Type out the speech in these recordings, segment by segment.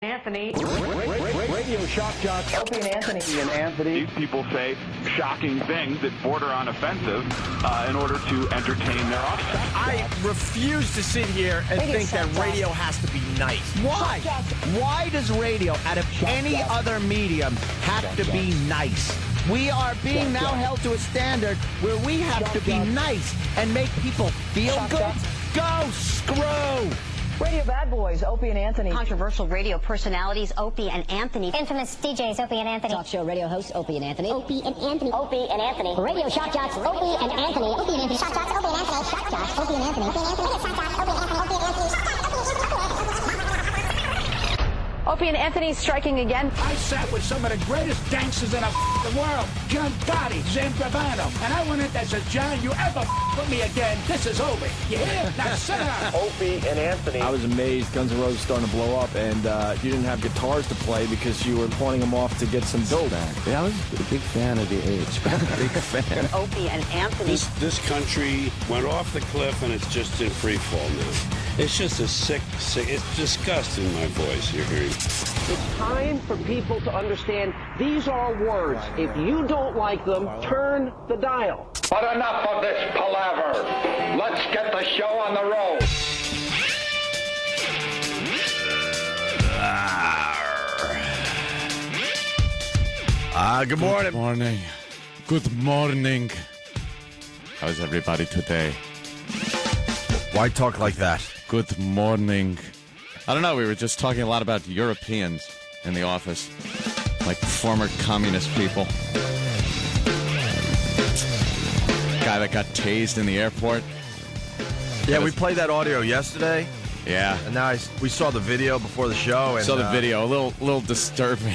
Anthony. Radio shock jocks. Opie and Anthony. These people say shocking things that border on offensive in order to entertain their audience. I refuse to sit here and think that radio has to be nice. Why? Why does radio, out of any other medium, have to be nice? We are being now held to a standard where we have to be nice and make people feel good. Go screw! Radio bad boys, Opie and Anthony. Controversial radio personalities, Opie and Anthony. Infamous DJs, Opie and Anthony. Talk show radio hosts, Opie and Anthony. Opie and Anthony. Opie and Anthony. Radio shock jocks, Opie and Anthony. Opie and Anthony. Shock jocks, Opie and Anthony. Shock jocks, Opie and Anthony. Opie and Anthony. Shock jocks, Opie and Anthony. Opie and Anthony. Shock jocks, Opie and Anthony striking again. I sat with some of the greatest gangsters in the world, John Gotti, Zan Gravano, and I went in there and said, John, you ever with me again, this is over. You hear? Now sit down. Opie and Anthony. I was amazed Guns N' Roses starting to blow up, and you didn't have guitars to play because you were pointing them off to get some dough back. Yeah, I was a big fan of the Age. Big fan. Opie and Anthony. This country went off the cliff, and it's just in free fall now. It's just a sick, it's disgusting, my voice you're hearing. It's time for people to understand these are words. If you don't like them, turn the dial. But enough of this palaver. Let's get the show on the road. Good morning. Good morning. Good morning. How's everybody today? Why talk like that? Good morning. I don't know. We were just talking a lot about Europeans in the office, like former communist people. Guy that got tased in the airport. Yeah, we played that audio yesterday. Yeah, and now we saw the video before the show. And, saw the video. A little disturbing.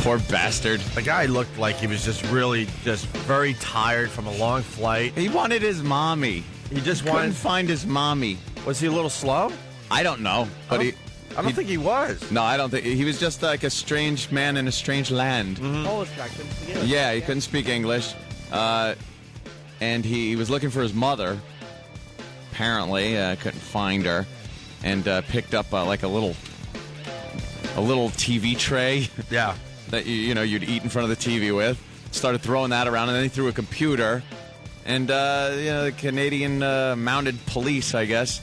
Poor bastard. The guy looked like he was just very tired from a long flight. He wanted his mommy. He just couldn't find his mommy. Was he a little slow? I don't know, but I don't think he was. No, I don't think he was just like a strange man in a strange land. Mm-hmm. Polish guy couldn't speak English. Yeah, he couldn't speak English, and he was looking for his mother. Apparently, couldn't find her, and picked up like a little TV tray. Yeah, that you'd eat in front of the TV with. Started throwing that around, and then he threw a computer. And, the Canadian mounted police, I guess,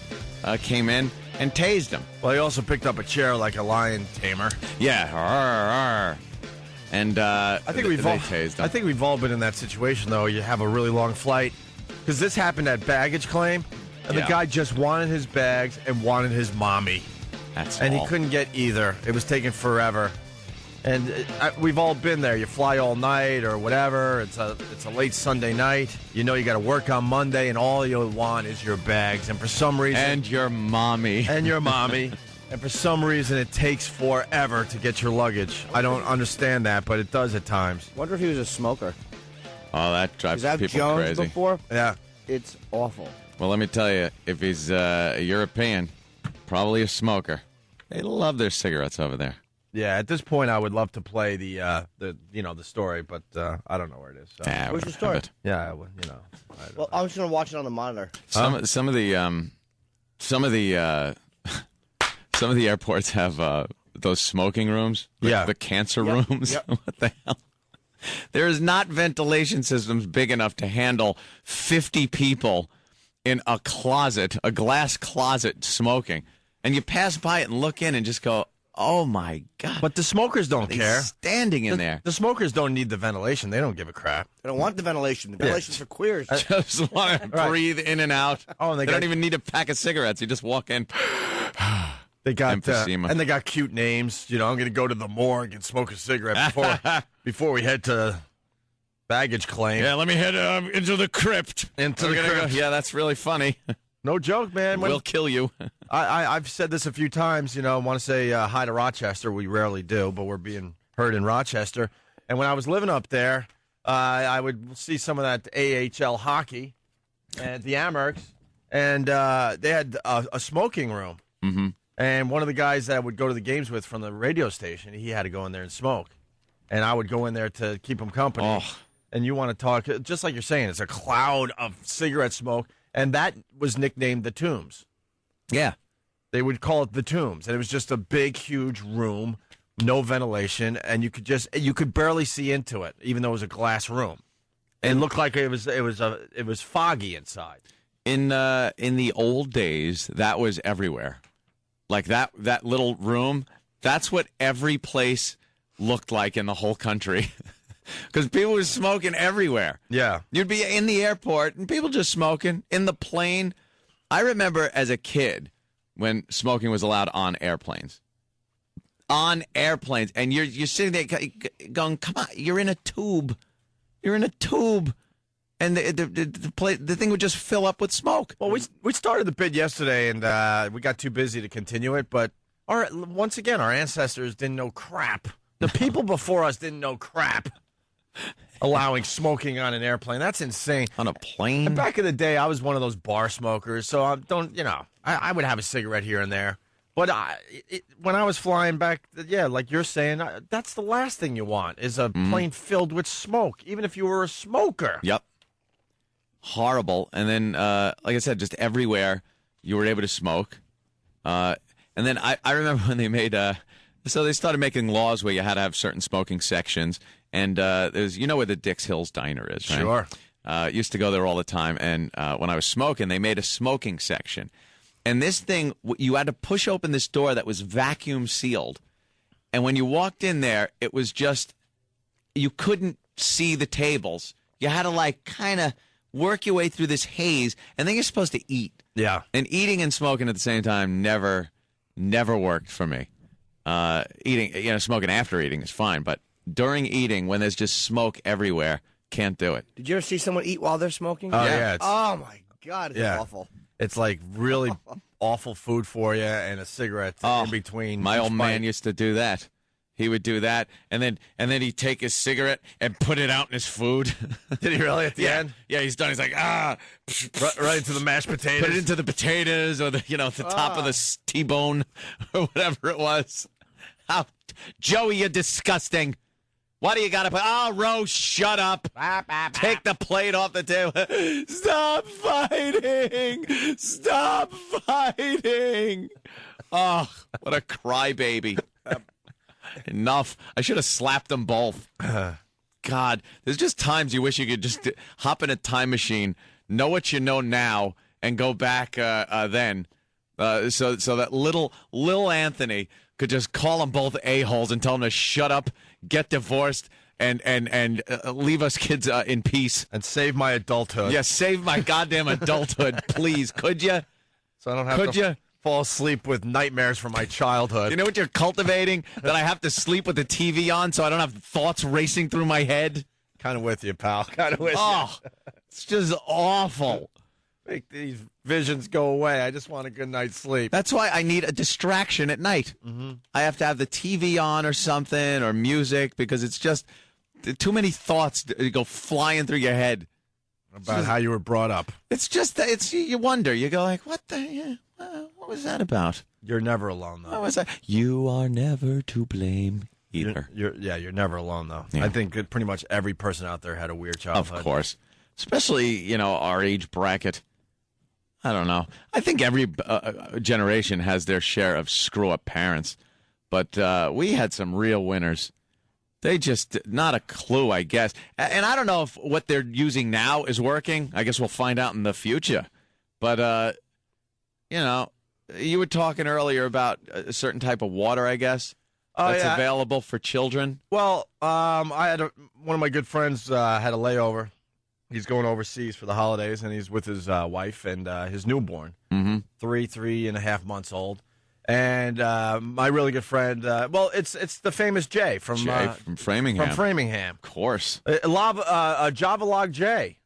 came in and tased him. Well, he also picked up a chair like a lion tamer. Yeah. And I think we've all tased him. I think we've all been in that situation, though. You have a really long flight. Because this happened at baggage claim, and the guy just wanted his bags and wanted his mommy. And he couldn't get either. It was taking forever. And we've all been there. You fly all night or whatever. It's a late Sunday night. You know you got to work on Monday, and all you want is your bags. And for some reason... And your mommy. And your mommy. And for some reason, it takes forever to get your luggage. I don't understand that, but it does at times. Wonder if he was a smoker. Oh, that drives people Jones crazy. Before? Yeah. It's awful. Well, let me tell you, if he's a European, probably a smoker. They love their cigarettes over there. Yeah, at this point, I would love to play the story, but I don't know where it is. So. Where's the story? Yeah, I'm just gonna watch it on the monitor. Some of the airports have those smoking rooms. The cancer rooms. Yep. What the hell? There is not ventilation systems big enough to handle 50 people in a closet, a glass closet, smoking, and you pass by it and look in and just go, oh, my God. But the smokers don't care. Standing in there. The smokers don't need the ventilation. They don't give a crap. They don't want the ventilation. The ventilation's for queers. Just want to breathe in and out. Oh, and they don't even need a pack of cigarettes. You just walk in. They got emphysema. And they got cute names. I'm going to go to the morgue and smoke a cigarette before we head to baggage claim. Yeah, let me head into the crypt. Into the crypt. Yeah, that's really funny. No joke, man. We'll kill you. I've said this a few times, I want to say hi to Rochester. We rarely do, but we're being heard in Rochester. And when I was living up there, I would see some of that AHL hockey at the Amerks, and they had a smoking room. Mm-hmm. And one of the guys that I would go to the games with from the radio station, he had to go in there and smoke. And I would go in there to keep him company. Oh. And you want to talk, just like you're saying, it's a cloud of cigarette smoke. And that was nicknamed the Tombs. Yeah. They would call it the Tombs, and it was just a big, huge room, no ventilation, and you could barely see into it, even though it was a glass room. It looked like it was foggy inside. In the old days, that was everywhere. Like that little room, that's what every place looked like in the whole country. Because people were smoking everywhere. Yeah. You'd be in the airport and people just smoking. In the plane. I remember as a kid when smoking was allowed on airplanes. On airplanes. And you're sitting there going, come on, you're in a tube. You're in a tube. And the thing would just fill up with smoke. Well, we started the bid yesterday, and we got too busy to continue it. But once again, our ancestors didn't know crap. The people before us didn't know crap. Allowing smoking on an airplane. That's insane. On a plane? And back in the day, I was one of those bar smokers, so I would have a cigarette here and there. But when I was flying back, like you're saying, that's the last thing you want is a plane filled with smoke, even if you were a smoker. Yep. Horrible. And then, like I said, just everywhere you were able to smoke. And then I remember when they made, so they started making laws where you had to have certain smoking sections. And there's, where the Dix Hills Diner is, right? Sure. Used to go there all the time. And when I was smoking, they made a smoking section. And this thing, you had to push open this door that was vacuum sealed. And when you walked in there, it was just, you couldn't see the tables. You had to kind of work your way through this haze. And then you're supposed to eat. Yeah. And eating and smoking at the same time never worked for me. Eating, smoking after eating is fine. But during eating, when there's just smoke everywhere, can't do it. Did you ever see someone eat while they're smoking? Oh, yeah. Oh, my God. It's awful. It's like really awful food for you and a cigarette in between. My old man used to do that. He would do that, and then he'd take his cigarette and put it out in his food. Did he really at the end? Yeah, he's done. He's like, right into the mashed potatoes. Put it into the potatoes or the top of the T-bone or whatever it was. Joey, you're disgusting. Why do you got to put... Oh, Rose, shut up. Take the plate off the table. Stop fighting. Stop fighting. Oh, what a crybaby. Enough. I should have slapped them both. God, there's just times you wish you could just hop in a time machine, know what you know now, and go back then. So that little Anthony could just call them both a-holes and tell them to shut up, get divorced, and leave us kids in peace. And save my adulthood. Yeah, save my goddamn adulthood, please. Could you? So I don't have to fall asleep with nightmares from my childhood. You know what you're cultivating? That I have to sleep with the TV on so I don't have thoughts racing through my head? Kind of with you, pal. Kind of with you. It's just awful. Make these visions go away. I just want a good night's sleep. That's why I need a distraction at night. Mm-hmm. I have to have the TV on or something or music because it's just too many thoughts go flying through your head. About how you were brought up. It's just, you wonder. You go like, what what was that about? You're never alone, though. What was that? You are never to blame either. You're never alone, though. Yeah. I think pretty much every person out there had a weird childhood. Of course. Especially, our age bracket. I don't know. I think every generation has their share of screw-up parents. But we had some real winners. They just, not a clue, I guess. And I don't know if what they're using now is working. I guess we'll find out in the future. But, you were talking earlier about a certain type of water, I guess, that's available for children. Well, I had one of my good friends had a layover. He's going overseas for the holidays, and he's with his wife and his newborn, 3.5 months old. And my really good friend, it's the famous Jay from Framingham. From Framingham, of course. Javalog Jay.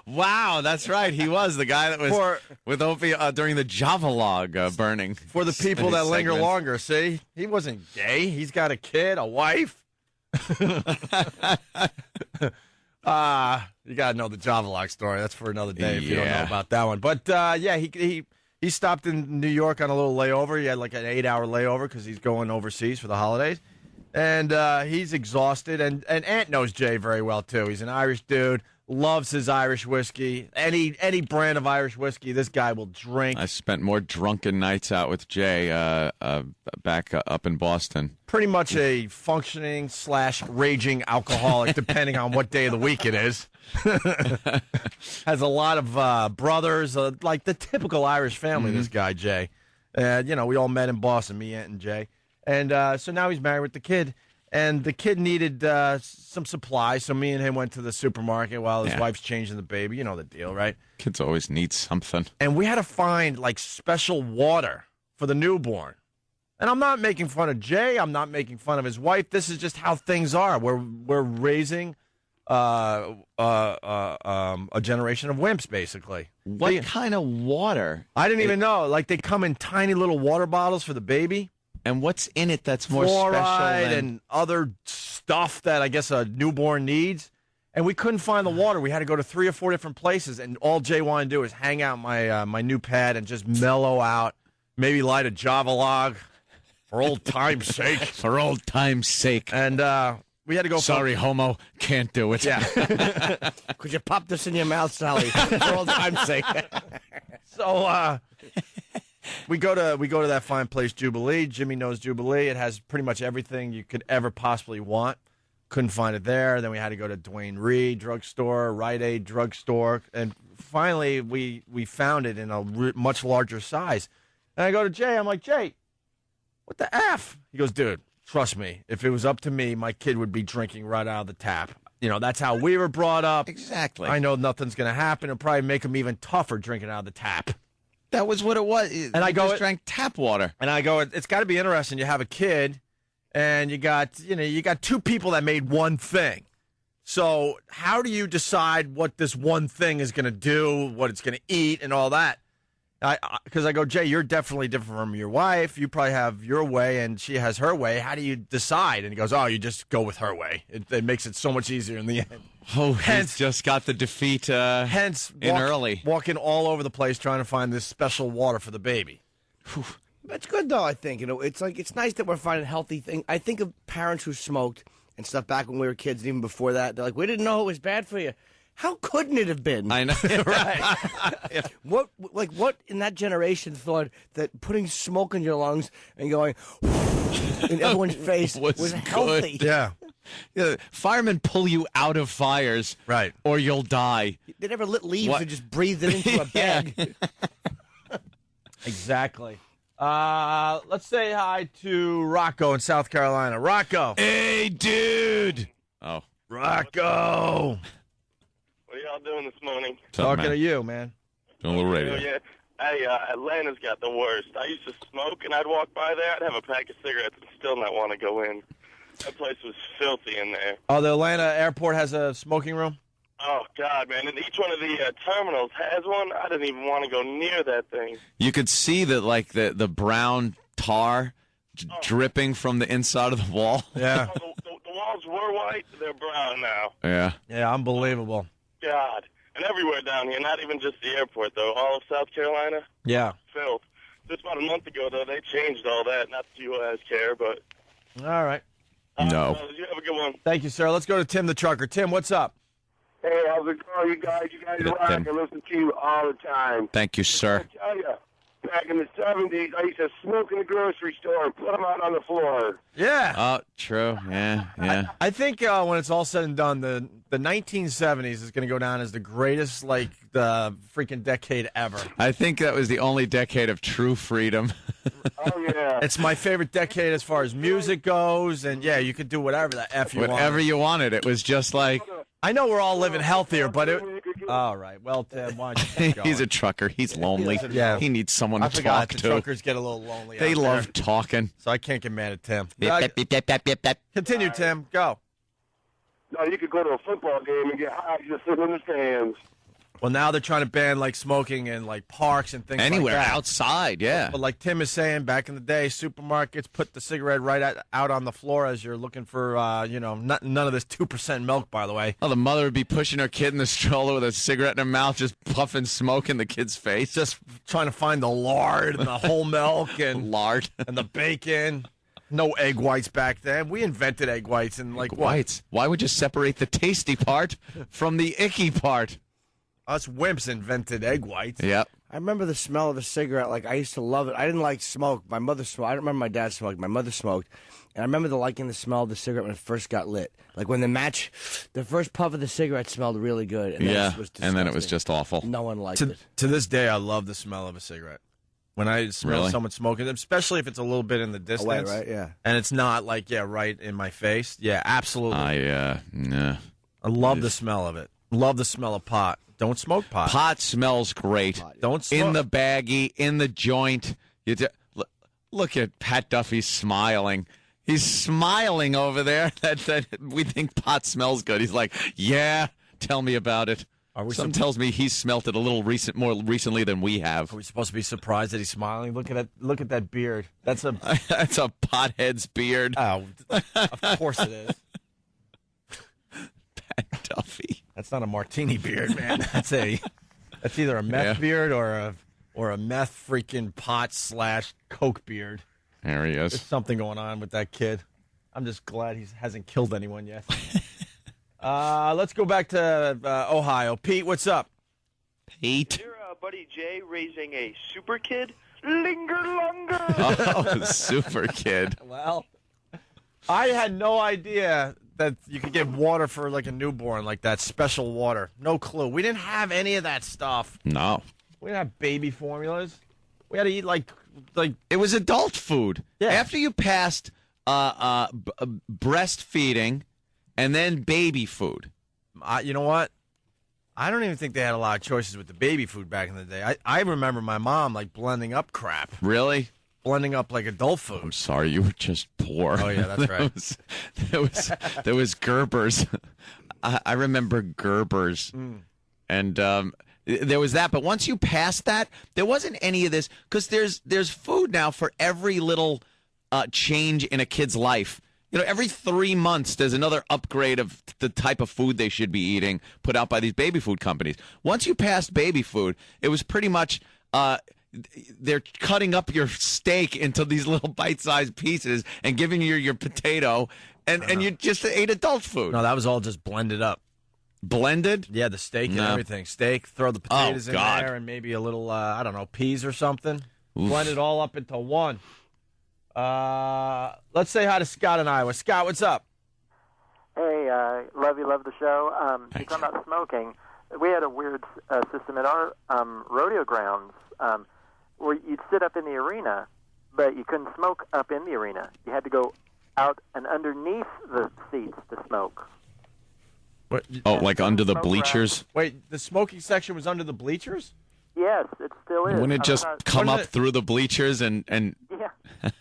Wow, that's right. He was the guy that was with Opie during the Javalog burning. For the people that linger longer, see, he wasn't gay. He's got a kid, a wife. You got to know the Javalog story. That's for another day if you don't know about that one. But, he stopped in New York on a little layover. He had like an 8-hour layover because he's going overseas for the holidays. And he's exhausted. And Ant knows Jay very well, too. He's an Irish dude, loves his Irish whiskey. Any brand of Irish whiskey, this guy will drink. I spent more drunken nights out with Jay back up in Boston. Pretty much a functioning / raging alcoholic, depending on what day of the week it is. Has a lot of brothers, like the typical Irish family, this guy, Jay. We all met in Boston, me, Aunt, and Jay. And so now he's married with the kid. And the kid needed some supplies, so me and him went to the supermarket while his wife's changing the baby. You know the deal, right? Kids always need something. And we had to find, like, special water for the newborn. And I'm not making fun of Jay. I'm not making fun of his wife. This is just how things are. We're raising a generation of wimps, basically. What kind of water? I didn't even know. Like, they come in tiny little water bottles for the baby. And what's in it that's more Fluoride special than... and other stuff that I guess a newborn needs. And we couldn't find the water. We had to go to 3 or 4 different places, and all Jay wanted to do is hang out my new pad and just mellow out, maybe light a Java log for old time's sake. For old time's sake. And we had to go... Sorry, homo, can't do it. Yeah. Could you pop this in your mouth, Sally, for old time's sake? So... We go to that fine place, Jubilee. Jimmy knows Jubilee. It has pretty much everything you could ever possibly want. Couldn't find it there. Then we had to go to Duane Reade drugstore, Rite Aid drugstore, and finally we found it in a much larger size. And I go to Jay. I'm like, Jay, what the F? He goes, dude, trust me. If it was up to me, my kid would be drinking right out of the tap. You know, that's how we were brought up. Exactly. I know nothing's going to happen. It'll probably make him even tougher drinking out of the tap. That was what it was. And I just drank tap water. And I go, it's got to be interesting. You have a kid, and you got 2 people that made one thing. So how do you decide what this one thing is going to do, what it's going to eat, and all that? Because I go, Jay, you're definitely different from your wife. You probably have your way, and she has her way. How do you decide? And he goes, you just go with her way. It makes it so much easier in the end. Oh, he's just got the defeat early. Walking all over the place trying to find this special water for the baby. That's good, though, I think. It's nice that we're finding healthy things. I think of parents who smoked and stuff back when we were kids, and even before that. They're like, we didn't know it was bad for you. How couldn't it have been? I know. Right. What in that generation thought that putting smoke in your lungs and going in everyone's face was healthy? Yeah. Firemen pull you out of fires, right, or you'll die. They never lit leaves and just breathed it into a bag. Exactly. Let's say hi to Rocco in South Carolina. Rocco. Hey, dude. Oh. Rocco. What are y'all doing this morning? Talking to you, man. Doing a little radio. Oh, yeah. Hey, Atlanta's got the worst. I used to smoke, and I'd walk by there. I'd have a pack of cigarettes and still not want to go in. That place was filthy in there. Oh, the Atlanta airport has a smoking room? Oh, God, man. And each one of the terminals has one. I didn't even want to go near that thing. You could see the brown tar dripping from the inside of the wall. Yeah. The walls were white. They're brown now. Yeah. Yeah, unbelievable. God. And everywhere down here, not even just the airport, though. All of South Carolina. Yeah. Filth. Just about a month ago, though, they changed all that. Not that you guys care, but... All right. No. You have a good one. Thank you, sir. Let's go to Tim the trucker. Tim, what's up? Hey, how's it going, you guys? You guys rock. I listen to you all the time. Thank you, sir. I tell you, back in the 70s, I used to smoke in the grocery store and put them out on the floor. Yeah. Oh, true. Yeah. I think when it's all said and done, the 1970s is going to go down as the greatest, the freaking decade ever. I think that was the only decade of true freedom. Oh, yeah. It's my favorite decade as far as music goes, and, yeah, you could do whatever the F you want. Whatever you wanted. It was just like... I know we're all living healthier, but it... All right. Well, Tim, why don't you keep going? He's a trucker. He's lonely. Yeah. He needs someone to forgot talk the to. truckers get a little lonely They out love there. talking. So I can't get mad at Tim. Beep. Continue, Tim. Go. No, you could go to a football game and get high just sitting in the stands. Well, now they're trying to ban smoking in parks and things Anywhere like that. outside, yeah. But like Tim is saying, back in the day, supermarkets put the cigarette right out on the floor as you're looking for, none of this 2% milk, by the way. Oh, the mother would be pushing her kid in the stroller with a cigarette in her mouth, just puffing smoke in the kid's face. Just trying to find the lard and the whole milk and lard and the bacon. No egg whites back then. We invented egg whites and like what? Whites. Why would you separate the tasty part from the icky part? Us wimps invented egg whites. Yep. I remember the smell of a cigarette. Like, I used to love it. I didn't like smoke. My mother smoked. I don't remember my dad smoked. My mother smoked. And I remember liking the smell of the cigarette when it first got lit. Like, when the first puff of the cigarette smelled really good. And then it was and then it was disgusting. just awful. No one liked it. To this day, I love the smell of a cigarette. When I smell someone smoking, especially if it's a little bit in the distance. Away, right? Yeah. And it's not like, right in my face. Yeah, absolutely. I love the smell of it. Love the smell of pot. Don't smoke pot. Pot smells great. Don't smoke. In the baggie, in the joint. Look at Pat Duffy smiling. He's smiling over there that we think pot smells good. He's like, yeah, tell me about it. Some tells me he's smelt it a little more recently than we have. Are we supposed to be surprised that he's smiling? Look at that beard. That's a pothead's beard. Oh, of course it is. Pat Duffy. That's not a martini beard, man. That's either a meth beard or a meth freaking pot / coke beard. There he is. There's something going on with that kid. I'm just glad he hasn't killed anyone yet. Let's go back to Ohio. Pete, what's up? Pete. Your buddy Jay raising a super kid? Linger longer. Oh, super kid. Well, I had no idea that you could get water for like a newborn, like that special water. No clue. We didn't have any of that stuff. No. We didn't have baby formulas. We had to eat like it was adult food. Yeah. After you passed breastfeeding and then baby food. You know what? I don't even think they had a lot of choices with the baby food back in the day. I remember my mom like blending up crap. Really? Blending up like adult food. I'm sorry, you were just poor. Oh yeah, that's right. there was Gerber's. I remember Gerber's, and there was that. But once you passed that, there wasn't any of this because there's food now for every little change in a kid's life. You know, every 3 months there's another upgrade of the type of food they should be eating put out by these baby food companies. Once you passed baby food, it was pretty much they're cutting up your steak into these little bite-sized pieces and giving you your potato, and you just ate adult food. No, that was all just blended up. Blended? Yeah, the steak and everything. Steak, throw the potatoes in God. there, and maybe a little, I don't know, peas or something. Oof. Blend it all up into one. Let's say hi to Scott in Iowa. Scott, what's up? Hey, love the show. You're talking about smoking. We had a weird system at our rodeo grounds where you'd sit up in the arena, but you couldn't smoke up in the arena. You had to go out and underneath the seats to smoke. What? Oh, like under the bleachers? Wait, the smoking section was under the bleachers? Yes, it still is. Wouldn't it just come up through the bleachers and Yeah.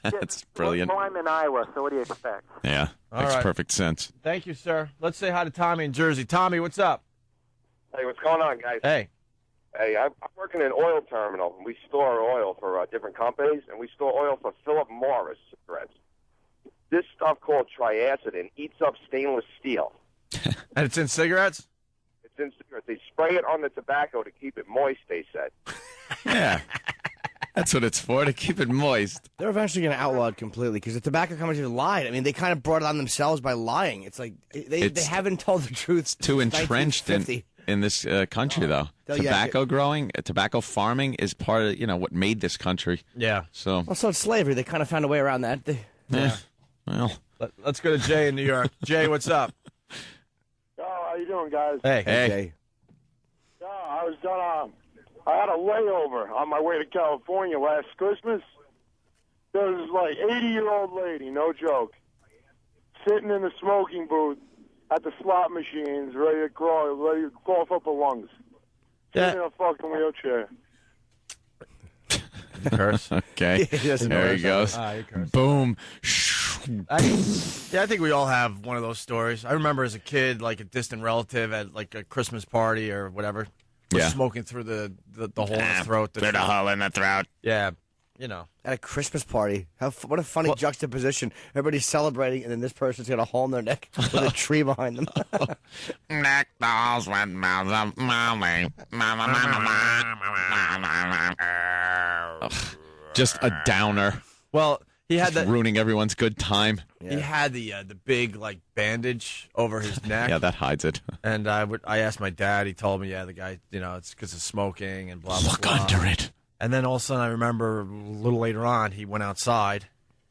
That's brilliant. Well, I'm in Iowa, so what do you expect? Yeah, makes perfect sense. Thank you, sir. Let's say hi to Tommy in Jersey. Tommy, what's up? Hey, what's going on, guys? Hey. Hey, I'm working in an oil terminal, and we store oil for different companies, and we store oil for Philip Morris cigarettes. This stuff called triacidin eats up stainless steel. And it's in cigarettes? It's in cigarettes. They spray it on the tobacco to keep it moist, they said. Yeah. That's what it's for, to keep it moist. They're eventually going to outlaw it completely because the tobacco companies have lied. I mean, they kind of brought it on themselves by lying. It's like they haven't told the truth. Too entrenched in this country, though. Tobacco growing, tobacco farming is part of what made this country. Yeah. So. Well, so it's slavery. They kind of found a way around that. Yeah. Well, let's go to Jay in New York. Jay, what's up? Oh, how you doing, guys? Hey. Jay. Yeah, I was done. I had a layover on my way to California last Christmas. There was like 80-year-old lady, no joke, sitting in the smoking booth at the slot machines, ready to cough up her lungs. Sitting in a fucking wheelchair. Curse. Okay. There he goes. Boom. I think we all have one of those stories. I remember as a kid, like a distant relative at like a Christmas party or whatever, was smoking through the hole in the throat. Through the hole in the throat. Yeah, At a Christmas party. What a funny juxtaposition. Everybody's celebrating, and then this person's got a hole in their neck with a tree behind them. Neck dolls with mouths of mommy. Just a downer. Well, He had Just ruining everyone's good time. He had the big like bandage over his neck. Yeah, that hides it. And I asked my dad. He told me, the guy, it's because of smoking and blah blah. Look blah. under it. And then all of a sudden, I remember a little later on, he went outside,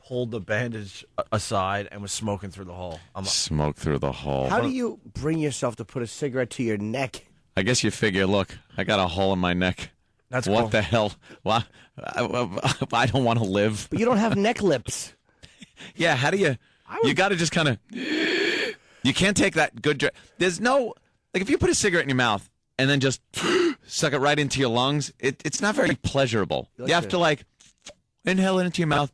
pulled the bandage aside, and was smoking through the hole. Smoke through the hole. How do you bring yourself to put a cigarette to your neck? I guess you figure, look, I got a hole in my neck. That's what cool. the hell? Why? I don't want to live. But you don't have neck lips. Yeah, how do you? You got to just kind of. You can't take that good. There's no like if you put a cigarette in your mouth and then just suck it right into your lungs. It's not very pleasurable. You have to like inhale it into your mouth.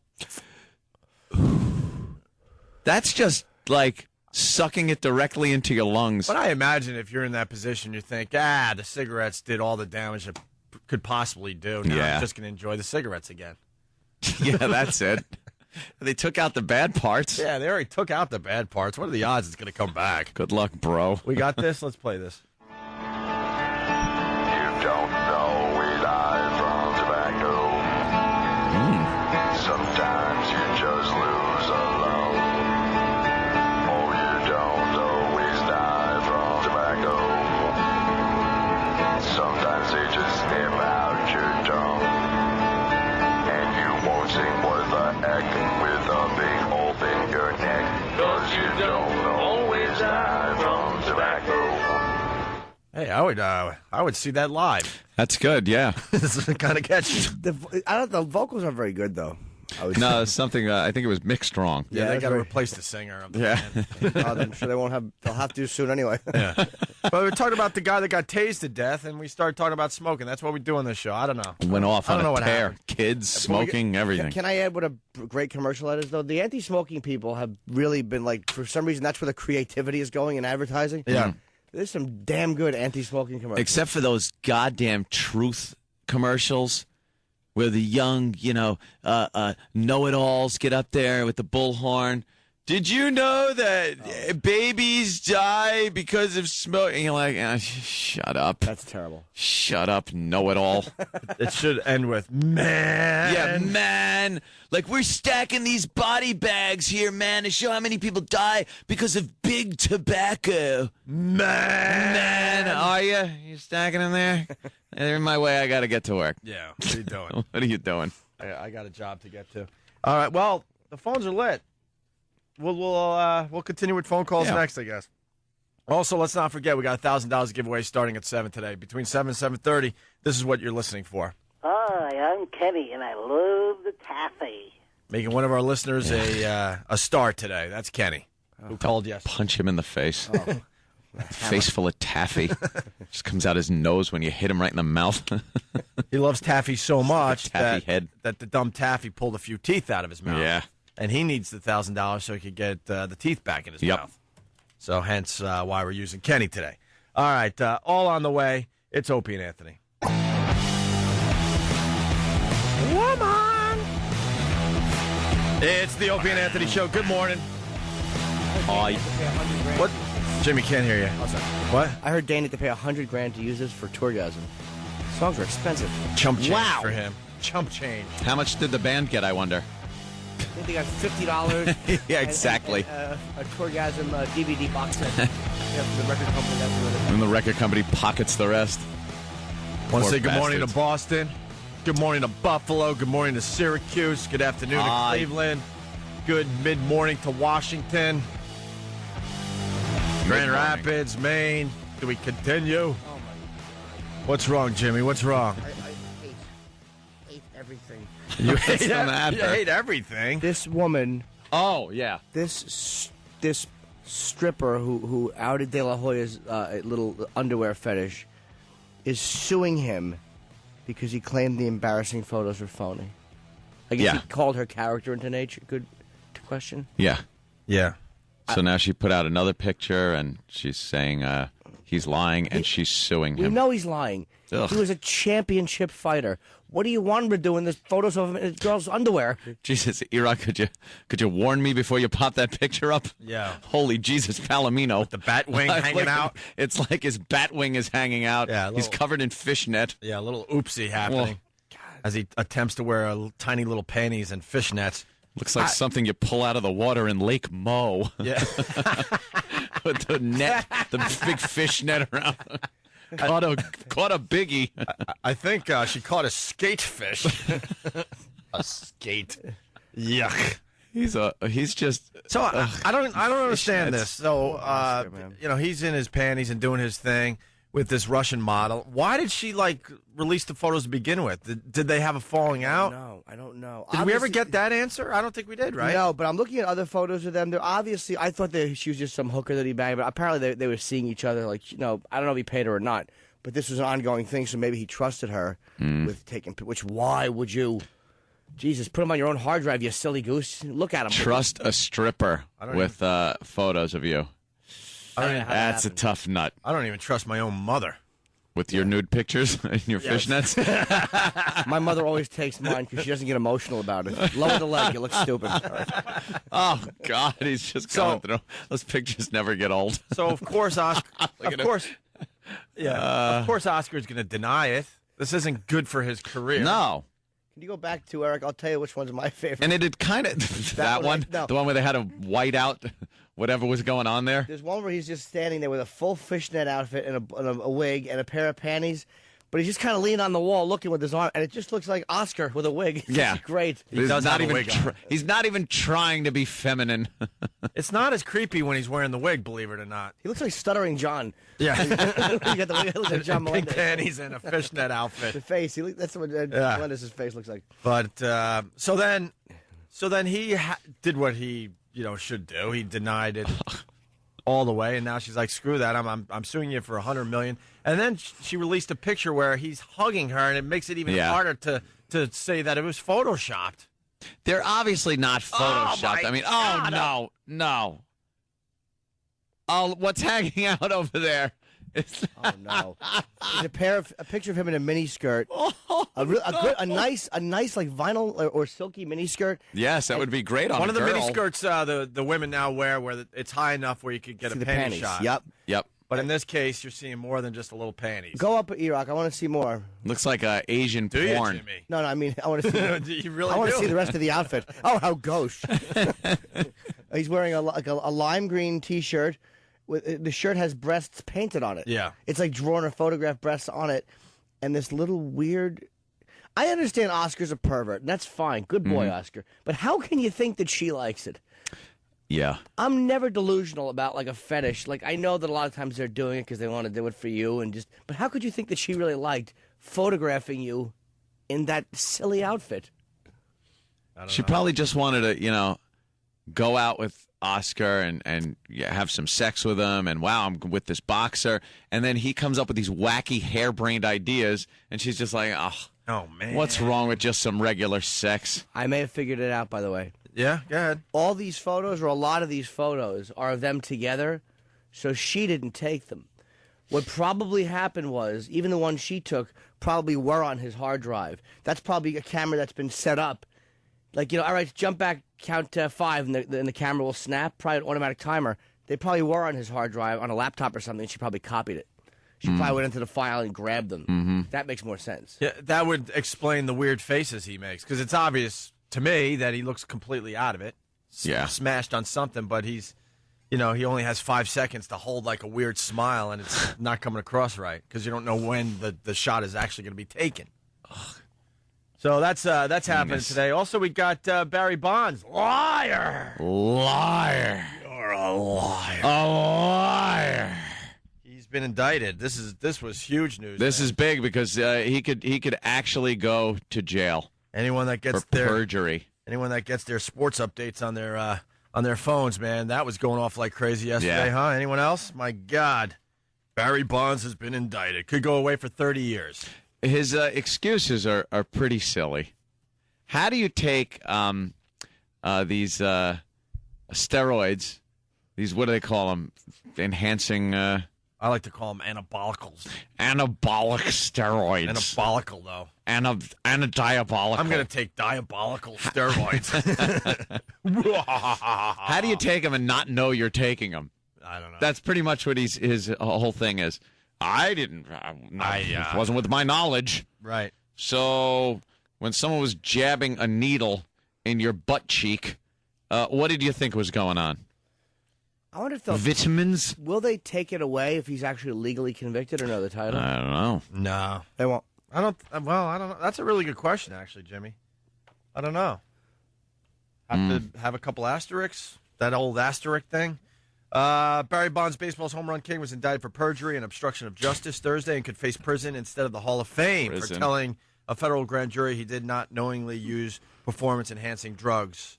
That's just like sucking it directly into your lungs. But I imagine if you're in that position, you think, the cigarettes did all the damage it could possibly do. Now I'm just going to enjoy the cigarettes again. Yeah, that's it. They took out the bad parts. Yeah, they already took out the bad parts. What are the odds it's going to come back? Good luck, bro. We got this. Let's play this. You don't know we die from tobacco. Sometimes you just lose alone. Oh, you don't always die from tobacco. Sometimes they just snip out your tongue. And you won't sing what the heck with a big hole in your neck. 'Cause you don't always die from tobacco. Hey, I would see that live. That's good, yeah. This is kind of catchy. The vocals are very good though. No, something. I think it was mixed wrong. Yeah, they got to replace the singer. Of the band. I'm sure they won't have. They'll have to soon anyway. Yeah. But we're talking about the guy that got tased to death, and we started talking about smoking. That's what we do on this show. I don't know. Went off I on don't know a what tear. happened. Kids, smoking, everything. Can I add what a great commercial that is though? The anti-smoking people have really been like, for some reason, that's where the creativity is going in advertising. Yeah. There's some damn good anti-smoking commercials. Except for those goddamn truth commercials where the young, know-it-alls get up there with the bullhorn. Did you know that babies die because of smoke? And you're like, shut up. That's terrible. Shut up, know-it-all. It should end with, man. Yeah, man. Like, we're stacking these body bags here, man, to show how many people die because of big tobacco. Man, are you? You stacking them there? They're in my way. I got to get to work. Yeah, what are you doing? What are you doing? I got a job to get to. All right, well, the phones are lit. We'll continue with phone calls next, I guess. Also, let's not forget, we got $1,000 giveaway starting at 7 today. Between 7 and 7:30, this is what you're listening for. Hi, I'm Kenny, and I love the taffy. Making one of our listeners a star today. That's Kenny, who called yesterday. Punch him in the face. Face full of taffy. Just comes out his nose when you hit him right in the mouth. He loves taffy so much taffy head. that the dumb taffy pulled a few teeth out of his mouth. Yeah. And he needs the $1,000 so he could get the teeth back in his mouth. So hence why we're using Kenny today. All right, all on the way. It's Opie and Anthony. Woman! It's the Opie and Anthony Show. Good morning. What? Jimmy can't hear you. What? I heard Dane had to pay $100,000 to use this for Tourgasm. Songs are expensive. Chump change Wow. for him. Chump change. How much did the band get, I wonder? I think they got $50. Yeah, exactly. And a Tourgasm DVD box set. Yeah, for the record company. That's what it is. And the record company pockets the rest. Want to Poor say good morning to bastards. Boston. Good morning to Buffalo. Good morning to Syracuse. Good afternoon to Cleveland. Good mid-morning to Washington. Grand Rapids, Maine. Do we continue? What's wrong, Jimmy? What's wrong? I hate everything. You hate, the matter? you hate everything. This woman, Oh, yeah. this stripper who outed De La Hoya's little underwear fetish, is suing him because he claimed the embarrassing photos were phony. I guess Yeah. he called her character into nature. Good question. Yeah. Yeah. So now she put out another picture, and she's saying he's lying, and she's suing We him. know he's lying. Ugh. He was a championship fighter. What do you want him to do in the photos of him in his girl's underwear? Jesus, Ira, could you warn me before you pop that picture up? Yeah. Holy Jesus, Palomino. With the bat wing Like, hanging out. It's like his bat wing is hanging out. Yeah, He's covered in fishnet. Yeah, a little oopsie happening as he attempts to wear tiny little panties and fishnets. Looks like something you pull out of the water in Lake Mo. Yeah. With the net, the big fish net around. Caught a biggie. I think she caught a skate fish. A skate. Yuck. He's just. So I don't understand this. So he's in his panties and doing his thing with this Russian model. Why did she release the photos to begin with? Did they have a falling out? No, I don't know. Did we ever get that answer? I don't think we did, right? No, but I'm looking at other photos of them. They're obviously, I thought she was just some hooker that he banged, but apparently they were seeing each other. I don't know if he paid her or not, but this was an ongoing thing, so maybe he trusted her with taking. Which why would you? Jesus, put them on your own hard drive, you silly goose. Look at them. Trust a stripper with photos of you. That's a tough nut. I don't even trust my own mother. With your nude pictures and your fishnets? My mother always takes mine because she doesn't get emotional about it. Lower the leg, you look stupid. Oh, God, he's just going through. Those pictures never get old. So, of course, Oscar... of course Oscar's going to deny it. This isn't good for his career. No. Can you go back to Eric? I'll tell you which one's my favorite. And it did kind of... that one? No. The one where they had to white out whatever was going on there? There's one where he's just standing there with a full fishnet outfit and a wig and a pair of panties, but he's just kind of leaning on the wall looking with his arm, and it just looks like Oscar with a wig. Yeah. It's great. He does not even He's not even trying to be feminine. It's not as creepy when he's wearing the wig, believe it or not. He looks like Stuttering John. Yeah. You got the wig, looks like John Big Melendez. panties and a fishnet outfit. The face, that's what Melendez's face looks like. But so then he did what he should do. He denied it all the way, and now she's like, "Screw that! I'm suing you for $100 million." And then she released a picture where he's hugging her, and it makes it even harder to say that it was photoshopped. They're obviously not photoshopped. No. Oh, what's hanging out over there? Oh no! There's a picture of him in a mini skirt, a nice like vinyl or silky mini skirt. Yes, that would be great on one a of the girl. mini skirts the women now wear, where it's high enough where you could get See a the panty panties. shot. Yep. But in this case, you're seeing more than just a little panties. Go up, E-Rock. I want to see more. Looks like Asian Do you, porn. Jimmy? No, I mean I want to see. You really I want to do? see the rest of the outfit. Oh, how gauche! He's wearing a lime green T-shirt. The shirt has breasts painted on it. Yeah. It's like drawing or photographed breasts on it. And this little weird... I understand Oscar's a pervert, and that's fine. Good boy, Oscar. But how can you think that she likes it? Yeah. I'm never delusional about, a fetish. I know that a lot of times they're doing it because they want to do it for you. But how could you think that she really liked photographing you in that silly outfit? She probably just wanted to, go out with Oscar and have some sex with him, and wow, I'm with this boxer, and then he comes up with these wacky harebrained ideas, and she's just like, oh man, what's wrong with just some regular sex? I may have figured it out, by the way. Yeah, go ahead. All these photos, or a lot of these photos, are of them together, so she didn't take them. What probably happened was, even the ones she took probably were on his hard drive. That's probably a camera that's been set up. All right, jump back, count 5, and the camera will snap. Probably an automatic timer. They probably were on his hard drive on a laptop or something. She probably copied it. She probably went into the file and grabbed them. Mm-hmm. That makes more sense. Yeah, that would explain the weird faces he makes, because it's obvious to me that he looks completely out of it. Smashed on something, but he's, he only has 5 seconds to hold a weird smile, and it's not coming across right because you don't know when the shot is actually going to be taken. Ugh. So that's happening today. Also, we got Barry Bonds. Liar! You're a liar. A liar. He's been indicted. This was huge news. This is big because he could actually go to jail. Anyone that gets for perjury. Anyone that gets their sports updates on their phones, man, that was going off like crazy yesterday, huh? Anyone else? My God, Barry Bonds has been indicted. Could go away for 30 years. His excuses are pretty silly. How do you take these steroids? These, what do they call them? Enhancing. I like to call them anabolicals. Anabolic steroids. Anabolical, though. Anadiabolical. I'm going to take diabolical steroids. How do you take them and not know you're taking them? I don't know. That's pretty much what his whole thing is. I didn't. It wasn't with my knowledge. Right. So when someone was jabbing a needle in your butt cheek. What did you think was going on? I wonder if they'll... Vitamins? Will they take it away if he's actually legally convicted or no, the title? I don't know. No. They won't. I don't know. That's a really good question, actually, Jimmy. I don't know. Have to have a couple asterisks? That old asterisk thing? Barry Bonds, baseball's home run king, was indicted for perjury and obstruction of justice Thursday and could face prison instead of the Hall of Fame for telling a federal grand jury he did not knowingly use performance-enhancing drugs.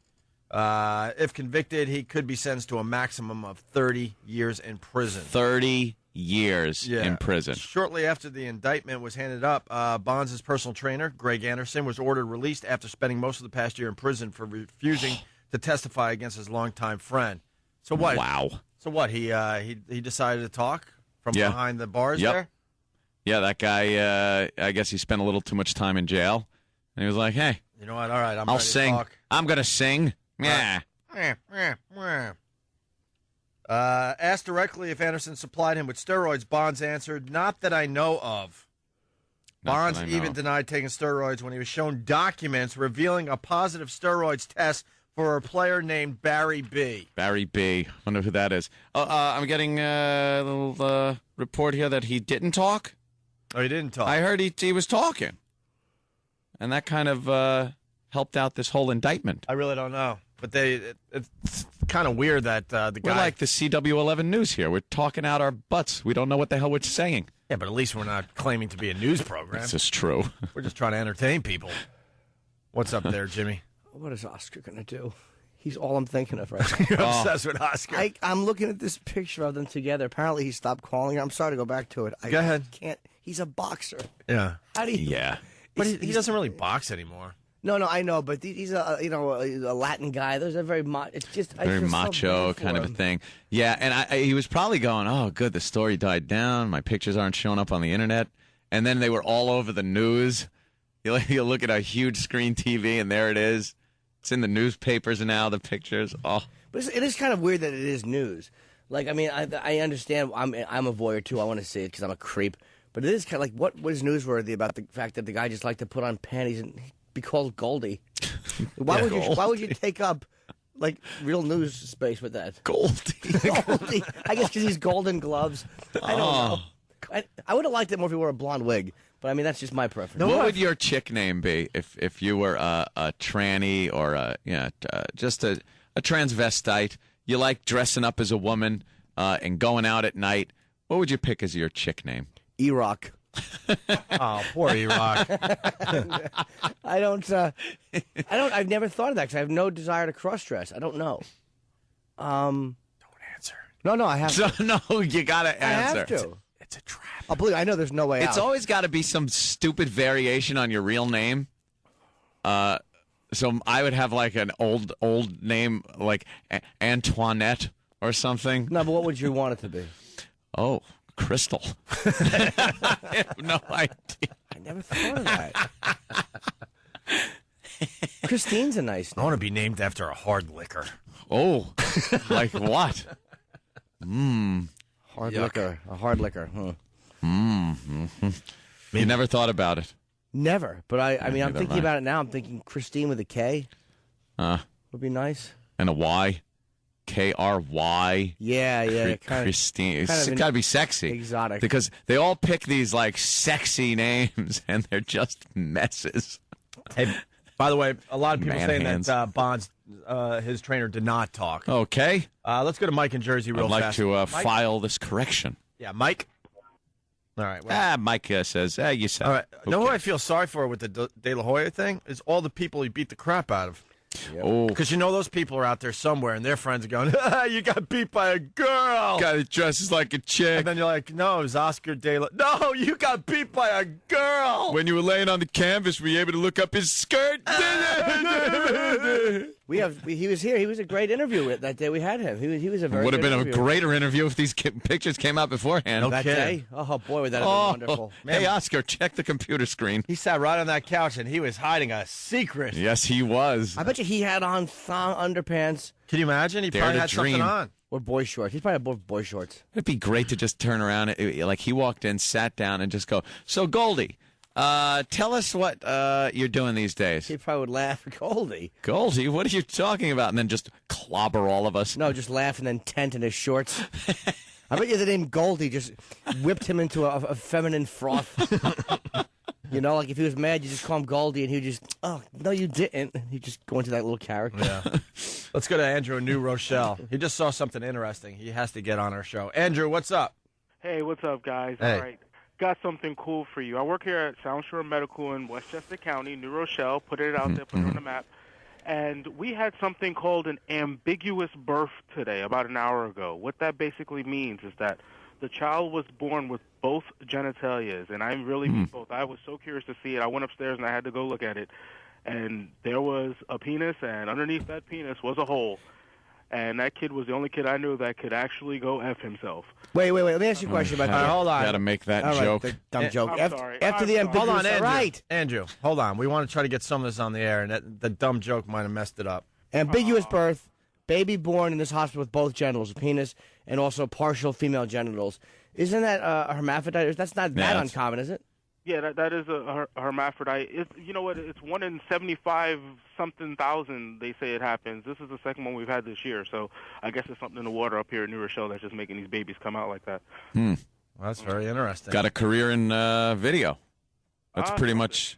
If convicted, he could be sentenced to a maximum of 30 years in prison. 30 years in prison. Shortly after the indictment was handed up, Bonds' personal trainer, Greg Anderson, was ordered released after spending most of the past year in prison for refusing to testify against his longtime friend. So what? Wow. So what? He decided to talk from behind the bars there? Yeah, that guy, I guess he spent a little too much time in jail. And he was like, hey. You know what? All right, I'll ready sing. to talk. I'm going to sing. Yeah. Asked directly if Anderson supplied him with steroids, Bonds answered, "Not that I know of." Bonds even denied taking steroids when he was shown documents revealing a positive steroids test for a player named Barry B. Barry B. Wonder who that is. I'm getting a little report here that he didn't talk. Oh, he didn't talk. I heard he was talking. And that kind of helped out this whole indictment. I really don't know. But it's kind of weird that the guy... We're like the CW11 News here. We're talking out our butts. We don't know what the hell we're saying. Yeah, but at least we're not claiming to be a news program. This is true. We're just trying to entertain people. What's up there, Jimmy? What is Oscar going to do? He's all I'm thinking of right now. You're obsessed with Oscar. I'm looking at this picture of them together. Apparently he stopped calling her. I'm sorry to go back to it. Go ahead. Can't. He's a boxer. Yeah. How do you... Yeah. But he doesn't really box anymore. No, I know, but he's a Latin guy. There's a very it's just very macho kind of a thing. Yeah, and he was probably going, "Oh, good, the story died down. My pictures aren't showing up on the internet." And then they were all over the news. You look at a huge screen TV, and there it is. It's in the newspapers now. The pictures. Oh, but it is kind of weird that it is news. Like, I mean, I understand. I'm a voyeur too. I want to see it because I'm a creep. But it is kind of like, what was newsworthy about the fact that the guy just liked to put on panties and be called Goldie? Why would you take up like real news space with that? Goldie. I guess because he's Golden Gloves. I don't know. I would have liked it more if he wore a blonde wig. But I mean, that's just my preference. What would your chick name be if you were a tranny or just a transvestite? You like dressing up as a woman and going out at night. What would you pick as your chick name? E-Rock. Oh, poor E-Rock. I've never thought of that because I have no desire to cross-dress. I don't know. Don't answer. No, I have to. No, you got to answer. I have to. It's a trap. I'll believe. I know there's no way out. It's always got to be some stupid variation on your real name. So I would have like an old name like Antoinette or something. No, but what would you want it to be? Oh, Crystal. I have no idea. I never thought of that. Christine's a nice name. I want to be named after a hard liquor. Oh, like what? Hard liquor. A hard liquor. You never thought about it? Never. But I mean, I'm Neither thinking have I. about it now. I'm thinking Christine with a K would be nice. And a Y? K-R-Y? Yeah. Christine. It's kind of got to be sexy. exotic. Because they all pick these, like, sexy names, and they're just messes. Hey, by the way, a lot of people Man saying hands. that Bonds, his trainer, did not talk. Okay. Let's go to Mike in Jersey real I'd like fast. to Mike? file this correction. Yeah, Mike. All right. Well, Mike says, you said. all right. Who Know who I cares? feel sorry for with the De La Hoya thing? Is all the people he beat the crap out of. Oh, Because you know those people are out there somewhere, and their friends are going, you got beat by a girl. guy that dresses like a chick. And then you're like, no, it was Oscar De La... No, you got beat by a girl. When you were laying on the canvas, were you able to look up his skirt? He was here. He was a great interview that day we had him. He was a very Would have good been a interview. greater interview if these pictures came out beforehand. That day? Oh, boy, would that have been wonderful. Hey, Oscar, check the computer screen. He sat right on that couch, and he was hiding a secret. Yes, he was. I bet you he had on thong underpants. Can you imagine? He Dare probably to had something dream. on. Or boy shorts. He's probably had boy shorts. It'd be great to just turn around, like he walked in, sat down, and just go, so Goldie, Tell us what you're doing these days. He probably would laugh. Goldie. Goldie, what are you talking about? And then just clobber all of us. No, just laugh and then tent in his shorts. I bet you the name Goldie just whipped him into a feminine froth. You know, like if he was mad, you just call him Goldie, and he would just, oh, no, you didn't. And he'd just go into that little character. Yeah. Let's go to Andrew in New Rochelle. He just saw something interesting. He has to get on our show. Andrew, what's up? Hey, what's up, guys? Hey. All right. Got something cool for you. I work here at Sound Shore Medical in Westchester County, New Rochelle. Put it out there, put it on the map. And we had something called an ambiguous birth today, about an hour ago. What that basically means is that the child was born with both genitalias, and I really mean both. I was so curious to see it. I went upstairs and I had to go look at it, and there was a penis, and underneath that penis was a hole. And that kid was the only kid I knew that could actually go F himself. Wait. Let me ask you a question about that. Hold on. Got to make that All right, joke. the dumb joke. I'm sorry. After the ambiguous, Hold on, Andrew. right? Andrew, hold on. We want to try to get some of this on the air, and the dumb joke might have messed it up. Ambiguous birth, baby born in this hospital with both genitals, a penis, and also partial female genitals. Isn't that a hermaphrodite? That's not that uncommon, is it? Yeah, that is a hermaphrodite. You know what? It's 1 in 75-something thousand they say it happens. This is the second one we've had this year, so I guess there's something in the water up here in New Rochelle that's just making these babies come out like that. Well, that's very interesting. Got a career in video. That's pretty much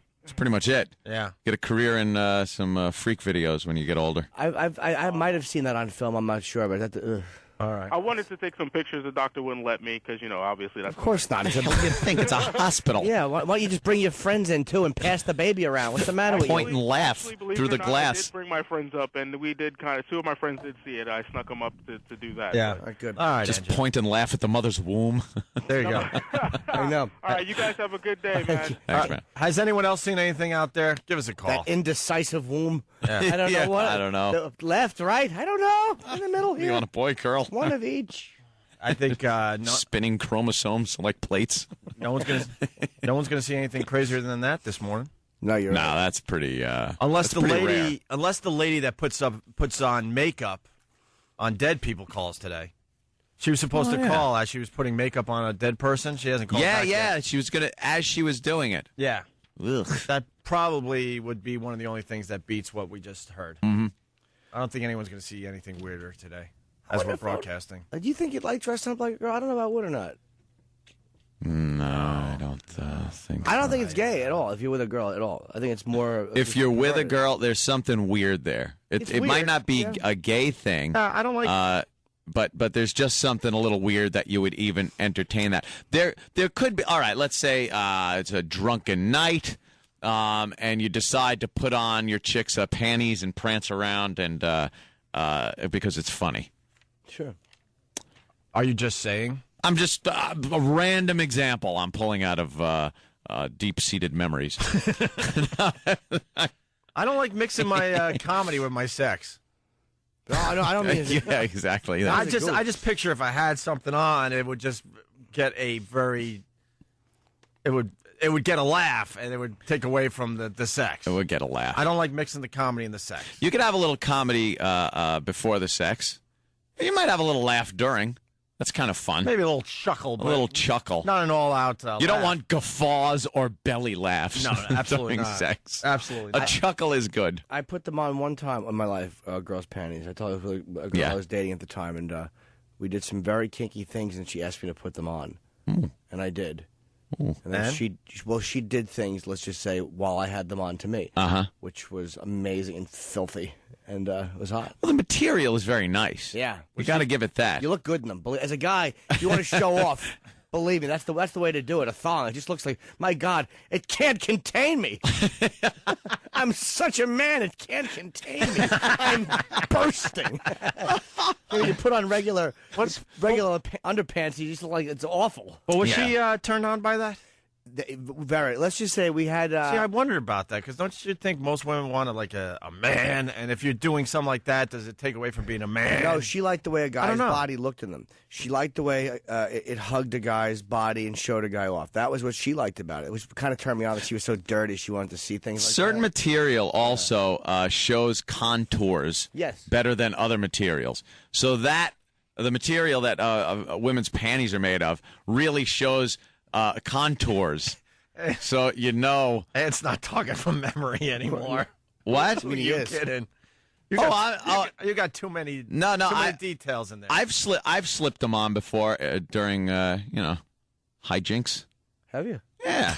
it. Yeah. Get a career in some freak videos when you get older. I might have seen that on film. I'm not sure, but that. All right. I wanted to take some pictures. The doctor wouldn't let me because, obviously that's... Of course not. It's you think it's a hospital. Yeah, why don't you just bring your friends in, too, and pass the baby around? What's the matter with you? Point and laugh through the glass. I did bring my friends up, and we did two of my friends did see it. I snuck them up to do that. Yeah. All right, good. All right, Just Andrew. point and laugh at the mother's womb. There you go. I know. All right, you guys have a good day, man. Thanks, man. Has anyone else seen anything out there? Give us a call. That indecisive womb. Yeah. I don't know what. I don't know. Left, right? I don't know. In the middle here. You want a boy curl? One of each. I think spinning chromosomes like plates. no one's gonna see anything crazier than that this morning. No, you're right. that's pretty. Unless that's pretty rare. the lady that puts on makeup on dead people calls today. She was supposed to call as she was putting makeup on a dead person. She hasn't called back yet. She was gonna as she was doing it. Yeah. Ugh. That probably would be one of the only things that beats what we just heard. Mm-hmm. I don't think anyone's going to see anything weirder today as we're broadcasting. Do you think you'd like dressing up like a girl? I don't know about wood or not. No, I don't think. I don't think it's gay at all. If you're with a girl at all, I think it's more. If you're with a girl, there's something weird there. It might weird, not be a gay thing. I don't like. But there's just something a little weird that you would even entertain that. There could be. All right, let's say it's a drunken night, and you decide to put on your chick's panties and prance around, and because it's funny. Sure. Are you just saying? I'm just a random example I'm pulling out of deep-seated memories. I don't like mixing my comedy with my sex. No, I don't mean. Yeah, exactly. I just picture if I had something on, it would just get a very. It would get a laugh, and it would take away from the sex. It would get a laugh. I don't like mixing the comedy and the sex. You could have a little comedy before the sex. You might have a little laugh during. That's kind of fun. Maybe a little chuckle. A little chuckle. Not an all-out You don't laugh. want guffaws or belly laughs. No, absolutely during not. sex. Absolutely A not. chuckle is good. I put them on one time in my life, girls' panties. I told her a girl I was dating at the time, and we did some very kinky things, and she asked me to put them on, and I did. And then she did things, let's just say, while I had them on to me, which was amazing and filthy, and it was hot. Well, the material is very nice. Yeah. We got to give it that. You look good in them. As a guy, if you want to show off, believe me, that's the way to do it. A thong. It just looks like, my God, it can't contain me. I'm such a man, it can't contain me. I'm bursting. You put on regular underpants, you just look like it's awful. But was she turned on by that? Very. Let's just say we had. See, I wondered about that because don't you think most women want a man? And if you're doing something like that, does it take away from being a man? No, she liked the way a guy's know. body looked in them. She liked the way it hugged a guy's body and showed a guy off. That was what she liked about it. It was kind of turned me on that she was so dirty. She wanted to see things like Certain that. material also shows contours better than other materials. So that the material that women's panties are made of really shows contours So you know. It's not talking from memory anymore. What? Who are you kidding? You got too many. Too many details in there. I've slipped them on before during hijinks. Have you? Yeah.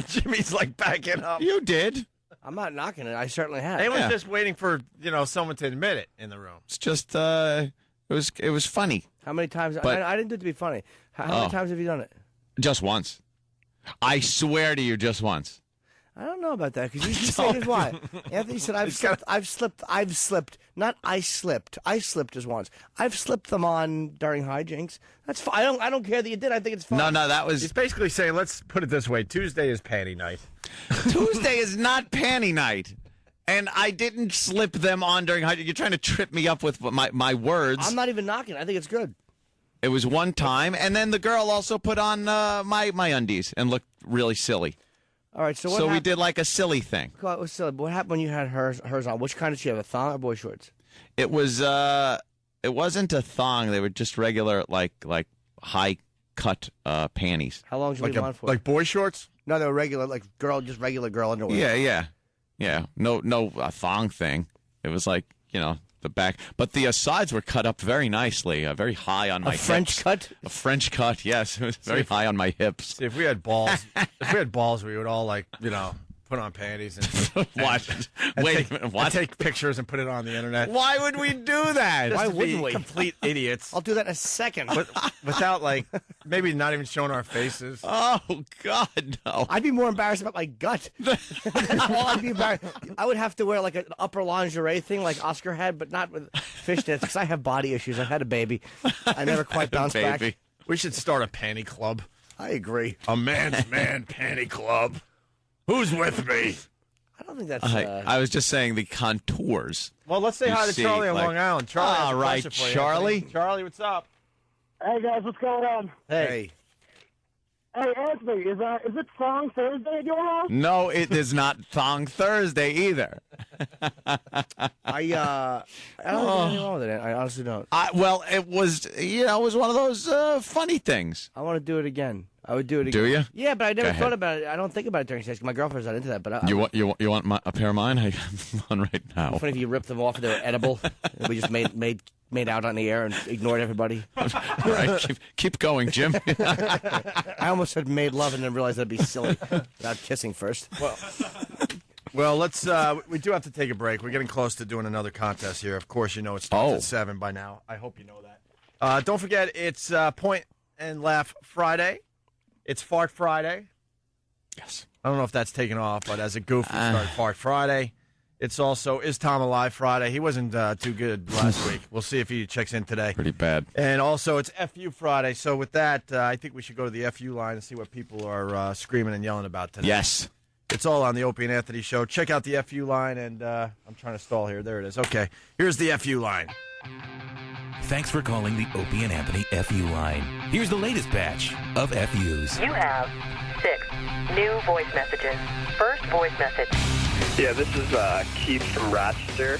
Jimmy's like backing up. You did. I'm not knocking it. I certainly have. They was just waiting for someone to admit it in the room. It's just it was funny. How many times? But, I didn't do it to be funny. How many times have you done it? Just once. I swear to you, just once. I don't know about that because you say here's why. Anthony said I've slipped. Not I slipped. I slipped just once. I've slipped them on during hijinks. That's fine. I don't care that you did. I think it's fine. No, that was. He's basically saying, let's put it this way: Tuesday is panty night. Tuesday is not panty night, and I didn't slip them on during hijinks. You're trying to trip me up with my words. I'm not even knocking. I think it's good. It was one time, and then the girl also put on my undies and looked really silly. All right, so we did like a silly thing. It was silly. What happened when you had hers on? Which kind did she have? A thong or boy shorts? It was. It wasn't a thong. They were just regular, like high cut panties. How long did you leave them on for? Like boy shorts? No, they were regular, like regular girl underwear. Yeah. No thong thing. It was like the back, but the sides were cut up very nicely, very high on my hips. French cut? A French cut, yes. It was very high on my hips. See, if we had balls, we would all put on panties and what? Wait a minute, what? Take pictures and put it on the internet. Why would we do that? Why wouldn't we? Complete idiots. I'll do that in a second. But without maybe not even showing our faces. Oh God, no! I'd be more embarrassed about my gut. I'd be embarrassed. I would have to wear like an upper lingerie thing, like Oscar had, but not with fishnets because I have body issues. I've had a baby. I never quite bounced back. We should start a panty club. I agree. A man's man panty club. Who's with me? I don't think that's. I was just saying the contours. Well, let's say hi to Charlie on Long Island. Charlie, all right, Charlie. Charlie, what's up? Hey guys, what's going on? Hey, Anthony, is it Thong Thursday at your house? No, it is not Thong Thursday either. I don't think there's anything wrong with it. I honestly don't. Well, it was it was one of those funny things. I want to do it again. I would do it again. Do you? Yeah, but I never thought about it. I don't think about it during sex. My girlfriend's not into that. But you want a pair of mine? I have one right now. Funny if you ripped them off and they were edible. And we just made out on the air and ignored everybody. Right, keep going, Jim. I almost said made love and then realized that'd be silly without kissing first. Well, let's. We do have to take a break. We're getting close to doing another contest here. Of course, it starts at 7 by now. I hope you know that. Don't forget, it's Point and Laugh Friday. It's Fart Friday. Yes. I don't know if that's taken off, but as a goof, we started Fart Friday. It's also Is Tom Alive Friday. He wasn't too good last week. We'll see if he checks in today. Pretty bad. And also, it's FU Friday. So with that, I think we should go to the FU line and see what people are screaming and yelling about today. Yes. It's all on the Opie and Anthony show. Check out the FU line, and I'm trying to stall here. There it is. Okay, here's the FU line. Thanks for calling the Opie and Anthony FU line. Here's the latest batch of FUs. You have 6 new voice messages. First voice message. Yeah, this is Keith from Rochester.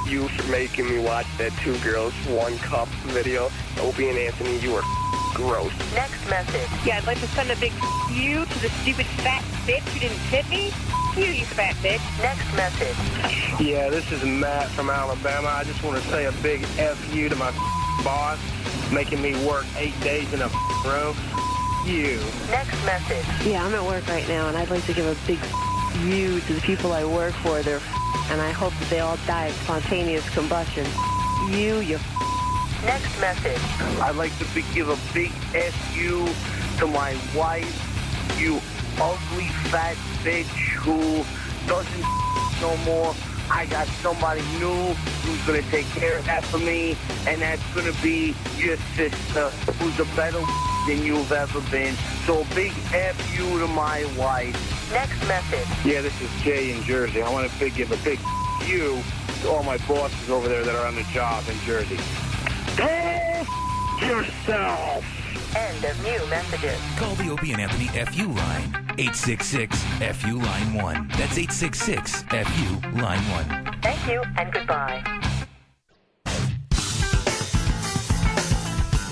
You for making me watch that 2 girls, 1 cup video. Opie and Anthony, you are gross. Next message. Yeah, I'd like to send a big you to the stupid fat bitch who didn't tip me. You fat bitch. Next message. Yeah, this is Matt from Alabama. I just want to say a big F you to my boss, making me work 8 days in a row. You. Next message. Yeah, I'm at work right now, and I'd like to give a big you to the people I work for. And I hope that they all die of spontaneous combustion. You. Next message. I'd like to give a big F-U to my wife, you ugly fat bitch who doesn't no more. I got somebody new who's going to take care of that for me, and that's going to be your sister, who's a better than you've ever been. So big F-U to my wife. Next message. Yeah, this is Jay in Jersey. I want to give a big you to all my bosses over there that are on the job in Jersey. Go yourself. End of new messages. Call the Opie and Anthony FU line. 866-FU line 1. That's 866-FU line 1. Thank you and goodbye.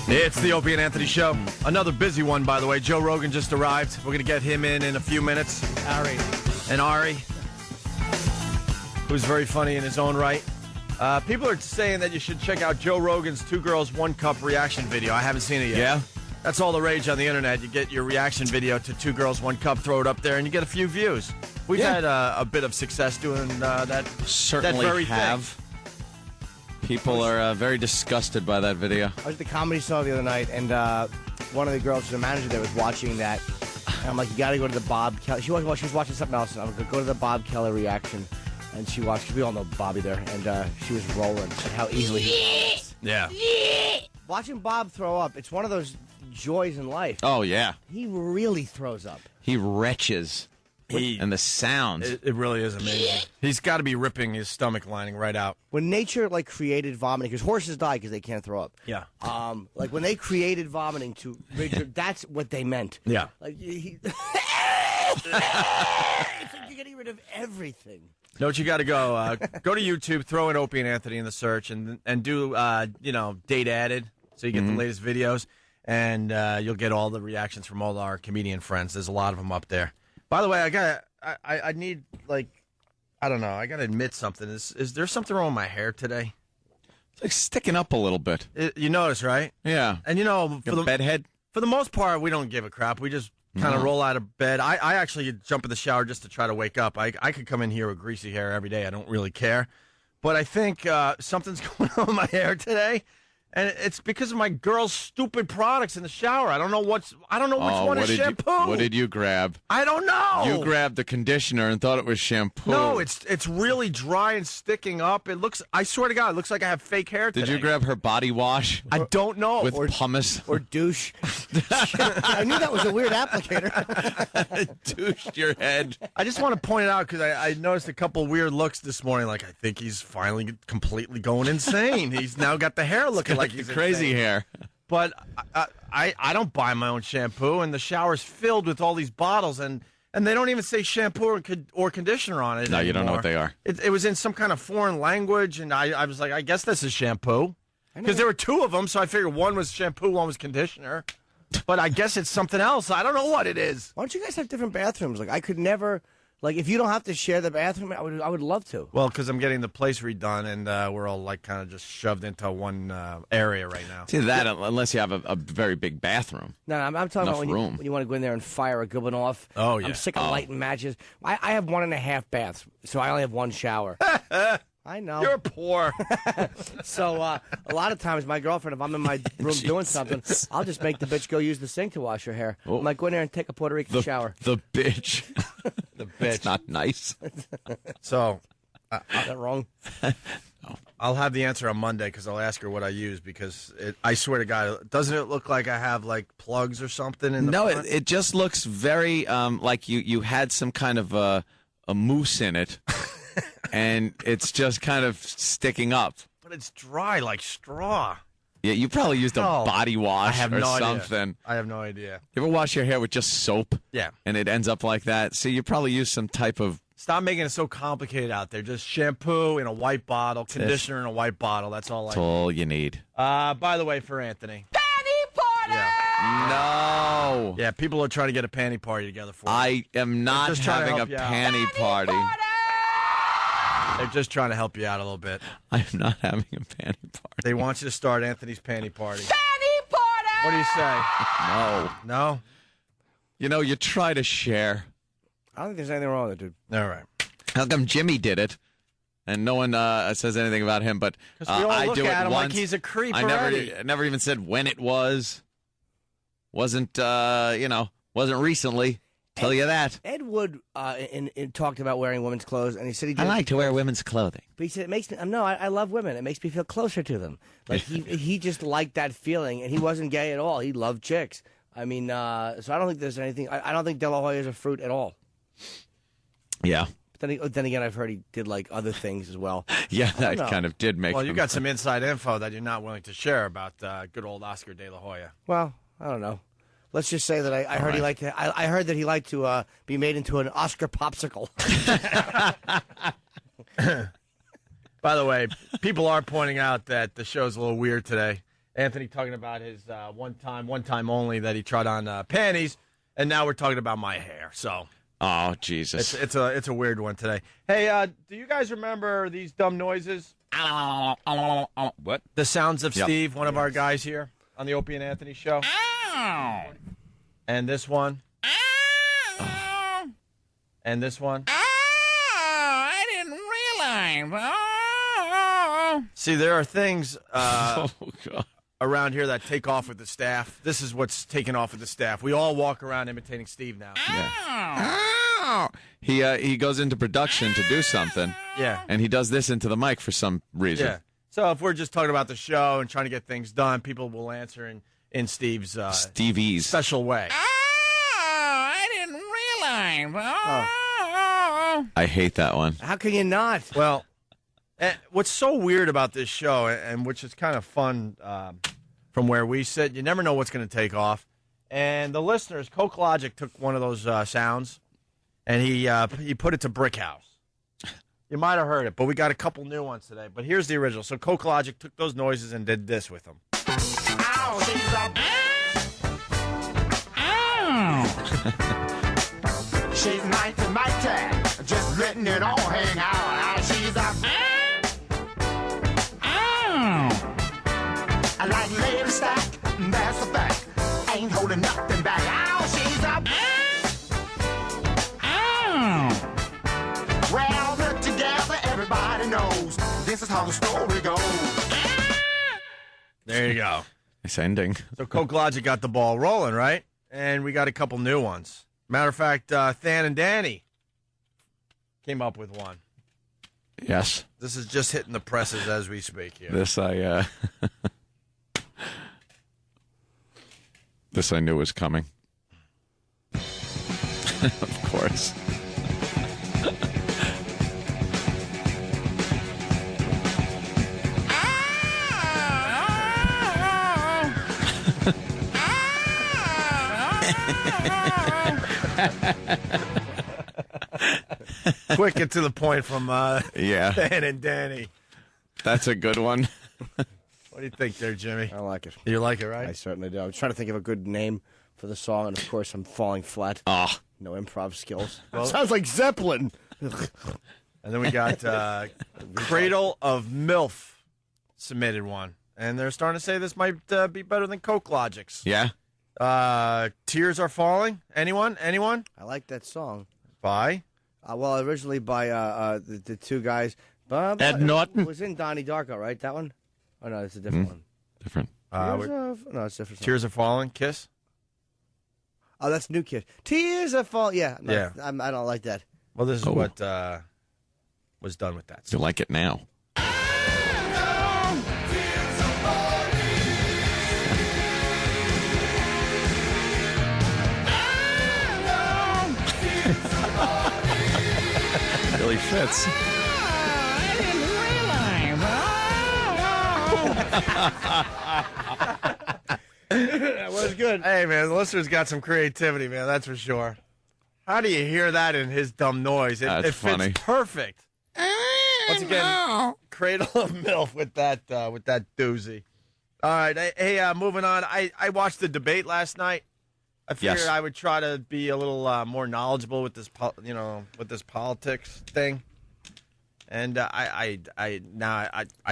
It's the Opie and Anthony Show. Another busy one, by the way. Joe Rogan just arrived. We're going to get him in a few minutes. Ari. And Ari, who's very funny in his own right. People are saying that you should check out Joe Rogan's 2 Girls, 1 Cup reaction video. I haven't seen it yet. Yeah? That's all the rage on the internet. You get your reaction video to 2 Girls, 1 Cup, throw it up there, and you get a few views. We've had a bit of success doing that. Certainly that very have. thing. People are very disgusted by that video. I was at the Comedy Store the other night, and one of the girls, the manager there, was watching that. And I'm like, you got to go to the Bob Kelly. She was watching something else, and I'm going to go to the Bob Kelly reaction. And she watched, we all know Bobby there, and she was rolling at how easily he was. Yeah. Watching Bob throw up, it's one of those joys in life. Oh, yeah. He really throws up. He retches. And the sounds. It really is amazing. He's got to be ripping his stomach lining right out. When nature created vomiting, because horses die because they can't throw up. Yeah. When they created vomiting that's what they meant. Yeah. It's like you're getting rid of everything. Know what you got to go? Go to YouTube, throw in Opie and Anthony in the search, and do date added, so you get the latest videos, and you'll get all the reactions from all our comedian friends. There's a lot of them up there. By the way, I need I don't know. I got to admit something. Is there something wrong with my hair today? It's like sticking up a little bit. You notice, right? Yeah. And for the bedhead. For the most part, we don't give a crap. We just kind of roll out of bed. I actually jump in the shower just to try to wake up. I could come in here with greasy hair every day. I don't really care. But I think something's going on with my hair today. And it's because of my girl's stupid products in the shower. I don't know which one is shampoo. What did you grab? I don't know. You grabbed the conditioner and thought it was shampoo. No, it's really dry and sticking up. It looks. I swear to God, it looks like I have fake hair today. Did you grab her body wash? I don't know. With pumice or douche. I knew that was a weird applicator. Douched your head. I just want to point it out because I noticed a couple weird looks this morning. Like I think he's finally completely going insane. He's now got the hair looking like he's crazy insane. hair. But I don't buy my own shampoo, and the shower's filled with all these bottles, and they don't even say shampoo or conditioner on it. No, anymore. you don't know what they are. It was in some kind of foreign language, and I was like, I guess this is shampoo. Because there were 2 of them, so I figured one was shampoo, one was conditioner. But I guess it's something else. I don't know what it is. Why don't you guys have different bathrooms? I could never... if you don't have to share the bathroom, I would love to. Well, because I'm getting the place redone, and we're all kind of just shoved into one area right now. See that unless you have a very big bathroom. No, I'm talking about when you want to go in there and fire a good one off. Oh, yeah. I'm sick of lighting matches. I have 1.5 baths, so I only have 1 shower. I know. You're poor. So a lot of times, my girlfriend, if I'm in my room doing something, I'll just make the bitch go use the sink to wash her hair. I'm like, go in there and take a Puerto Rican shower. The bitch. The bitch. It's not nice. So, is that wrong? No. I'll have the answer on Monday because I'll ask her what I use because I swear to God, doesn't it look like I have plugs or something in the front? It just looks very like you had some kind of a mousse in it. And it's just kind of sticking up. But it's dry like straw. Yeah, you probably used a body wash or something. Idea. I have no idea. You ever wash your hair with just soap? Yeah. And it ends up like that? So you probably use some type of... Stop making it so complicated out there. Just shampoo in a white bottle, conditioner in a white bottle. That's all That's all you need. By the way, for Anthony. Panty party! Yeah. No. Yeah, people are trying to get a panty party together for I you. am not having a panty party. They're just trying to help you out a little bit. I'm not having a panty party. They want you to start Anthony's panty party. Panty party! What do you say? No. No? You try to share. I don't think there's anything wrong with it, dude. All right. How come Jimmy did it, and no one says anything about him? But we all I look do at it him once. like he's a creep I already. never even said when it was. Wasn't wasn't recently. Tell you that. Ed Wood talked about wearing women's clothes, and he said I like to wear women's clothing. But he said it makes me. I love women. It makes me feel closer to them. Like he just liked that feeling, and he wasn't gay at all. He loved chicks. I mean, so I don't think there's anything. I don't think De La Hoya is a fruit at all. Yeah. But then again, I've heard he did other things as well. Yeah, that kind of did make. Well, you got some inside info that you're not willing to share about good old Oscar De La Hoya. Well, I don't know. Let's just say that I heard he liked to. I heard that he liked to be made into an Oscar popsicle. By the way, people are pointing out that the show's a little weird today. Anthony talking about his one time only that he tried on panties, and now we're talking about my hair. So, oh Jesus, it's a weird one today. Hey, do you guys remember these dumb noises? What? The sounds of Yep. Steve, one of our guys here on the Opie and Anthony show. And this one. And this one. I didn't realize. See, there are things Oh God. around here that take off with the staff. This is what's taken off with the staff. We all walk around imitating Steve now. He goes into production to do something. Yeah. And he does this into the mic for some reason. Yeah. So if we're just talking about the show and trying to get things done, people will answer in Steve's Stevie's special way. I didn't realize. I hate that one. How can you not? Well, what's so weird about this show, and which is kind of fun from where we sit, you never know what's going to take off. And the listeners, Coke Logic took one of those sounds, and he put it to Brick House. You might have heard it, but we got a couple new ones today. But here's the original. So Coke Logic took those noises and did this with them. She's mighty, just letting it all hang out. She's a I like lady stack, that's a fact. Ain't holding nothing back. She's a well put together, everybody knows this is how the story goes. There you go. Nice ending. So Coke Logic got the ball rolling, right? And we got a couple new ones. Matter of fact, Than and Danny came up with one. Yes. This is just hitting the presses as we speak here. This I knew was coming. Of course. Quick and to the point from Yeah. Dan and Danny. That's a good one. What do you think there, Jimmy? I like it. You like it, right? I certainly do. I was trying to think of a good name for the song, and of course, I'm falling flat. Ah. No improv skills. Well- Sounds like Zeppelin. And then we got Cradle of MILF submitted one. And they're starting to say this might be better than Coke Logic's. Yeah. Tears Are Falling. Anyone? I like that song. By? Well, originally by the two guys. Ed Norton? It was in Donnie Darko, right? That one? Oh, no, it's a different one. Different. No, it's different. Tears Are Falling. Kiss? Oh, that's New Kid. Tears Are Falling. Yeah. Yeah. I don't like that. Well, this is Oh. what was done with that. You like it now. Really fits. That was good. Hey, man, the listener's got some creativity, man. That's for sure. How do you hear that in his dumb noise? It That's fits funny. perfect. Once again, Cradle of MILF with that doozy. All right, hey, moving on. I watched the debate last night. I figured Yes. I would try to be a little more knowledgeable with this, with this politics thing. And I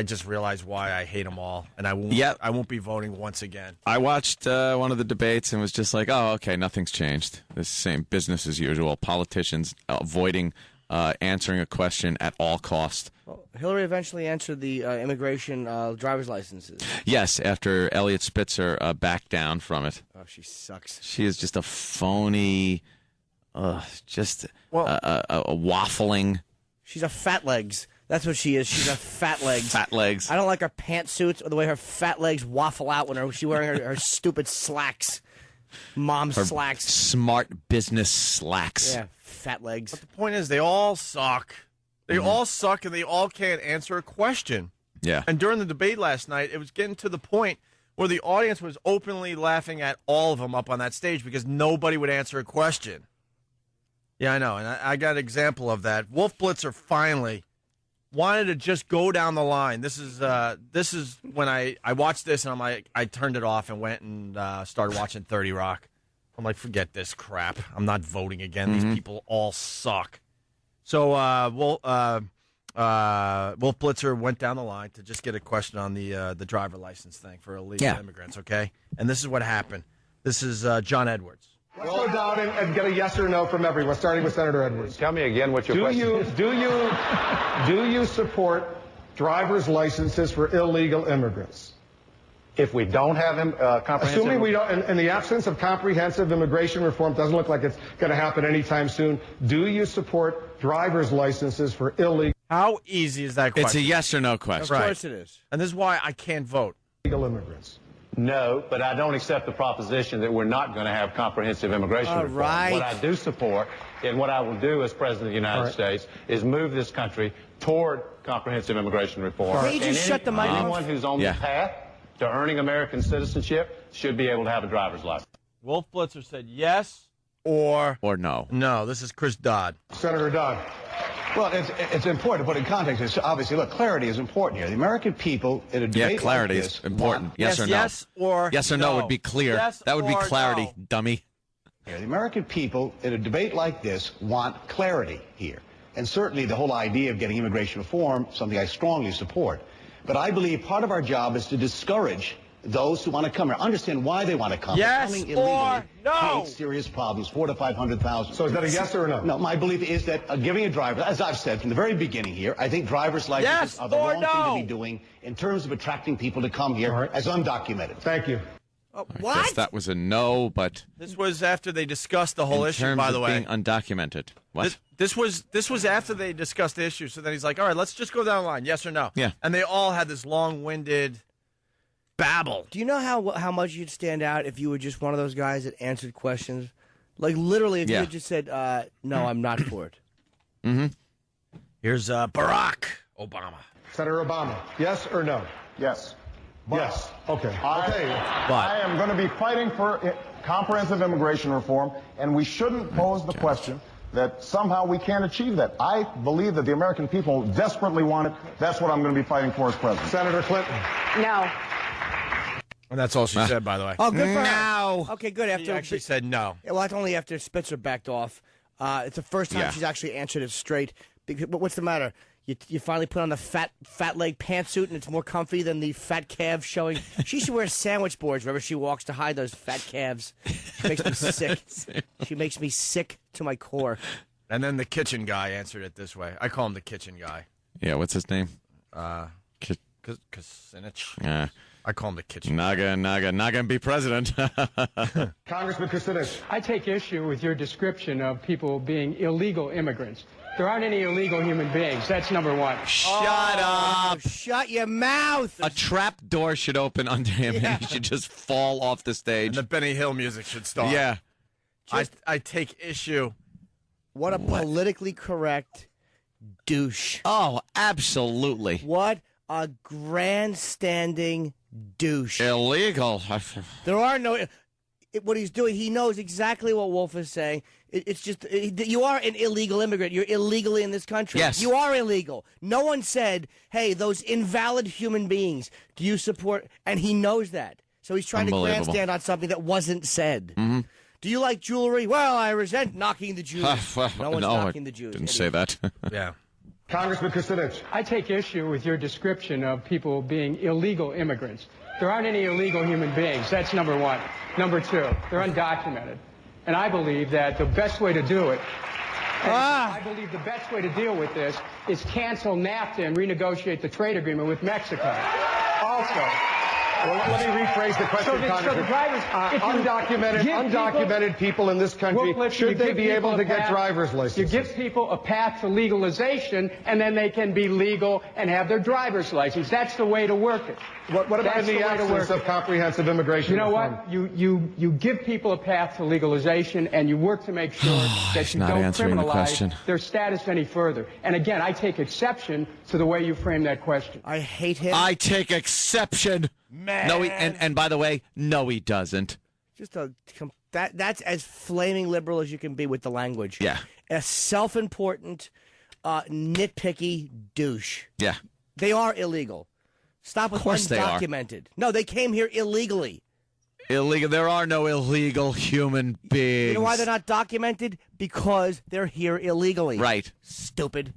just realized why I hate them all, and I won't. Yep. I won't be voting once again. I watched one of the debates and was just like, oh, okay, nothing's changed. This same business as usual. Politicians avoiding answering a question at all cost. Well, Hillary eventually answered the immigration driver's licenses. Yes, after Elliot Spitzer backed down from it. Oh, she sucks. She is just a phony, just a waffling. She's a fat legs. That's what she is. She's a fat legs. Fat legs. I don't like her pantsuits or the way her fat legs waffle out when she's wearing her stupid slacks. Mom's Her slacks. smart business slacks. Yeah, fat legs. But the point is, they all suck. They all suck, and they all can't answer a question. Yeah. And during the debate last night, it was getting to the point where the audience was openly laughing at all of them up on that stage because nobody would answer a question. Yeah, I know, and I got an example of that. Wolf Blitzer finally wanted to just go down the line. This is when I watched this and I'm like, I turned it off and went and started watching 30 Rock. I'm like, forget this crap. I'm not voting again. These people all suck. So Wolf Blitzer went down the line to just get a question on the driver license thing for illegal immigrants, okay? And this is what happened. This is John Edwards. Let's go down and get a yes or no from everyone, starting with Senator Edwards. Tell me again what your question is. Do you support driver's licenses for illegal immigrants? If we don't have comprehensive... Assuming we don't, in the absence of comprehensive immigration reform, doesn't look like it's going to happen anytime soon, do you support driver's licenses for illegal... How easy is that question? It's a yes or no question. Of course it is. And this is why I can't vote. Illegal immigrants. No, but I don't accept the proposition that we're not going to have comprehensive immigration reform. Right. What I do support, and what I will do as President of the United States, is move this country toward comprehensive immigration reform. Can you just shut the microphone? Anyone who's on the path to earning American citizenship should be able to have a driver's license. Wolf Blitzer said yes or no. No, this is Chris Dodd. Senator Dodd. Well, it's important to put in context. It's obviously, look, clarity is important here. The American people in a debate clarity like is this important. Yes or no. Yes or no would be clear. Yes that would be or clarity, no. dummy. The American people in a debate like this want clarity here. And certainly the whole idea of getting immigration reform, something I strongly support. But I believe part of our job is to discourage those who want to come here. Understand why they want to come. Yes Coming illegally or no. creates serious problems, 400,000 to 500,000. So is that a yes or a no? No, my belief is that giving a driver, as I've said from the very beginning here, I think driver's licenses are the wrong thing to be doing in terms of attracting people to come here as undocumented. Thank you. I guess that was a no, but This was after they discussed the whole in issue, terms by the of way. being undocumented. What? This was after they discussed the issue. So then he's like, all right, let's just go down the line. Yes or no? Yeah. And they all had this long-winded babble. Do you know how much you'd stand out if you were just one of those guys that answered questions? Like, literally, if you had just said, no, I'm not for it. Mm-hmm. Here's Barack Obama. Senator Obama, yes or no? Yes. Yes. Okay. I am going to be fighting for comprehensive immigration reform, and we shouldn't pose the question that somehow we can't achieve that. I believe that the American people desperately want it. That's what I'm going to be fighting for as president. Senator Clinton. No. And that's all she said, by the way. Oh, good for her. No. Okay, good. She actually said no. Yeah, well, that's only after Spitzer backed off. It's the first time Yeah. she's actually answered it straight. But what's the matter? You finally put on the fat leg pantsuit and it's more comfy than the fat calves showing. She should wear sandwich boards wherever she walks to hide those fat calves. She makes me sick. She makes me sick to my core. And then the kitchen guy answered it this way. I call him the kitchen guy. Yeah, what's his name? Kucinich. Yeah. I call him the kitchen Naga, not gonna be president. Congressman Kucinich. I take issue with your description of people being illegal immigrants. There aren't any illegal human beings. That's number one. Shut up. Shut your mouth. A trap door should open under him and he should just fall off the stage. And the Benny Hill music should start. Yeah. I take issue. What a politically correct douche. Oh, absolutely. What a grandstanding douche. Illegal. There are no... what he's doing, he knows exactly what Wolf is saying. It's just, you are an illegal immigrant. You're illegally in this country. Yes. You are illegal. No one said, hey, those invalid human beings, do you support... And he knows that. So he's trying to grandstand on something that wasn't said. Mm-hmm. Do you like jewelry? Well, I resent knocking the Jews. No one's knocking the Jews. Didn't say that. Yeah. Congressman Kucinich. I take issue with your description of people being illegal immigrants. There aren't any illegal human beings. That's number one. Number two, they're undocumented. And I believe that the best way to do it, I believe the best way to deal with this is cancel NAFTA and renegotiate the trade agreement with Mexico. Also, well, let me rephrase the question, Congressman. Undocumented people in this country, should they be able to get driver's licenses? You give people a path to legalization, and then they can be legal and have their driver's license. That's the way to work it. What about in the absence of comprehensive immigration reform? You know what? You give people a path to legalization, and you work to make sure that you don't criminalize their status any further. And again, I take exception to the way you frame that question. I hate him. I take exception. Man. No, and by the way, no, he doesn't. Just that's as flaming liberal as you can be with the language. Yeah. A self-important, nitpicky douche. Yeah. They are illegal. Stop with Of course they are. undocumented. No, they came here illegally. Illegal. There are no illegal human beings. You know why they're not documented? Because they're here illegally. Right. Stupid.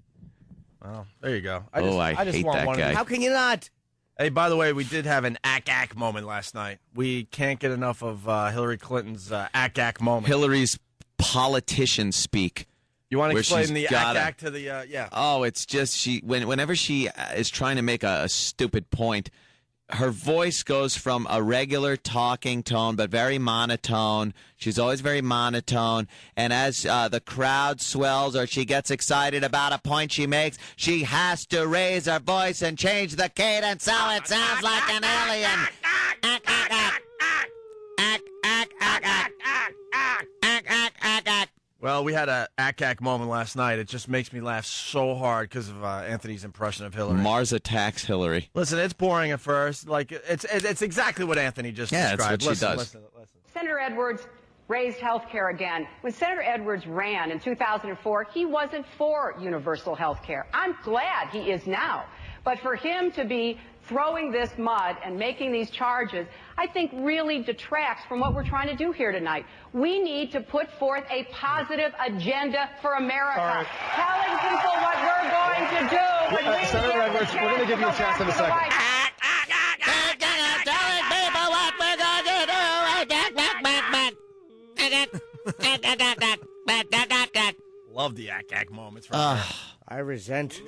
Well, there you go. I just hate want that one guy. How can you not? Hey, by the way, we did have an ack moment last night. We can't get enough of Hillary Clinton's ack moment. Hillary's politician speak. You want to where explain she's the gotta- ack to the yeah? Oh, it's just whenever she is trying to make a stupid point, her voice goes from a regular talking tone but very monotone. She's always very monotone, and as the crowd swells or she gets excited about a point she makes, she has to raise her voice and change the cadence so it sounds like an alien. Ack, ack, ack. Ack, ack, ack, ack. Ack, ack, ack, ack. Well, we had a ack moment last night. It just makes me laugh so hard because of Anthony's impression of Hillary. Mars attacks Hillary. Listen, it's boring at first. Like it's exactly what Anthony just Yeah, described. that's what she does. Listen. Senator Edwards raised health care again. When Senator Edwards ran in 2004, he wasn't for universal health care. I'm glad he is now. But for him to be throwing this mud and making these charges, I think really detracts from what we're trying to do here tonight. We need to put forth a positive agenda for America, telling people what we're going to do. When we Senator give Edwards, we're going to give you a chance in a second. Love the ack moments. I resent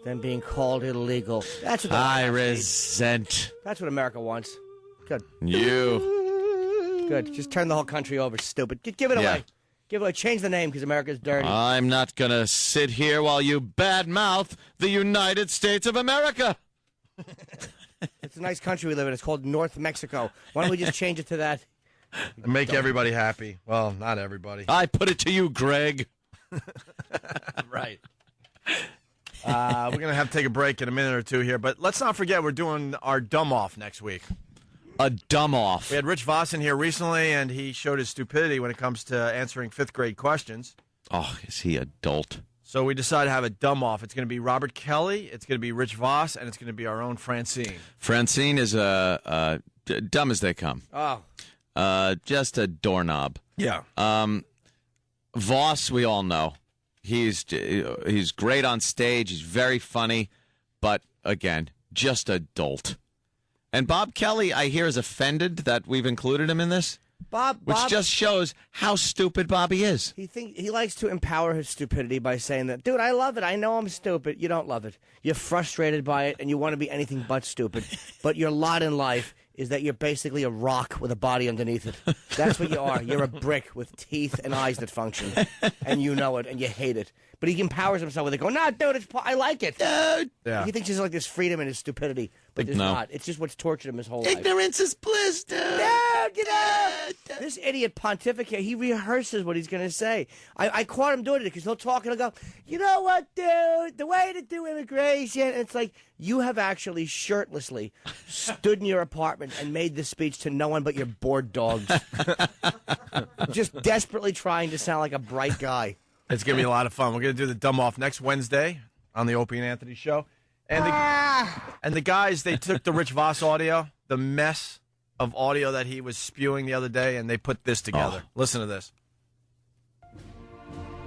them being called illegal. That's what I resent That's what America wants. Good. you. Good. Just turn the whole country over, stupid. Give it Yeah. away. Give it away. Change the name because America's dirty. I'm not going to sit here while you badmouth the United States of America. It's a nice country we live in. It's called North Mexico. Why don't we just change it to that? Make everybody happy. Well, not everybody. I put it to you, Greg. Right. We're going to have to take a break in a minute or two here, but let's not forget we're doing our dumb off next week. A dumb off. We had Rich Voss in here recently, and he showed his stupidity when it comes to answering fifth-grade questions. Oh, is he adult? So we decided to have a dumb off. It's going to be Robert Kelly, it's going to be Rich Voss, and it's going to be our own Francine. Francine is dumb as they come. Oh. Just a doorknob. Yeah. Voss, we all know. He's great on stage. He's very funny, but again, just a dolt. And Bob Kelly, I hear, is offended that we've included him in this, which just shows how stupid Bobby is. He likes to empower his stupidity by saying that, dude, I love it. I know I'm stupid. You don't love it. You're frustrated by it, and you want to be anything but stupid. But your lot in life is that you're basically a rock with a body underneath it. That's what you are. You're a brick with teeth and eyes that function, and you know it, and you hate it. But he empowers himself with it, going, nah, dude, I like it. Dude. Yeah. He thinks he's like this freedom in his stupidity, but there's No. not. It's just what's tortured him his whole life. Ignorance is bliss, dude. This idiot pontificate, he rehearses what he's going to say. I caught him doing it because he'll talk and he'll go, you know what, dude, the way to do immigration. And it's like, you have actually shirtlessly stood in your apartment and made this speech to no one but your bored dogs. Just desperately trying to sound like a bright guy. It's going to be a lot of fun. We're going to do the dumb off next Wednesday on the Opie and Anthony show. And the guys, they took the Rich Voss audio, the mess of audio that he was spewing the other day, and they put this together. Listen to this.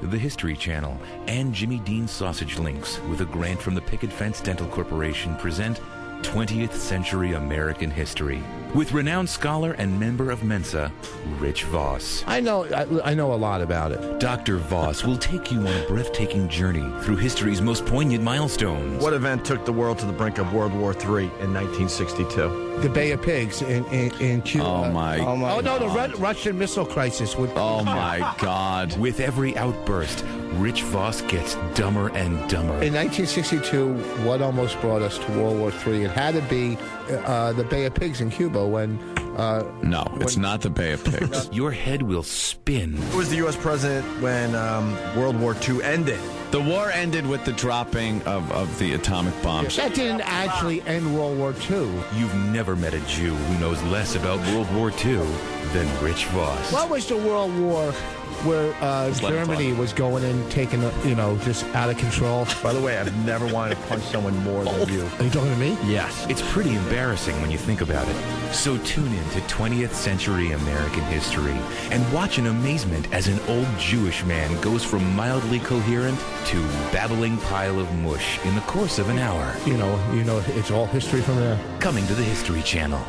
The History Channel and Jimmy Dean Sausage Links, with a grant from the Picket Fence Dental Corporation, present 20th Century American History with renowned scholar and member of Mensa, Rich Voss. I know a lot about it. Dr. Voss will take you on a breathtaking journey through history's most poignant milestones. What event took the world to the brink of World War III in 1962? The Bay of Pigs in Cuba. Oh, my God. no, the Russian missile crisis. Oh, my God. With every outburst, Rich Voss gets dumber and dumber. In 1962, what almost brought us to World War III? It had to be the Bay of Pigs in Cuba when... No, it's not the Bay of Pigs. Your head will spin. Who was the U.S. president when World War II ended? The war ended with the dropping of the atomic bombs. That didn't actually end World War II. You've never met a Jew who knows less about World War II than Rich Voss. What was the World War where Germany was going in, taking, just out of control? By the way, I've never wanted to punch someone more than you. Are you talking to me? Yes. It's pretty embarrassing when you think about it. So tune in to 20th Century American History and watch in amazement as an old Jewish man goes from mildly coherent to babbling pile of mush in the course of an hour. You know, it's all history from there. Coming to the History Channel.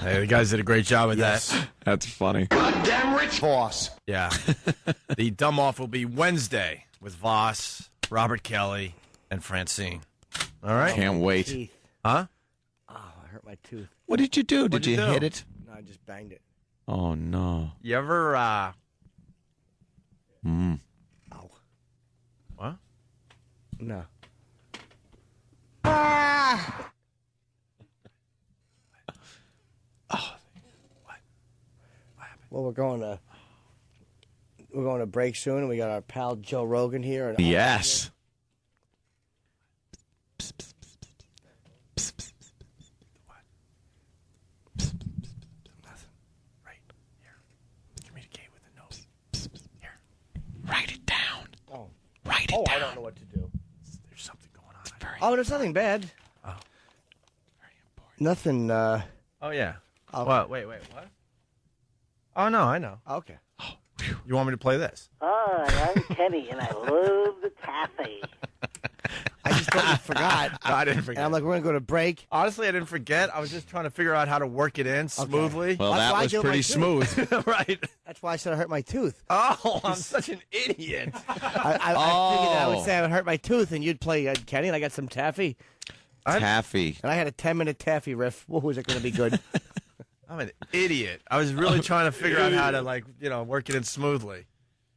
Hey, the guys did a great job with Yes. that. That's funny. Goddamn Rich Voss. Yeah. The dumb off will be Wednesday with Voss, Robert Kelly, and Francine. All right? Can't wait. Teeth. Huh? Oh, I hurt my tooth. What did you do? What'd Did you you do? hit it? No, I just banged it. Oh, no. You ever, Ow. What? No. Well, we're going to break soon, and we got our pal Joe Rogan here. And Yes. Write it down. Oh. Write it Oh, down. I don't know what to do. There's something going on. Oh, there's nothing bad. Oh. Nothing. Oh, yeah. What? Wait, what? Oh, no, I know. Okay. You want me to play this? Hi, I'm Kenny, and I love the taffy. I just thought you forgot. No, I didn't forget. And I'm like, we're going to go to break. Honestly, I didn't forget. I was just trying to figure out how to work it in smoothly. Well, That's that why I was do it pretty my tooth. smooth. Right. That's why I said I hurt my tooth. Oh, I'm such an idiot. I figured that I would say I would hurt my tooth, and you'd play Kenny, and I got some taffy. Taffy. And I had a 10-minute taffy riff. Whoa, was it going to be good? I'm an idiot. I was really trying to figure out how to, work it in smoothly.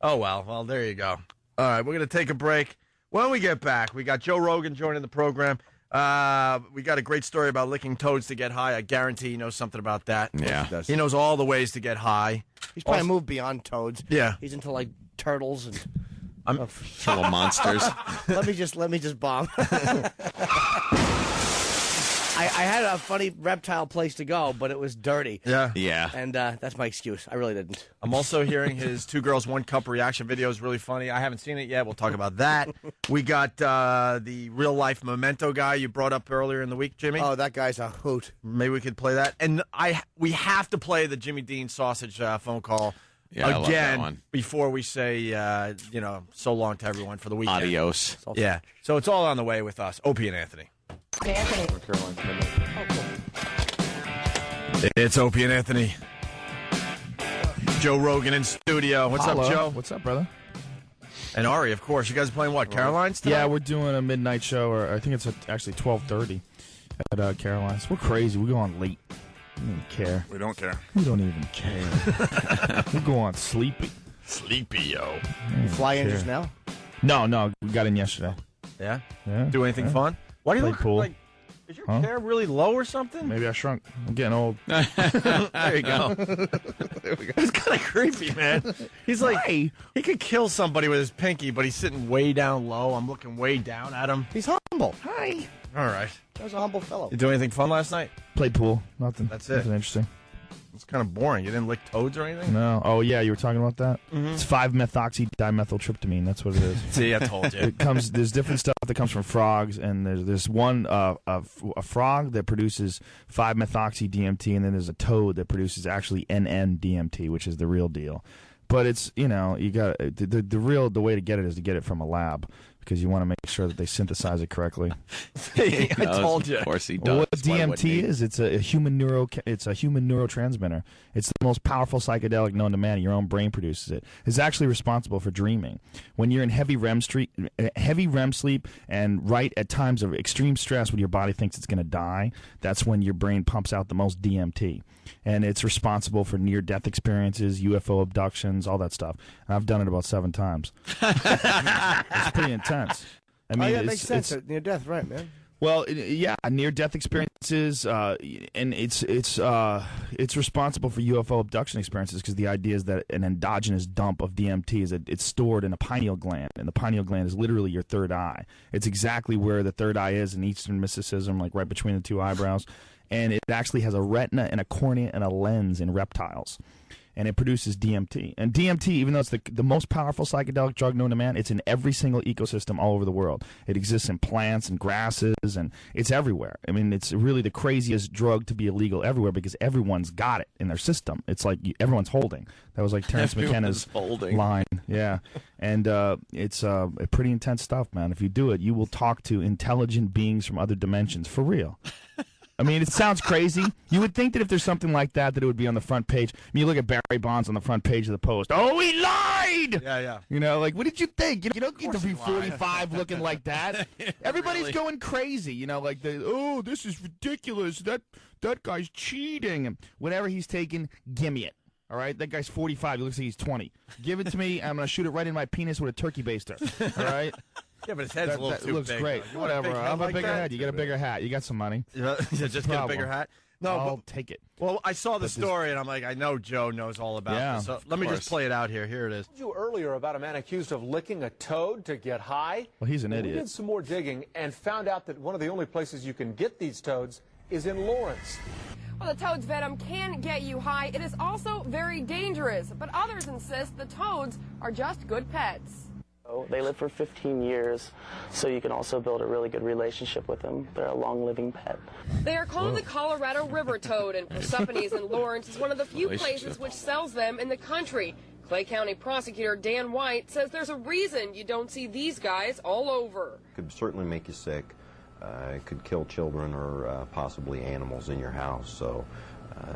Oh, well, there you go. All right, we're going to take a break. When we get back, we got Joe Rogan joining the program. We got a great story about licking toads to get high. I guarantee he knows something about that. Yeah. He knows all the ways to get high. He's probably moved beyond toads. Yeah. He's into, like, turtles and... Little monsters. Let me just bomb. I had a funny reptile place to go, but it was dirty. Yeah. Yeah. And that's my excuse. I really didn't. I'm also hearing his 2 Girls, 1 Cup reaction video is really funny. I haven't seen it yet. We'll talk about that. We got the real-life Memento guy you brought up earlier in the week, Jimmy. Oh, that guy's a hoot. Maybe we could play that. And we have to play the Jimmy Dean sausage phone call Yeah, I love that again one. before we say, so long to everyone for the weekend. Adios. Yeah. So it's all on the way with us. Opie and Anthony. It's Opie and Anthony. Joe Rogan in studio. What's Hello. up, Joe? What's up, brother? And Ari, of course. You guys are playing what? Caroline's tonight? Yeah, we're doing a midnight show, or I think it's actually 12:30 at Caroline's. We're crazy. We go on late. We don't even care. We don't care. We don't even care. We go on sleepy. Sleepy, yo. You fly in just now? No, we got in yesterday. Yeah? Yeah. Do anything yeah. fun? Why do you Play look pool. like... Is your hair really low or something? Maybe I shrunk. I'm getting old. There you go. There we go. It's kind of creepy, man. He's like, he could kill somebody with his pinky, but he's sitting way down low. I'm looking way down at him. He's humble. Hi. All right. That was a humble fellow. You do anything fun last night? Played pool. Nothing. That's it. Nothing interesting. It's kind of boring. You didn't lick toads or anything? No. Oh, yeah, you were talking about that? Mhm. It's 5-methoxydimethyltryptamine. That's what it is. See, I told you. There's different stuff that comes from frogs, and there's one a frog that produces 5-methoxy-DMT, and then there's a toad that produces actually NN-DMT, which is the real deal. But it's, you got the way to get it is to get it from a lab, because you want to make sure that they synthesize it correctly. I told you. Of course he does. Well, what Why wouldn't he? DMT is, it's a human neurotransmitter. It's the most powerful psychedelic known to man. Your own brain produces it. It's actually responsible for dreaming. When you're in heavy REM sleep, and right at times of extreme stress, when your body thinks it's going to die, that's when your brain pumps out the most DMT. And it's responsible for near-death experiences, UFO abductions, all that stuff. And I've done it about 7 times. It's pretty intense. I mean, it makes sense. Near death, right, man? Well, yeah, near-death experiences, and it's responsible for UFO abduction experiences, because the idea is that an endogenous dump of DMT is that it's stored in a pineal gland, and the pineal gland is literally your third eye. It's exactly where the third eye is in Eastern mysticism, like right between the 2 eyebrows, and it actually has a retina and a cornea and a lens in reptiles. and it produces DMT. And DMT, even though it's the most powerful psychedelic drug known to man, it's in every single ecosystem all over the world. It exists in plants and grasses, and it's everywhere. I mean, it's really the craziest drug to be illegal everywhere because everyone's got it in their system. It's like everyone's holding. That was like Terrence McKenna's line. Yeah. And it's pretty intense stuff, man. If you do it, you will talk to intelligent beings from other dimensions, for real. I mean, it sounds crazy. You would think that if there's something like that, it would be on the front page. I mean, you look at Barry Bonds on the front page of the Post. Oh, he lied! Yeah, yeah. You know, like, what did you think? You don't get to be 45 looking like that. Everybody's going crazy. You know, like, this is ridiculous. That guy's cheating. And whatever he's taking, give me it. All right? That guy's 45. He looks like he's 20. Give it to me. I'm going to shoot it right in my penis with a turkey baster. All right? Yeah, but his head's a little too big. It looks great. Whatever. I have a bigger head. You get a bigger hat. You got some money. Just get a bigger hat? No, I'll take it. Well, I saw the story, and I'm like, I know Joe knows all about this. So let me just play it out here. Here it is. I told you earlier about a man accused of licking a toad to get high. Well, he's an idiot. idiot. We did some more digging and found out that one of the only places you can get these toads is in Lawrence. Well, the toad's venom can get you high. It is also very dangerous, but others insist the toads are just good pets. They live for 15 years, so you can also build a really good relationship with them. They're a long-living pet. They are called the Colorado River toad, and Persephone's in Lawrence is one of the few places which sells them in the country. Clay County prosecutor Dan White says there's a reason you don't see these guys all over. It could certainly make you sick. It could kill children or possibly animals in your house, so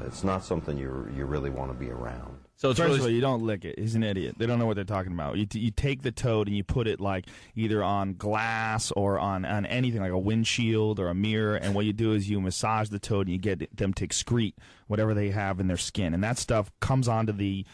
it's not something you really want to be around. So first of all, you don't lick it. He's an idiot. They don't know what they're talking about. You take the toad and you put it like either on glass or on anything like a windshield or a mirror, and what you do is you massage the toad and you get them to excrete whatever they have in their skin, and that stuff comes onto the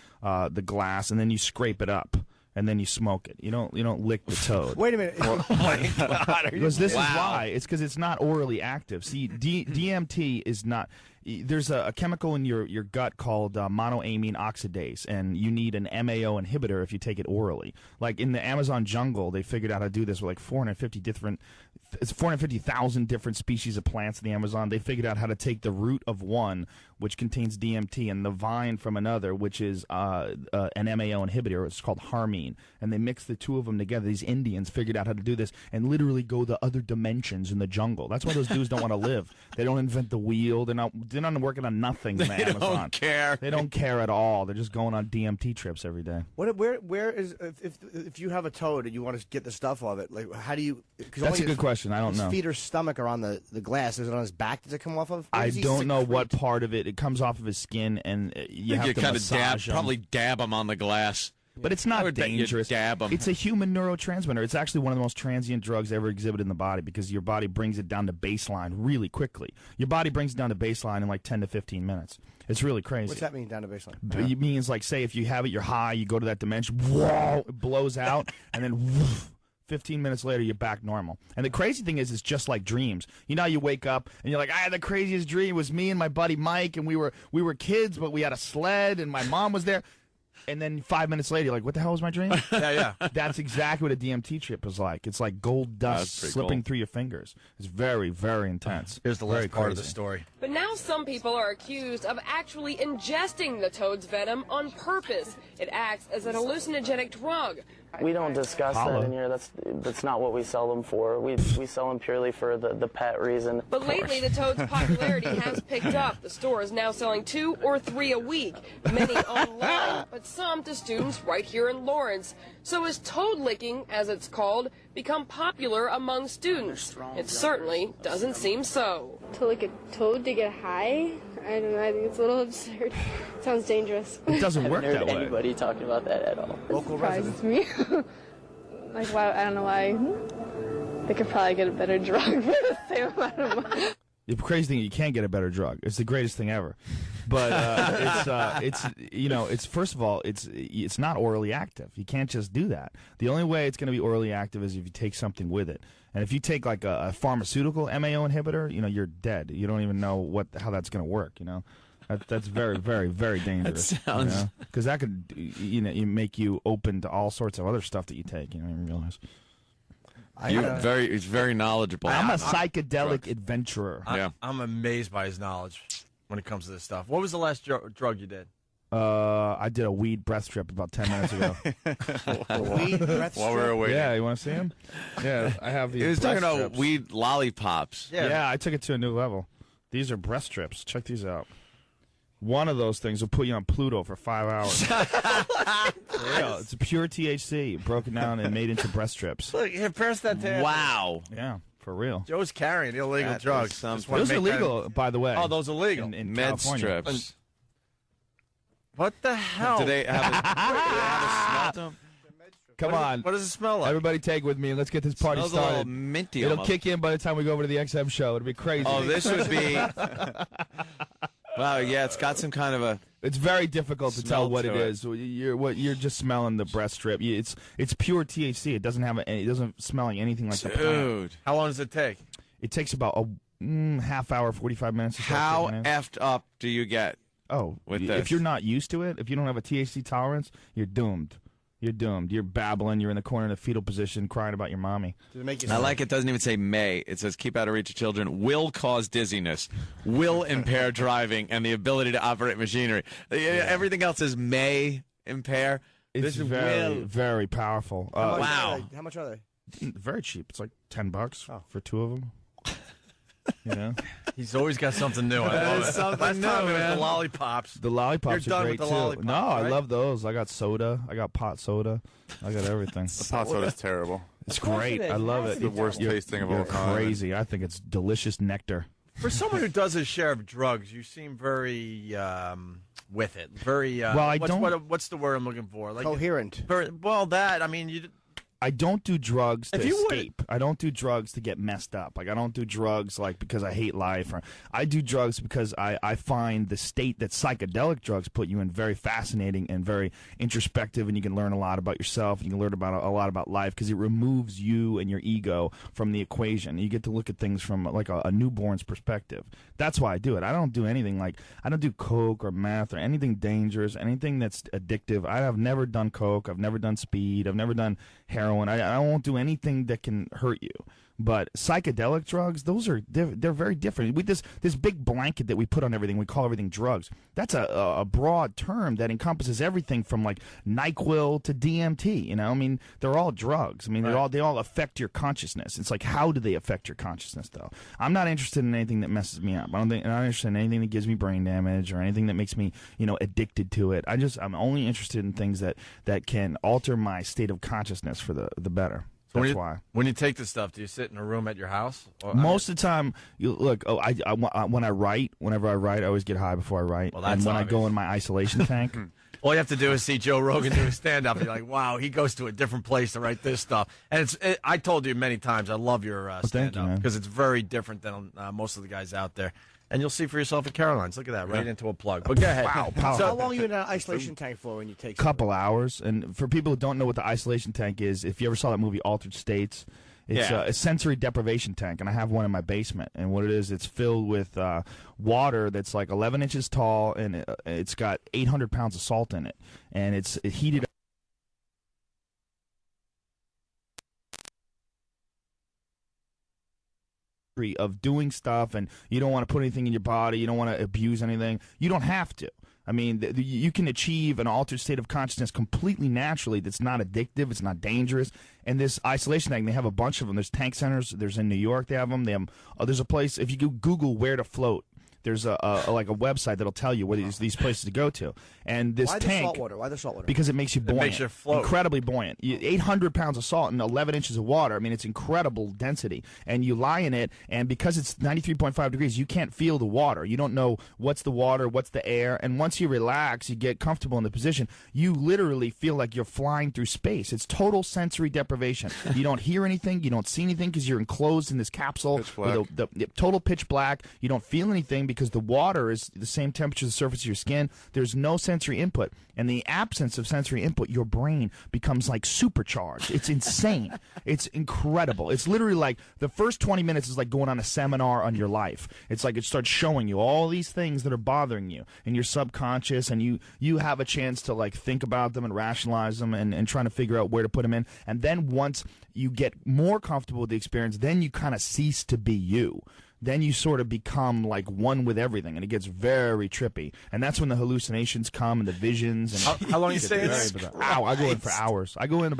glass, and then you scrape it up. And then you smoke it. You don't lick the toad. Wait a minute. Oh my God! Because this is why. It's because it's not orally active. See, DMT is not. There's a chemical in your gut called monoamine oxidase, and you need an MAO inhibitor if you take it orally. Like in the Amazon jungle, they figured out how to do this with like 450,000 different species of plants in the Amazon. They figured out how to take the root of one, which contains DMT, and the vine from another, which is an MAO inhibitor. It's called harmine, and they mixed the two of them together. These Indians figured out how to do this and literally go the other dimensions in the jungle. That's why those dudes don't want to live. They don't invent the wheel. They're not working on nothing in the Amazon. They don't care. They don't care at all. They're just going on DMT trips every day. Where is if you have a toad and you want to get the stuff off it? Like, how do you? That's a good question. I don't know. His feet or stomach are on the glass. Is it on his back? Does it come off of? I don't know what part of it. It comes off of his skin, and you have to kind of massage him. probably dab him on the glass. But it's not dangerous. Dab 'em. It's a human neurotransmitter. It's actually one of the most transient drugs ever exhibited in the body because your body brings it down to baseline really quickly. Your body brings it down to baseline in like 10 to 15 minutes. It's really crazy. What's that mean, down to baseline? It means, like, say if you have it, you're high, you go to that dimension, whoa, it blows out, and then woof, 15 minutes later, you're back normal. And the crazy thing is, it's just like dreams. You know, you wake up and you're like, I had the craziest dream. It was me and my buddy Mike, and we were kids, but we had a sled, and my mom was there. And then 5 minutes later, you're like, what the hell was my dream? Yeah. That's exactly what a DMT trip is like. It's like gold dust slipping through your fingers. It's very, very intense. Here's the last part of the story. But now some people are accused of actually ingesting the toad's venom on purpose. It acts as an hallucinogenic drug. We don't discuss that in here. That's not what we sell them for. We sell them purely for the pet reason. But lately, the toad's popularity has picked up. The store is now selling 2 or 3 a week, many online, but some to students right here in Lawrence. So is toad licking, as it's called, become popular among students? It certainly doesn't seem so. To lick a toad to get high? I don't know. I think it's a little absurd. Sounds dangerous. It doesn't work that way. I've never heard anybody talking about that at all. It surprises me. Like, why? I don't know why. They could probably get a better drug for the same amount of money. The crazy thing, you can't get a better drug. It's the greatest thing ever. But it's first of all, it's not orally active. You can't just do that. The only way it's going to be orally active is if you take something with it. And if you take like a pharmaceutical MAO inhibitor, you're dead. You don't even know how that's going to work. That's very, very, very dangerous. That sounds because that could make you open to all sorts of other stuff that you take. You don't even realize. He's very knowledgeable. I'm a psychedelic adventurer. I'm amazed by his knowledge when it comes to this stuff. What was the last drug you did? I did a weed breath strip about 10 minutes ago. Weed breath While we were waiting. Yeah, you want to see him? Yeah, I have these. He was breath talking about strips. weed lollipops. Yeah, I took it to a new level. These are breath strips. Check these out. One of those things will put you on Pluto for 5 hours. For real. It's a pure THC, broken down and made into breath strips. Look, here, pass that to Anthony. Wow. Yeah, for real. Joe's carrying illegal drugs. Those are illegal, by the way. Oh, those are legal. In Med California. strips. What the hell? Do they have a smell to them? Come on. What does it smell like? Everybody take with me and let's get this party Smells a little started. minty It'll almost. kick in by the time we go over to the XM show. It'll be crazy. Oh, this would be... Wow, yeah, it's got some kind of a... It's very difficult to tell what to it is. You're just smelling the breath strip. It's pure THC. It doesn't have it doesn't smell like anything like the plant. Dude. How long does it take? It takes about a half hour, 45 minutes. To start How kicking in. effed up do you get? Oh, with if this? you're not used to it, if you don't have a THC tolerance, you're doomed. You're doomed. You're babbling. You're in the corner in the fetal position crying about your mommy. Does it make you I like it doesn't even say may. It says keep out of reach of children, will cause dizziness, will impair driving, and the ability to operate machinery. Everything else is may impair. It's This very, will. very powerful. Wow. How much are they? Very cheap. It's like $10 for two of them. You know, He's always got something new. I That love is it. something Last time new, it was man. the lollipops. the lollipops You're are done great with the too. lollipops, No, I right? love those. I got soda. I got pot soda. I got everything. The pot soda's terrible. It's Of course great. it is. I love Yes, it. The worst You're- tasting of you're all time. Crazy. I think it's delicious nectar. For someone who does his share of drugs, you seem very with it. Very. Well, I don't- What's the word I'm looking for? Like Coherent. well, that I mean, you. I don't do drugs to If you would- escape. I don't do drugs to get messed up. Like I don't do drugs like because I hate life. Or I do drugs because I find the state that psychedelic drugs put you in very fascinating and very introspective, and you can learn a lot about yourself. And you can learn about a lot about life because it removes you and your ego from the equation. You get to look at things from like a newborn's perspective. That's why I do it. I don't do anything like I don't do coke or meth or anything dangerous, anything that's addictive. I have never done coke. I've never done speed. I've never done heroin. I won't do anything that can hurt you. But psychedelic drugs, they're very different. With this big blanket that we put on everything, we call everything drugs. That's a broad term that encompasses everything from like NyQuil to DMT. You know, I mean, they're all drugs. I mean, they all affect your consciousness. It's like, how do they affect your consciousness, though? I'm not interested in anything that messes me up. I'm not interested in anything that gives me brain damage or anything that makes me, addicted to it. I'm only interested in things that can alter my state of consciousness for the better. That's why. When you take this stuff, do you sit in a room at your house? Or, Most of the time, when I write, whenever I write, I always get high before I write. Well, that's and when I obvious. go in my isolation tank, all you have to do is see Joe Rogan do a stand-up, and you're like, wow, he goes to a different place to write this stuff. And I told you many times, I love your thank you, stand-up man. because it's very different than most of the guys out there. And you'll see for yourself at Caroline's. Look at that, right into a plug. But go ahead. Wow, How long are you in an isolation tank for when you take couple hours. And for people who don't know what the isolation tank is, if you ever saw that movie Altered States, it's a sensory deprivation tank, and I have one in my basement. And what it is, it's filled with water that's like 11 inches tall, and it's got 800 pounds of salt in it, and it's heated up. Of doing stuff, and you don't want to put anything in your body, you don't want to abuse anything, you don't have to. I mean, you can achieve an altered state of consciousness completely naturally that's not addictive, it's not dangerous. And this isolation tank, they have a bunch of them. There's tank centers, there's in New York, they have them. There's a place, if you Google where to float, there's a website that'll tell you what these places to go to. And this Why the tank, saltwater? Why the saltwater? because it makes you buoyant. makes you float. Incredibly buoyant. 800 pounds of salt and 11 inches of water. I mean, it's incredible density. And you lie in it, and because it's 93.5 degrees, you can't feel the water. You don't know what's the water, what's the air. And once you relax, you get comfortable in the position, you literally feel like you're flying through space. It's total sensory deprivation. You don't hear anything. You don't see anything because you're enclosed in this capsule. Pitch black. With the total pitch black. You don't feel anything because the water is the same temperature as the surface of your skin. There's no sensory input. And the absence of sensory input, your brain becomes like supercharged. It's insane. It's incredible. It's literally like the first 20 minutes is like going on a seminar on your life. It's like it starts showing you all these things that are bothering you in your subconscious, and you have a chance to like think about them and rationalize them and trying to figure out where to put them in. And then once you get more comfortable with the experience, then you kind of cease to be you. then you sort of become like one with everything, and it gets very trippy. And that's when the hallucinations come and the visions. And how long are you staying there? Ow, I go in for hours. I go in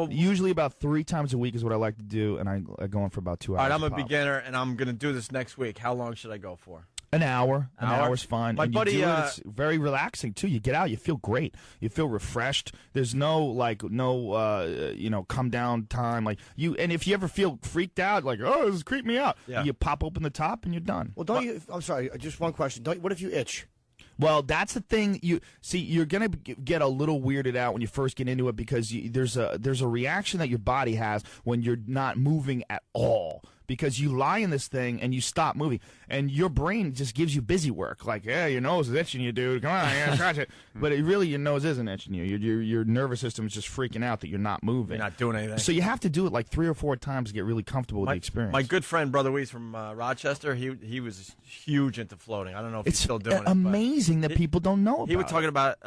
usually about 3 times a week is what I like to do, and I go in for about 2 hours. All right, I'm a beginner, and I'm going to do this next week. How long should I go for? An hour. An hour's fine. My and buddy, you do it, it's very relaxing too. You get out, you feel great, you feel refreshed. There's no come down time like you. And if you ever feel freaked out, like this is creeping me out, you pop open the top and you're done. Well, don't you? I'm sorry, just one question. What if you itch? Well, that's the thing. You see, you're gonna get a little weirded out when you first get into it because there's a reaction that your body has when you're not moving at all. Because you lie in this thing and you stop moving, and your brain just gives you busy work. Like, yeah, your nose is itching you, dude. Come on, scratch it. But your nose isn't itching you. Your nervous system is just freaking out that you're not moving. You're not doing anything. So you have to do it like 3 or 4 times to get really comfortable with the experience. My good friend, Brother Weiss from Rochester, he was huge into floating. I don't know if he's still doing it. It's amazing that people don't know about it. He would talk about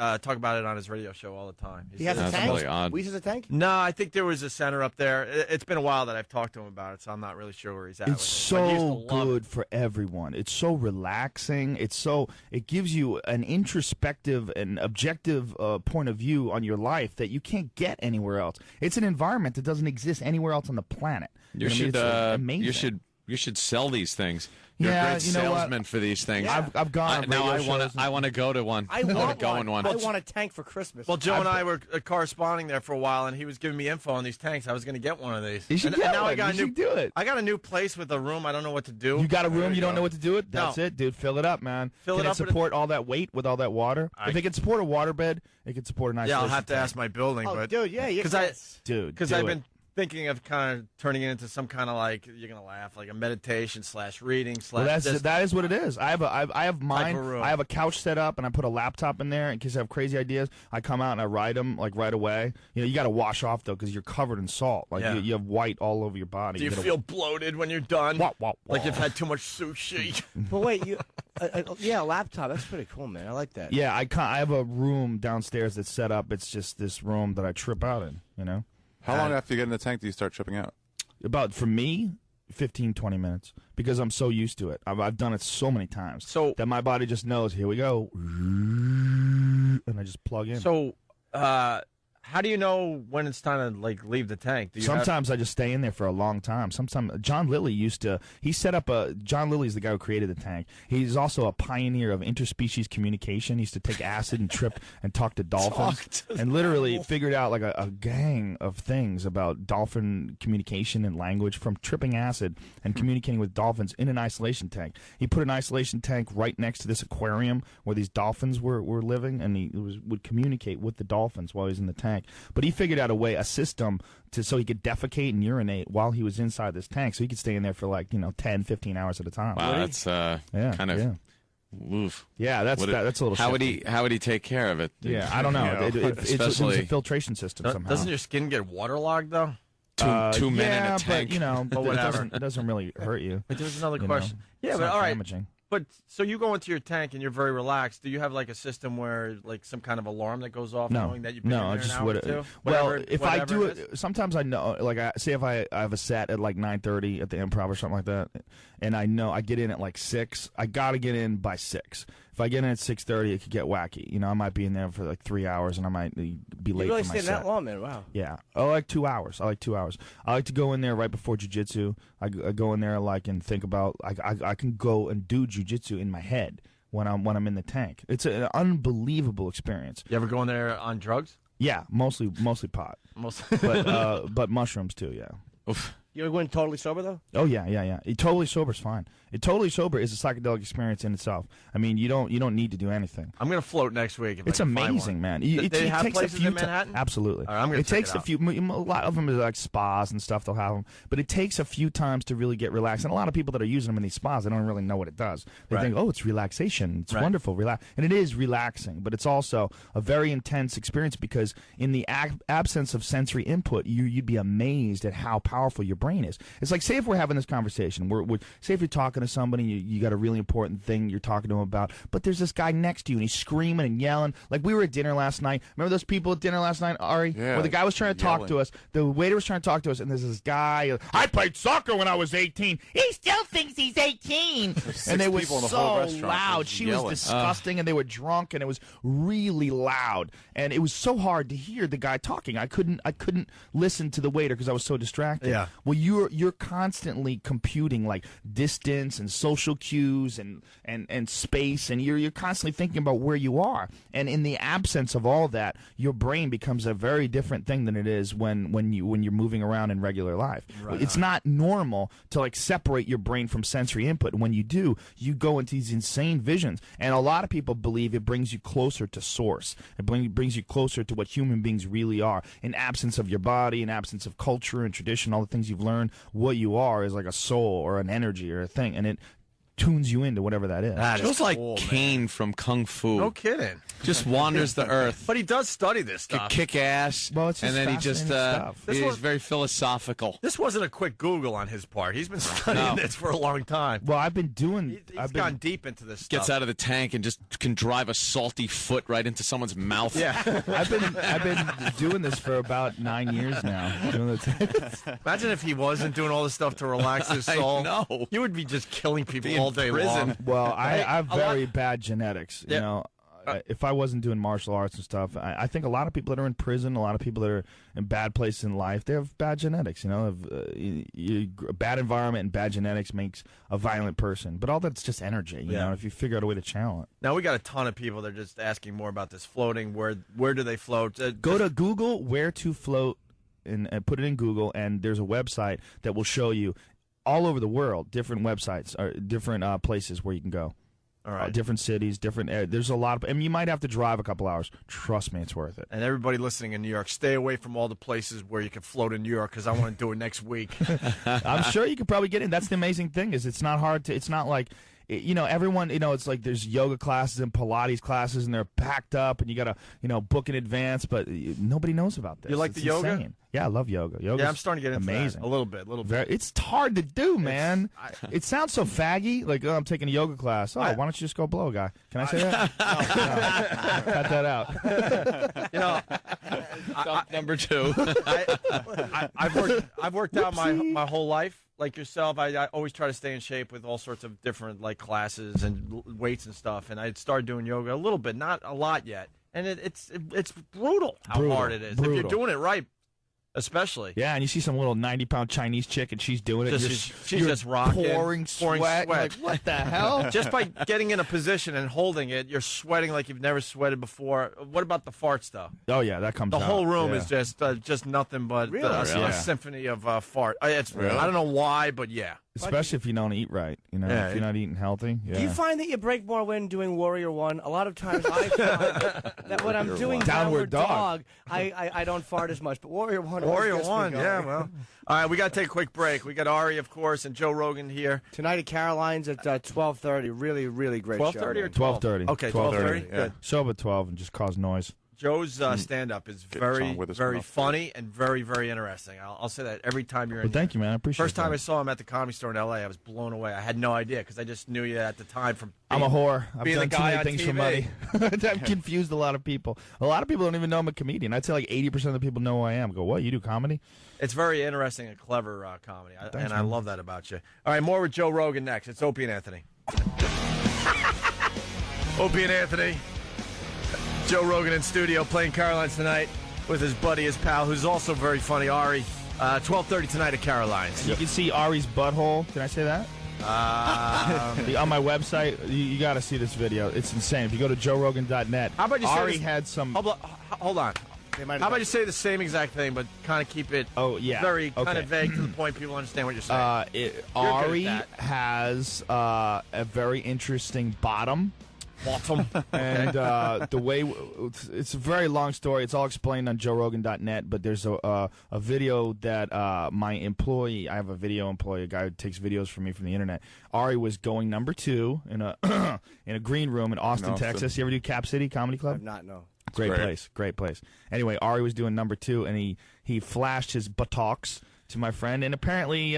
it on his radio show all the time. He has a tank? Weiss has a tank? No, I think there was a center up there. It's been a while that I've talked to him about it, so I'm not really sure where he's at. It's so good for everyone. It's so relaxing. It gives you an introspective and objective point of view on your life that you can't get anywhere else. It's an environment that doesn't exist anywhere else on the planet. You should amazing. You should sell these things. You're a great salesman for these things. Yeah. I've gone. Now I want to go to one. I want one. I want a tank for Christmas. Well, Joe and I were corresponding there for a while, and he was giving me info on these tanks. I was going to get one of these. You should get one. I got you should do it. I got a new place with a room. I don't know what to do. You got a room. You don't know what to do with? That's it, dude. Fill it up, man. Can it support all that weight with all that water? If it can support a waterbed, it can support an isolation. Yeah, I'll have to ask my building. Oh, but dude, yeah, because I've been thinking of kind of turning it into some kind of like, you're gonna laugh, like a meditation / reading / Well, that is what it is. I have mine. I have a couch set up and I put a laptop in there in case I have crazy ideas. I come out and I write them like right away. You got to wash off though because you're covered in salt. Like you have white all over your body. Do you feel bloated when you're done? Like you've had too much sushi. But wait, a laptop. That's pretty cool, man. I like that. Yeah, I have a room downstairs that's set up. It's just this room that I trip out in. How long after you get in the tank do you start tripping out? About, for me, 15, 20 minutes. Because I'm so used to it. I've done it so many times that my body just knows, here we go. And I just plug in. So, how do you know when it's time to like leave the tank? Sometimes I just stay in there for a long time. Sometimes John Lilly John Lilly's the guy who created the tank. He's also a pioneer of interspecies communication. He used to take acid and trip and talk to dolphins and literally figured out like a gang of things about dolphin communication and language from tripping acid and communicating with dolphins in an isolation tank. He put an isolation tank right next to this aquarium where these dolphins were living, and he would communicate with the dolphins while he was in the tank. But he figured out a system so he could defecate and urinate while he was inside this tank, so he could stay in there for 10, 15 hours at a time. Wow, that's kind of oof. Yeah, that's a little. How would he take care of it? Yeah, I don't know. It was a filtration system somehow. Doesn't your skin get waterlogged though? Two men in a tank. But it doesn't really hurt you. But there's another question. Yeah, but all right. Damaging. But so you go into your tank and you're very relaxed. Do you have like a system where like some kind of alarm that goes off knowing that you've been in there an hour or two? If I do it, sometimes I know. Like say if I have a set at like 9:30 at the Improv or something like that, and I know I get in at like 6. I gotta get in by 6. If I get in at 6:30, it could get wacky. I might be in there for like 3 hours, and I might be late for my set. You really stay set. that long, man? Wow. Yeah, I like 2 hours. I like to go in there right before jiu-jitsu. I go in there and think about. I can go and do jiu-jitsu in my head when I'm in the tank. It's an unbelievable experience. You ever go in there on drugs? Yeah, mostly pot. but mushrooms too. Yeah. Oof. You ever go in totally sober though? Oh yeah. Totally sober is fine. Totally sober is a psychedelic experience in itself. I mean, you don't need to do anything. I'm gonna float next week. It's amazing, man. They have places in Manhattan. Absolutely. All right, I'm gonna it takes a few. A lot of them is like spas and stuff. They'll have them, but it takes a few times to really get relaxed. And a lot of people that are using them in these spas, they don't really know what it does. They think, oh, it's relaxation. It's wonderful, and it is relaxing. But it's also a very intense experience because in the absence of sensory input, you'd be amazed at how powerful your brain is. It's like, say if we're having this conversation, say if you're talking to somebody, you got a really important thing you're talking to them about, but there's this guy next to you, and he's screaming and yelling. Like, we were at dinner last night. Remember those people at dinner last night, Ari? Yeah, where the guy was trying to talk to us. The waiter was trying to talk to us, and there's this guy, I played soccer when I was 18. He still thinks he's 18. And they were so loud. She was disgusting, and they were drunk, and it was really loud. And it was so hard to hear the guy talking. I couldn't listen to the waiter because I was so distracted. Yeah. Well, you're constantly computing like distance and social cues and space, and you're constantly thinking about where you are. And in the absence of all that, your brain becomes a very different thing than it is when you're moving around in regular life. Right. It's not normal to like separate your brain from sensory input. And when you do, you go into these insane visions. And a lot of people believe it brings you closer to source. It brings you closer to what human beings really are. In absence of your body, in absence of culture and tradition, all the things you've learned, what you are is like a soul or an energy or a thing, and it tunes you into whatever that is. Feels like Kane from Kung Fu. No kidding. Just wanders the earth. But he does study this stuff. Kick ass. Well, it's and then he just stuff. he's very philosophical. This wasn't a quick Google on his part. He's been studying this for a long time. Well, I've been doing. I've gone deep into this stuff. Gets out of the tank and just can drive a salty foot right into someone's mouth. Yeah. I've been doing this for about 9 years now. Imagine if he wasn't doing all this stuff to relax his soul. I know. You would be just killing people all day prison. long. Well, I have very bad genetics. You know, if I wasn't doing martial arts and stuff, I think a lot of people that are in prison, a lot of people that are in bad places in life, they have bad genetics. You know, a bad environment and bad genetics makes a violent person. But all that's just energy. You know, if you figure out a way to channel it. Now we got a ton of people that are just asking more about this floating. Where do they float? Go to Google where to float and put it in Google, and there's a website that will show you all over the world, different websites or different places where you can go. All right. Different cities, different. There's a lot of. I mean, you might have to drive a couple hours. Trust me, it's worth it. And everybody listening in New York, stay away from all the places where you can float in New York because I want to do it next week. I'm sure you could probably get in. That's the amazing thing is it's not hard to. It's not like. You know, everyone, you know, it's like there's yoga classes and Pilates classes, and they're packed up, and you got to, you know, book in advance, but nobody knows about this. You like it's the yoga? insane. Yeah, I love yoga. Yeah, I'm starting to get into amazing. that. A little bit. It's hard to do, man. It sounds so faggy, like, oh, I'm taking a yoga class. Oh, why don't you just go blow a guy? Can I say that? No. Cut that out. You know, number two. I've worked out my whole life. Like yourself, I always try to stay in shape with all sorts of different like classes and weights and stuff. And I started doing yoga a little bit, not a lot yet. And it's brutal how hard it is. If you're doing it right, especially. Yeah, and you see some little 90-pound Chinese chick, and she's doing it. She's just rocking, pouring sweat. Like, what the hell? Just by getting in a position and holding it, you're sweating like you've never sweated before. What about the farts, though? Oh yeah, that comes. The out. whole room Yeah. is just nothing but a symphony of fart. I don't know why, but yeah. Especially if you don't eat right, you know, if you're not eating healthy. Yeah. Do you find that you break more when doing Warrior One? A lot of times I find that when I'm doing Downward Dog, I don't fart as much. But Warrior One, Warrior One, yeah, well. All right, we got to take a quick break. We got Ari, of course, and Joe Rogan here. Tonight at Caroline's at 12:30. Really, really great show. 12:30 or 12:30. Okay, 12:30. Good. Show up at 12 and just cause noise. Joe's stand-up is very, very funny and very, very interesting. I'll say that every time you're in Well, thank you, man. I appreciate it. First time I saw him at the Comedy Store in L.A., I was blown away. I had no idea because I just knew you at the time from I'm a whore. I've being done the too guy many on things TV. for money. I've confused a lot of people. A lot of people don't even know I'm a comedian. I'd say like 80% of the people know who I am. Go, what, you do comedy? It's very interesting and clever comedy, Thanks, I man. love that about you. All right, more with Joe Rogan next. It's Opie and Anthony. Opie and Anthony. Joe Rogan in studio playing Caroline's tonight with his buddy, his pal, who's also very funny, Ari. 12:30 tonight at Caroline's. You can see Ari's butthole. Can I say that? On my website, you got to see this video. It's insane. If you go to joerogan.net, How about you say Ari this- had some. Hold on. How about you say the same exact thing, but kind of keep it very kind of vague to the point people understand what you're saying. Ari has a very interesting bottom. And the way it's a very long story. It's all explained on joerogan.net, but there's a video that my employee, I have a video employee, a guy who takes videos for me from the internet. Ari was going number 2 in a in a green room in Austin, Texas. You ever do Cap City Comedy Club? Not no. Great place. Anyway, Ari was doing number 2, and he flashed his buttocks to my friend, and apparently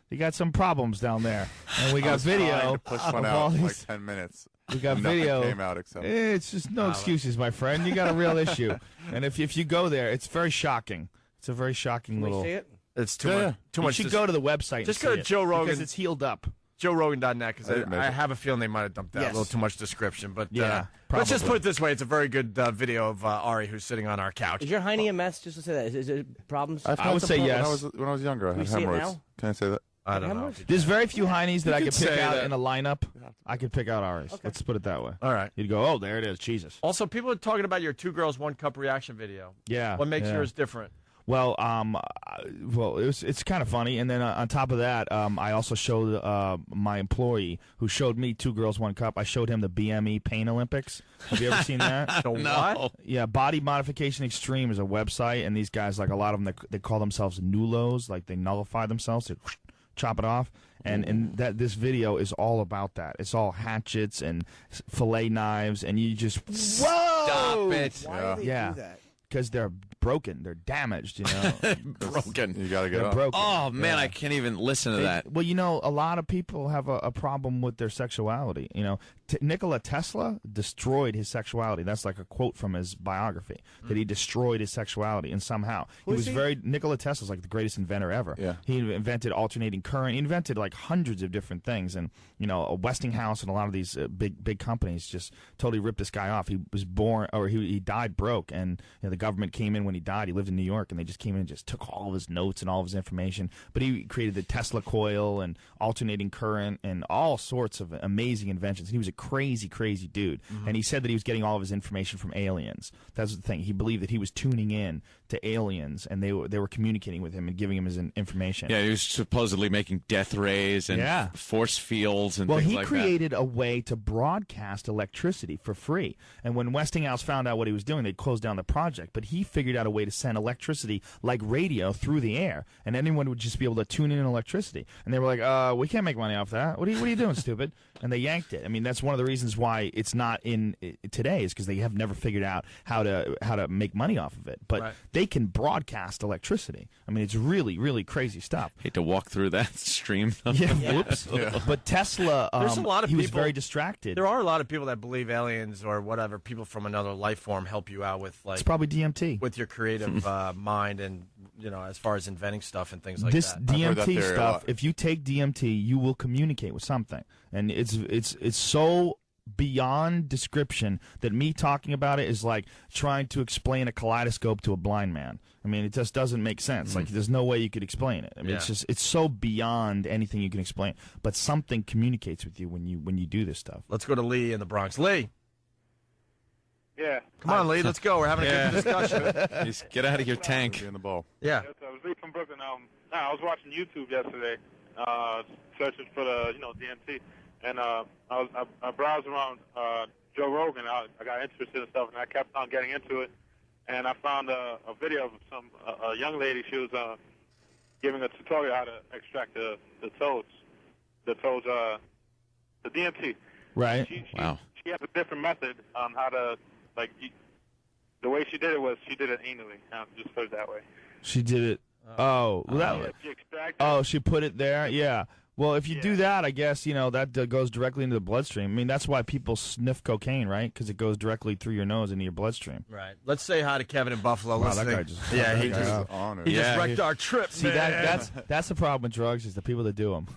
You got some problems down there, and we I got was video trying to push one of out all in these. like 10 minutes. We got Nothing video. came out except. It's just no excuses, my friend. You got a real issue, and if you go there, it's very shocking. It's a very shocking Can we little. see it? It's too much. Too much. You should go to the website. Just and go see to it, Joe Rogan because it's healed up. JoeRogan.net, because I I have a feeling they might have dumped out Yes. a little too much description. But Yeah, let's just probably. put it this way: it's a very good video of Ari who's sitting on our couch. Is your hiney a mess? Just to say that. Is it problems? I've I had would some say problems yes. When I was younger, I Can we had see it hemorrhoids. now? Can I say that? I don't know. Hemorrhoids? There's very few heinies that I could could pick say out that. in a lineup. I could pick out Ari's. Let's put it that way. All right. You'd go, oh, there it is. Jesus. Also, people are talking about your 2 girls, 1 cup reaction video. Yeah. What makes yeah. yours different? Well, it's kind of funny, and then on top of that, I also showed my employee who showed me 2 girls, 1 cup. I showed him the BME Pain Olympics. Have you ever seen that? What? Yeah, Body Modification Extreme is a website, and these guys, like a lot of them, they call themselves nulos, like they nullify themselves, they chop it off, and that this video is all about that. It's all hatchets and fillet knives, and you just Stop it. Why do they yeah. do that? Because they're broken, they're damaged, you know. Broken. You got to get They're up. broken. Oh man, Yeah. I can't even listen to that. Well, you know, a lot of people have a problem with their sexuality. You know, Nikola Tesla destroyed his sexuality. That's like a quote from his biography, that he destroyed his sexuality, and somehow Who is he was he? very. Nikola Tesla's like the greatest inventor ever. Yeah. He invented alternating current. He invented like hundreds of different things, and you know, Westinghouse and a lot of these big companies just totally ripped this guy off. He was born, or he died broke, and you know, the government came in when he died. He lived in New York, and they just came in and just took all of his notes and all of his information. But he created the Tesla coil and alternating current and all sorts of amazing inventions. He was a crazy dude, and he said that he was getting all of his information from aliens. That's the thing. He believed that he was tuning in to aliens, and they were communicating with him and giving him his information. Yeah, he was supposedly making death rays and Yeah. force fields and Well, things he like created a way to broadcast electricity for free. And when Westinghouse found out what he was doing, they closed down the project. But he figured out a way to send electricity like radio through the air, and anyone would just be able to tune in electricity. And they were like, we can't make money off that. What are you doing, stupid? And they yanked it. I mean, that's one of the reasons why it's not in today, is because they have never figured out how to make money off of it. But Right. they can broadcast electricity. I mean, it's really crazy stuff. that. Hate to walk through that stream. Yeah, whoops. But Tesla, There's a lot of he was people- very distracted. There are a lot of people that believe aliens or whatever, people from another life form help you out with It's probably DMT. with your creative mind and, you know, as far as inventing stuff and things like This that. I've heard that DMT theory a stuff, lot. if you take DMT, you will communicate with something. And it's so beyond description that me talking about it is like trying to explain a kaleidoscope to a blind man. I mean, it just doesn't make sense. Like, there's no way you could explain it. I mean, it's so beyond anything you can explain. But something communicates with you when you do this stuff. Let's go to Lee in the Bronx. Lee, Yeah. come on, Lee, let's go. We're having a good discussion. Just get out of your tank. In the ball. Yeah. Yes, I was Lee from Brooklyn. I was watching YouTube yesterday, searching for the DMT, and I browsed around Joe Rogan. I got interested in stuff, and I kept on getting into it. And I found a video of a young lady. She was giving a tutorial how to extract the toads, the DMT. Right. Wow. She has a different method on how to, the way she did it was she did it anally. Just put it that way. She did it. She put it there? Yeah. Well, if you do that, I guess, that goes directly into the bloodstream. I mean, that's why people sniff cocaine, right? Because it goes directly through your nose into your bloodstream. Right. Let's say hi to Kevin in Buffalo. Wow, that listening. guy just... Yeah, that he guy just up. he just wrecked our trip, See, man. that's the problem with drugs, is the people that do them.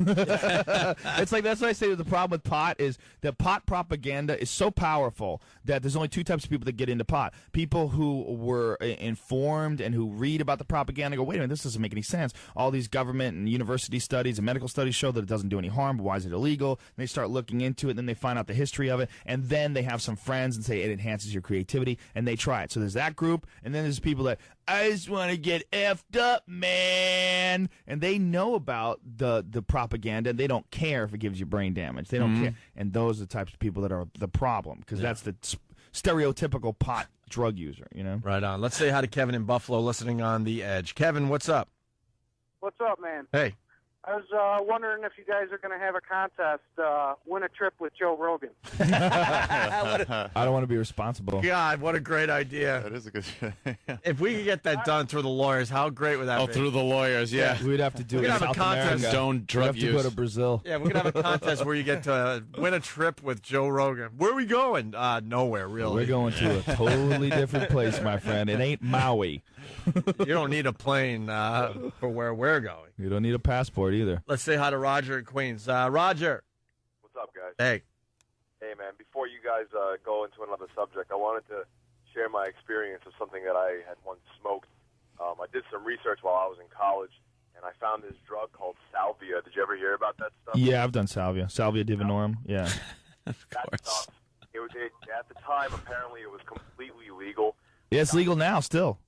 It's like, that's what I say the problem with pot is that pot propaganda is so powerful that there's only 2 types of people that get into pot. People who were informed and who read about the propaganda go, wait a minute, this doesn't make any sense. All these government and university studies and medical studies show that it doesn't do any harm, but why is it illegal? And they start looking into it, and then they find out the history of it, and then they have some friends and say it enhances your creativity, and they try it. So there's that group, and then there's people that, I just want to get effed up, man. And they know about the propaganda, and they don't care if it gives you brain damage. They don't care. And those are the types of people that are the problem, because that's the stereotypical pot drug user, Right on. Let's say hi to Kevin in Buffalo, listening on The Edge. Kevin, what's up? What's up, man? Hey. I was wondering if you guys are going to have a contest, win a trip with Joe Rogan. I don't want to be responsible. God, what a great idea. That is a good If we could get that done through the lawyers, how great would that be? Oh, through the lawyers, yeah. We'd have to do We it could in have a South contest. America. Condone drug We'd have to use. go to Brazil. Yeah, we could have a contest where you get to win a trip with Joe Rogan. Where are we going? Nowhere, really. We're going to a totally different place, my friend. It ain't Maui. You don't need a plane for where we're going. You don't need a passport either. Let's say hi to Roger in Queens. Roger. What's up, guys? Hey. Hey, man. Before you guys go into another subject, I wanted to share my experience of something that I had once smoked. I did some research while I was in college, and I found this drug called salvia. Did you ever hear about that stuff? Yeah, I've done salvia. Salvia divinorum. Yeah. That stuff. At the time, apparently, it was completely legal. Yeah, it's legal now still.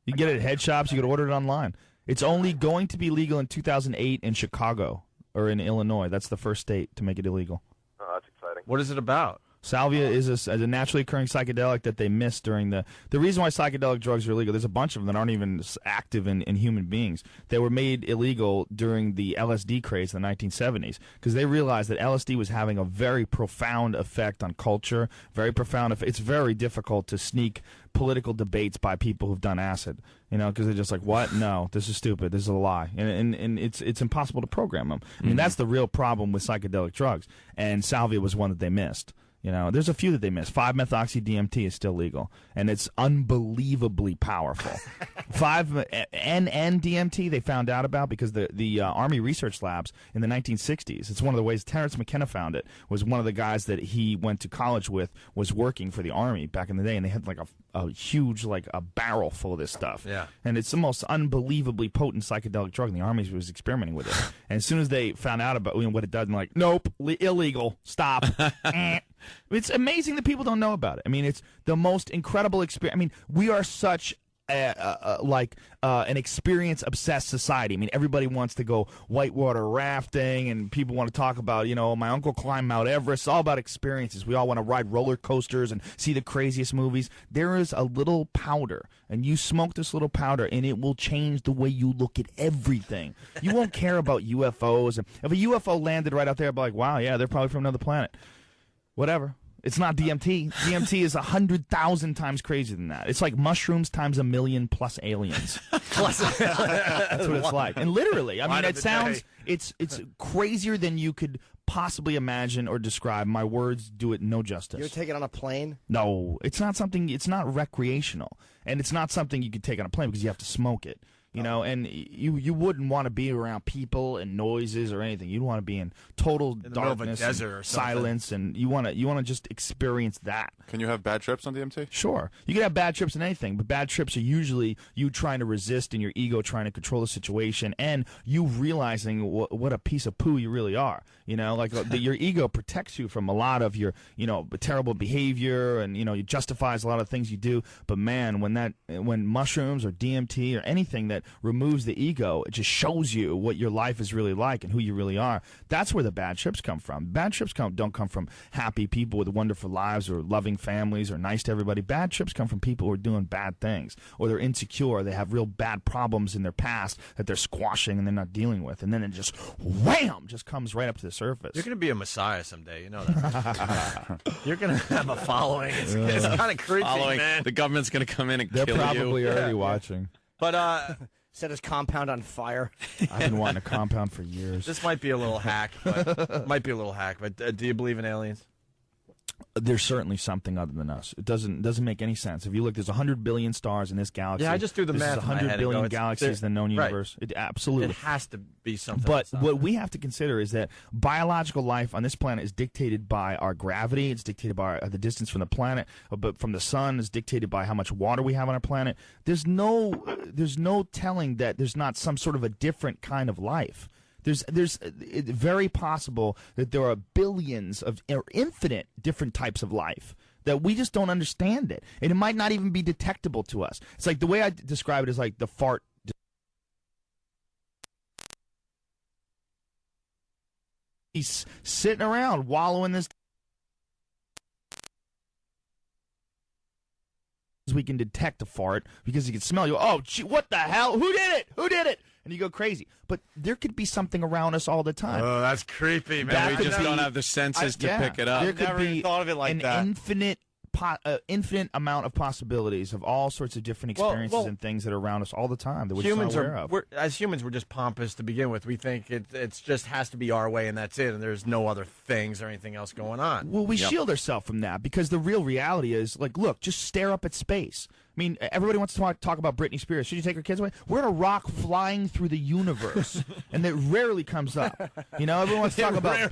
You can get it at head shops. You can order it online. It's only going to be legal in 2008 in Chicago or in Illinois. That's the first state to make it illegal. Oh, that's exciting. What is it about? Salvia is a naturally occurring psychedelic that they missed during the reason why psychedelic drugs are illegal. There's a bunch of them that aren't even active in human beings. They were made illegal during the LSD craze in the 1970s because they realized that LSD was having a very profound effect on culture, very profound effect. It's very difficult to sneak political debates by people who've done acid, because they're just like, what? No, this is stupid. This is a lie. And it's impossible to program them. I mean, that's the real problem with psychedelic drugs. And salvia was one that they missed. There's a few that they missed. 5-methoxy-DMT is still legal, and it's unbelievably powerful. 5-N-N-DMT they found out about because the Army Research Labs in the 1960s, it's one of the ways Terrence McKenna found it, was one of the guys that he went to college with was working for the Army back in the day, and they had like a huge, like a barrel full of this stuff. Yeah. And it's the most unbelievably potent psychedelic drug, and the Army was experimenting with it. And as soon as they found out about what it does, they're like, nope, illegal, stop. It's amazing that people don't know about it. I mean, it's the most incredible experience. I mean, we are such an experience-obsessed society. I mean, everybody wants to go whitewater rafting, and people want to talk about, my uncle climbed Mount Everest. It's all about experiences. We all want to ride roller coasters and see the craziest movies. There is a little powder, and you smoke this little powder, and it will change the way you look at everything. You won't care about UFOs. If a UFO landed right out there, I'd be like, wow, yeah, they're probably from another planet. Whatever. It's not DMT. DMT is 100,000 times crazier than that. It's like mushrooms times 1 million plus aliens. That's what it's like. And literally, I mean, it sounds, it's crazier than you could possibly imagine or describe. My words do it no justice. You ever take it on a plane? No, it's not recreational. And it's not something you could take on a plane because you have to smoke it. And you wouldn't want to be around people and noises or anything. You'd want to be in total darkness, desert or silence, and you want to just experience that. Can you have bad trips on DMT? Sure, you can have bad trips in anything, but bad trips are usually you trying to resist and your ego trying to control the situation, and you realizing what a piece of poo you really are. Your ego protects you from a lot of your terrible behavior, and it justifies a lot of things you do. But man, when mushrooms or DMT or anything that removes the ego, it just shows you what your life is really like and who you really are. That's where the bad trips come from. Bad trips don't come from happy people with wonderful lives or loving families or nice to everybody. Bad trips come from people who are doing bad things, or they're insecure, or they have real bad problems in their past that they're squashing and they're not dealing with, and then it just wham, just comes right up to the surface. You're going to be a messiah someday, you know that. You're going to have a following. It's kind of creepy, man. The government's going to come in and They're kill you. probably already watching. But set his compound on fire. I've been wanting a compound for years. This might be a little hack, but do you believe in aliens? There's certainly something other than us. It doesn't make any sense. If you look, there's 100 billion stars in this galaxy. Yeah, I just do the math. There's 100 billion galaxies in the known universe. Right. It absolutely. It has to be something. But what we have to consider is that biological life on this planet is dictated by our gravity. It's dictated by the distance from the planet, but from the sun is dictated by how much water we have on our planet. There's no telling that there's not some sort of a different kind of life. It's very possible that there are billions or infinite different types of life that we just don't understand it. And it might not even be detectable to us. It's like the way I describe it is like the fart. He's sitting around wallowing this. We can detect a fart because he can smell you. Oh, gee, what the hell? Who did it? Who did it? and you go crazy. But there could be something around us all the time. Oh, that's creepy, man. We just don't have the senses to pick it up. There could Never be even thought of it like an that. infinite amount of possibilities of all sorts of different experiences and things that are around us all the time that we're just not aware of. As humans, we're just pompous to begin with. We think it just has to be our way and that's it, and there's no other things or anything else going on. Well, we shield ourselves from that because the real reality is, like, look, just stare up at space. I mean, everybody wants to talk about Britney Spears. Should you take her kids away? We're in a rock flying through the universe, and that rarely comes up. You know, everyone wants to talk about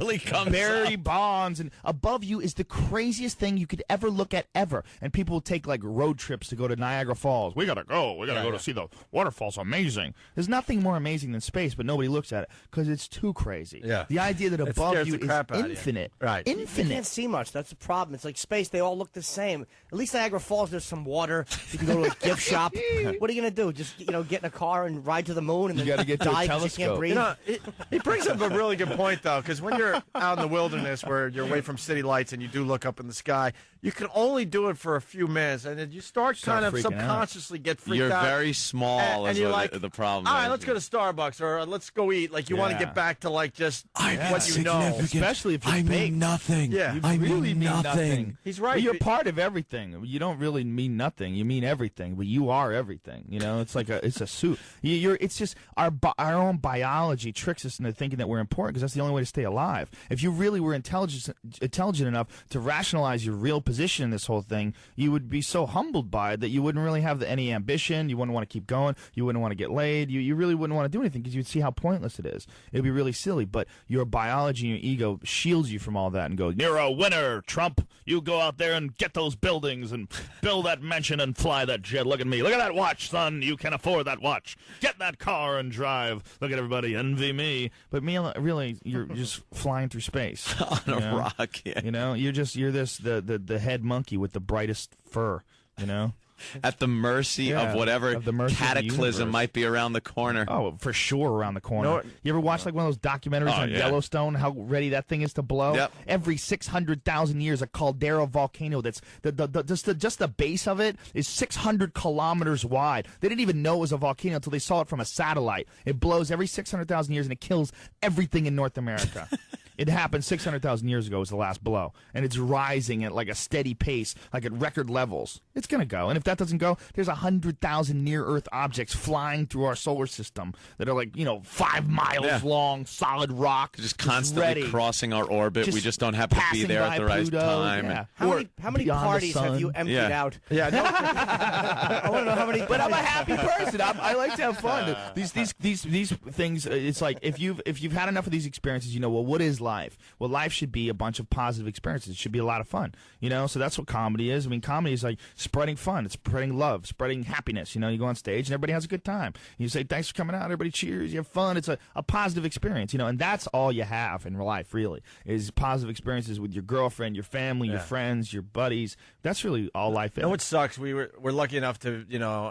Barry Bonds, and above you is the craziest thing you could ever look at ever. And people will take, like, road trips to go to Niagara Falls. We got to go. We got to go to see the waterfalls. Amazing. There's nothing more amazing than space, but nobody looks at it because it's too crazy. Yeah. The idea that above you is infinite. Right. Infinite. You can't see much. That's the problem. It's like space. They all look the same. At least Niagara Falls, there's some water. You can go to a gift shop. What are you going to do? Just, get in a car and ride to the moon and you then gotta get to a die because telescope. you can't breathe? He brings up a really good point, though, because when you're out in the wilderness where you're away from city lights and you do look up in the sky, you can only do it for a few minutes, and then you start kind of subconsciously get freaked out. You're very small and is you're what like, the problem all right, is. let's go to Starbucks, or let's go eat. Like, you want to get back to, like, just what you know. Especially if you're I big. mean nothing. Yeah. You I really mean nothing. He's right. Well, you're part of everything. You don't really mean nothing. You mean everything, but you are everything. It's like it's a suit. It's just our own biology tricks us into thinking that we're important because that's the only way to stay alive. If you really were intelligent enough to rationalize your real position in this whole thing, you would be so humbled by it that you wouldn't really have any ambition. You wouldn't want to keep going. You wouldn't want to get laid. You really wouldn't want to do anything because you'd see how pointless it is. It'd be really silly. But your biology and your ego shields you from all that and go, "You're a winner, Trump. You go out there and get those buildings and build that mansion and fly that jet. Look at me. Look at that watch, son. You can afford that watch. Get that car and drive. Look at everybody. Envy me." But really, you're just flying through space on a rock. Yeah. You're the head monkey with the brightest fur. At the mercy of whatever cataclysm might be around the corner. Oh, for sure around the corner. You ever watch like one of those documentaries on Yellowstone, how ready that thing is to blow? Yep. Every 600,000 years, a caldera volcano that's just the base of it is 600 kilometers wide. They didn't even know it was a volcano until they saw it from a satellite. It blows every 600,000 years and it kills everything in North America. It happened 600,000 years ago was the last blow, and it's rising at like a steady pace, like at record levels. It's going to go, and if that doesn't go, there's 100,000 near-Earth objects flying through our solar system that are like, 5 miles long, solid rock. Just constantly crossing our orbit. We just don't happen to be there at the right time. Yeah. How many parties have you emptied out? Yeah, no. I want to know how many. But I'm a happy person. I like to have fun. These things. It's like if you've had enough of these experiences, well, what is life? Well, life should be a bunch of positive experiences. It should be a lot of fun. So that's what comedy is. I mean, comedy is like spreading fun. It's spreading love, spreading happiness. You go on stage and everybody has a good time. You say thanks for coming out. Everybody cheers. You have fun. It's a positive experience. And that's all you have in life. Really, is positive experiences with your girlfriend, your family, your friends, your buddies. That's really all life is. What sucks? We're lucky enough to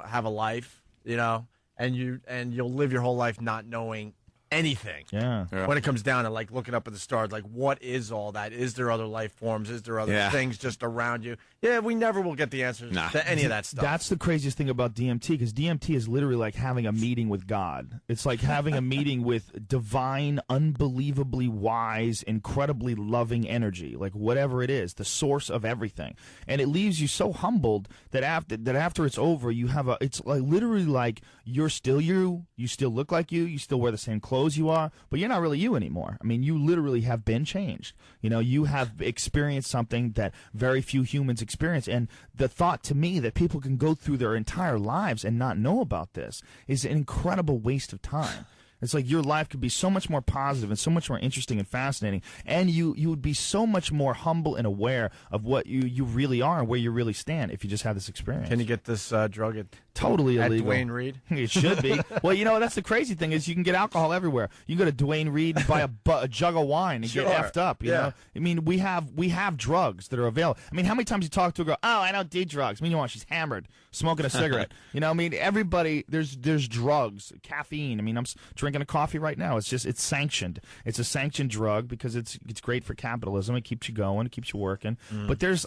have a life. And you'll live your whole life not knowing anything. Yeah. When it comes down to like looking up at the stars, like what is all that? Is there other life forms? Is there other things just around you? Yeah, we never will get the answers to any of that stuff. That's the craziest thing about DMT, because DMT is literally like having a meeting with God. It's like having a meeting with divine, unbelievably wise, incredibly loving energy, like whatever it is, the source of everything. And it leaves you so humbled that after it's over, you have it's like literally like you're still you still look like you still wear the same clothes you are, but you're not really you anymore. I mean, you literally have been changed. You have experienced something that very few humans experience. And the thought to me that people can go through their entire lives and not know about this is an incredible waste of time. It's like your life could be so much more positive and so much more interesting and fascinating, and you would be so much more humble and aware of what you really are and where you really stand if you just have this experience. Can you get this drug at totally illegal? Duane Reade? It should be. Well, that's the crazy thing is you can get alcohol everywhere. You can go to Duane Reade and buy a jug of wine and get effed up. You know? I mean, we have drugs that are available. I mean, how many times you talk to a girl? Oh, I don't do drugs. Meanwhile, she's hammered, smoking a cigarette. I mean, everybody. There's drugs, caffeine. I mean, I'm drinking a coffee right now. It's sanctioned. It's a sanctioned drug because it's great for capitalism. It keeps you going. It keeps you working. But there's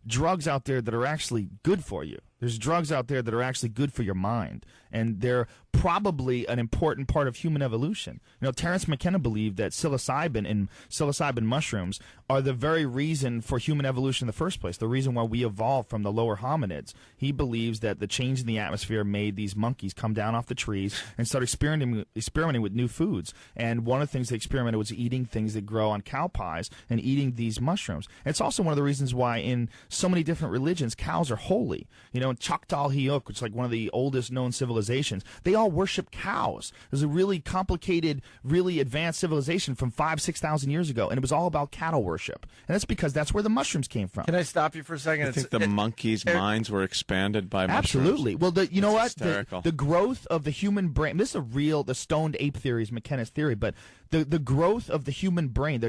drugs out there that are actually good for you. There's drugs out there that are actually good for your mind, and they're probably an important part of human evolution. You know, Terence McKenna believed that psilocybin and psilocybin mushrooms are the very reason for human evolution in the first place, the reason why we evolved from the lower hominids. He believes that the change in the atmosphere made these monkeys come down off the trees and start experimenting with new foods. And one of the things they experimented was eating things that grow on cow pies and eating these mushrooms. And it's also one of the reasons why in so many different religions, cows are holy. You know, in Choctaw Hiok, which is like one of the oldest known civilizations, they all worship cows. There's a really complicated, really advanced civilization from 5,000-6,000 years ago, and it was all about cattle worship. And that's because that's where the mushrooms came from. Can I stop you for a second? I think the monkeys' minds were expanded by mushrooms. Absolutely. Well, you know what? Hysterical. The growth of the human brain, this is the stoned ape theory is McKenna's theory, but the growth of the human brain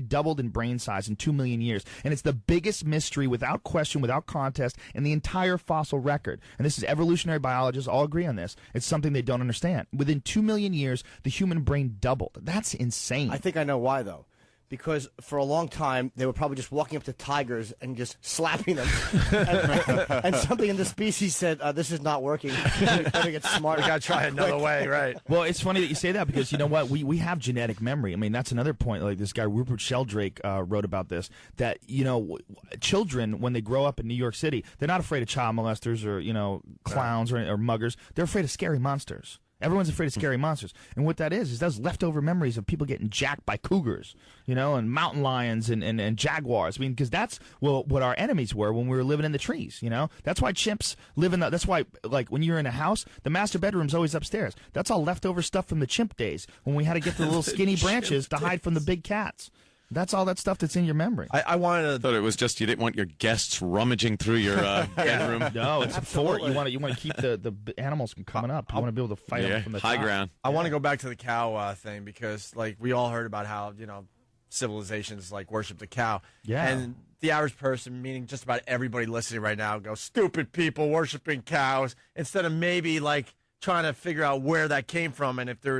doubled in brain size in 2 million years, and it's the biggest mystery, without question, without contest, in the entire fossil record. And this is evolutionary biologists all agree on this. It's something they don't understand. Within 2 million years, the human brain doubled. That's insane. I think I know why, though. Because for a long time, they were probably just walking up to tigers and just slapping them. and something in the species said, this is not working. We better get smarter. We got to try another way, right? Well, it's funny that you say that because you know what? We have genetic memory. I mean, that's another point. Like this guy, Rupert Sheldrake, wrote about this, that, you know, children, when they grow up in New York City, they're not afraid of child molesters or, you know, clowns or muggers. They're afraid of scary monsters. Everyone's afraid of scary monsters. And what that is those leftover memories of people getting jacked by cougars, you know, and mountain lions and jaguars. I mean, because that's what our enemies were when we were living in the trees, you know. That's why chimps live in that's why, like, when you're in a house, the master bedroom's always upstairs. That's all leftover stuff from the chimp days when we had to get the little skinny branches to hide from the big cats. That's all that stuff that's in your memory. I thought it was just you didn't want your guests rummaging through your bedroom. No, it's a fort. You want to keep the animals from coming up. You want to be able to fight them from the high top. ground. I want to go back to the cow thing because, like, we all heard about how, you know, civilizations like worship the cow. Yeah. And the average person, meaning just about everybody listening right now, goes, stupid people worshiping cows, instead of maybe like trying to figure out where that came from and if there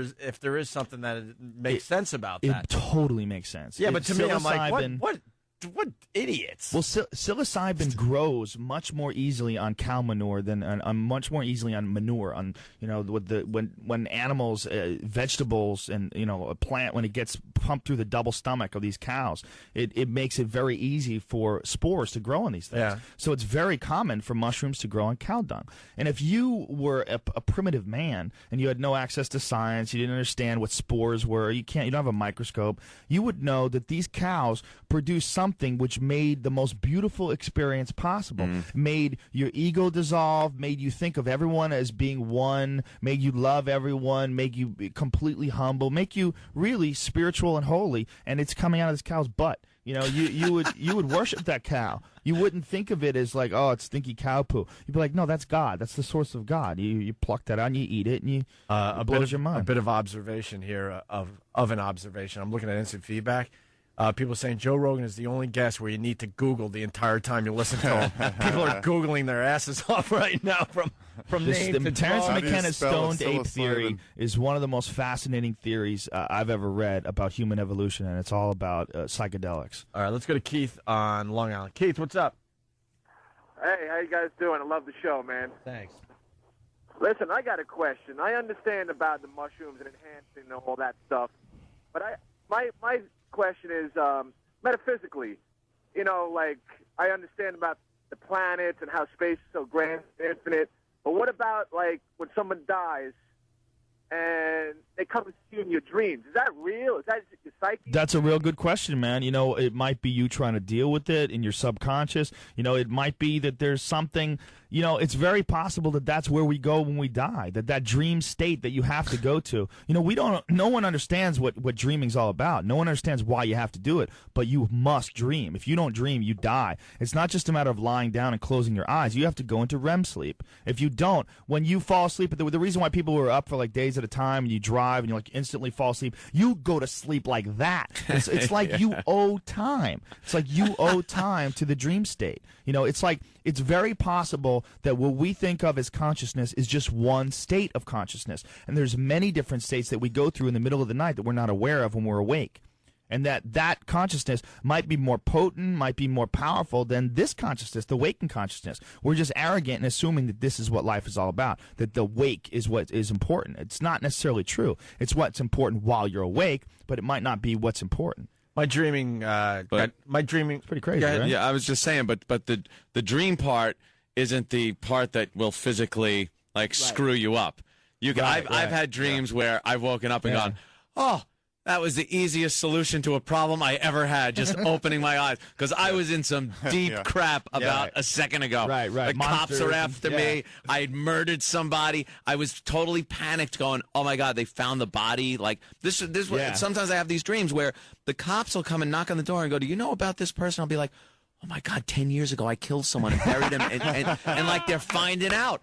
is something that makes sense about that. It totally makes sense. Yeah, but to me, I'm like, what idiots? Well, psilocybin grows much more easily on cow manure than much more easily on manure. On, you know, when animals, vegetables, and, you know, a plant, when it gets pumped through the double stomach of these cows, it makes it very easy for spores to grow on these things. Yeah. So it's very common for mushrooms to grow on cow dung. And if you were a primitive man and you had no access to science, you didn't understand what spores were, you don't have a microscope, you would know that these cows produce something which made the most beautiful experience possible. Made your ego dissolve, made you think of everyone as being one, made you love everyone, made you completely humble, make you really spiritual and holy, and it's coming out of this cow's butt. You know, you would worship that cow. You wouldn't think of it as like, oh, it's stinky cow poo. You'd be like, no, that's God. That's the source of God. You pluck that out and you eat it, and it blows your mind. A bit of observation here of an observation. I'm looking at instant feedback. People saying Joe Rogan is the only guest where you need to Google the entire time you listen to him. People are Googling their asses off right now from name to Terence dog. McKenna's stoned ape theory is one of the most fascinating theories I've ever read about human evolution, and it's all about psychedelics. All right, let's go to Keith on Long Island. Keith, what's up? Hey, how you guys doing? I love the show, man. Thanks. Listen, I got a question. I understand about the mushrooms and enhancing and all that stuff, but my question is metaphysically, you know, like, I understand about the planets and how space is so grand and infinite, but what about, like, when someone dies and they come to see you in your dreams? Is that real? Is that your psyche? That's a real good question, man. You know, it might be you trying to deal with it in your subconscious. You know, it might be that there's something, you know, it's very possible that that's where we go when we die, that dream state that you have to go to. You know, no one understands what dreaming's all about. No one understands why you have to do it, but you must dream. If you don't dream, you die. It's not just a matter of lying down and closing your eyes. You have to go into REM sleep. If you don't, when you fall asleep, the reason why people were up for like days at a time and you drive and you like instantly fall asleep, you go to sleep like that. It's like you owe time. It's like you owe time to the dream state. You know, it's like, it's very possible that what we think of as consciousness is just one state of consciousness. And there's many different states that we go through in the middle of the night that we're not aware of when we're awake. And that consciousness might be more potent, might be more powerful than this consciousness, the waking consciousness. We're just arrogant and assuming that this is what life is all about, that the wake is what is important. It's not necessarily true. It's what's important while you're awake, but it might not be what's important. My dreaming, it's pretty crazy, right? Yeah, I was just saying, but the dream part isn't the part that will physically screw you up. I've had dreams where I've woken up and gone, oh, that was the easiest solution to a problem I ever had, just opening my eyes, because I was in some deep crap about a second ago. Right. The cops are after me. I had murdered somebody. I was totally panicked, going, "Oh my God, they found the body!" Like this. Sometimes I have these dreams where the cops will come and knock on the door and go, "Do you know about this person?" I'll be like, "Oh my God, 10 years ago I killed someone and buried him," and like they're finding out,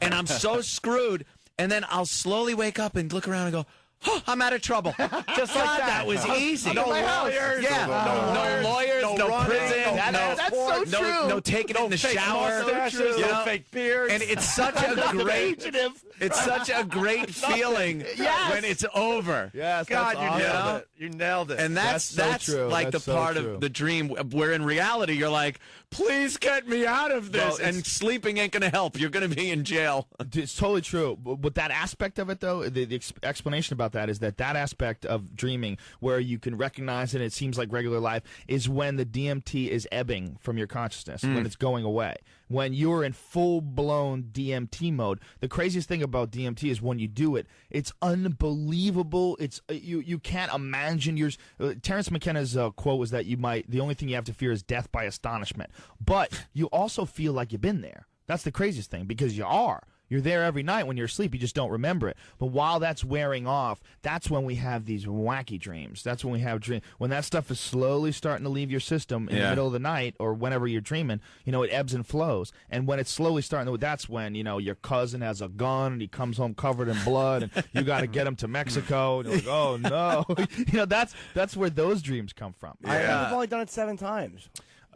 and I'm so screwed. And then I'll slowly wake up and look around and go, oh, I'm out of trouble. Just like that was easy. No lawyers. No lawyers. No prison. That's so true. No taking it in the shower. No fake beards. And it's such a great. It's such a great feeling when it's over. Yes, God, awesome. You nailed it. And that's true. like that's the part of the dream where in reality you're like, please get me out of this. And sleeping ain't going to help. You're going to be in jail. It's totally true. But that aspect of it, though, the explanation about that is that aspect of dreaming where you can recognize it, it seems like regular life, is when the DMT is ebbing from your consciousness, when it's going away. When you're in full-blown DMT mode, the craziest thing about DMT is when you do it, it's unbelievable. It's you can't imagine yours. Terrence McKenna's quote was that the only thing you have to fear is death by astonishment. But you also feel like you've been there. That's the craziest thing, because you are. You're there every night when you're asleep. You just don't remember it. But while that's wearing off, that's when we have these wacky dreams. That's when we have dreams. When that stuff is slowly starting to leave your system in the middle of the night or whenever you're dreaming, it ebbs and flows. And when it's slowly starting to, that's when, your cousin has a gun and he comes home covered in blood and you got to get him to Mexico. And you're like, oh, no. That's where those dreams come from. I've only done it 7 times.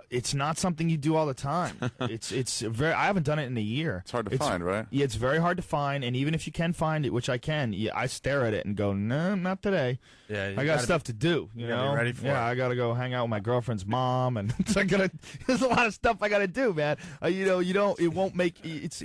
It's not something you do all the time. It's very. I haven't done it in a year. It's hard to find, right? Yeah, it's very hard to find. And even if you can find it, which I can, I stare at it and go, no, not today. Yeah, I got stuff to do. You know, be ready for it. I got to go hang out with my girlfriend's mom, and there's a lot of stuff I got to do, man. It won't make it's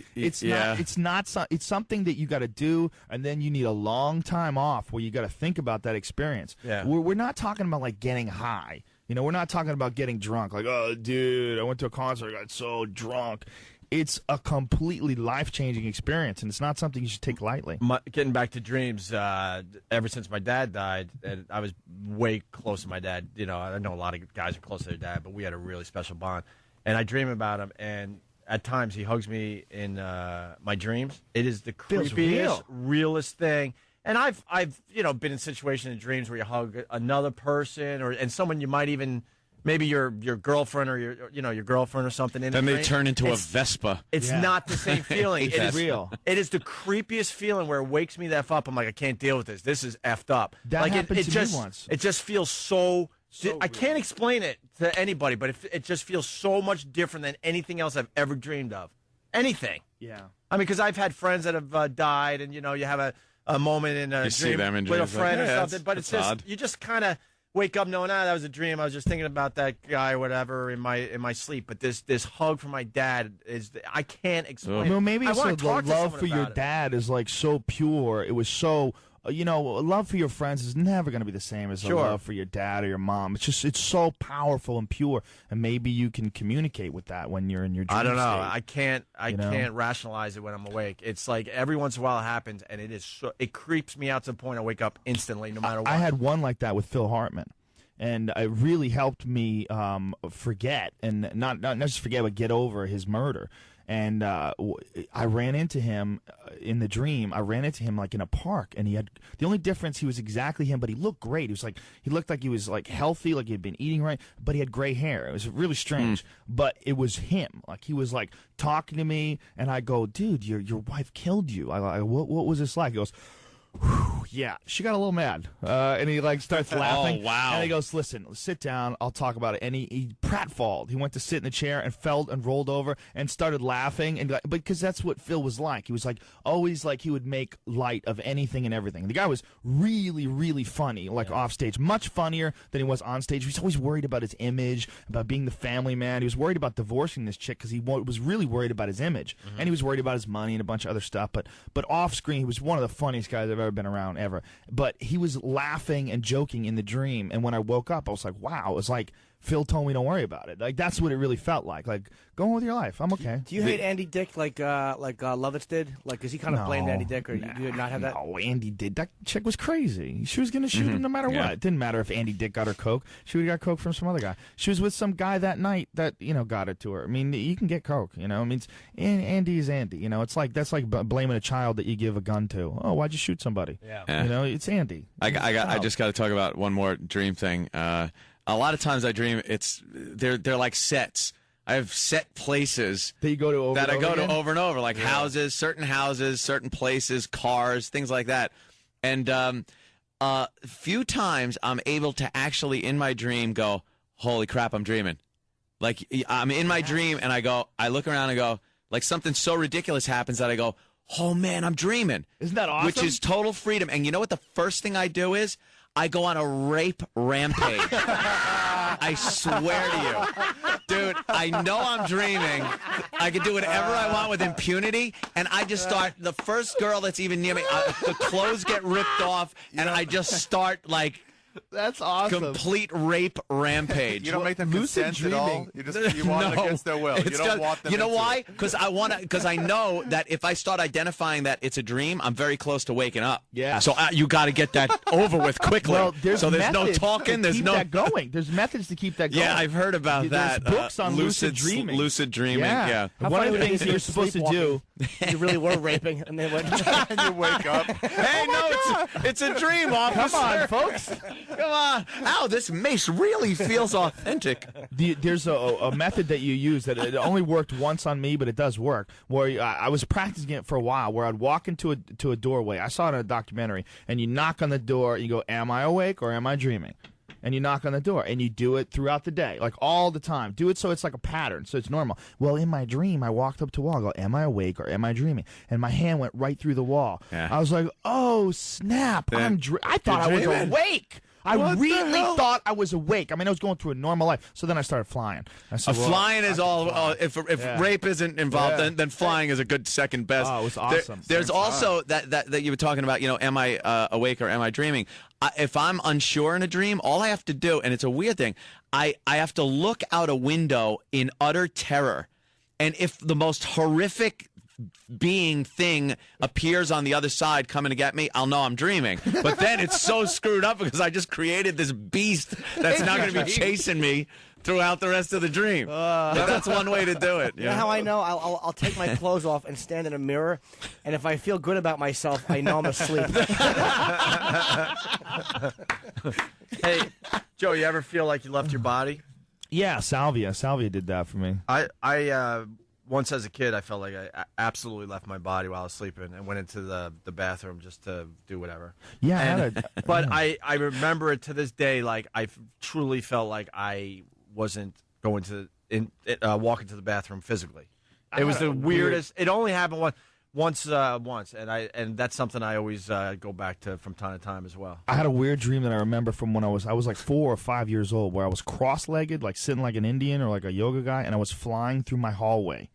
something that you got to do, and then you need a long time off where you got to think about that experience. Yeah, we're not talking about like getting high. We're not talking about getting drunk. Like, oh, dude, I went to a concert, I got so drunk. It's a completely life-changing experience, and it's not something you should take lightly. Getting back to dreams, ever since my dad died, and I was way close to my dad. I know a lot of guys are close to their dad, but we had a really special bond. And I dream about him, and at times he hugs me in my dreams. It is the creepiest, realest thing. And I've been in situations in dreams where you hug another person and someone you might even maybe your girlfriend or your girlfriend or something. Then they turn into a Vespa. It's not the same feeling. It's real. It is the creepiest feeling where it wakes me the F up. I'm like, I can't deal with this. This is effed up. That happened to me once. It just feels so I can't explain it to anybody, but it just feels so much different than anything else I've ever dreamed of. Anything. Yeah. I mean, because I've had friends that have died, and you have a moment in a dream with a friend or something, but it's just odd. You just kind of wake up knowing, that was a dream. I was just thinking about that guy or whatever in my sleep. But this hug from my dad I can't explain. Well, maybe it's the love for your dad is like so pure. It was so. Love for your friends is never going to be the same as a love for your dad or your mom. It's so powerful and pure, and maybe you can communicate with that when you're in your dream I don't know. state. I can't rationalize it when I'm awake. It's like every once in a while it happens, and it creeps me out to the point I wake up instantly, no matter what. I had one like that with Phil Hartman. And it really helped me forget, and not just forget, but get over his murder. And I ran into him in the dream. I ran into him like in a park, and the only difference, he was exactly him, but he looked great. He looked like he was like healthy, like he had been eating right, but he had gray hair. It was really strange, but it was him. Like he was like talking to me, and I go, dude, your wife killed you. I what was this like? He goes, Yeah, she got a little mad, and he like starts laughing. Oh, wow. And he goes, "Listen, sit down. I'll talk about it." And he pratfalled. He went to sit in the chair and fell and rolled over and started laughing. And because that's what Phil was like. He was like always like he would make light of anything and everything. The guy was really, really funny, like off stage, much funnier than he was on stage. He was always worried about his image, about being the family man. He was worried about divorcing this chick because he was really worried about his image, and he was worried about his money and a bunch of other stuff. But off screen, he was one of the funniest guys I've ever been around ever. But he was laughing and joking in the dream, and when I woke up, I was like, wow, it was like Phil told me don't worry about it. Like that's what it really felt like. Like go on with your life. I'm okay. Do you hate Andy Dick like Lovitz did? Like, because he kind of blamed Andy Dick, or you did not have that? No, Andy did. That chick was crazy. She was going to shoot him no matter what. It didn't matter if Andy Dick got her coke. She would have got coke from some other guy. She was with some guy that night that got it to her. I mean, you can get coke. I mean, Andy is Andy. It's like that's like blaming a child that you give a gun to. Oh, why'd you shoot somebody? Yeah. It's Andy. I just got to talk about one more dream thing. A lot of times I dream they're like sets. I have set places that you go to over over and over, like houses, certain places, cars, things like that. And few times I'm able to actually in my dream go, holy crap, I'm dreaming. Like I'm in my dream and I look around and go, like something so ridiculous happens that I go, oh man, I'm dreaming. Isn't that awesome? Which is total freedom. And you know what the first thing I do is? I go on a rape rampage. I swear to you. Dude, I know I'm dreaming. I can do whatever I want with impunity, and I just start, the first girl that's even near me, the clothes get ripped off, and I just start, like, that's awesome. Complete rape rampage. You don't make them consent at all. You want it against their will. You don't want them. You know why? Because I know that if I start identifying that it's a dream, I'm very close to waking up. Yeah. So you got to get that over with quickly. Well, there's no talking. There's no that going. There's methods to keep that going. Yeah, I've heard about that. There's books on lucid dreaming. Lucid dreaming. Yeah. One of the things you're supposed to do. You really were raping, and then went. And you wake up. Hey, no, it's a dream, officer. Come on, folks. Come on. Ow, this mace really feels authentic. There's a method that you use that it only worked once on me, but it does work. Where I was practicing it for a while, where I'd walk into a doorway. I saw it in a documentary, and you knock on the door, you go, am I awake or am I dreaming? And you knock on the door, and you do it throughout the day, like all the time. Do it so it's like a pattern, so it's normal. Well, in my dream, I walked up to a wall, I go, am I awake or am I dreaming? And my hand went right through the wall. Yeah. I was like, oh, snap. I thought I was awake. I really thought I was awake. I mean, I was going through a normal life. So then I started flying. I said, flying is all. If rape isn't involved, then flying is a good second best. Oh, it was awesome. There's also that you were talking about. Am I awake or am I dreaming? If I'm unsure in a dream, all I have to do, and it's a weird thing, I have to look out a window in utter terror, and if the most horrific thing appears on the other side coming to get me, I'll know I'm dreaming. But then it's so screwed up because I just created this beast that's now going to be chasing me throughout the rest of the dream. That's one way to do it. You know how I know? I'll take my clothes off and stand in a mirror, and if I feel good about myself, I know I'm asleep. Hey, Joe, you ever feel like you left your body? Yeah, Salvia did that for me. I once as a kid, I felt like I absolutely left my body while I was sleeping and went into the bathroom just to do whatever. Yeah, but I remember it to this day. Like I truly felt like I wasn't going to walk into the bathroom physically. It was the weirdest. It only happened once, and that's something I always go back to from time to time as well. I had a weird dream that I remember from when I was like 4 or 5 years old, where I was cross-legged, like sitting like an Indian or like a yoga guy, and I was flying through my hallway.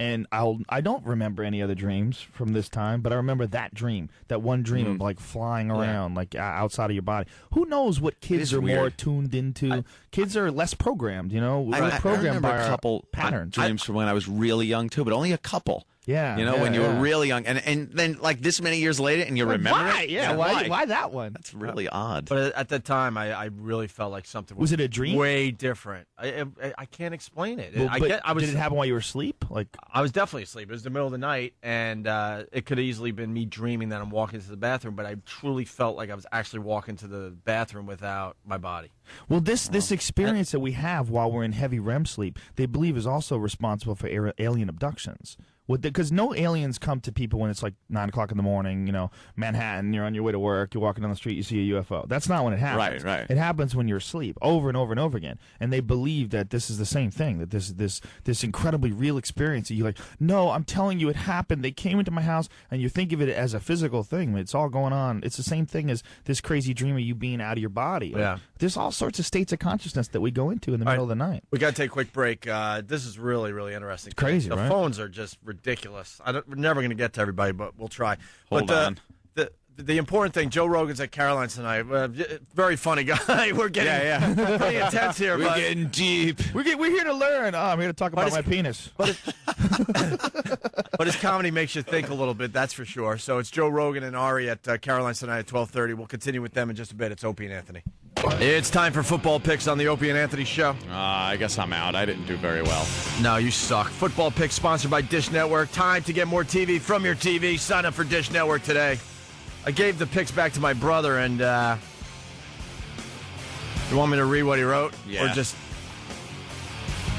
And I don't remember any other dreams from this time, but I remember that dream, that one dream of like flying around, like outside of your body. Who knows what kids are more tuned into? Kids are less programmed, We're programmed by a couple patterns. dreams from when I was really young too, but only a couple. Yeah, when you were really young, and then like this many years later, and you remember why? it. Yeah, why that one? That's really odd. But at the time, I really felt like something was it a dream? Way different. I can't explain it. Well, did it happen while you were asleep? Like I was definitely asleep. It was the middle of the night, and it could have easily been me dreaming that I'm walking to the bathroom. But I truly felt like I was actually walking to the bathroom without my body. Well, this experience that we have while we're in heavy REM sleep, they believe is also responsible for alien abductions. Because no aliens come to people when it's like 9 o'clock in the morning, you know, Manhattan, you're on your way to work, you're walking down the street, you see a UFO. That's not when it happens. Right. It happens when you're asleep, over and over and over again. And they believe that this is the same thing, that this incredibly real experience. And you're like, no, I'm telling you it happened. They came into my house, and you think of it as a physical thing. It's all going on. It's the same thing as this crazy dream of you being out of your body. Yeah. There's all sorts of states of consciousness that we go into in the middle of the night. We got to take a quick break. This is really, really interesting. It's crazy, The right? phones are just ridiculous. We're never going to get to everybody, but we'll try. Hold on. The important thing, Joe Rogan's at Caroline's tonight. Very funny guy. We're getting pretty intense here. We're getting deep. We're here to learn. I'm here to talk about my penis. But his comedy makes you think a little bit, that's for sure. So it's Joe Rogan and Ari at Caroline's tonight at 12:30. We'll continue with them in just a bit. It's Opie and Anthony. It's time for football picks on the Opie and Anthony show. I guess I'm out. I didn't do very well. No, you suck. Football picks sponsored by Dish Network. Time to get more TV from your TV. Sign up for Dish Network today. I gave the picks back to my brother, and you want me to read what he wrote? Yeah. Or just...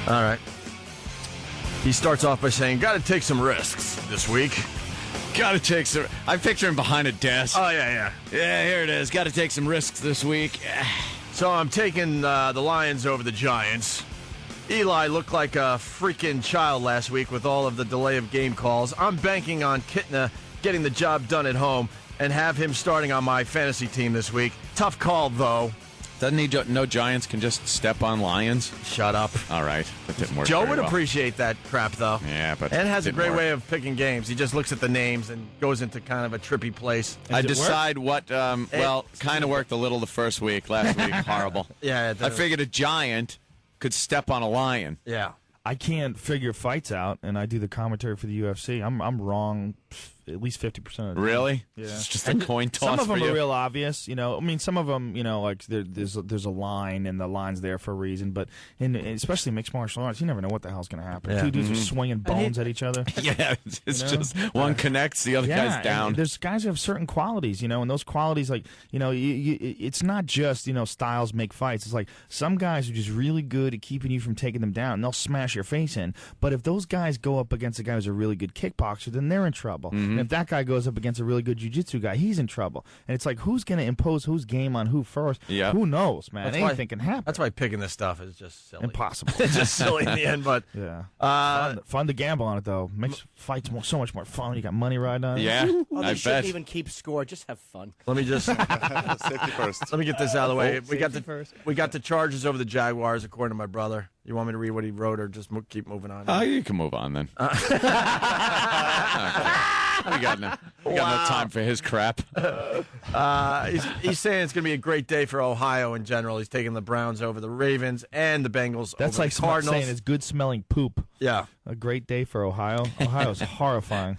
All right. He starts off by saying, got to take some risks this week. Got to take some... I picture him behind a desk. Oh, yeah. Yeah, here it is. Got to take some risks this week. So I'm taking the Lions over the Giants. Eli looked like a freaking child last week with all of the delay of game calls. I'm banking on Kitna getting the job done at home and have him starting on my fantasy team this week. Tough call, though. Doesn't he know Giants can just step on Lions? Shut up. All right. That didn't work Joe very would well. appreciate that crap, though. Yeah, but and has a didn't great work. way of picking games. He just looks at the names and goes into kind of a trippy place. I decide what, kind of worked a little the first week. Last week, horrible. Yeah. I figured a giant could step on a lion. Yeah. I can't figure fights out, and I do the commentary for the UFC. I'm wrong at least 50% of the time. Really? Yeah. It's just a coin toss. Some of them for are you. real obvious, you know. I mean, some of them, you know, like there's a line, and the line's there for a reason. But especially mixed martial arts, you never know what the hell's going to happen. Yeah. Two dudes are swinging bones at each other. Yeah, it's You know? just one connects, the other guy's down. And there's guys who have certain qualities, you know, and those qualities, like, you know, it's not just, you know, styles make fights. It's like some guys are just really good at keeping you from taking them down, and they'll smash your face in. But if those guys go up against a guy who's a really good kickboxer, then they're in trouble. And if that guy goes up against a really good jiu-jitsu guy, he's in trouble. And it's like, who's going to impose whose game on who first? Yeah. Who knows, man? That's Anything can happen. That's why picking this stuff is just silly. Impossible. It's just silly in the end, but... Yeah. Fun to gamble on it, though. Makes fights so much more fun. You got money riding on it. Yeah, Oh, I they shouldn't bet. even keep score. Just have fun. Let me just... Safety first. Let me get this out of the way. Oh, We got the Chargers over the Jaguars, according to my brother. You want me to read what he wrote, or just keep moving on? You can move on then. We got no time for his crap. He's saying it's going to be a great day for Ohio in general. He's taking the Browns over the Ravens and the Bengals That's over like the Cardinals. saying it's good smelling poop. Yeah. A great day for Ohio. Ohio's horrifying.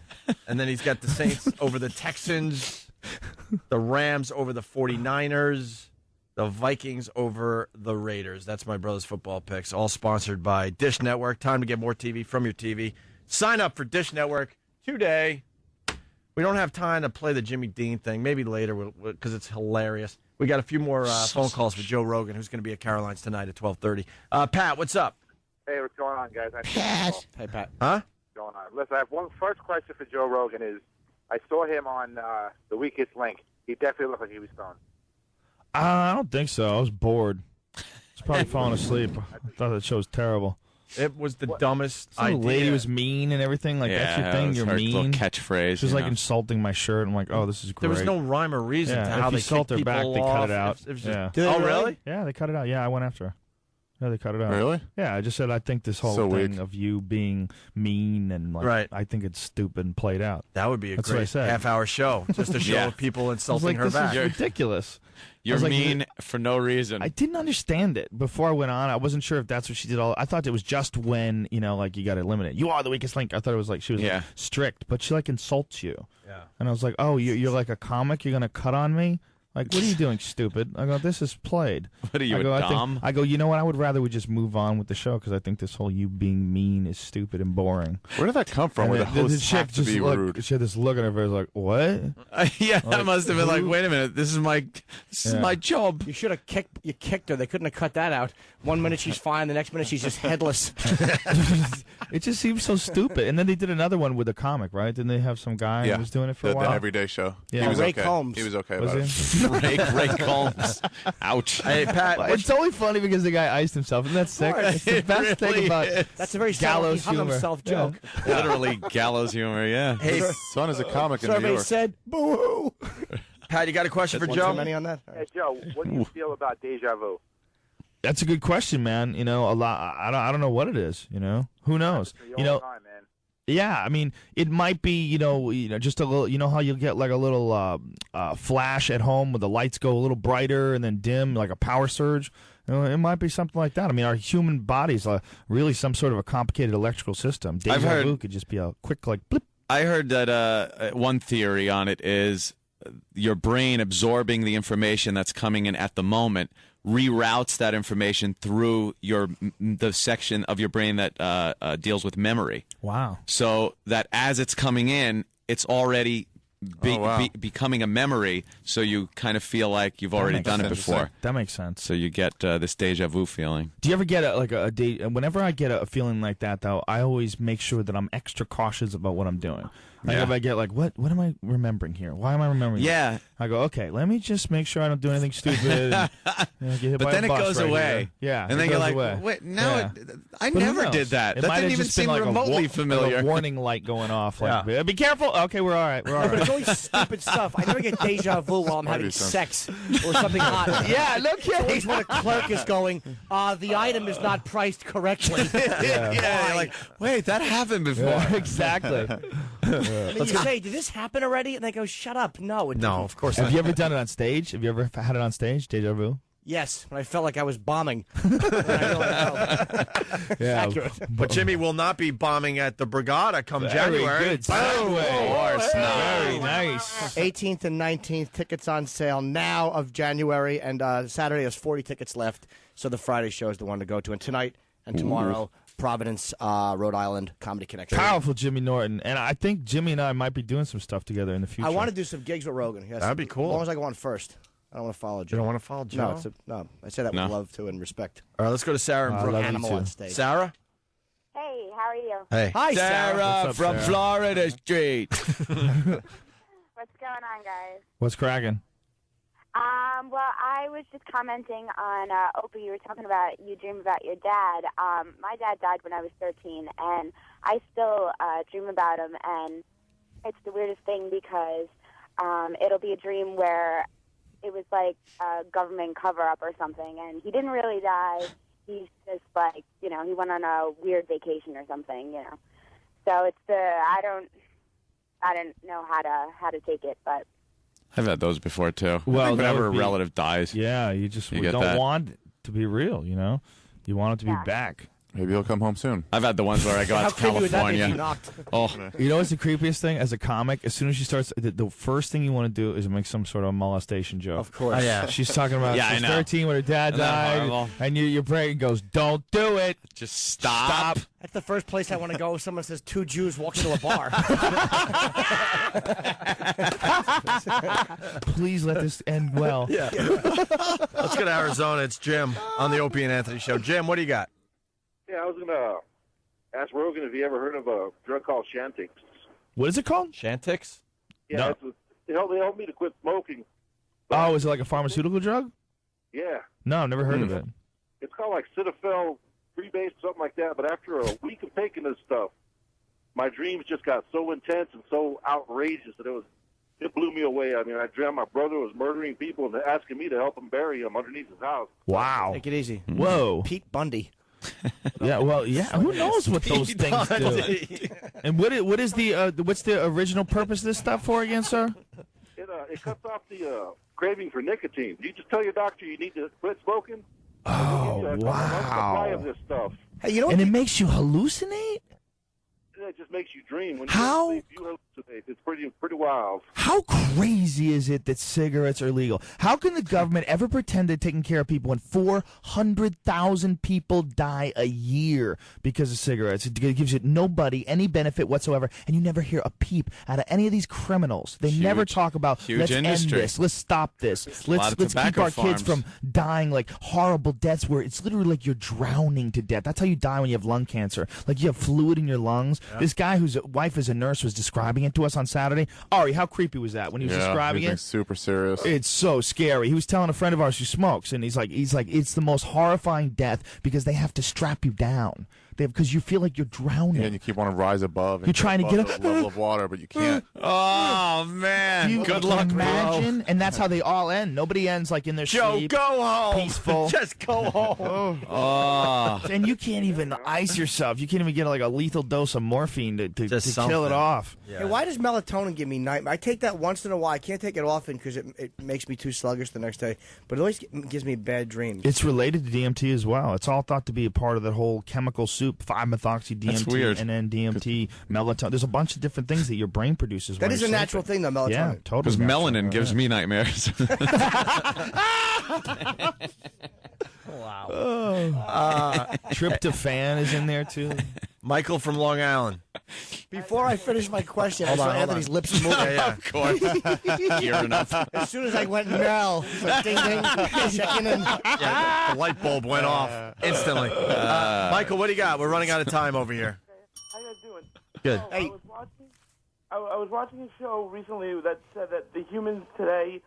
And then he's got the Saints over the Texans, the Rams over the 49ers, the Vikings over the Raiders. That's my brother's football picks, all sponsored by Dish Network. Time to get more TV from your TV. Sign up for Dish Network today. We don't have time to play the Jimmy Dean thing. Maybe later because it's hilarious. We got a few more phone calls for Joe Rogan, who's going to be at Caroline's tonight at 12:30. Pat, what's up? Hey, what's going on, guys? Pat. Hey, Pat. Huh? What's going on? Listen, I have one first question for Joe Rogan. Is I saw him on The Weakest Link. He definitely looked like he was stoned. I don't think so. I was bored. I was probably falling asleep. I thought that show was terrible. It was the dumbest Some idea. lady was mean and everything. Like, that's your Yeah, thing. it was You're her little mean. catchphrase, She was you like know. insulting my shirt. I'm like, oh, this is great. There was no rhyme or reason Yeah, to if how you they insult kicked her back, people they cut off. it out. It was just- Yeah. Oh, really? Yeah, they cut it out. Yeah, I went after her. Yeah, they cut it out. Really? Yeah, I just said I think this whole So thing weak. of you being mean and like, Right. I think it's stupid and played out. That would be a That's what I great said. half-hour show, just a show Yeah. of people I was insulting like, her this back. is ridiculous. You're I was like, mean for no reason. I didn't understand it before I went on. I wasn't sure if that's what she did. I thought it was just when, you know, like you got to eliminate. You are the weakest link. I thought it was like she was like, strict, but she like insults you. Yeah. And I was like, oh, you're like a comic. You're gonna cut on me. Like, what are you doing, stupid? I go, this is played. What are you, I go, a dom? I go, you know what? I would rather we just move on with the show because I think this whole you being mean is stupid and boring. Where did that come from? Where the hosts have to be rude? She had this look on her face like, what? Yeah, Like, I must have been like, wait a minute, this is my job. You should have kicked her. They couldn't have cut that out. 1 minute she's fine, the next minute she's just headless. It just seems so stupid. And then they did another one with a comic, right? Didn't they have some guy who was doing it for a while? The Everyday Show. Yeah. He was Ray okay. Combs. He was okay Was about he? it. Ray Combs. Ouch. Hey, Pat. It's only funny because the guy iced himself. Isn't that sick? It's the best thing about That's a very gallows hung humor. himself joke. Literally gallows humor, yeah. Hey, his son is a comic in New Survey York. said, boo-hoo. Pat, you got a question for One Joe? too many on that? Hey, Joe, what do you feel about deja vu? That's a good question, man. You know, a lot. I don't know what it is. You know, who knows? You know, Time, man. yeah. I mean, it might be. You know, just a little. You know how you get like a little flash at home where the lights go a little brighter and then dim, like a power surge. You know, it might be something like that. I mean, our human body's really some sort of a complicated electrical system. Deja vu could just be a quick like blip. I heard that one theory on it is your brain absorbing the information that's coming in at the moment reroutes that information through the section of your brain that deals with memory. Wow. So that as it's coming in, it's already becoming a memory, so you kind of feel like you've already done it before. That makes sense. So you get this deja vu feeling. Do you ever get a day? Whenever I get a feeling like that, though, I always make sure that I'm extra cautious about what I'm doing. Like if I get like, what am I remembering here? Why am I remembering? Yeah. This? I go, okay, let me just make sure I don't do anything stupid. And, get hit But by then a it bus goes right away. here. Yeah. And it then you're goes like, away. wait, no, Yeah. I But who never knows? did that. It That might didn't have even just been seem like remotely a familiar. Like a warning light going off. Like, be careful. Okay, we're all right. We're all But it's right. always stupid stuff. I never get deja vu while I'm having sex or something hot. Yeah, no It's always when a clerk is going, the item is not priced correctly. Yeah, you're like, wait, that happened before. Yeah, exactly. And then you say, did this happen already? And they go, shut up. No, it didn't. of course Have not. you ever done it on stage? Have you ever had it on stage? Deja vu? Yes, when I felt like I was bombing. Yeah. Accurate. But Jimmy will not be bombing at the Brigada come January. Good segue. Very nice. 18th and 19th, tickets on sale now of January, and Saturday has 40 tickets left, so the Friday show is the one to go to. And tonight and tomorrow, Providence, Rhode Island, Comedy Connection. Powerful Jimmy Norton. And I think Jimmy and I might be doing some stuff together in the future. I want to do some gigs with Rogan. Yes. That'd be cool. As long as I go on first. I don't want to follow Joe. You don't want to follow Joe? No, I say that with love, too, and respect. All right, let's go to Sarah and Brooke. Animal on stage. Sarah? Hey, how are you? Hey. Hi, Sarah. What's up, from Sarah? Florida Street. What's going on, guys? What's cracking? Well, I was just commenting on, Opie, you were talking about you dream about your dad. My dad died when I was 13, and I still dream about him, and it's the weirdest thing because it'll be a dream where it was like a government cover-up or something, and he didn't really die. He's just like, he went on a weird vacation or something, So it's I don't know how to take it, but I've had those before, too. Well, whenever that a would be- relative dies. Yeah, you get don't that. want it to be real, You want it to be back. Maybe he'll come home soon. I've had the ones where I go How out to creepy would that be if you California. knocked? Oh, You know what's the creepiest thing? As a comic, as soon as she starts, the first thing you want to do is make some sort of molestation joke. Of course. yeah. She's talking about Yeah, I she's know. 13 when her dad Isn't that died, horrible? and your brain goes, "Don't do it." just stop. That's the first place I want to go if someone says two Jews walk into a bar. Please let this end well. Yeah. Let's go to Arizona. It's Jim on the Opie and Anthony Show. Jim, what do you got? Yeah, I was going to ask Rogan if he ever heard of a drug called Chantix. What is it called? Chantix? Yeah, No. they helped me to quit smoking. Oh, is it like a pharmaceutical drug? Yeah, No, I've never heard of it. it's called like Citafel Freebase, something like that. But after a week of taking this stuff, my dreams just got so intense and so outrageous that it blew me away. I mean, I dreamt my brother was murdering people and asking me to help him bury him underneath his house. Wow. Take it easy. Whoa. Pete Bundy. Yeah. Well. Yeah. Who knows what those things do? And what is the what's the original purpose of this stuff for again, sir? It cuts off the craving for nicotine. You just tell your doctor you need to quit smoking. Oh, A supply of wow. this stuff. Hey, you know And it makes you hallucinate? It just makes you dream. When How? You sleep, you hallucinate. States. It's pretty wild. How crazy is it that cigarettes are legal? How can the government ever pretend they're taking care of people when 400,000 people die a year because of cigarettes? It gives you nobody any benefit whatsoever, and you never hear a peep out of any of these criminals. They never talk about, let's industry. end this, let's stop this, let's keep our kids from dying like horrible deaths where it's literally like you're drowning to death. That's how you die when you have lung cancer. Like you have fluid in your lungs. Yeah. This guy whose wife is a nurse was describing it to us on Saturday. Ari, how creepy was that when he was describing it? Super serious. It's so scary. He was telling a friend of ours who smokes, and he's like, it's the most horrifying death because they have to strap you down. Because you feel like you're drowning. And you keep wanting to rise above. You're trying to get up the level of water, but you can't. Oh man! Good luck, imagine, and that's how they all end. Nobody ends like in their sleep. Go home. Peaceful. Just go home. And you can't even ice yourself. You can't even get like a lethal dose of morphine to kill it off. Yeah. Hey, why does melatonin give me nightmares? I take that once in a while. I can't take it often because it makes me too sluggish the next day. But it always gives me bad dreams. It's related to DMT as well. It's all thought to be a part of that whole chemical soup, 5-methoxy That's weird. DMT, and then DMT, melatonin. There's a bunch of different things that your brain produces. That when is you're a natural sleeping. thing, though, melatonin. Yeah, totally. Because melanin gives me nightmares. Wow. Tryptophan is in there too. Michael from Long Island. Before I finish my question, Hold I saw on, hold Anthony's on. lips moving. Yeah. Of course. You're enough. As soon as I went Mel, like, ding ding, checking in. Yeah, the light bulb went off instantly. Michael, what do you got? We're running out of time over here. How you guys doing? Good. Hey. I was watching a show recently that said that the humans today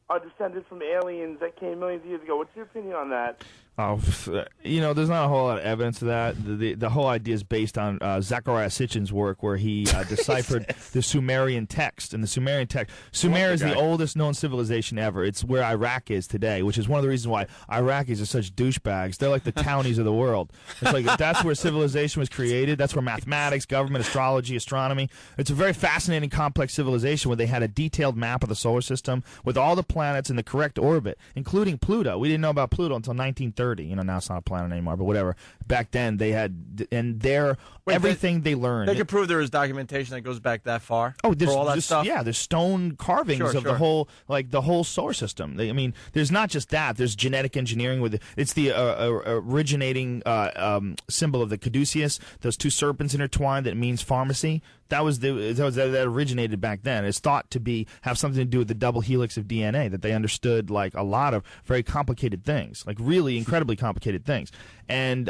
are descended from aliens that came millions of years ago. What's your opinion on that? Oh, there's not a whole lot of evidence of that. The whole idea is based on Zecharia Sitchin's work, where he deciphered the Sumerian text. And the Sumerian text, Sumer is the oldest known civilization ever. It's where Iraq is today, which is one of the reasons why Iraqis are such douchebags. They're like the townies of the world. It's like that's where civilization was created. That's where mathematics, government, astrology, astronomy. It's a very fascinating, complex civilization where they had a detailed map of the solar system with all the planets in the correct orbit, including Pluto. We didn't know about Pluto until 1930. Now it's not a planet anymore, but whatever. Back then they had, and everything they learned. They could prove there is documentation that goes back that far. Oh, there's for all that just, stuff. Yeah, there's stone carvings of the whole solar system. I mean, there's not just that. There's genetic engineering with it. It's the originating symbol of the caduceus. Those two serpents intertwined that means pharmacy. That originated back then. It's thought to have something to do with the double helix of DNA, that they understood like a lot of very complicated things, like really incredibly complicated things. And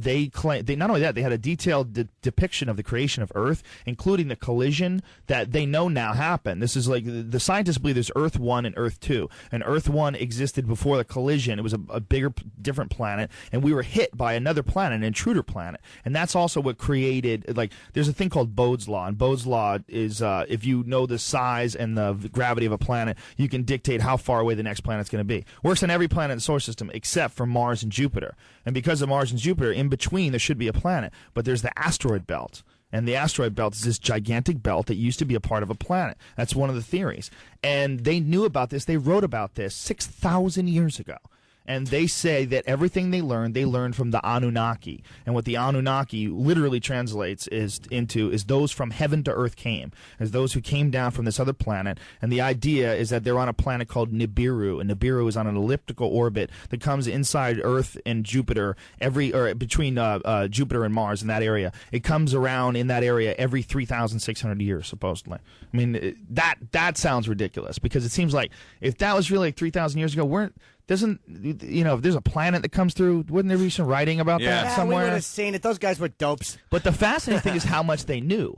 they not only that, they had a detailed depiction of the creation of Earth, including the collision that they know now happened. This is like the scientists believe there's Earth 1 and Earth 2, and Earth 1 existed before the collision. It was a bigger, different planet, and we were hit by another planet, an intruder planet, and that's also what created, like, there's a thing called Bode's Law, and Bode's Law is if you know the size and the gravity of a planet, you can dictate how far away the next planet's going to be. Works on every planet in the solar system except for Mars and Jupiter, and because of Mars and Jupiter, in between there should be a planet, but there's the asteroid belt. And the asteroid belt is this gigantic belt that used to be a part of a planet. That's one of the theories. And they knew about this. They wrote about this 6,000 years ago. And they say that everything they learned from the Anunnaki. And what the Anunnaki literally translates is those from heaven to earth came, as those who came down from this other planet. And the idea is that they're on a planet called Nibiru, and Nibiru is on an elliptical orbit that comes inside Earth and Jupiter between Jupiter and Mars in that area. It comes around in that area every 3,600 years, supposedly. I mean, that sounds ridiculous, because it seems like if that was really like 3,000 years ago, if there's a planet that comes through, wouldn't there be some writing about that somewhere? We would have seen it. Those guys were dopes. But the fascinating thing is how much they knew.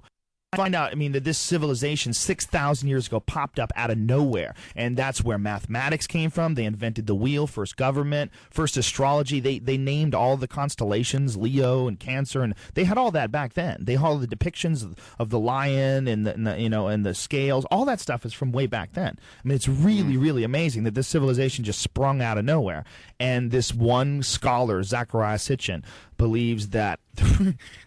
Find out, that this civilization 6,000 years ago popped up out of nowhere, and that's where mathematics came from. They invented the wheel, first government, first astrology. They named all the constellations, Leo and Cancer, and they had all that back then. They had all the depictions of the lion and the scales. All that stuff is from way back then. It's really, really amazing that this civilization just sprung out of nowhere. And this one scholar, Zecharia Sitchin, believes that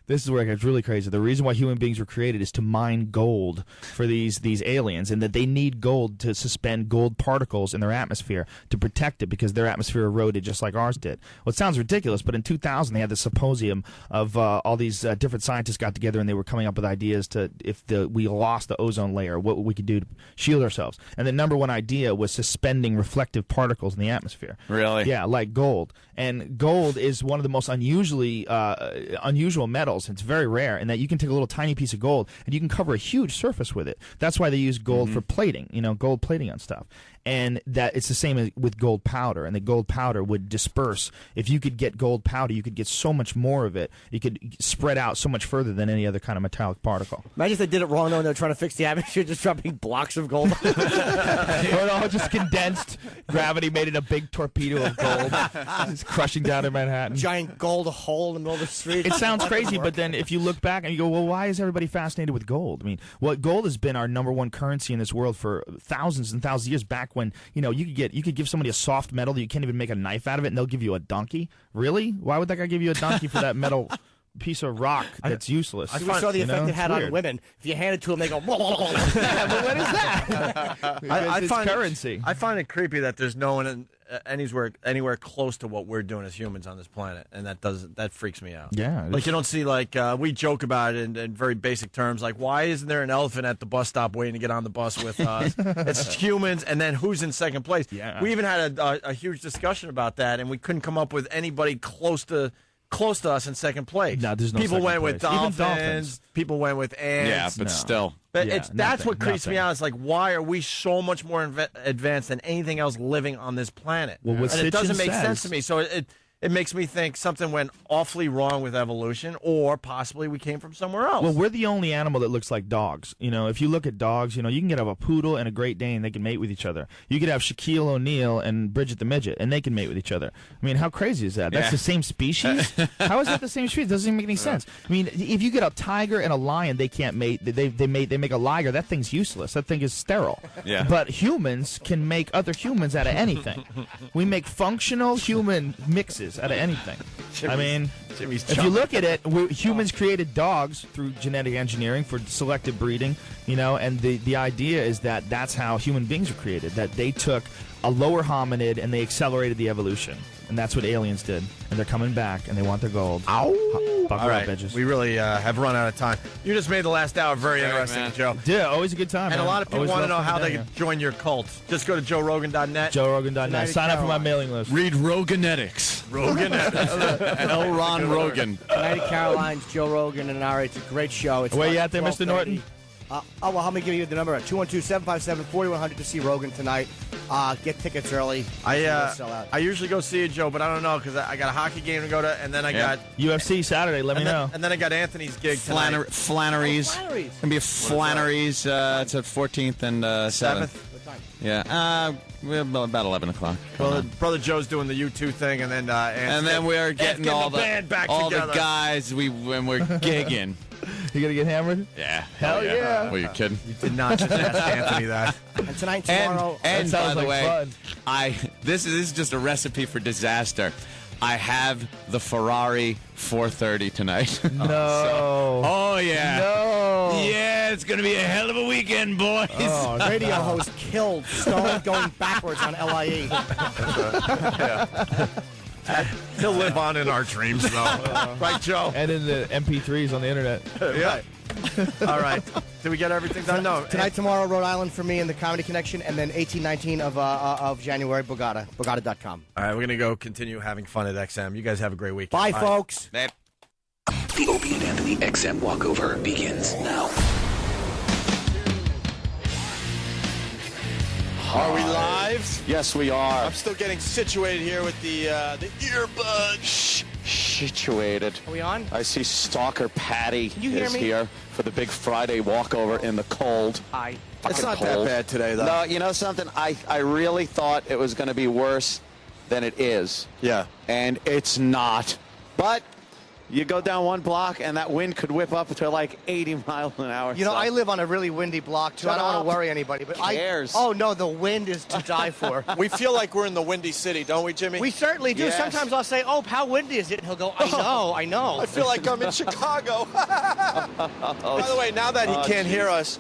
this is where it gets really crazy. The reason why human beings were created is to mine gold for these aliens, and that they need gold to suspend gold particles in their atmosphere to protect it because their atmosphere eroded just like ours did. Well, it sounds ridiculous, but in 2000 they had this symposium of all these different scientists got together, and they were coming up with ideas to if we lost the ozone layer, what we could do to shield ourselves. And the number one idea was suspending reflective particles in the atmosphere. Really? Yeah, like gold. And gold is one of the most unusual metals. It's very rare in that you can take a little tiny piece of gold and you can cover a huge surface with it. That's why they use gold for plating, gold plating on stuff. And that it's the same with gold powder, and the gold powder would disperse. If you could get gold powder, you could get so much more of it. You could spread out so much further than any other kind of metallic particle. Imagine if they did it wrong, though, and they're trying to fix the atmosphere, just dropping blocks of gold. Or no, just condensed. Gravity made it a big torpedo of gold. Just crushing down in Manhattan. Giant gold hole in the middle of the street. It sounds crazy, but then if you look back and you go, well, why is everybody fascinated with gold? I mean, gold has been our number one currency in this world for thousands and thousands of years. Back when you could give somebody a soft metal that you can't even make a knife out of it, and they'll give you a donkey. Really? Why would that guy give you a donkey for that metal piece of rock that's useless? We saw the effect it had on women. If you hand it to them, they go. But what is that? It's currency. I find it creepy that there's no one anywhere close to what we're doing as humans on this planet, and that freaks me out. Yeah, like you don't see we joke about it in very basic terms, like why isn't there an elephant at the bus stop waiting to get on the bus with us? It's humans, and then who's in second place? Yeah. We even had a huge discussion about that, and we couldn't come up with anybody close to us in second place. No, there's no people second went place. with dolphins, Even dolphins. People went with ants. Yeah, but still. But Yeah, that's what creeps nothing. me out. It's like, why are we so much more advanced than anything else living on this planet? Well, what and it doesn't Sitchin make sense says- to me. So it makes me think something went awfully wrong with evolution, or possibly we came from somewhere else. Well, we're the only animal that looks like dogs. If you look at dogs, you can get a poodle and a Great Dane, they can mate with each other. You could have Shaquille O'Neal and Bridget the Midget, and they can mate with each other. I mean, how crazy is that? That's Yeah. the same species? How is that the same species? It doesn't even make any sense. I mean, if you get a tiger and a lion, they can't mate. They make a liger. That thing's useless. That thing is sterile. Yeah. But humans can make other humans out of anything. We make functional human mixes out of anything. Jimmy's If you look at it, humans created dogs through genetic engineering for selective breeding, and the idea is that that's how human beings were created, that they took a lower hominid and they accelerated the evolution. And that's what aliens did. And they're coming back, and they want their gold. Ow! Buckle All up, right, bitches. we really have run out of time. You just made the last hour very interesting, man. Joe. Yeah, always a good time, And man. a lot of people Always want to love know how coming they down can join your cult. Just go to JoeRogan.net. JoeRogan.net. Sign up for my mailing list. Read Roganetics. Roganetics. L. Ron Rogan. United Carolines, Joe Rogan, and Ari. It's a great show. It's Where you on at there, Mr. 12:30. Norton? Well, let me give you the number at 212-757-4100 to see Rogan tonight. Get tickets early. It'll sell out. I usually go see it, Joe, but I don't know because I got a hockey game to go to, and then I got UFC Saturday. Let me know. And then I got Anthony's gig tonight. Flannery's. Flannery's. Gonna be a Flannery's. It's at 14th and 7th. What time? Yeah, about 11 o'clock. Brother Joe's doing the U2 thing, and then And then we're getting all the band back together. the guys when we're gigging. You gonna get hammered? Yeah. Hell yeah. Well, you kidding? You did not just ask Anthony that. And tonight, tomorrow. And That sounds by the like way, fun. this is just a recipe for disaster. I have the Ferrari 430 tonight. No. Oh yeah. No. Yeah, it's gonna be a hell of a weekend, boys. Oh, Radio host killed Stone going backwards on LIE. He'll live on in our dreams, though. Right, Joe? And in the MP3s on the internet. Yeah. All right. Did we get everything done? No. Tonight, tomorrow, Rhode Island for me and the Comedy Connection, and then 18-19 of January, Borgata. Borgata.com. All right, we're going to go continue having fun at XM. You guys have a great weekend. Bye, folks. The Opie and Anthony XM walkover begins now. Are we live? Yes, we are. I'm still getting situated here with the earbuds. Situated. Are we on? I see Stalker Patty you hear is me? here for the big Friday walkover in the cold. Hi. It's Fucking not cold. that bad today, though. No, you know something? I really thought it was going to be worse than it is. Yeah. And it's not. But You go down one block, and that wind could whip up to like 80 miles an hour. You know, I live on a really windy block, too. I don't want to worry anybody. But cares? Oh, no, the wind is to die for. We feel like we're in the windy city, don't we, Jimmy? We certainly do. Yes. Sometimes I'll say, oh, how windy is it? And he'll go, I know. I feel like I'm in Chicago. By the way, now that he can't hear us,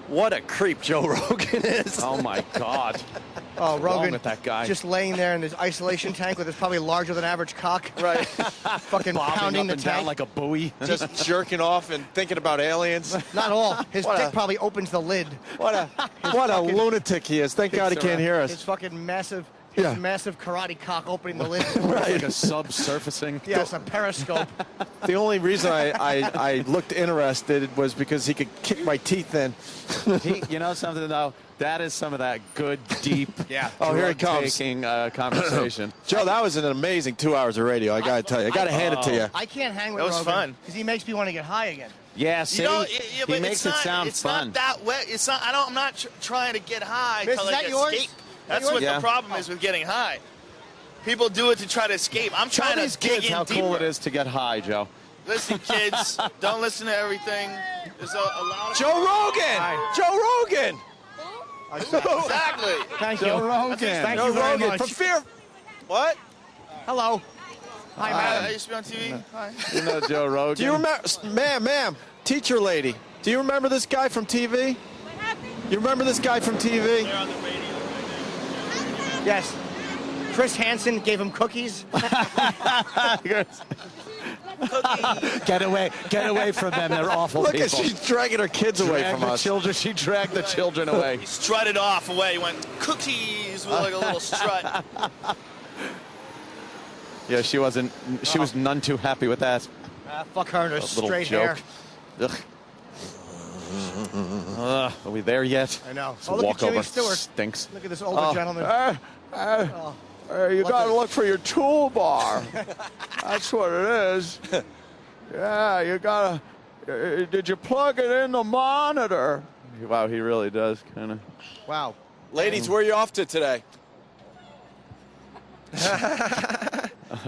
what a creep Joe Rogan is. Oh, my God. Oh, Rogan, with that guy? just laying there in his isolation tank with his probably larger than average cock. Right. Fucking Bobbing pounding up the and tank. down like a buoy. Just jerking off and thinking about aliens. Not all. His What dick a- probably opens the lid. What a lunatic he is. Thank God he can't hear His us. fucking massive karate cock opening the lid. Like a subsurfacing. Yes, a periscope. The only reason I looked interested was because he could kick my teeth in. You know something, though? That is some of that good, deep, Oh, here he comes. taking conversation. Joe, that was an amazing 2 hours of radio. I got to tell you. I got to hand it to you. I can't hang with That was Rogan fun. because he makes me want to get high again. Yeah, see, yeah, but he makes it sound it's fun. not that wet. It's not. I'm not trying to get high Miss, to is like that yours? escape. Is that That's yours? what Yeah. the problem is with getting high. People do it to try to escape. I'm Tell trying these to dig kids in how deeper. cool it is to get high, Joe. Listen, kids, don't listen to everything. There's a lot of Joe Rogan! Joe Rogan! Exactly. Thank Joe you. Rogan. Thank Joe you very Rogan. much. From Fear. What? Hello. Hi, madam. I used to be on TV. Hi. You know Joe Rogan. Do you remember, ma'am, teacher lady, do you remember this guy from TV? You remember this guy from TV? They're on the radio. Yes. Chris Hansen gave him cookies. Get away from them. They're awful Look people. at she's dragging her kids away Drag from the us. children. She dragged the children away. He strutted off away. He went cookies with like a little strut. Yeah, she wasn't. She was none too happy with that. Fuck her and her Little straight joke. hair. Ugh. Are we there yet? I know. This Oh, look at Jimmy walkover Stewart. stinks. Look at this older gentleman. You What got to the- look for your toolbar. That's what it is. Yeah, you got to. Did you plug it in the monitor? Wow, he really does kind of. Wow. Ladies, where are you off to today?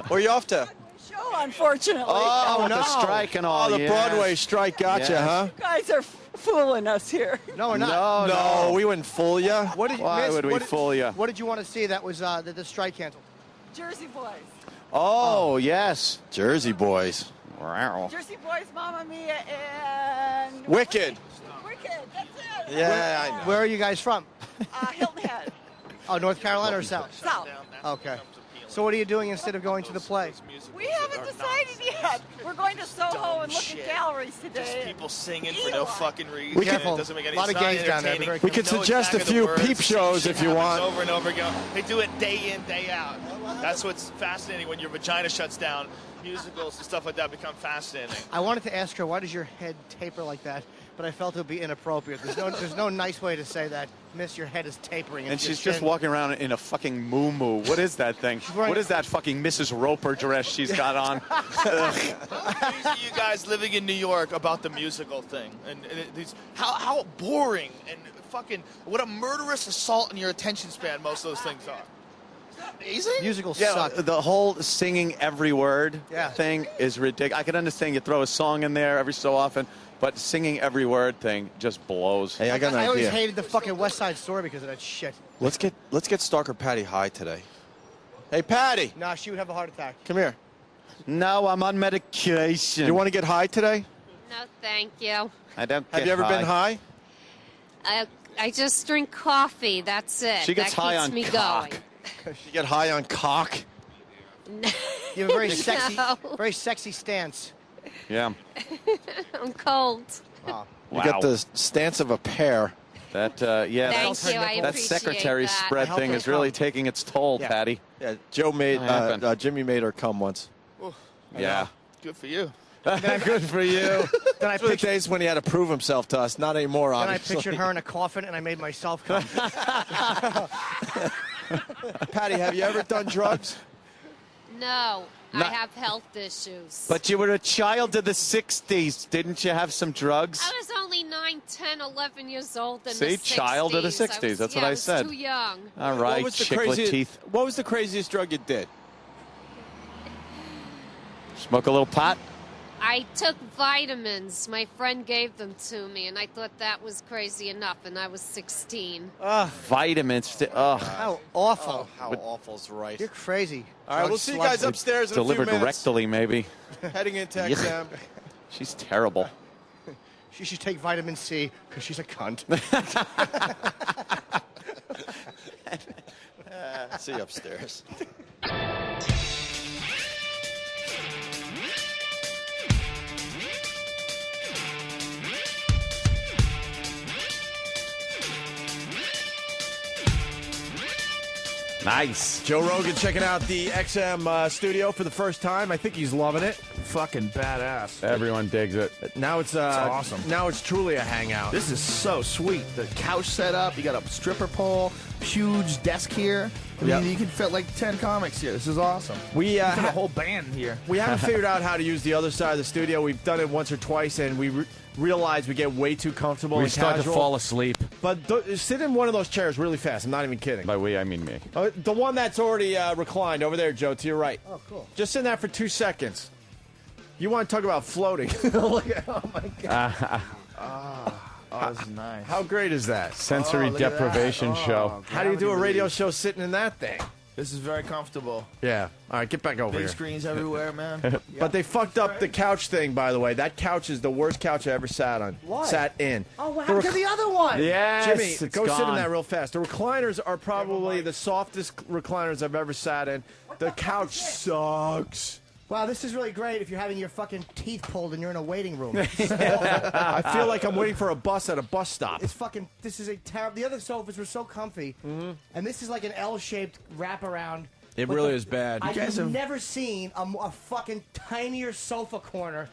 Where are you off to? Show, unfortunately. Oh, with the strike and all. Oh, the yes. Broadway strike got you, Yes. huh? You guys are fooling us here. No, we're not. No, we wouldn't fool you. What did, Why Miss, would we what did- fool you? What did you want to see that was that the strike canceled? Jersey Boys. Oh, yes. Jersey Boys. Wow. Jersey Boys, Mamma Mia, and... Wicked. Wicked, that's it. Yeah, I know. Where are you guys from? Hilton Head. Oh, North Carolina or South? South. Okay. So what are you doing instead of going to the play? We haven't decided yet. We're going to Soho and look shit. at galleries Just today. people singing for no fucking reason. Be careful. It doesn't make any A lot of sense. gays down there. Be very We could Know suggest exactly a the few words. peep shows Shit if you happens want. Over and over again. They do it day in, day out. That's what's fascinating when your vagina shuts down. Musicals and stuff like that become fascinating. I wanted to ask her, why does your head taper like that? But I felt it would be inappropriate. There's no nice way to say that. Miss, your head is tapering. And It's your she's just chin. walking around in a fucking moo-moo. What is that thing? wearing- What is that fucking Mrs. Roper dress she's got on? Ugh. How crazy are you guys living in New York about the musical thing? And these, how boring and fucking what a murderous assault on your attention span most of those things are. Amazing? Musicals Yeah, suck. the whole singing every word thing is ridiculous. I can understand you throw a song in there every so often, but singing every word thing just blows. Hey, I got an I always idea. hated the fucking West Side Story because of that shit. Let's get Stalker Patty high today. Hey, Patty, Nah, she would have a heart attack. come here. No, I'm on medication. You want to get high today? No, thank you. I don't Have get you ever been high? I just drink coffee. That's it. She gets that high keeps on me cock. going. You get high on cock? You have a very sexy, No. very sexy stance. Yeah. I'm cold. Wow. You got the stance of a pear. That yeah. Thank that, you, I that appreciate secretary that. spread I hope thing they is really come. taking its toll, Yeah. Patty. Yeah, Joe made What happened? Jimmy made her come once. Yeah. Good for you. Good for you. Then I Those were the pictured, days when he had to prove himself to us. Not anymore, then I obviously. pictured her in a coffin and I made myself come. Patty, have you ever done drugs? No, I Not- have health issues. But you were a child of the 60s. Didn't you have some drugs? I was only 9, 10, 11 years old in See, the 60s. child of the 60s. That's what I said. I was too young. All right, chiclet teeth. What was the craziest drug you did? Smoke a little pot? I took vitamins. My friend gave them to me, and I thought that was crazy enough, and I was 16. Vitamins. How awful. How awful's right. You're crazy. All right, we'll see you guys upstairs in a few Delivered minutes. rectally, maybe. Heading into Yeah. XM. She's terrible. She should take vitamin C because she's a cunt. See you upstairs. Nice. Joe Rogan checking out the XM studio for the first time. I think he's loving it. Fucking badass. Everyone digs it. Now it's awesome. Now it's truly a hangout. This is so sweet. The couch set up. You got a stripper pole. Huge desk here. I mean, Yep. you can fit like 10 comics here. This is awesome. We You can fit a whole band here. We haven't figured out how to use the other side of the studio. We've done it once or twice, and we realize we get way too comfortable We and start casual. to fall asleep. But sit in one of those chairs really fast. I'm not even kidding. By we, I mean me. The one that's already reclined over there, Joe, to your right. Oh, cool. Just sit in that for 2 seconds. You want to talk about floating? Look at, oh my god! Oh, this is nice. How great is that? Sensory look at that. deprivation show. How do you do a Gravity radio release. show sitting in that thing? This is very comfortable. Yeah. All right, get back over Big here. screens everywhere, man. But they fucked up the couch thing, by the way. That couch is the worst couch I ever sat on. Why? Sat in. Oh, what The happened to the other one? Yes, Jimmy, it's go sit in gone. that real fast. The recliners are probably the softest recliners I've ever sat in. The couch sucks. Wow, this is really great if you're having your fucking teeth pulled and you're in a waiting room. I feel like I'm waiting for a bus at a bus stop. It's fucking. This is a terrible. The other sofas were so comfy, and this is like an L-shaped wraparound. It But really is bad. I've never seen a fucking tinier sofa corner.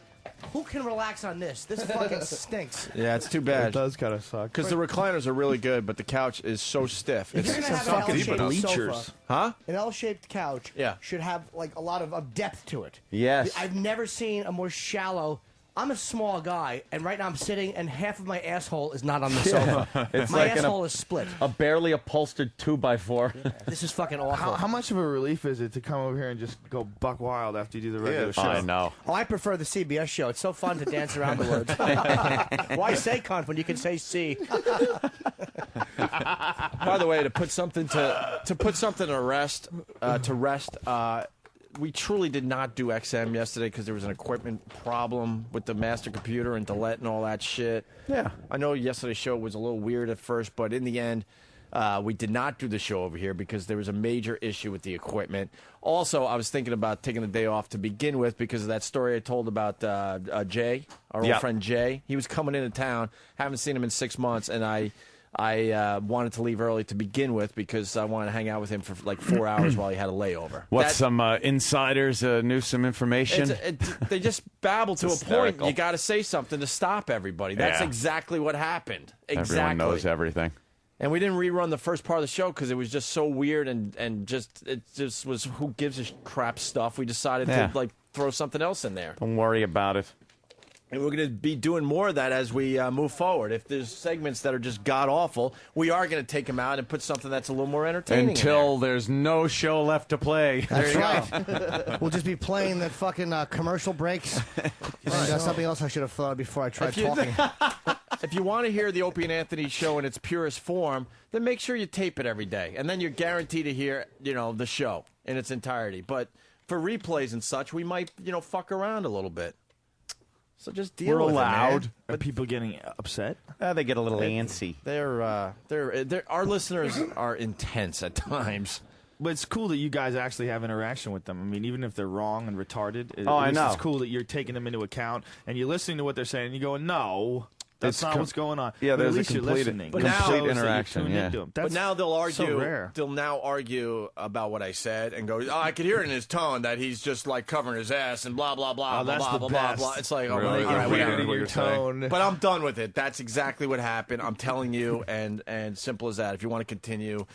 Who can relax on this? This fucking stinks. Yeah, it's too bad. It does kind of suck. Because the recliners are really good, but the couch is so stiff. If you're It's gonna have an L-shaped bleachers. sofa, huh? an L-shaped couch Yeah. should have like a lot of depth to it. Yes. I've never seen a more shallow. I'm a small guy, and right now I'm sitting, and half of my asshole is not on the sofa. It's My like an- asshole is split. A barely upholstered 2x4. This is fucking awful. How much of a relief is it to come over here and just go buck wild after you do the regular show? I know. Oh, I prefer the CBS show. It's so fun to dance around the words. Why say cunt when you can say C? By the way, to put something to rest, we truly did not do XM yesterday because there was an equipment problem with the master computer and Delette and all that shit. Yeah. I know yesterday's show was a little weird at first, but in the end, we did not do the show over here because there was a major issue with the equipment. Also, I was thinking about taking the day off to begin with because of that story I told about Jay, our old Yep. friend Jay. He was coming into town. Haven't seen him in 6 months, and I wanted to leave early to begin with because I wanted to hang out with him for like 4 hours while he had a layover. What, That- some insiders knew some information? they just babble to a point. hysterical. You got to say something to stop everybody. That's Yeah. exactly what happened. Exactly. Everyone knows everything. And we didn't rerun the first part of the show because it was just so weird and it just was who gives a crap stuff. We decided Yeah. to like throw something else in there. Don't worry about it. And we're going to be doing more of that as we move forward. If there's segments that are just god awful, we are going to take them out and put something that's a little more entertaining. Until there's no show left to play. That's right. We'll just be playing the fucking commercial breaks. And something else I should have thought of before I tried talking. If you want to hear the Opie and Anthony show in its purest form, then make sure you tape it every day, and then you're guaranteed to hear, the show in its entirety. But for replays and such, we might, fuck around a little bit. So just deal We're with allowed. it, man. Are people getting upset? They get a little antsy. They're our listeners are intense at times. But it's cool that you guys actually have interaction with them. I mean, even if they're wrong and retarded, I know. It's cool that you're taking them into account and you're listening to what they're saying and you go, no. That's It's not what's going on. Yeah, But there's at least a you're complete- listening. But It now- shows that you're interaction, tuned yeah. into 'em. But That's now they'll argue. so rare. They'll now argue about what I said and go, "Oh, I could hear it in his tone that he's just like covering his ass and blah blah blah Oh, blah that's blah the blah blah best. blah." It's like, oh, Really? all right, You're whatever. weird in your your tone. tone. But I'm done with it. That's exactly what happened. I'm telling you, and simple as that. If you want to continue,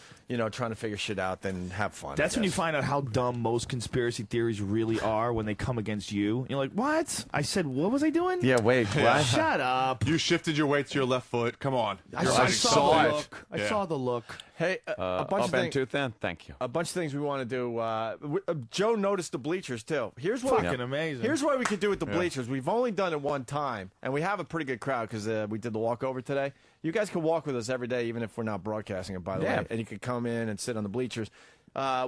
trying to figure shit out, then have fun. That's I when you guess. find out how dumb most conspiracy theories really are when they come against you. You're like, what? I said, what was I doing? Yeah, wait, what? Shut up. You shifted your weight to your left foot. Come on. I You're saw hiding the something. look. I saw the look. Hey, a bunch of things. Thank you. A bunch of things we want to do. Joe noticed the bleachers too. Here's what Fucking amazing. Here's what we could do with the bleachers. We've only done it one time, and we have a pretty good crowd because we did the walkover today. You guys can walk with us every day, even if we're not broadcasting it, by the way. And you can come in and sit on the bleachers.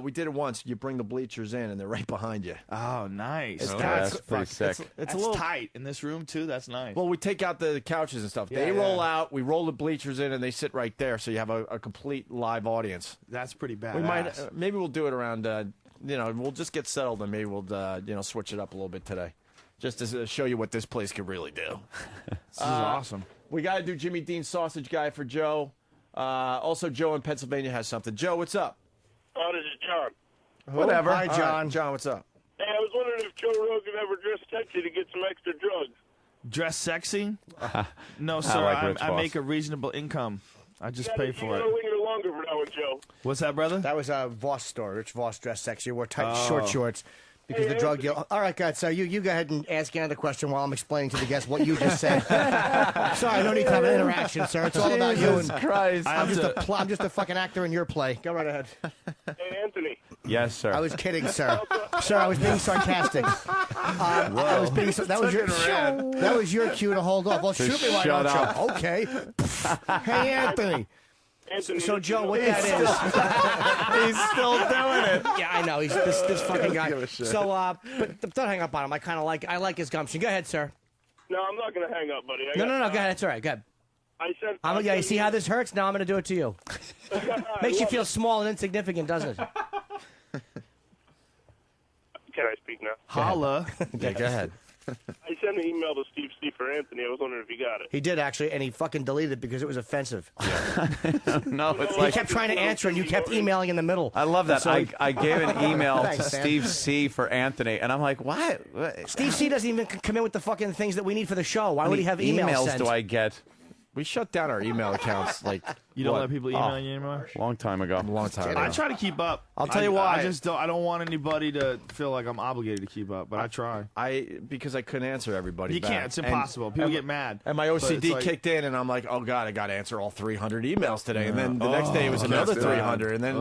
We did it once. You bring the bleachers in, and they're right behind you. Oh, nice. That's pretty sick. It's a little tight in this room too. That's nice. Well, we take out the couches and stuff. They roll out. We roll the bleachers in, and they sit right there, so you have a complete live audience. That's pretty bad. We might maybe we'll do it around. We'll just get settled, and maybe we'll switch it up a little bit today, just to show you what this place can really do. This is awesome. We got to do Jimmy Dean sausage guy for Joe. Also, Joe in Pennsylvania has something. Joe, what's up? Oh, this is John. Whatever. Hi, John. Right. John, what's up? Hey, I was wondering if Joe Rogan ever dressed sexy to get some extra drugs. Dress sexy? No, sir. I make a reasonable income. I just pay for it. You linger longer for that one, Joe. What's that, brother? That was a Voss store. Rich Voss dressed sexy. Wore tight short shorts because the drug deal. All right, guys. So you go ahead and ask another question while I'm explaining to the guests what you just said. Sorry, no need to have an interaction, sir. It's all about you. And Christ. I'm just a fucking actor in your play. Go right ahead. Hey, Anthony. Yes, sir. I was kidding, sir. Sir, I was being sarcastic. I was being. That was your cue to hold off. Well, shoot me, why don't you? Okay. Hey, Anthony. So, Joe, what that is... He's still doing it. Yeah, I know. He's this fucking guy. So, but don't hang up on him. I like his gumption. Go ahead, sir. No, I'm not going to hang up, buddy. No. Go ahead. It's all right. Go ahead. You see how this hurts? Now I'm going to do it to you. Makes you feel small and insignificant, doesn't it? Can I speak now? Holla. Yeah, go ahead. I sent an email to Steve C for Anthony. I was wondering if he got it. He did, actually, and he fucking deleted it because it was offensive. No, it's He like... kept trying to answer, and you kept emailing in the middle. I love that. So I gave an email Thanks, to Sam. Steve C for Anthony, and I'm like, what? Steve C doesn't even come in with the fucking things that we need for the show. Why would he have emails sent? do I get? We shut down our email accounts. You don't let people email you anymore? Long time ago. I try to keep up. I'll tell you why. I just don't. I don't want anybody to feel like I'm obligated to keep up, but I try. Because I couldn't answer everybody. You can't. It's impossible. People get mad. And my OCD kicked in, and I'm like, oh god, I got to answer all 300 emails today. And then the next day it was another 300, and then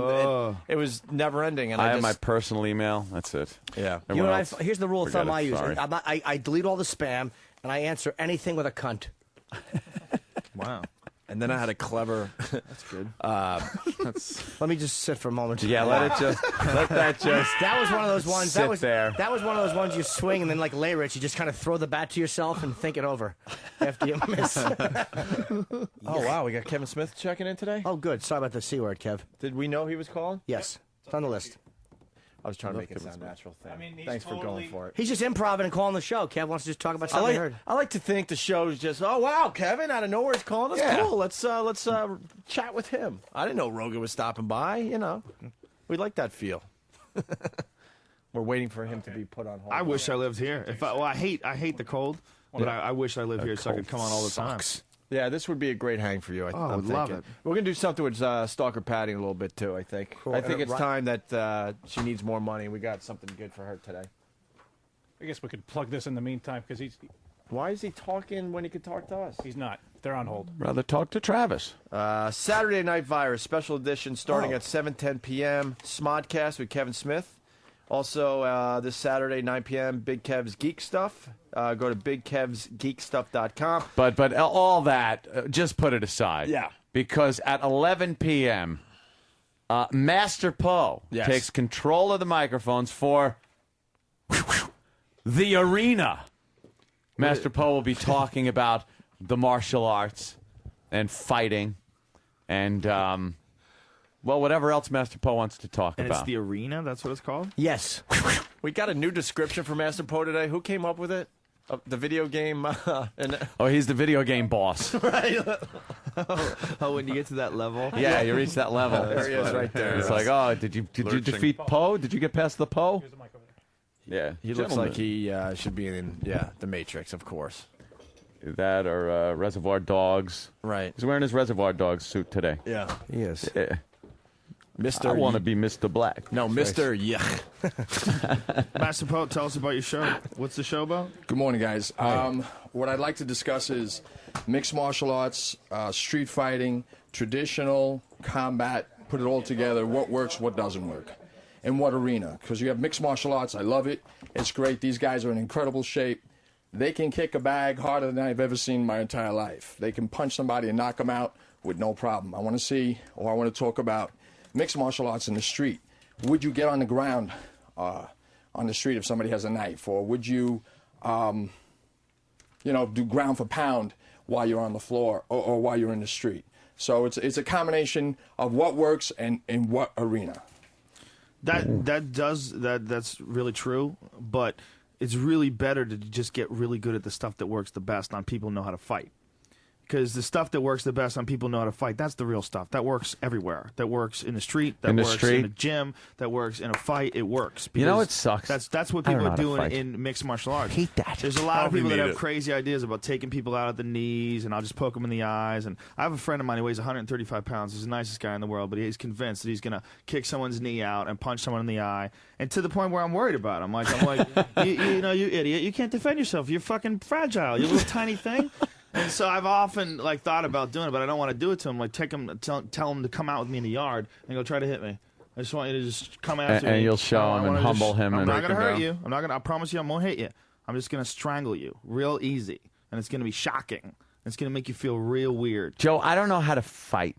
it was never ending. And I have my personal email. That's it. Yeah. You know what here's the rule of thumb I use. Sorry. I delete all the spam, and I answer anything with a cunt. Wow. And then I had a clever. That's good. Let me just sit for a moment. Yeah, let that just. That was one of those ones. Sit there. That was one of those ones you swing and then like lay rich, you just kind of throw the bat to yourself and think it over after you miss. Oh wow, we got Kevin Smith checking in today. Oh good. Sorry about the C word, Kev. Did we know he was calling? Yes, it's on the list. I was trying to make it sound natural. Thanks for going for it. He's just improv and calling the show. Kev wants to just talk about something he heard. I like to think the show's just, oh wow, Kevin out of nowhere is calling us. Yeah. Cool. Let's chat with him. I didn't know Rogan was stopping by. We like that feel. We're waiting for him to be put on hold. I wish I lived here. I hate the cold, but I wish I lived here so I could come on all the time. Yeah, this would be a great hang for you. I would love it. We're going to do something with Stalker Patty a little bit, too, I think. Cool. I think it's time that she needs more money. We got something good for her today. I guess we could plug this in the meantime because he's... Why is he talking when he could talk to us? He's not. They're on hold. Rather talk to Travis. Saturday Night Virus, special edition starting at 7:10 p.m. Smodcast with Kevin Smith. Also, this Saturday, 9 p.m., Big Kev's Geek Stuff. Go to BigKev'sGeekStuff.com. But all that, just put it aside. Yeah. Because at 11 p.m., Master Poe takes control of the microphones for The Arena. Master Poe will be talking about the martial arts and fighting and, whatever else Master Poe wants to talk And about. it's The Arena? That's what it's called? Yes. We got a new description for Master Poe today. Who came up with it? The video game. Oh, he's the video game boss. Right. Oh, when you get to that level? Yeah, you reach that level. There he is right there. It's like, oh, did you defeat Poe? Did you get past the Poe? Yeah. He looks like he should be in, The Matrix, of course. That or Reservoir Dogs. Right. He's wearing his Reservoir Dogs suit today. Yeah, he is. Yeah. I want to be Mr. Black. No, Mr. Yuck. Master Poe, tell us about your show. What's the show about? Good morning, guys. What I'd like to discuss is mixed martial arts, street fighting, traditional combat, put it all together, what works, what doesn't work, in what arena. Because you have mixed martial arts, I love it. It's great. These guys are in incredible shape. They can kick a bag harder than I've ever seen in my entire life. They can punch somebody and knock them out with no problem. I want to talk about mixed martial arts in the street. Would you get on the ground on the street if somebody has a knife? Or would you, do ground for pound while you're on the floor or while you're in the street? So it's a combination of what works and in what arena. That's really true, but it's really better to just get really good at the stuff that works the best on people who know how to fight. Because the stuff that works the best on people who know how to fight, that's the real stuff. That works everywhere. That works in the street. That works in a gym. That works in a fight. It works. You know what sucks? That's what people are doing in mixed martial arts. I hate that. There's a lot of people that have crazy ideas about taking people out at the knees, and I'll just poke them in the eyes. And I have a friend of mine who weighs 135 pounds. He's the nicest guy in the world, but he's convinced that he's going to kick someone's knee out and punch someone in the eye. And to the point where I'm worried about him. I'm like, you idiot. You can't defend yourself. You're fucking fragile. You little tiny thing. And so I've often thought about doing it, but I don't want to do it to him. Like tell him to come out with me in the yard and go try to hit me. I just want you to just come out to me. And you'll show him and humble him. I'm not going to hurt you. I promise you I won't hit you. I'm just going to strangle you real easy. And it's going to be shocking. It's going to make you feel real weird. Joe, I don't know how to fight.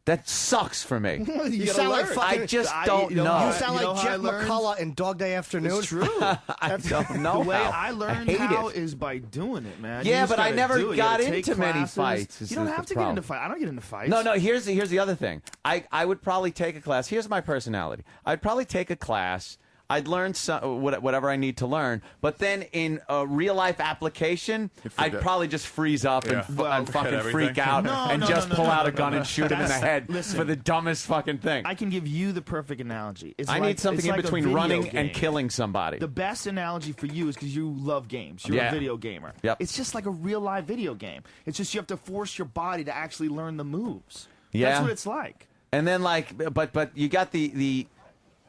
That sucks for me. You sound like fucking, I just don't know. You sound like Jeff McCullough in Dog Day Afternoon. It's true. I don't know. The way how. I learned how is by doing it, man. Yeah, but I never got into many fights. You don't have to get into fights. I don't get into fights. No. Here's the other thing. I would probably take a class. Here's my personality. I'd probably take a class. I'd learn whatever I need to learn, but then in a real life application, I'd probably just freeze up and fucking freak out and just pull out a gun and shoot him in the head for the dumbest fucking thing. I can give you the perfect analogy. I need something in between running and killing somebody. The best analogy for you is because you love games. You're a video gamer. Yep. It's just like a real live video game. It's just you have to force your body to actually learn the moves. Yeah. That's what it's like. And then but you got the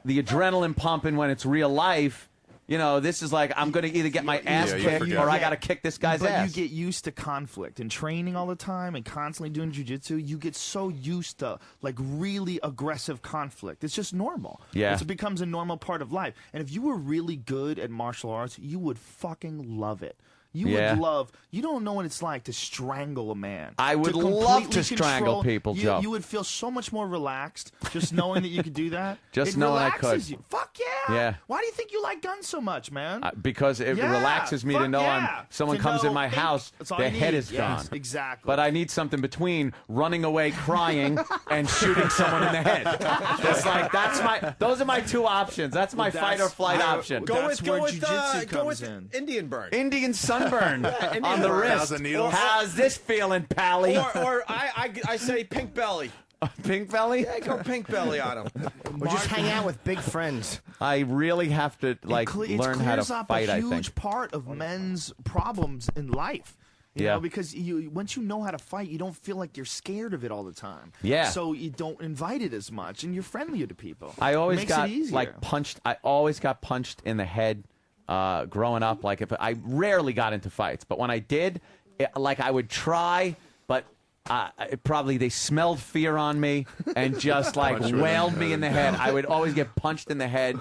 adrenaline pumping when it's real life. You know, this is like I'm going to either get my ass kicked or I got to kick this guy's ass. But you get used to conflict and training all the time and constantly doing jiu-jitsu. You get so used to like really aggressive conflict. It's just normal. Yeah. It becomes a normal part of life. And if you were really good at martial arts, you would fucking love it. You would love. You don't know what it's like to strangle a man. I would love to strangle people, Joe. You would feel so much more relaxed just knowing that you could do that. Just knowing I could. It relaxes you. Fuck yeah. Yeah. Why do you think you like guns so much, man? Because it relaxes me to know someone comes in my house, their head is gone. Exactly. But I need something between running away crying and shooting someone in the head. It's like those are my two options. That's my fight or flight option. Go with Indian burn. Indian sunburn on the wrist. How's this feeling, Pally? Or I say pink belly. Pink belly? Yeah, go pink belly on him. Or just hang out with big friends. I really have to learn how to fight. I think it's a huge part of men's problems in life. You know, because once you know how to fight, you don't feel like you're scared of it all the time. Yeah. So you don't invite it as much, and you're friendlier to people. I always it makes it easier. punched. I always got punched in the head. Growing up, I rarely got into fights, but when I did, I would try, but probably they smelled fear on me and just wailed me in the head. I would always get punched in the head.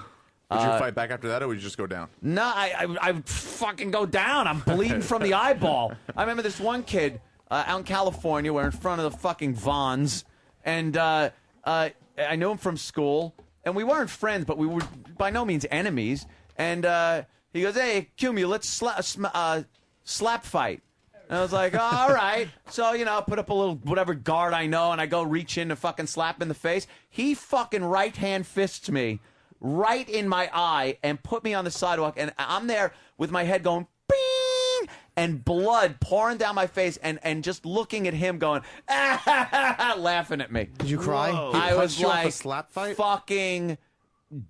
Would you fight back after that, or would you just go down? No, I would fucking go down. I'm bleeding from the eyeball. I remember this one kid out in California. We're in front of the fucking Vons, and I knew him from school, and we weren't friends, but we were by no means enemies. And he goes, "Hey, Cumia, let's slap fight." And I was like, all right. So, put up a little whatever guard I know, and I go reach in to fucking slap in the face. He fucking right-hand fists me right in my eye and put me on the sidewalk, and I'm there with my head going, bing, and blood pouring down my face, and just looking at him going, laughing at me. Did you cry? I was like, a slap fight? fucking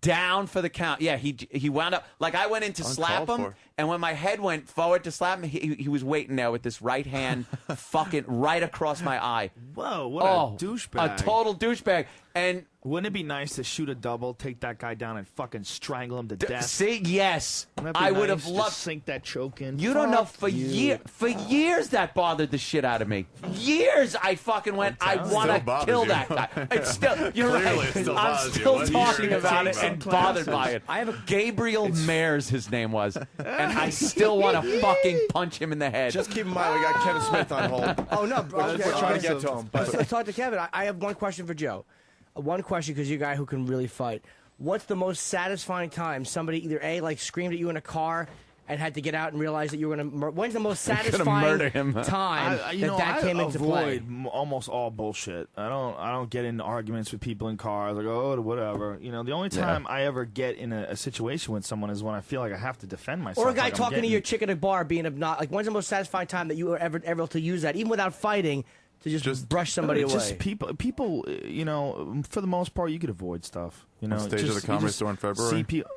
down for the count. Yeah, he wound up, I went in to slap him, And when my head went forward to slap him, he was waiting there with this right hand fucking right across my eye. Whoa, what a douchebag. A total douchebag. And wouldn't it be nice to shoot a double, take that guy down, and fucking strangle him to death? See, yes. Wouldn't that be I would nice? have loved Just sink that choke in. You don't know, Fuck you. for years that bothered the shit out of me. Years I fucking went, I want to kill that guy. It's still, you're Clearly right. it still I'm bothers you. still What are you talking sure about it changed and some bothered classes? by it. I have Gabriel Mares, his name was, and I still want to fucking punch him in the head. Just keep in mind, we got Kevin Smith on hold. Oh, no. We're trying to get to him. But Let's talk to Kevin. I have one question for Joe. One question, because you're a guy who can really fight. What's the most satisfying time somebody either A, like screamed at you in a car and had to get out and realize that you were going to when's the most satisfying murder him. time that came into play? Almost all bullshit. I don't get into arguments with people in cars. Like, oh, whatever. You know, the only time I ever get in a situation with someone is when I feel like I have to defend myself. Or a guy like I'm talking to getting- your chick at a bar being obnoxious. Like, when's the most satisfying time that you were ever able to use that, even without fighting, to just brush somebody away? Just people, you know, for the most part, you could avoid stuff. You know, On stage just, of the Comedy you just Store in February? See people.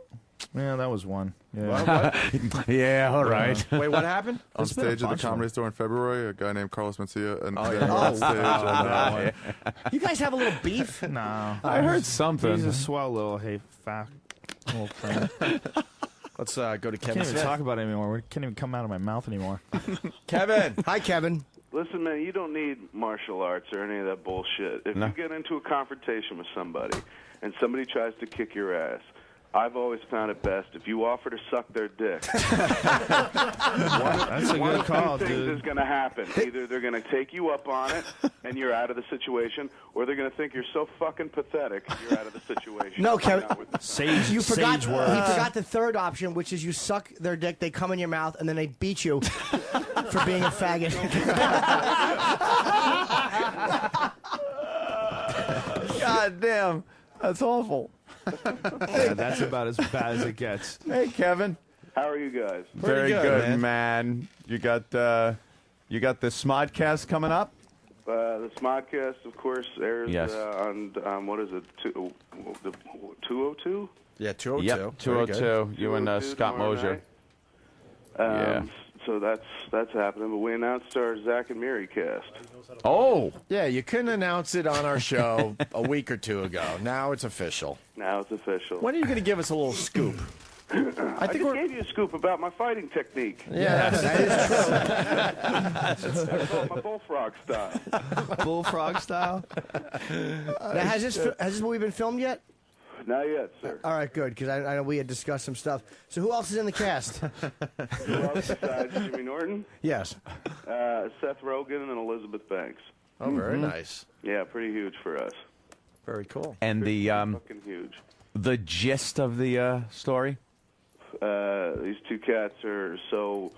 Yeah, that was one. Yeah, Yeah, all right. Wait, what happened? On There's been a stage at the bunch of Comedy them. Store in February, a guy named Carlos Mencia, and Oh, then yeah. on stage, that and, You guys have a little beef? No, I heard something. He's a swell little fat little thing. Let's go to I Kevin can't even Smith. talk about it anymore. It can't even come out of my mouth anymore. Kevin. Hi, Kevin. Listen, man, you don't need martial arts or any of that bullshit. If you get into a confrontation with somebody and somebody tries to kick your ass, I've always found it best if you offer to suck their dick. That's a one good of call, two things dude. is going to happen. Either they're going to take you up on it and you're out of the situation, or they're going to think you're so fucking pathetic you're out of the situation. No, Kevin. Sage, You forgot. sage He words. forgot the third option, which is you suck their dick, they come in your mouth, and then they beat you for being a faggot. God damn. That's awful. Yeah, that's about as bad as it gets. Hey, Kevin. How are you guys? Very good, man. You got the Smodcast coming up? The Smodcast, of course, airs Yes. on what is it, 202? Yeah, 202. Yep, 202. You and 202 Scott tomorrow Mosier. night. So that's happening. But we announced our Zach and Miri cast. Oh. Yeah, you couldn't announce it on our show a week or two ago. Now it's official. Now it's official. When are you going to give us a little scoop? I just gave you a scoop about my fighting technique. Yeah, that is true. That's called my bullfrog style. Bullfrog style. Now, has this movie been filmed yet? Not yet, sir. All right, good, because I know we had discussed some stuff. So who else is in the cast? Who else besides Jimmy Norton? Yes. Seth Rogen and Elizabeth Banks. Oh, very nice. Yeah, pretty huge for us. Very cool. And the Fucking huge. the gist of the story? These two cats are so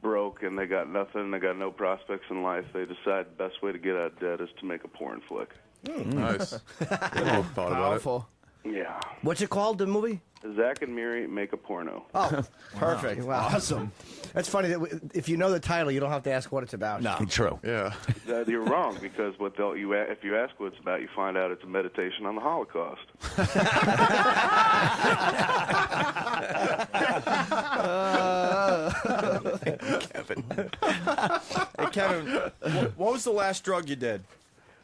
broke and they got nothing. They got no prospects in life. They decide the best way to get out of debt is to make a porn flick. Nice. Thought about it. Powerful. Yeah. What's it called, the movie? Zach and Miri make a porno. Oh, perfect. Wow. Awesome. That's funny that if you know the title, you don't have to ask what it's about. No. True. Yeah. You're wrong, because if you ask what it's about, you find out it's a meditation on the Holocaust. Kevin. Hey, Kevin, what was the last drug you did?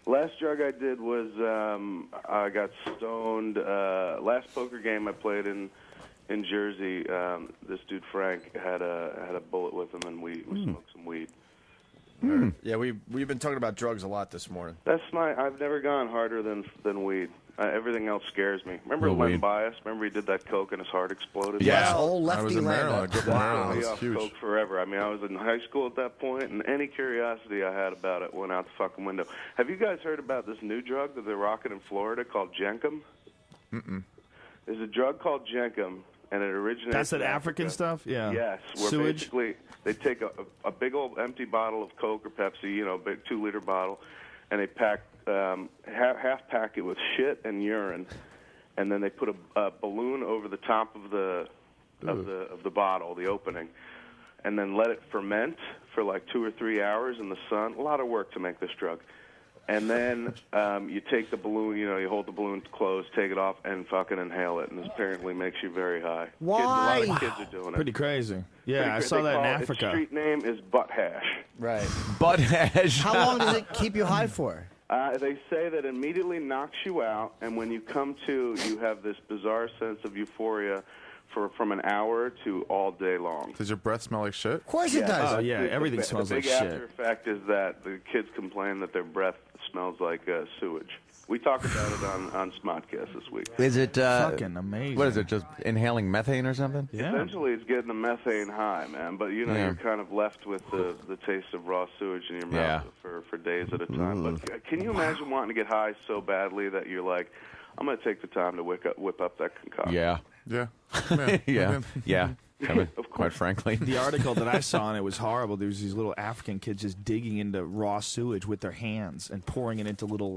Last drug I did was I got stoned. Last poker game I played in Jersey. This dude Frank had a bullet with him, and we smoked some weed. Yeah, we've been talking about drugs a lot this morning. I've never gone harder than weed. Everything else scares me. Remember Real Len weed. Bias? Remember he did that coke and his heart exploded? Yeah, old I lefty was in Maryland. I Lando. grew up in Maryland. Me It was off huge. coke forever. I mean, I was in high school at that point, and any curiosity I had about it went out the fucking window. Have you guys heard about this new drug that they're rocking in Florida called Jenkem? Mm-mm. There's a drug called Jenkem, and it originates That's that in African Africa. stuff? Yeah. Yes, where Sewage? basically they take a big old empty bottle of Coke or Pepsi, a big 2-liter bottle, and they pack half pack it with shit and urine, and then they put a balloon over the top of the bottle, the opening, and then let it ferment for like 2 or 3 hours in the sun. A lot of work to make this drug. And then you take the balloon, you hold the balloon closed, take it off, and fucking inhale it. And this apparently makes you very high. Why? A lot of kids are doing it. Pretty crazy. Yeah, I saw that in Africa. Its street name is butt hash. Right. Butt hash. How long does it keep you high for? They say that it immediately knocks you out, and when you come to, you have this bizarre sense of euphoria from an hour to all day long. Does your breath smell like shit? Of course it does. Oh, yeah, everything smells like shit. The big after effect is that the kids complain that their breath smells like sewage. We talked about it on Smodcast this week. Is it fucking amazing? What is it? Just inhaling methane or something? Essentially, it's getting the methane high, man. But you're kind of left with the taste of raw sewage in your mouth for days at a time. But can you imagine wanting to get high so badly that you're like, I'm going to take the time to whip up that concoction? Yeah. Yeah. Yeah. Kevin, quite frankly. The article that I saw, and it was horrible. There was these little African kids just digging into raw sewage with their hands and pouring it into little,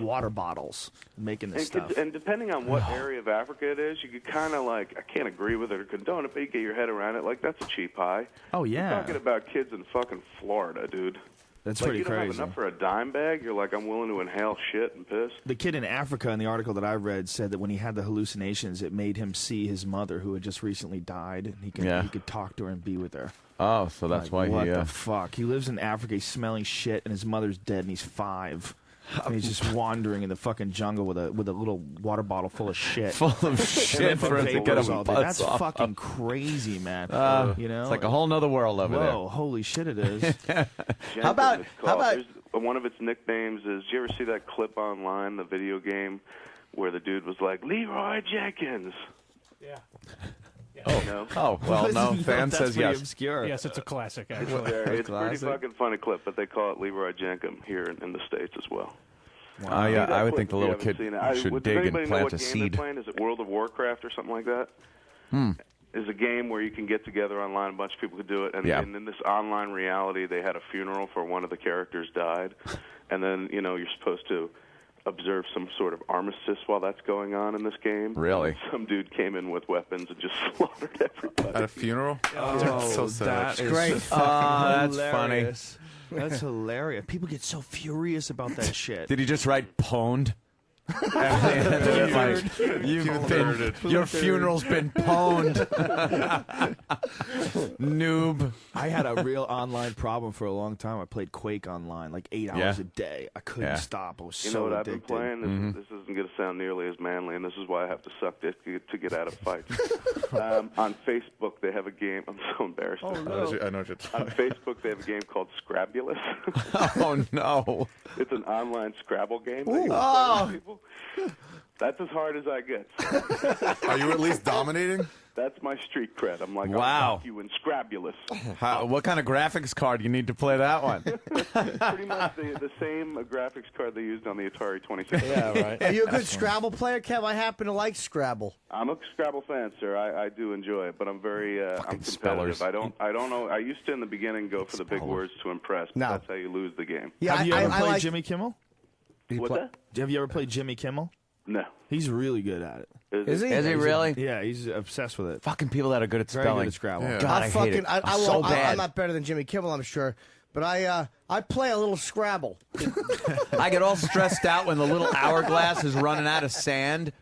water bottles, making this stuff. And depending on what area of Africa it is, you could kind of, I can't agree with it or condone it, but you get your head around it. That's a cheap high. Oh, yeah. You're talking about kids in fucking Florida, dude. That's pretty crazy. You don't have enough for a dime bag? You're like, I'm willing to inhale shit and piss? The kid in Africa in the article that I read said that when he had the hallucinations, it made him see his mother, who had just recently died, and he could talk to her and be with her. Oh, so that's why what he... What the fuck? He lives in Africa, he's smelling shit, and his mother's dead, and he's 5. And he's just wandering in the fucking jungle with a little water bottle full of shit. Full of shit for him to get his butts That's off. fucking crazy, man. It's like a whole nother world over there. Whoa, holy shit it is. How about one of its nicknames is, did you ever see that clip online, the video game, where the dude was like, Leroy Jenkins? Yeah. Oh, well, no. Fan says yes. Obscure. Yes, it's a classic, actually. It's a pretty fucking funny clip, but they call it Leroy Jenkins here in the States as well. Wow. Yeah, I would think the little kid should dig and plant a seed. Is it World of Warcraft or something like that? Is a game where you can get together online, a bunch of people could do it, and in this online reality, they had a funeral for one of the characters died, and then, you're supposed to observe some sort of armistice while that's going on in this game. Really? Some dude came in with weapons and just slaughtered everybody. At a funeral? Oh, so sad. That's great. That's funny. That's hilarious. People get so furious about that shit. Did he just write pwned? Your funeral's been pwned. Noob. I had a real online problem for a long time. I played Quake online, 8 hours a day. I couldn't stop. I was so You know what addicted. I've been playing? This isn't going to sound nearly as manly, and this is why I have to suck dick to get out of fights. On Facebook, they have a game. I'm so embarrassed. Oh, no. I know what you're On Facebook, they have a game called Scrabulous. Oh, no. It's an online Scrabble game. That's as hard as I get. Are you at least dominating? That's my street cred. I'm like, wow. I'll fuck you in Scrabulous. What kind of graphics card do you need to play that one? Pretty much the same graphics card they used on the Atari 2600. Yeah, right. Are you a good Scrabble player, Kev? I happen to like Scrabble. I'm a Scrabble fan, sir. I do enjoy it, but I'm very I'm competitive. Spellers. I don't know. I used to in the beginning go for the big words to impress. But No. that's how you lose the game. Yeah, Have you ever played like- Jimmy Kimmel? What's that? Have you ever played Jimmy Kimmel? No. He's really good at it. Is he? Is he really? Yeah, he's obsessed with it. Fucking people that are good at Very spelling. good at Scrabble. Yeah. God, I hate it. I'm not better than Jimmy Kimmel, I'm sure, but I play a little Scrabble. I get all stressed out when the little hourglass is running out of sand.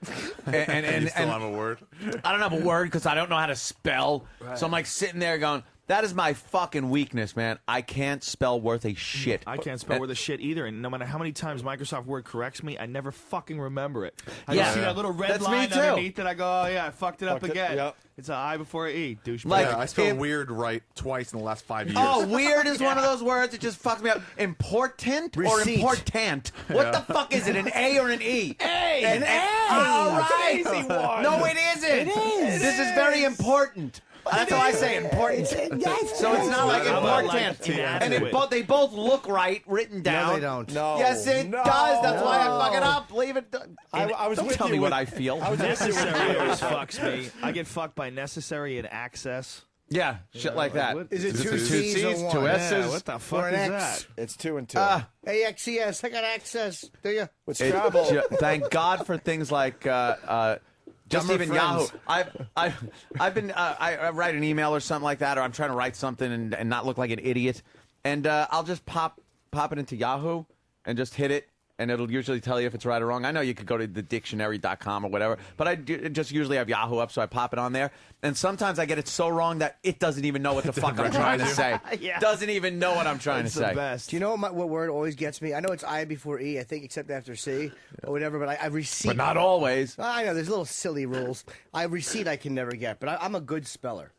And You still have a word? I don't have a word because I don't know how to spell. So I'm sitting there going, that is my fucking weakness, man. I can't spell worth a shit. I can't spell worth a shit either, and no matter how many times Microsoft Word corrects me, I never fucking remember it. I Yeah. just see that little red That's me line too. underneath it, I go, oh yeah, I fucked it up Fucked it, again. yep. It's an I before an E, douchebag. Like, Yeah, I spelled if- weird right twice in the last 5 years. Oh, weird is one of those words that just fucks me up. Important or Receipt. important? What the fuck is it, an A or an E? A! An A! Oh, right. easy one. No, it isn't. It is. This is very important. That's how I say important. So it's not like important. And they both look right written down. No, they don't. No. Yes, it does. That's why I fuck it up. Leave it. I was Don't with tell you me what with- I feel. I was Necessary always fucks me. I get fucked by necessary and access. Yeah, shit like that. Is it Is it two two C's or C's, one? two S's? What the Or fuck an is X? that? It's 2 and 2. AXES. I got access. Do you? With Scrabble. Thank God for things like just Dumber even friends. Yahoo. I've been I write an email or something like that, or I'm trying to write something and not look like an idiot, and I'll just pop it into Yahoo, and just hit it, and it'll usually tell you if it's right or wrong. I know you could go to the dictionary.com or whatever, but I just usually have Yahoo up, so I pop it on there. And sometimes I get it so wrong that it doesn't even know what the fuck I'm trying to say. Doesn't even know what I'm trying to say. Do you know what word always gets me? I know it's I before E, I think, except after C or whatever, but I receipt. But not always. I know, there's little silly rules. I receipt I can never get, but I'm a good speller.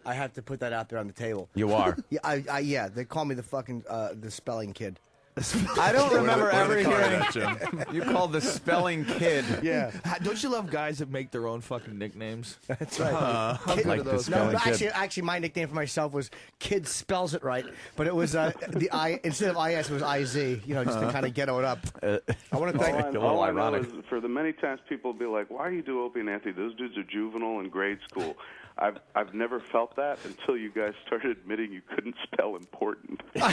I have to put that out there on the table. You are? Yeah, they call me the fucking the spelling kid. I don't remember ever hearing you called the spelling kid. Yeah. Don't you love guys that make their own fucking nicknames? That's right. How good are those? No, actually, my nickname for myself was Kid Spells It Right, but it was the I instead of IS it was IZ. You know, just to kind of ghetto it up. I want to thank. All I know is for the many times people be like, "Why do you do Opie and Anthony? Those dudes are juvenile in grade school." I've never felt that until you guys started admitting you couldn't spell important. Look,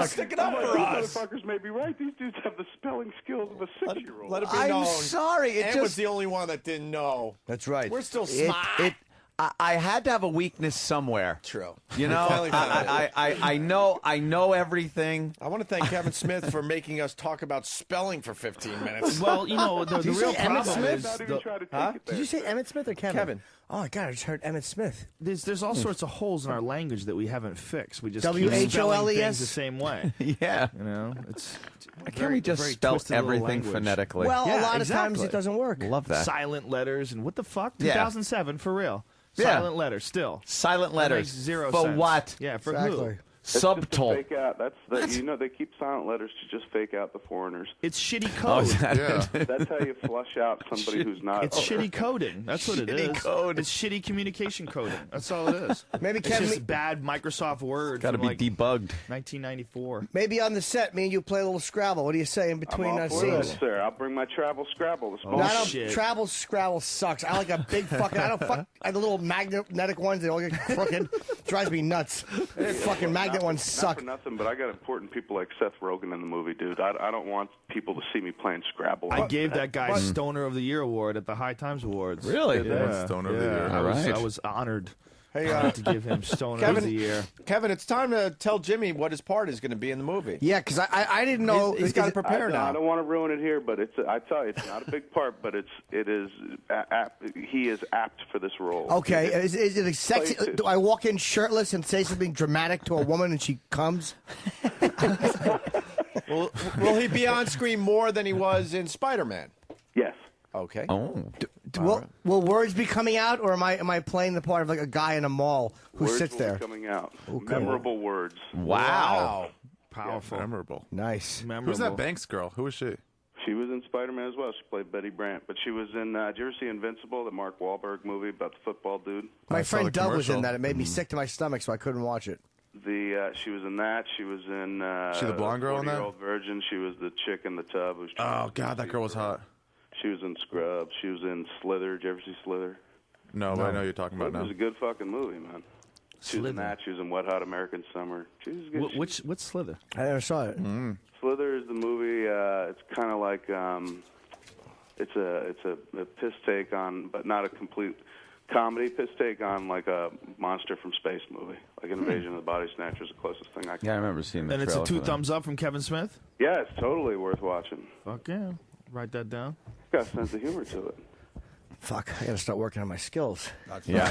stick it up for us. These motherfuckers may be right. These dudes have the spelling skills of a 6-year-old. Let it be known. I'm sorry. Ed was the only one that didn't know. That's right. We're still smart. I had to have a weakness somewhere. True. You know, I know everything. I want to thank Kevin Smith for making us talk about spelling for 15 minutes. Well, you know, the real problem is... Did you say Emmett Smith or Kevin? Kevin. Oh, God, I just heard Emmett Smith. There's all sorts of holes in our language that we haven't fixed. We just keep WHOLES? spelling things the same way. Yeah. You know, it's Can't we just spell everything phonetically? Well, a lot of times it doesn't work. Love that. Silent letters and what the fuck? Yeah. 2007 for real. Yeah. Silent letters still. Silent That letters. makes zero For sense. what? Yeah, for Exactly. who? Subtle. Fake out. You know, they keep silent letters to just fake out the foreigners. It's shitty Oh, code. is that That's how you flush out somebody who's not. It's shitty coding. That's what it Shitty is. code. It's shitty communication coding. That's all it is. Maybe It's Kevin, just bad Microsoft Word. Got to from, be like debugged. 1994. maybe on the set, me and you play a little Scrabble. What do you say in between I'm all for scenes? this, sir. I'll bring my travel Scrabble. The No, I don't. shit. Travel Scrabble sucks. I like a big fucking. I don't fuck. I the little magnetic ones. They all get crooked. Drives me nuts. Fucking magnet ones suck. Not for nothing, but I got important people like Seth Rogen in the movie, dude. I don't want people to see me playing Scrabble. I gave that guy Stoner of the Year award at the High Times Awards. Really? Yeah. Stoner of the Year. All right. I was honored Hey, to give him Stoner of the Year. Kevin, it's time to tell Jimmy what his part is going to be in the movie. Yeah, because I didn't know. He's got to prepare I now. don't want to ruin it here, but I tell you, it's not a big part, but he is apt for this role. Okay, is it a sexy? Places. Do I walk in shirtless and say something dramatic to a woman and she comes? Will he be on screen more than he was in Spider-Man? Yes. Okay. Oh. Will words be coming out, or am I playing the part of like a guy in a mall who Words sits will there? be coming out. Okay. Memorable words. Wow. Powerful. Memorable. Nice. Memorable. Who's that Banks girl? Who is she? She was in Spider-Man as well. She played Betty Brant, but she was in. Did you ever see Invincible, the Mark Wahlberg movie about the football dude? My saw friend the Doug was in commercial. that. It made me sick to my stomach, so I couldn't watch it. She was in that. She was in. She the blonde girl in that? 40-Year-Old Virgin. She was the chick in the tub. Who's Oh God, that girl was hot. She was in Scrubs. She was in Slither. Did you ever see Slither? No, but I know who you're talking about It now. was a good fucking movie, man. She was in that. She was in Wet Hot American Summer. She was good. What's Slither? I never saw it. Slither is the movie. It's kind of like it's a piss take on, but not a complete comedy piss take on like a monster from space movie, like Invasion of the Body Snatchers, the closest thing I can. Yeah, I remember seeing the And it's a trailer 2 for that. thumbs up from Kevin Smith? Yeah, it's totally worth watching. Fuck yeah. Write that down. It's got a sense of humor to it. Fuck, I gotta start working on my skills. Yeah.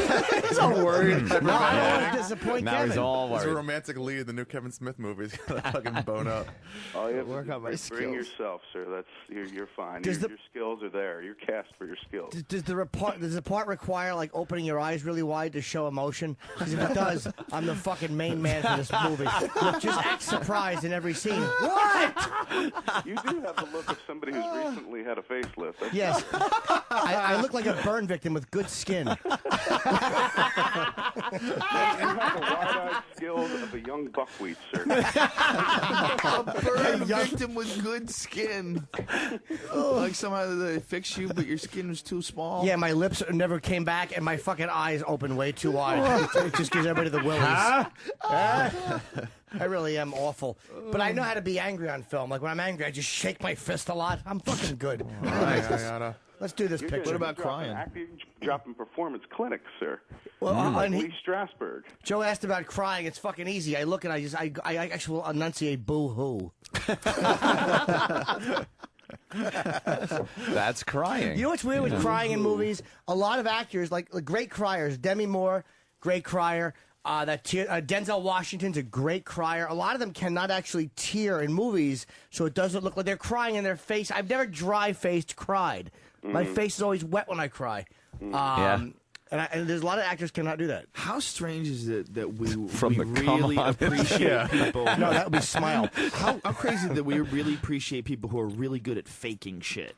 He's all worried. No, I don't want to disappoint Now Kevin. he's all He's a worried. romantic lead in the new Kevin Smith movies. Fucking bone up. All you have Work to on my bring skills. yourself, sir. You're fine. Does Your skills are there. You're cast for your skills. Does the part require like opening your eyes really wide to show emotion? Because if it does, I'm the fucking main man for this movie. Just act surprised in every scene. What? You do have the look of somebody who's recently had a facelift. That's Yes. I look like a burn victim with good skin. You have the wide-eyed skills of a young buckwheat, sir. A burn victim with good skin. Like somehow they fix you, but your skin was too small. Yeah, my lips never came back, and my fucking eyes open way too wide. It just gives everybody the willies. I really am awful. But I know how to be angry on film. Like when I'm angry, I just shake my fist a lot. I'm fucking good. Yada, yada. Let's do this You're picture. good. What about Drop an crying? act. You dropping performance clinics, sir. Well, like and Lee Strasberg. Joe asked about crying. It's fucking easy. I look and I actually will enunciate boo-hoo. That's crying. You know what's weird with crying in movies? A lot of actors, like great criers, Demi Moore, great crier. Denzel Washington's a great crier. A lot of them cannot actually tear in movies, so it doesn't look like they're crying in their face. I've never dry-faced cried. My face is always wet when I cry. And there's a lot of actors cannot do that. How strange is it that we the really cum on it. appreciate Yeah. people? No, that would be smile. How crazy that we really appreciate people who are really good at faking shit.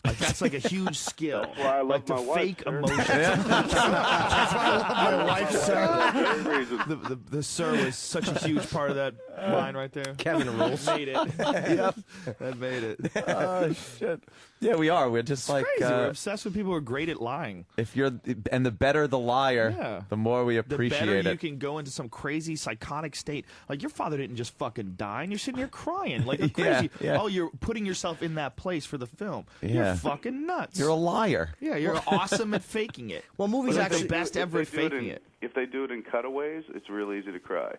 Like that's like a huge skill. That's why I love like to my wife, fake sir. emotions. That's why I love my wife, sir. The sir was such a huge part of that line right there. Kevin rules. Made it. Yep. That made it. Oh shit! Yeah, we are. We're just like Crazy. We're obsessed with people who are great at lying. if you're, and the better the liar, Yeah. the more we The appreciate better you it. can go into some crazy psychotic state. Like your father didn't just fucking die, and you're sitting here crying like a crazy. Yeah. Oh, you're putting yourself in that place for the film. Yeah. You're fucking nuts. You're a liar. Yeah, you're awesome at faking it. Well, movies But actually the best ever at faking it. If they do it in cutaways, it's real easy to cry.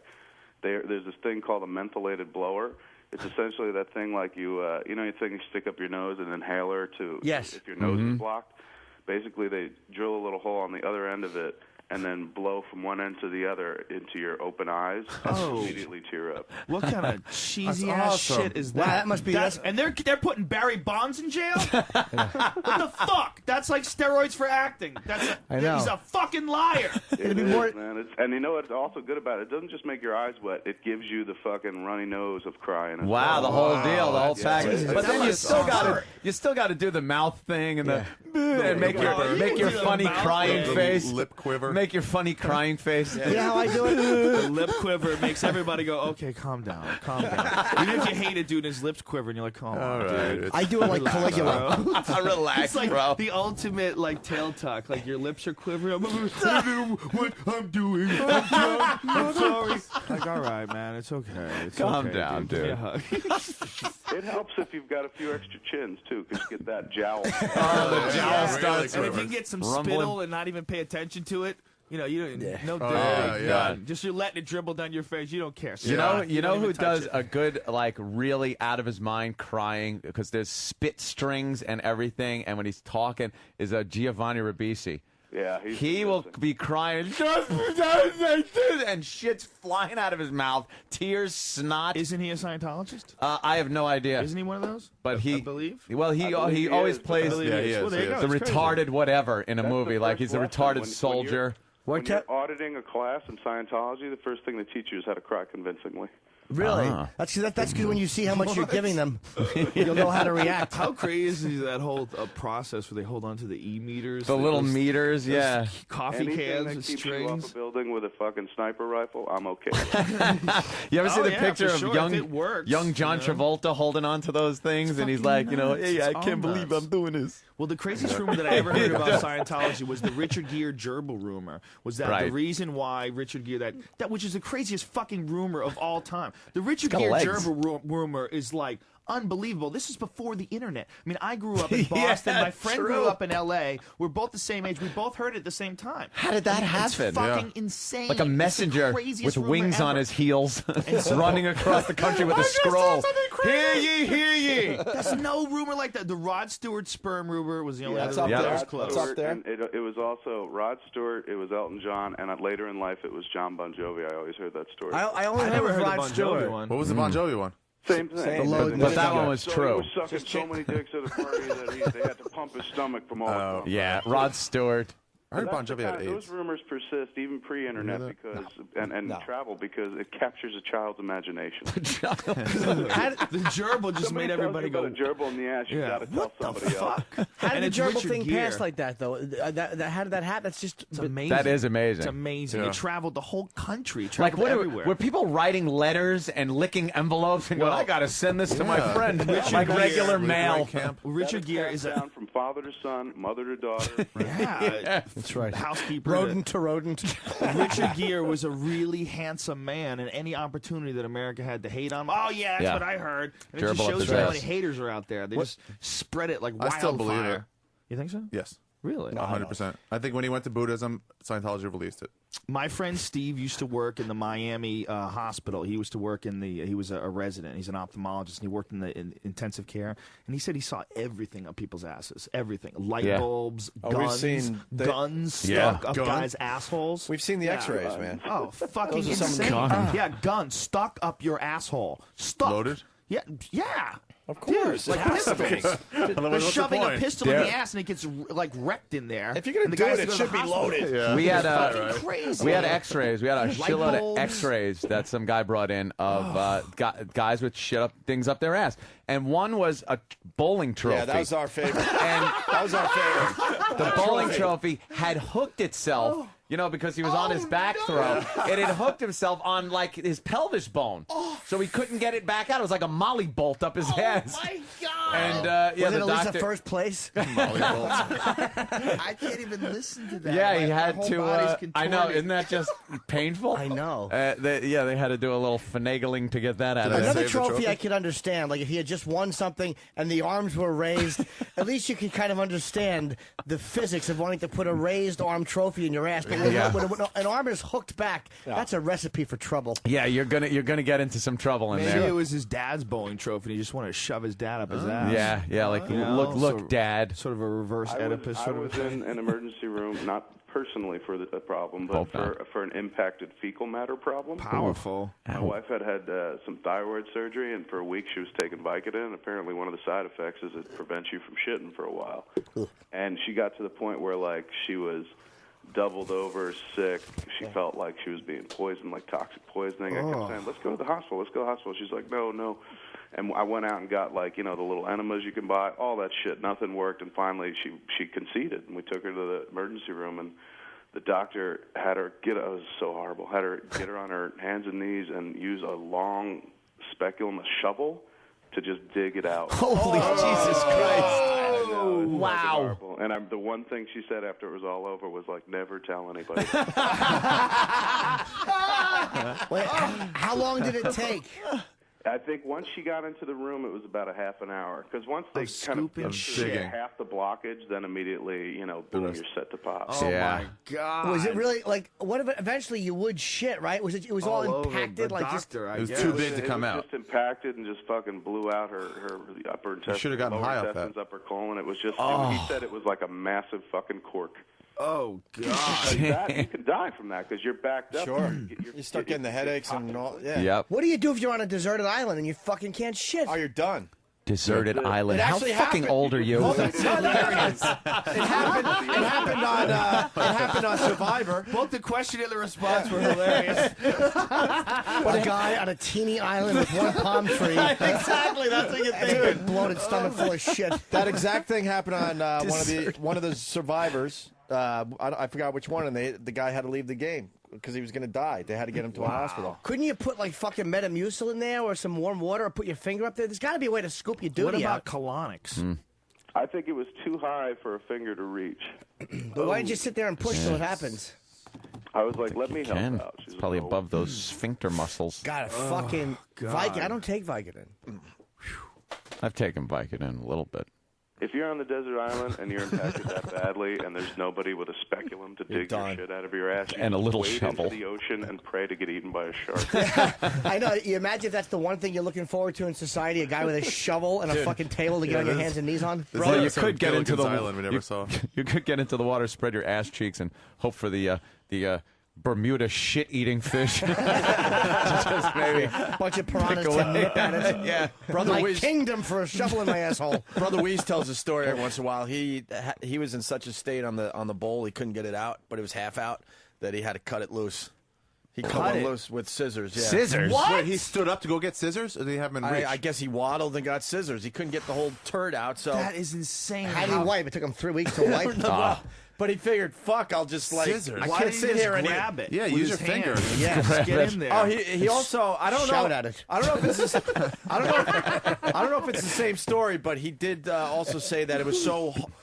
There's this thing called a mentholated blower. It's essentially that thing like you thing you stick up your nose and inhaler to Yes. if your nose is blocked. Basically, they drill a little hole on the other end of it and then blow from one end to the other into your open eyes and Oh. immediately tear up. What kind of cheesy That's ass awesome. shit is that? Wow, that must be- and they're putting Barry Bonds in jail. What the fuck? That's like steroids for acting. I know. He's a fucking liar. It is, man. And you know what's also good about it? It doesn't just make your eyes wet. It gives you the fucking runny nose of crying. as Wow, well. the whole deal, the whole Yeah. package. Yeah. But then you That's still awesome. got to do the mouth thing and and make your funny crying face, lip quiver, make your funny crying face. You know how I do it? The lip quiver makes everybody go, okay, calm down. Even if you hate a dude, his lips quiver, and you're like, come on, dude. I do it like Caligula. Relax, It's like bro. the ultimate like tail tuck. Like your lips are quivering. I don't know what I'm doing. I'm drunk. I'm sorry. Like, all right, man, it's okay. It's Calm okay, down, Give me a dude. hug. It helps if you've got a few extra chins, too, because you get that jowl. The jowl starts And if you can get some rumbling. spittle and not even pay attention to it, you don't. No, yeah. Just you're letting it dribble down your face. You don't care. You know Don't who even touch does it. a good, like, really out of his mind crying because there's spit strings and everything, and when he's talking is Giovanni Ribisi. Yeah, He will be crying and shit's flying out of his mouth, tears, snot. Isn't he a Scientologist? I have no idea. Isn't he one of those? But he, I believe. Well, he is. always plays I believe he is. Well, there you go. the It's crazy. retarded whatever in a That's movie. the Like first he's a lesson. retarded When soldier. When you're auditing a class in Scientology, the first thing they teach you is how to cry convincingly. Really? That's because when you see how much you're giving them, you'll know how to react. How crazy is that whole process where they hold on to the e-meters? The little those- meters, those yeah. Coffee Anything cans that with keeps you off strings. a building with a fucking sniper rifle, I'm okay. You ever see Oh, the yeah, picture for of sure, young if it works, young John you know. Travolta holding on to those things, and he's like, nuts. hey, I It's can't all believe nuts. I'm doing this. Well, the craziest rumor that I ever heard about Scientology was the Richard Gere gerbil rumor. Was that the Right. reason why Richard Gere that which is the craziest fucking rumor of all time? The Richard got Gere legs. gerbil rumor is like unbelievable. This is before the internet. I mean, I grew up in Yeah, Boston. My friend true. grew up in L.A. We're both the same age. We both heard it at the same time. How did that happen? It's fucking insane. Like a It's the messenger craziest with rumor wings on ever. his heels, so- running across the country with a scroll. Hear ye, hear ye. There's no rumor like that. The Rod Stewart sperm rumor was the only That's other up rumor there. that was Rod close. That's up there. And it was also Rod Stewart, it was Elton John, and later in life it was John Bon Jovi. I always heard that story. I only I heard never of heard the Rod Bon Jovi Stewart. one. What was the Bon Jovi one? Same thing. Same. But that one was So true. he was sucking so many dicks at a party that they had to pump his stomach from all the pump. Yeah, Rod Stewart. I heard That's Bon the Jovi had kind- AIDS. Those rumors persist even pre-internet because and travel because it captures a child's imagination. The gerbil just Somebody made everybody tells go. you about a gerbil in the ass. You Yeah. got to tell What the somebody else. fuck? How And did it's the gerbil Richard thing Gere. pass like that, though? How did that happen? That's just It's amazing. That is amazing. It's amazing. Yeah. It traveled the whole country. It Like, traveled everywhere. were people writing letters and licking envelopes and going, I got to send this to my friend, like Gere regular with mail. Camp. Richard Gere is a down from father to son, mother to daughter. That's right. housekeeper. Rodent to rodent. Richard Gere was a really handsome man, and any opportunity that America had to hate on him, oh yeah, that's Yeah. what I heard. And it Gerbil just up shows his you how ass. many haters are out there. They just spread it like I wildfire. still believe it. You think so? Yes. Really? 100%. I think when he went to Buddhism, Scientology released it. My friend Steve used to work in the Miami hospital. He used to work in he was a resident. He's an ophthalmologist, and he worked in the intensive care. And he said he saw everything up people's asses. Everything. Light bulbs, guns stuck up guys' assholes. We've seen the x-rays, man. Oh, fucking Those are some insane. guns. Yeah, guns stuck up your asshole. Stuck. Loaded? Yeah, yeah. Of course. Dude, like pistols. They're what's the shoving a point? pistol in the ass, and it gets like wrecked in there. If you're gonna do it, it should be loaded. Yeah. We had crazy. we had X-rays. We had a Light shitload of bulbs. X-rays that some guy brought in of guys with things up their ass, and one was a bowling trophy. Yeah, that was our favorite. And that was our favorite. the bowling trophy had hooked itself. You know, because he was on his back throw. It had hooked himself on, like, his pelvis bone. So he couldn't get it back out. It was like a molly bolt up his ass. Oh, my God. And, was it the at least doctor... a first place? Molly bolt. I can't even listen to that. Yeah, he My had whole to... body's I know, contorted. isn't that just painful? I know. They had to do a little finagling to get that out of Another it. trophy I could understand, like if he had just won something and the arms were raised, at least you could kind of understand the physics of wanting to put a raised arm trophy in your ass. But when an arm is hooked back, that's a recipe for trouble. Yeah, you're gonna get into some trouble in Maybe there. it was his dad's bowling trophy. And he just wanted to shove his dad up his ass. Yeah, like look, Dad. Sort of a reverse Oedipus. I was in an emergency room, not personally for a problem, but for an impacted fecal matter problem. Powerful. My wife had some thyroid surgery, and for a week she was taking Vicodin. Apparently, one of the side effects is it prevents you from shitting for a while. And she got to the point where, like, she was doubled over, sick. She felt like she was being poisoned, like toxic poisoning. I kept saying, let's go to the hospital. Let's go to the hospital. She's like, no. And I went out and got, like, the little enemas you can buy, all that shit. Nothing worked. And finally she conceded, and we took her to the emergency room, and the doctor had her it was so horrible, had her get her on her hands and knees and use a long speculum, a shovel, to just dig it out. Holy Jesus Christ. I know, it's Wow. horrible. And the one thing she said after it was all over was like, never tell anybody. Wait, how long did it take? I think once she got into the room, it was about a half an hour. Because once they kind of get digging. half the blockage, then immediately, boom, you're set to pop. Oh, my God. Was it really like what if eventually you would shit, right? Was it was all over impacted the like doctor, I It was guess. too big to It come was out. just impacted and just fucking blew out her upper intestine. should've gotten lower high off intestines, that. upper colon. It was just, he said it was like a massive fucking cork. Oh, God. You can die from that because you're backed up. Sure. You start getting the headaches and all. Yeah. Yep. What do you do if you're on a deserted island and you fucking can't shit? Oh, you're done. Deserted island. It How actually fucking happened. old are you? Oh, that's hilarious. It happened on Survivor. Both the question and the response were hilarious. A guy on a teeny island with one palm tree. Exactly, that's what you And a big bloated stomach full of shit. That exact thing happened on one of the Survivors. I forgot which one, and the guy had to leave the game because he was going to die. They had to get him to a hospital. Couldn't you put like fucking Metamucil in there or some warm water or put your finger up there? There's got to be a way to scoop your duty What about out. colonics? I think it was too high for a finger to reach. But why didn't you sit there and push till it happens? I was like, let me help Ken, out. it's probably above those sphincter muscles. God, fucking Vicodin. I don't take Vicodin. I've taken Vicodin a little bit. If you're on the desert island and you're impacted that badly and there's nobody with a speculum to dig your shit out of your ass, you And a little wade shovel. into the ocean and pray to get eaten by a shark. I know. You imagine if that's the one thing you're looking forward to in society, a guy with a shovel and a fucking table to get on your hands and knees on? Well, you could get into the Island we never saw. You could get into the water, spread your ass cheeks, and hope for the Bermuda shit-eating fish. Just maybe bunch of piranhas pick to away. nip at it. Yeah. Brother My Wiz- kingdom for a shovel in my asshole. Brother Weeze tells a story every once in a while. He was in such a state on the bowl he couldn't get it out, but it was half out that he had to cut it loose. He cut it loose with scissors. Yeah. Scissors? What? Wait, he stood up to go get scissors, or did he have them in reach? I guess he waddled and got scissors. He couldn't get the whole turd out. So That is insane. How do you wipe? It took him 3 weeks to wipe. But he figured, fuck, I'll just like Scissors. I Why can't did sit he here and grab it? Yeah, with use his your finger. hand? Yeah, Just get in there. Oh, he also I don't Shout know. at it. I don't know if it's I don't know if it's the same story, but he did also say that it was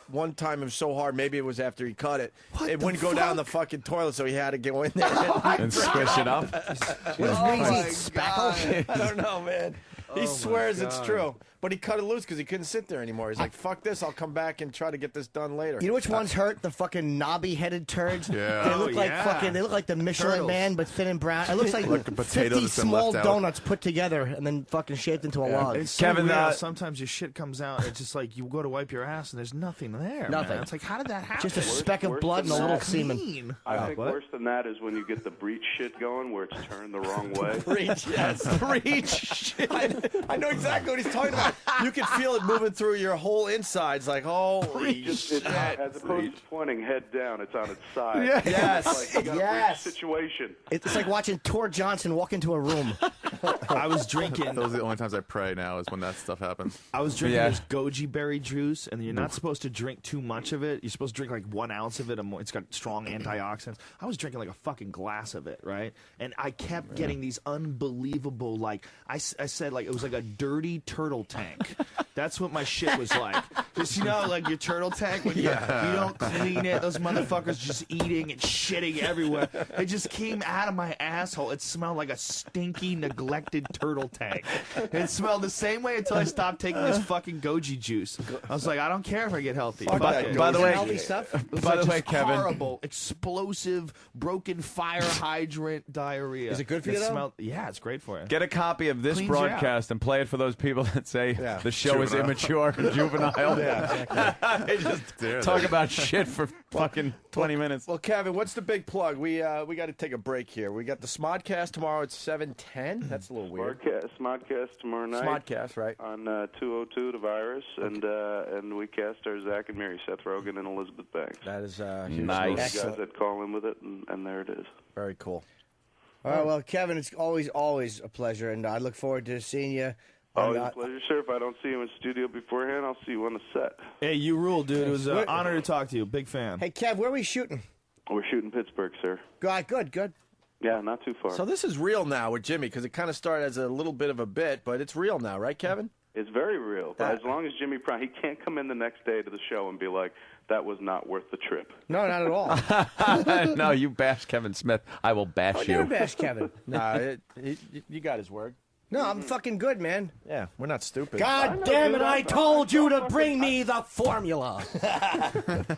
one time it was so hard. Maybe it was after he cut it. It wouldn't go down the fucking toilet, so he had to go in there and squish it up. What does Weezy eat? Spackle? I don't know, man. He swears it's true. But he cut it loose because he couldn't sit there anymore. He's like, fuck this, I'll come back and try to get this done later. You know which ones hurt? The fucking knobby-headed turds. Yeah. They look Oh, like yeah. fucking. They look like the Michelin Turtles. Man, but thin and brown. It looks like, Like a potato 50 that's been small left out. donuts put together and then fucking shaped into a log. It's so weird how sometimes your shit comes out and it's just like you go to wipe your ass and there's nothing there. Nothing. Man. It's like, how did that happen? Just a speck of blood and a little semen. I think worse than that is when you get the breech shit going, where it's turned the wrong way. Breach, yes. Breach. I know exactly what he's talking about. You can feel it moving through your whole insides, like, holy It's shit. as opposed to pointing head down, it's on its side. Yeah. It's Yes. like you got a Yes. breech situation. It's like watching Tor Johnson walk into a room. I was drinking. Those are the only times I pray now is when that stuff happens. I was drinking this goji berry juice, and you're not supposed to drink too much of it. You're supposed to drink like 1 ounce of it. It's got strong antioxidants. I was drinking like a fucking glass of it, right? And I kept getting these unbelievable, like, I said, like, it was like a dirty turtle tank. That's what my shit was like. Just, you know, like your turtle tank, when you don't clean it, those motherfuckers just eating and shitting everywhere. It just came out of my asshole. It smelled like a stinky, neglected turtle tank. It smelled the same way until I stopped taking this fucking goji juice. I was like, I don't care if I get healthy. Fuck Fuck that it. By the way- Healthy stuff. It was By like the way, just Kevin- horrible, explosive, broken fire hydrant diarrhea. Is it good for you, It though? smelled- yeah, it's great for you. Get a copy of this Cleans you out. broadcast and play it for those people that say the show is Juvenile. immature and juvenile. Yeah, They just Dare talk they? about shit for fucking 20 minutes. Well, Kevin, what's the big plug? We got to take a break here. We got the Smodcast tomorrow at 7:10. That's a little weird. Smodcast tomorrow night. Smodcast, right? On 202 The Virus, and we cast our Zach and Mary, Seth Rogen and Elizabeth Banks. That is Nice. Those guys that call in with it, and there it is. Very cool. All right, well, Kevin, it's always a pleasure, and I look forward to seeing you. Always a pleasure, sir. If I don't see you in studio beforehand, I'll see you on the set. Hey, you rule, dude. It was an honor to talk to you. Big fan. Hey, Kev, where are we shooting? We're shooting Pittsburgh, sir. Good. Yeah, not too far. So this is real now with Jimmy because it kind of started as a little bit of a bit, but it's real now, right, Kevin? It's very real. But as long as Jimmy Brown, he can't come in the next day to the show and be like, that was not worth the trip. No, not at all. No, you bash Kevin Smith. I will bash I you. never bash Kevin. Nah, you got his word. No, I'm fucking good, man. Yeah, we're not stupid. God damn it, I told you to bring me the formula.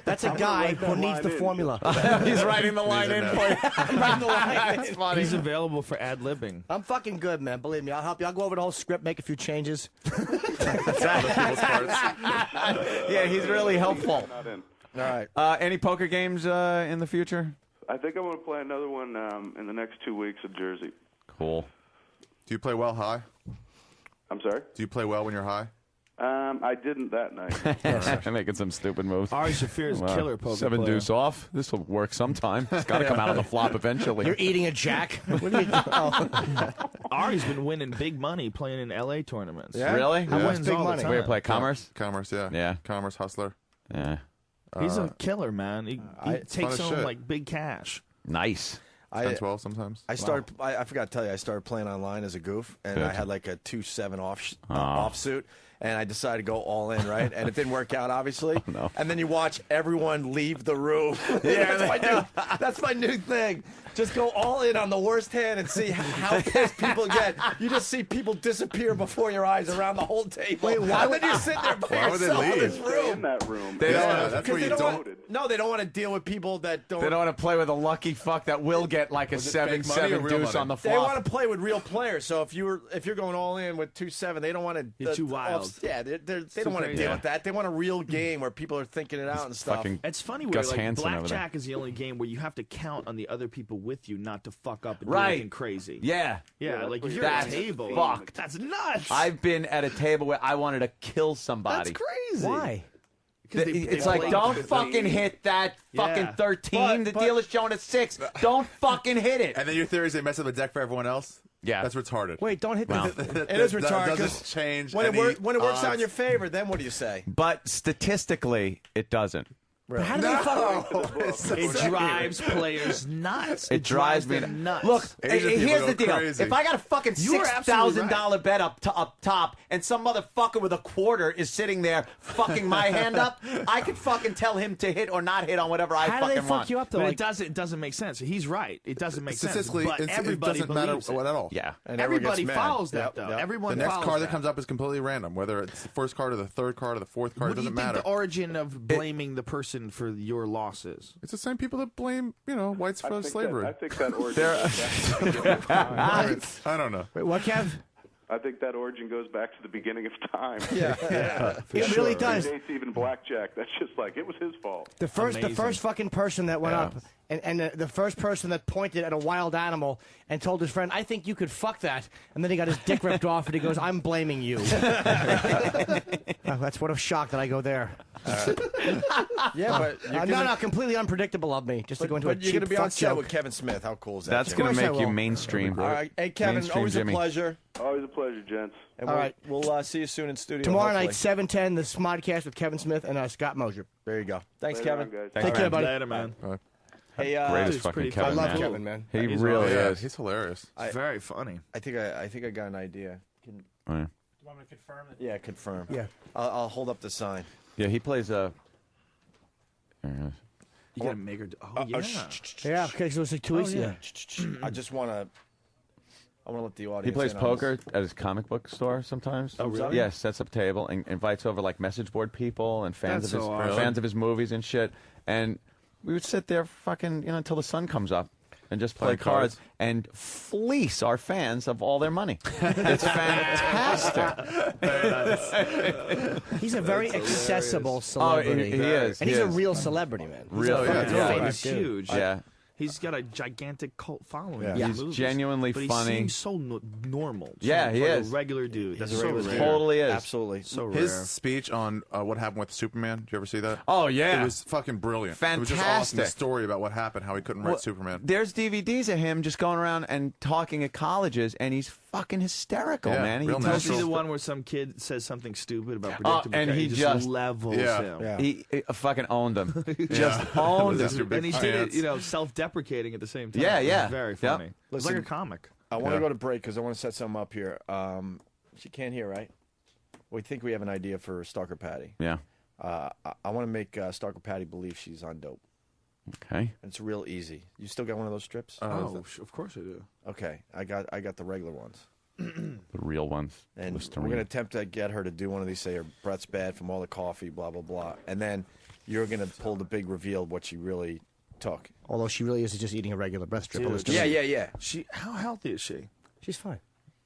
That's a guy who needs the formula. He's writing the line in for you. I'm writing the line. That's funny. He's available for ad-libbing. I'm fucking good, man. Believe me. I'll help you. I'll go over the whole script, make a few changes. Yeah, he's really helpful. Not in. All right. Any poker games in the future? I think I'm going to play another one in the next 2 weeks in Jersey. Cool. Do you play well high? I'm sorry? Do you play well when you're high? I didn't that night. Making some stupid moves. Ari Shafir is a killer poker 7 player. deuce off. This will work sometime. It's got to come out on the flop eventually. You're eating a jack? What are you doing? Ari's been winning big money playing in L.A. tournaments. Yeah? Really? He Yeah. wins Big all money. the time. Where you play Commerce? Commerce, yeah. Yeah. Commerce hustler. Yeah. He's a killer, man. He takes as home shit. like big cash. Nice. 10, 12 sometimes. I started. I forgot to tell you. I started playing online as a goof, and Good. I had like a 2-7 offsuit, and I decided to go all in, right? And it didn't work out, obviously. no. And then you watch everyone leave the room. That's my new thing. Just go all in on the worst hand and see how pissed people get. You just see people disappear before your eyes around the whole table. Wait, why and would- then you're sitting there by Why would they yourself in leave? this Stay room. in that room. They don't Yeah, wanna- that's where you They don't. no, they don't want to deal with people that don't. They don't want to play with a lucky fuck that will get like a Was it fake money or 7-7 real deuce money? on the They flop. want to play with real players. So if you're going all in with 2-7, they don't want to. You're too wild. Yeah, they don't want to crazy. deal with that. They want a real game where people are thinking it out and stuff. Fucking It's funny where Gus like Hansen over there. blackjack is the only game where you have to count on the other people with you not to fuck up and do Right. anything crazy. Yeah. Yeah, that's like what if you you're at That's a table, fucked. that's nuts. I've been at a table where I wanted to kill somebody. That's crazy. Why? It's like, don't fucking hit that fucking Yeah. 13. The deal is showing a 6. Don't fucking hit it. And then your theory is they mess up the deck for everyone else? Yeah. That's retarded. Wait, don't hit Well, the... It is That retarded. doesn't 'cause change when any it works out in odds. your favor, then what do you say? But statistically, it doesn't. But how do they fuck? It drives players nuts. It drives me them nuts. Look, Asian people here's go the deal. crazy. If I got a fucking You are absolutely $6,000 bet up top, and some motherfucker with a quarter is sitting there fucking my hand up, I could fucking tell him to hit or not hit on whatever I How do fucking they want. fuck you up though? But Like, it doesn't make sense. He's right. It doesn't make sense. Statistically, But it everybody doesn't matter believes it. at all. Yeah. And everyone Everybody gets mad. follows that Yep, though. yep. Everyone The next follows card that that. comes up is completely random, whether it's the first card or the third card or the fourth card. What It do you doesn't think matter. the origin of blaming the person for your losses? It's the same people that blame, whites for slavery. I think that origin. I don't know. wait, what, Kev? I think that origin goes back to the beginning of time. It really does. Predates even blackjack. That's just like it was his fault. The first fucking person that went up, and the first person that pointed at a wild animal and told his friend, "I think you could fuck that," and then he got his dick ripped off, and he goes, "I'm blaming you." That's what a shock that I go there. Yeah, but you're No, completely unpredictable of me just to go into a but you're cheap going to be on fuck set joke. with Kevin Smith. How cool is that? That's Jim? going to course I make you will. mainstream. All right. Hey, Kevin, Mainstream always Jimmy. a pleasure. Always a pleasure, gents. And All we'll, right. we'll see you soon in studio. Tomorrow night, hopefully. 7:10, the Smodcast with Kevin Smith and Scott Mosier. There you go. Thanks, Later Kevin. on, guys. Take care, buddy. Later, man. Hey, Greatest It's fucking pretty Kevin, fun. I love man. Kevin, man. He He's really Yeah, is. he's hilarious. Very funny. I think I got an idea. Oh, yeah. Do you want me to confirm that? Yeah, confirm. Yeah. I'll hold up the sign. Yeah, he plays a. You gotta make her. Yeah. Yeah, okay, so it's like 2 weeks. yeah. I just want to. I want to let the audience. He plays in on poker at his comic book store sometimes. Oh, really? Yeah, sets up table and invites over like message board people and fans That's of his so awesome. fans of his movies and shit. And we would sit there fucking until the sun comes up and just play Playing cards. cards and fleece our fans of all their money. It's fantastic. He's a very accessible celebrity. he is. And he he's a is. real celebrity, man. He's Real, a yeah. fucking Yeah. famous He's dude. huge. Yeah. He's got a gigantic cult following. Yeah. in He's movies. genuinely but funny. He seems so normal. Yeah, he like is. a regular dude. That's a so regular rare. dude. Totally is. Absolutely. So His rare. speech on what happened with Superman. Did you ever see that? Oh, yeah. It was fucking brilliant. It was just awesome. Fantastic. The story about what happened, how he couldn't write Well, Superman. There's DVDs of him just going around and talking at colleges, and he's fucking hysterical, Yeah, man. He real Did you tells see natural. the one where some kid says something stupid about Oh, predictable and care? he just just- levels Yeah. him. Yeah. he fucking owned him. Yeah. Just owned With his him. big And he did pants. it, self-deprecating at the same time. Yeah, It was yeah. very Yep. funny. It was like a Listen, comic. I want to Yeah. go to break because I want to set something up here. She can't hear, right? We think we have an idea for Stalker Patty. Yeah. I want to make Stalker Patty believe she's on dope. Okay. It's real easy. You still got one of those strips? Of course I do. Okay, I got the regular ones. The real ones. And Listerine. we're going to attempt to get her to do one of these, say her breath's bad from all the coffee, blah, blah, blah. And then you're going to pull the big reveal of what she really took. Although she really is just eating a regular breast strip. Dude, Yeah. How healthy is she? She's fine.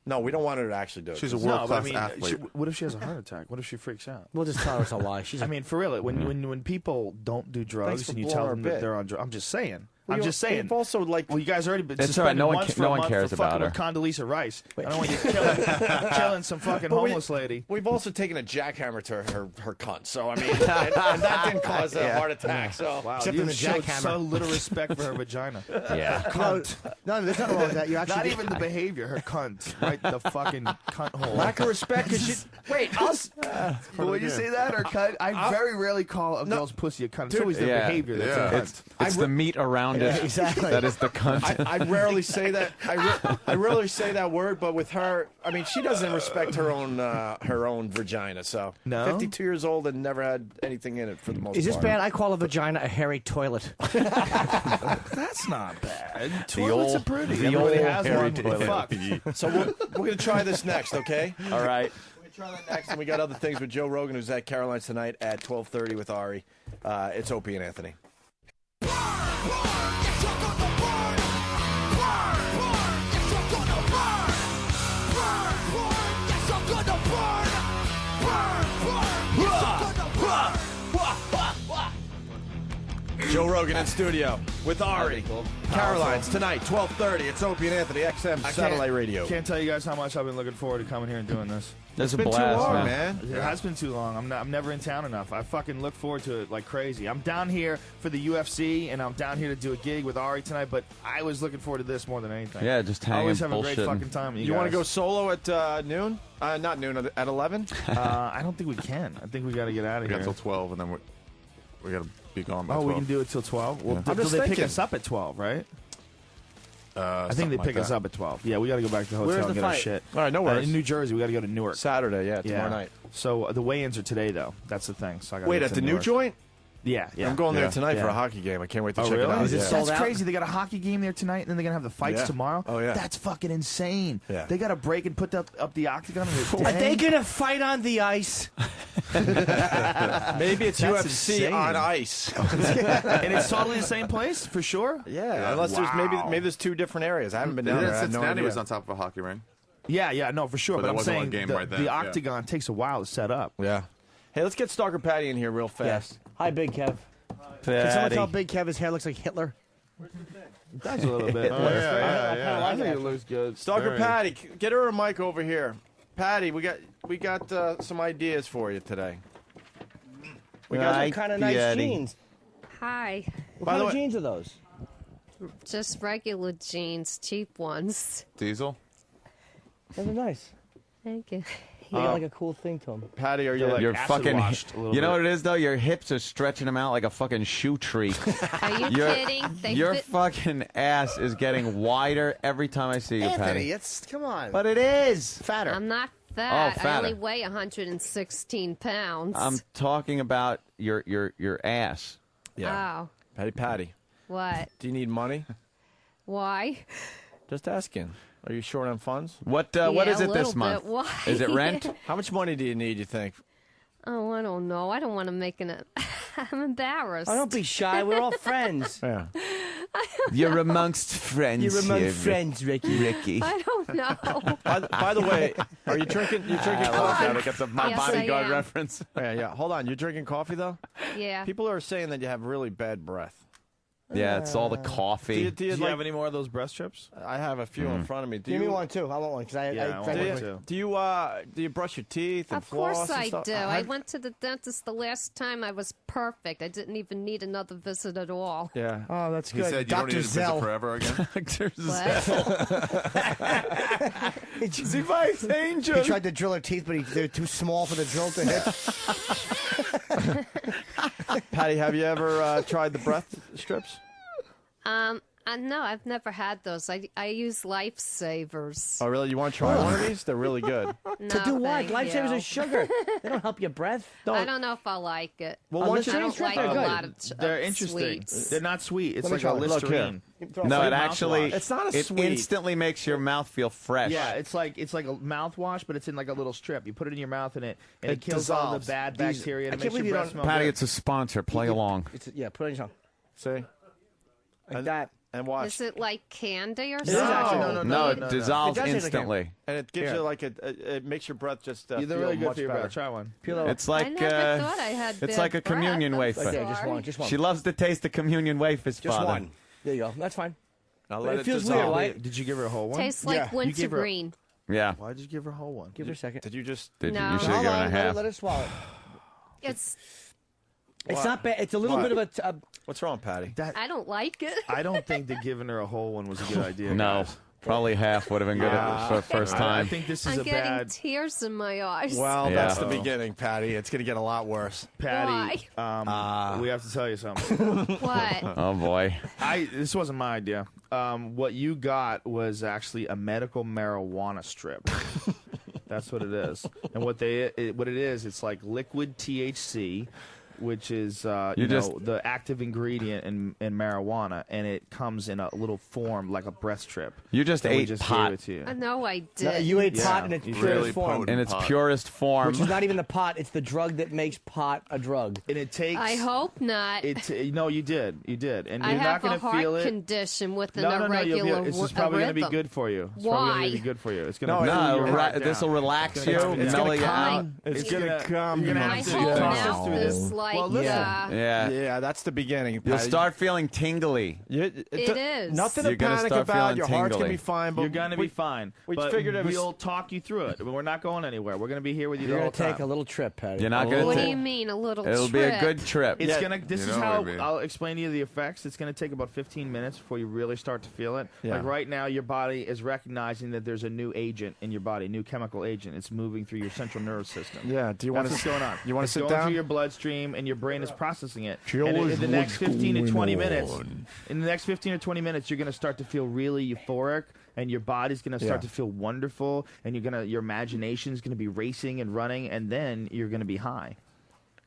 No, we don't want her to actually do it. She's a No, but I world-class mean, athlete. what if she has a heart attack? What if she freaks out? We'll just tell her it's a lie. She's I mean, for real, when people don't do drugs for and you blowing tell her them bit. that they're on drugs, I'm just saying. Well, I'm just saying. You've also, like... Well, you guys already been It's all right. suspended No one once ca- for no a one month cares for about fucking with her. Condoleezza Rice. I don't want you killing some fucking But we- homeless lady. We've also taken a jackhammer to her cunt, so I mean, and that didn't cause a heart attack. So Wow, Except you in the showed jackhammer. so little respect for her vagina. Yeah. No, there's nothing wrong with that. You actually Not did- even the behavior, her cunt, right? The fucking cunt hole. lack of respect because she. Wait, us. When you say that, or cunt, I very rarely call a girl's pussy a cunt. It's always the Yeah. behavior that's Yeah. a cunt. It's the meat around it. exactly. That is the cunt. I rarely say that. I rarely say that word, but with her, I mean, she doesn't respect her own vagina. So, No? 52 years old and never had anything in it for the most Is this part. bad? I call a vagina a hairy toilet. That's not bad. Toilets are pretty. the Everybody old has hairy one. toilet. Fuck. So we're gonna try this next, okay? All right. We're gonna try that next, and we got other things with Joe Rogan, who's at Caroline's tonight at 12:30 with Ari. It's Opie and Anthony. Joe Rogan in studio with Ari. Caroline's tonight, 12:30. It's Opie and Anthony, XM Satellite Radio. Can't tell you guys how much I've been looking forward to coming here and doing this. That's a It's been blast, too long, man. man. It has been too long. I'm never in town enough. I fucking look forward to it like crazy. I'm down here for the UFC, and I'm down here to do a gig with Ari tonight, but I was looking forward to this more than anything. Yeah, just hanging, Always have a great bullshitting. fucking time with You want to guys. go solo at noon? Not noon, at 11? I don't think we can. I think we got to get out We of got here. until 12, and then We got to be gone by 12. we can do it till 12. Well, Yeah. do they pick us up at 12, right? I think they pick us up at 12. Yeah, we got to go back to the hotel and get our shit. All right, no worries. In New Jersey, we got to go to Newark. Saturday, tomorrow night. So the weigh-ins are today, though. That's the thing. So I gotta Wait, get at to the new Newark. joint? Yeah. I'm going there tonight for a Yeah. hockey game. I can't wait to Oh, check really? it out. Is it Yeah. sold That's crazy. They got a hockey game there tonight, and then they're going to have the fights Yeah. tomorrow? Oh, yeah. That's fucking insane. Yeah. They got to break and put up the octagon in a Are day? they gonna fight on the ice? Maybe it's That's UFC insane. on ice. And it's totally the same place, for sure? Yeah, unless there's maybe there's two different areas. I haven't been down there. I have no Cincinnati idea. was on top of a hockey ring. Yeah, no, for sure. But But there I'm wasn't saying one game the, right then. the Yeah. octagon takes a while to set up. Yeah. Hey, let's get Stalker Patty in here real fast. Hi, Big Kev. Can someone tell Big Kev his hair looks like Hitler? It does a little bit. Oh, yeah. I think it looks good. Stalker Very. Patty, get her a mic over here. Patty, we got some ideas for you today. We got some kind of nice jeans. Hi. What By kind the of way- jeans are those? Just regular jeans, cheap ones. Diesel? Those are nice. Thank you. He got like a cool thing to him. Patty, are you They're like You're acid fucking. washed a little You know bit. what it is though? Your hips are stretching them out like a fucking shoe tree. Are you kidding? They Your fit- fucking ass is getting wider every time I see you, Anthony, Patty. it's come on. But it is. fatter. I'm not fat. I fatter. only weigh 116 pounds. I'm talking about your ass. Oh, Patty? what? Do you need money? Why? Just asking. Are you short on funds? What Yeah, is a it this little month? bit. Why? Is it rent? How much money do you need, you think? Oh, I don't know. I don't want to make I'm embarrassed. Oh, don't be shy. We're all friends. Yeah. You're amongst friends. You're among here, friends, Ricky. Ricky. I don't know. By the way, are you drinking? You're drinking coffee? I got the my Yes, I bodyguard am. reference. Yeah. Hold on. You're drinking coffee though. Yeah. People are saying that you have really bad breath. Yeah, it's all the Do coffee. you, Do you have any more of those breast strips? I have a few in front of me. Do Give you, me one too. I want one because I Yeah, I want drank one one. too. Do you brush your teeth and Of floss course and I stuff? do. I went to the dentist the last time. I was perfect. I didn't even need another visit at all. Yeah. Oh, that's He good. said you don't Dr. need to visit Zell. forever again. Dr. What? See my angel. He tried to drill her teeth, but they're too small for the drill to hit. Patty, have you ever tried the breath strips? No, I've never had those. I use lifesavers. Oh, really? You want to try one of these? They're really good. No, To do what? thank Lifesavers you. are sugar. They don't help your breath. I don't know if I like it. Well, I why don't you don't try like it? a Good. lot of They're interesting. sweets. They're not sweet. It's Let me like a try one. Look here. Listerine. No, like it actually. mouthwash. It's not a It sweet. instantly makes your mouth feel fresh. Yeah, it's like a mouthwash, but it's in like a little strip. You put it in your mouth and it It kills all the dissolves. bad These- bacteria I and it can't makes your believe you breath don't- smell Patty, good. it's a sponsor. Play along. Yeah, put it in your tongue. See? Like that. And watch. Is it like candy or is something? actually- No, it It dissolves does taste like instantly. And it gives Here. you like it makes your breath just They're feel really good much for your better. breath. Try one. Peel it It's I like never thought I had it's bad like a breath. communion I'm wafer. Right there, just sorry. one. Just one. She loves to taste the communion wafers, Just Father. one. There you go. That's fine. Now But let it it feels dissolve. weird, right? Did you give her a whole one? Tastes like Yeah. You winter gave her- green. Yeah. Why did you give her a whole one? Give her a second. Did you just? Did you? No. You should have Hold given on. her half. Let her swallow it. It's. It's not bad. It's a little bit of a. What's wrong, Patty? I don't like it. I don't think that giving her a whole one was a good idea. No, guys. probably half would have been good for the first I time. think this is I'm a getting bad tears in my eyes. Well, Yeah. that's the beginning, Patty. It's going to get a lot worse. Patty. We have to tell you something. What? Oh boy. This wasn't my idea. What you got was actually a medical marijuana strip. That's what it is. And what it is, it's like liquid THC, which is the active ingredient in marijuana, and it comes in a little form like a breast strip. You just So we ate just pot. gave it to you. I know I No, did. you ate Yeah. pot in its You purest really form. potent. In its Pot. purest form. Which is not even the pot. It's the drug that makes pot a drug. And it takes. I hope not. No, you did. You did. And I you're have not going a to heart feel it. condition with an No, you'll irregular be, This is probably going to be rhythm. good for you. It's probably Why? going to be good for you. It's going No, to No, this will relax you, mellow you out. It's going to come. You're gonna My have to whole process mouth through is this. like. Well, listen. Yeah. Yeah, that's the beginning. You'll Patty. start feeling tingly. It is. Nothing You're to gonna panic start about. feeling Your heart's going to tingly. be fine. But You're going to be fine. we but figured it was- we'll talk you through it. We're not going anywhere. We're going to be here with you You're the going whole to time. take a little trip, Patty. You're not What going do to. you mean, a little It'll trip? be a good trip. It's Yeah. gonna. This You is know how what I mean. I'll explain to you the effects. It's gonna take about 15 minutes before you really start to feel it. Yeah. Like right now, your body is recognizing that there's a new agent in your body, new chemical agent. It's moving through your central nervous system. Yeah. Do you want That's to what's going on. You want to It's sit going down? through your bloodstream, and your brain is processing it. Tell And us in the next what's 15 to going 20 minutes, on. in the next 15 or 20 minutes, you're going to start to feel really euphoric, and your body's going to start to feel wonderful, and your imagination's going to be racing and running, and then you're going to be high.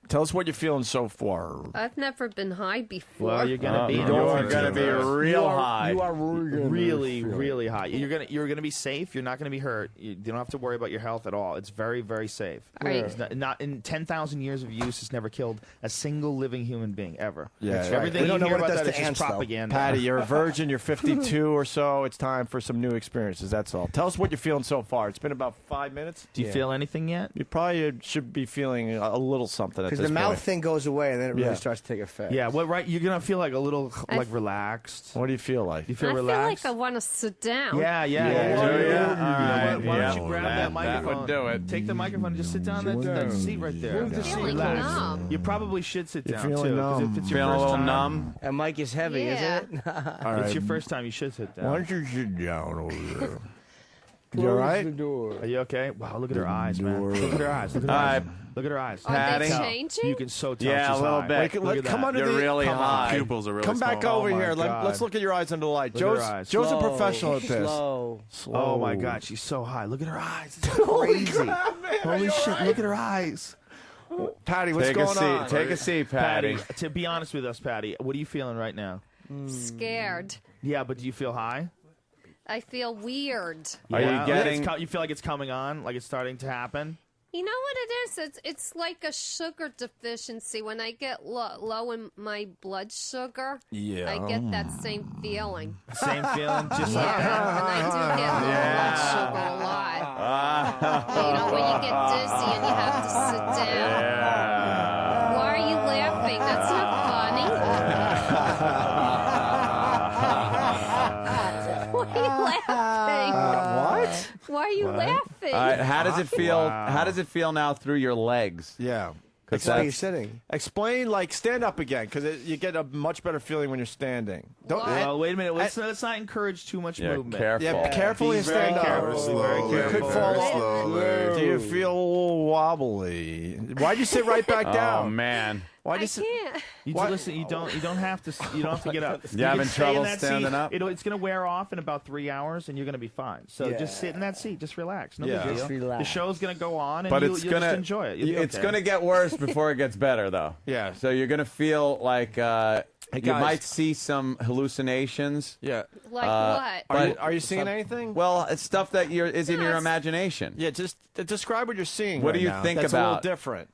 Tell us what you're feeling so far. I've never been high before. Well, you're gonna be. You're gonna be real high. You are really, really high. You're gonna be safe. You're not gonna be hurt. You don't have to worry about your health at all. It's very, very safe. Right. It's not in 10,000 years of use. It's never killed a single living human being ever. Yeah, It's right. everything We don't you know hear what it about does that to is ants, just though. propaganda. Patty, you're a virgin. You're 52 or so. It's time for some new experiences. That's all. Tell us what you're feeling so far. It's been about 5 minutes. Do you feel anything yet? You probably should be feeling a little something at this Because the mouth point. thing goes away, and then it really Yeah. starts to take effect. Yeah. Well, right. You're gonna feel like a little relaxed. What do you feel like? You feel I relaxed. feel like I want to sit down. Yeah. Yeah. Why don't you grab that That microphone? would do it. Take the microphone and just sit down on that seat right there. Just feeling relax. numb. You probably should sit You're down feeling too. 'cause numb. If it's your Feeling a first little time, numb. And Mike is heavy, Yeah. isn't it? All It's right. your first time. You should sit down. Why don't you sit down over there? You all right? Are you okay? Wow, look at her eyes, man. Look at her eyes. Look at her All eyes. right. Look at her eyes. Are Patty. they changing? You can so tell Yeah, she's a little high. bit. Look at Come that. under You're the really come high. on. Pupils are really Come back small. over Oh, my here. God. Let's look at your eyes under the light. Look at her eyes. Joe's a Slow. professional at this. Slow. Oh my God, she's so high. Look at her eyes. This is crazy. Holy shit! Look at her eyes. Patty, what's Take going a seat. on? Take a seat, Patty. To be honest with us, Patty, what are you feeling right now? Scared. Yeah, but do you feel high? I feel weird. Are you Yeah? getting- You feel like it's coming on, like it's starting to happen? You know what it is? It's like a sugar deficiency. When I get low in my blood sugar, Yeah. I get that same feeling. Same feeling, just Yeah, like that. and I do get low blood sugar a lot. You know, when you get dizzy and you have to sit down. Why are you laughing? That's not funny. Why are you laughing? What? Why are you laughing? All right. How does it feel? Wow. How does it feel now through your legs? Yeah. Because Why are you sitting? Explain, like, stand up again, because you get a much better feeling when you're standing. Don't. What? Well, wait a minute. Let's not encourage too much Yeah, movement. careful. Yeah, carefully Be and very stand up. careful. Be very Slowly. You could careful. fall Very off. slowly. Do you feel a little wobbly? Why'd you sit right back Oh down? man. Why'd I you sit? can't. You What? listen. You don't have to. You don't have to get up. You having can stay in trouble that standing seat. up? It's going to wear off in about 3 hours, and you're going to be fine. So Yeah. just sit in that seat. Just relax. No Yeah. big Just deal. relax. The show's going to go on, and But you'll it's just gonna enjoy it. You'll be It's okay. gonna get worse before it gets better, though. Yeah. So you're gonna feel like you guys. might see some hallucinations. Yeah. Like what? Are you seeing anything? Well, it's stuff that is in No, your it's- imagination. Yeah. Just describe what you're seeing. What right do you now. think That's about? a little different.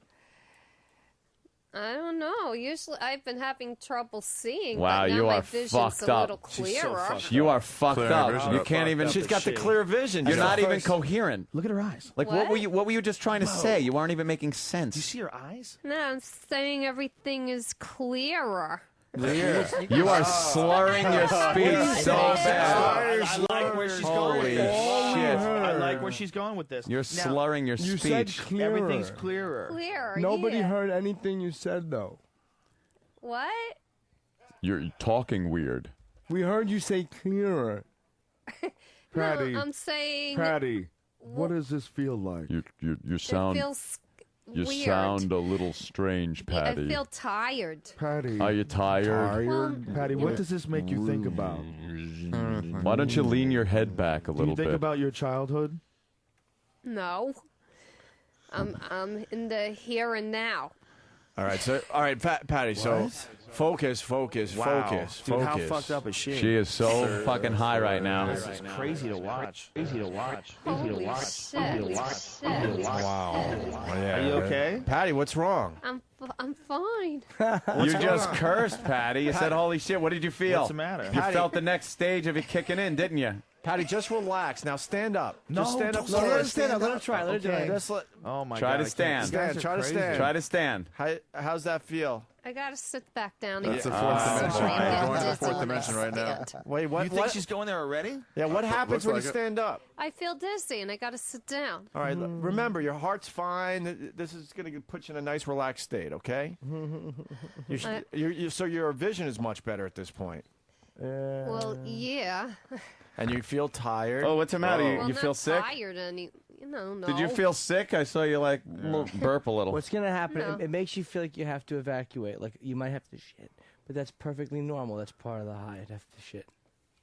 I don't know. Usually, I've been having trouble seeing. Wow, but now you my are vision's fucked a up. little clearer. You are fucked Clear up. vision. You can't even. She's got the clear vision. You're That's not the even first- coherent. Look at her eyes. Like what were you just trying to say? You weren't even making sense. Do you see her eyes? No, I'm saying everything is clearer. You are slurring your speech so bad. I like where she's going with Holy this. shit. I like where she's going with this. You're Now, slurring your You said speech. clearer. Everything's clearer. Clearer. Nobody yeah. heard anything you said, though. What? You're talking weird. We heard you say clearer. Patty. No, I'm saying Patty, what does this feel like? You it feels weird. a little strange, I feel tired. Patty. Are you tired? Well, Patty, what does this make you think about? Why don't you lean your head back a Do little you think bit? about your childhood? no. I'm in the here and now. All right, Patty. So focus. Wow. Focus. Dude, how fucked up is she? She is so fucking high right now. This is crazy to watch. Crazy to watch. Crazy to Holy watch. shit. Wow. Are you okay? Patty, what's wrong? I'm fine. You just cursed, Patty. You said, "Holy shit!" What did you feel? What's the matter? You Patty- felt the next stage of it kicking in, didn't you? Patty, just relax. Now stand up. No, just stand up. don't Let her stand up. Let her try. Let her do Okay, it. just let, Oh my Try God. to I can't- stand. stand. Try to stand. Try to stand. How's that feel? I gotta sit back down. That's the and fourth get dimension. some We're going to the dizzy fourth when I dimension right now. stand. Wait, what? You think what? she's going there already? Yeah, what happens looks when like you it. stand up? I feel dizzy and I gotta sit down. All right, remember, your heart's fine. This is going to put you in a nice, relaxed state, okay? So your vision is much better at this point. Well, yeah. And you feel tired. Oh, what's the matter? Well, You feel not sick? tired No. Did you feel sick? I saw you like burp a little. What's gonna happen? No. It makes you feel like you have to evacuate. Like you might have to shit, but that's perfectly normal. That's part of the high. I'd have to shit.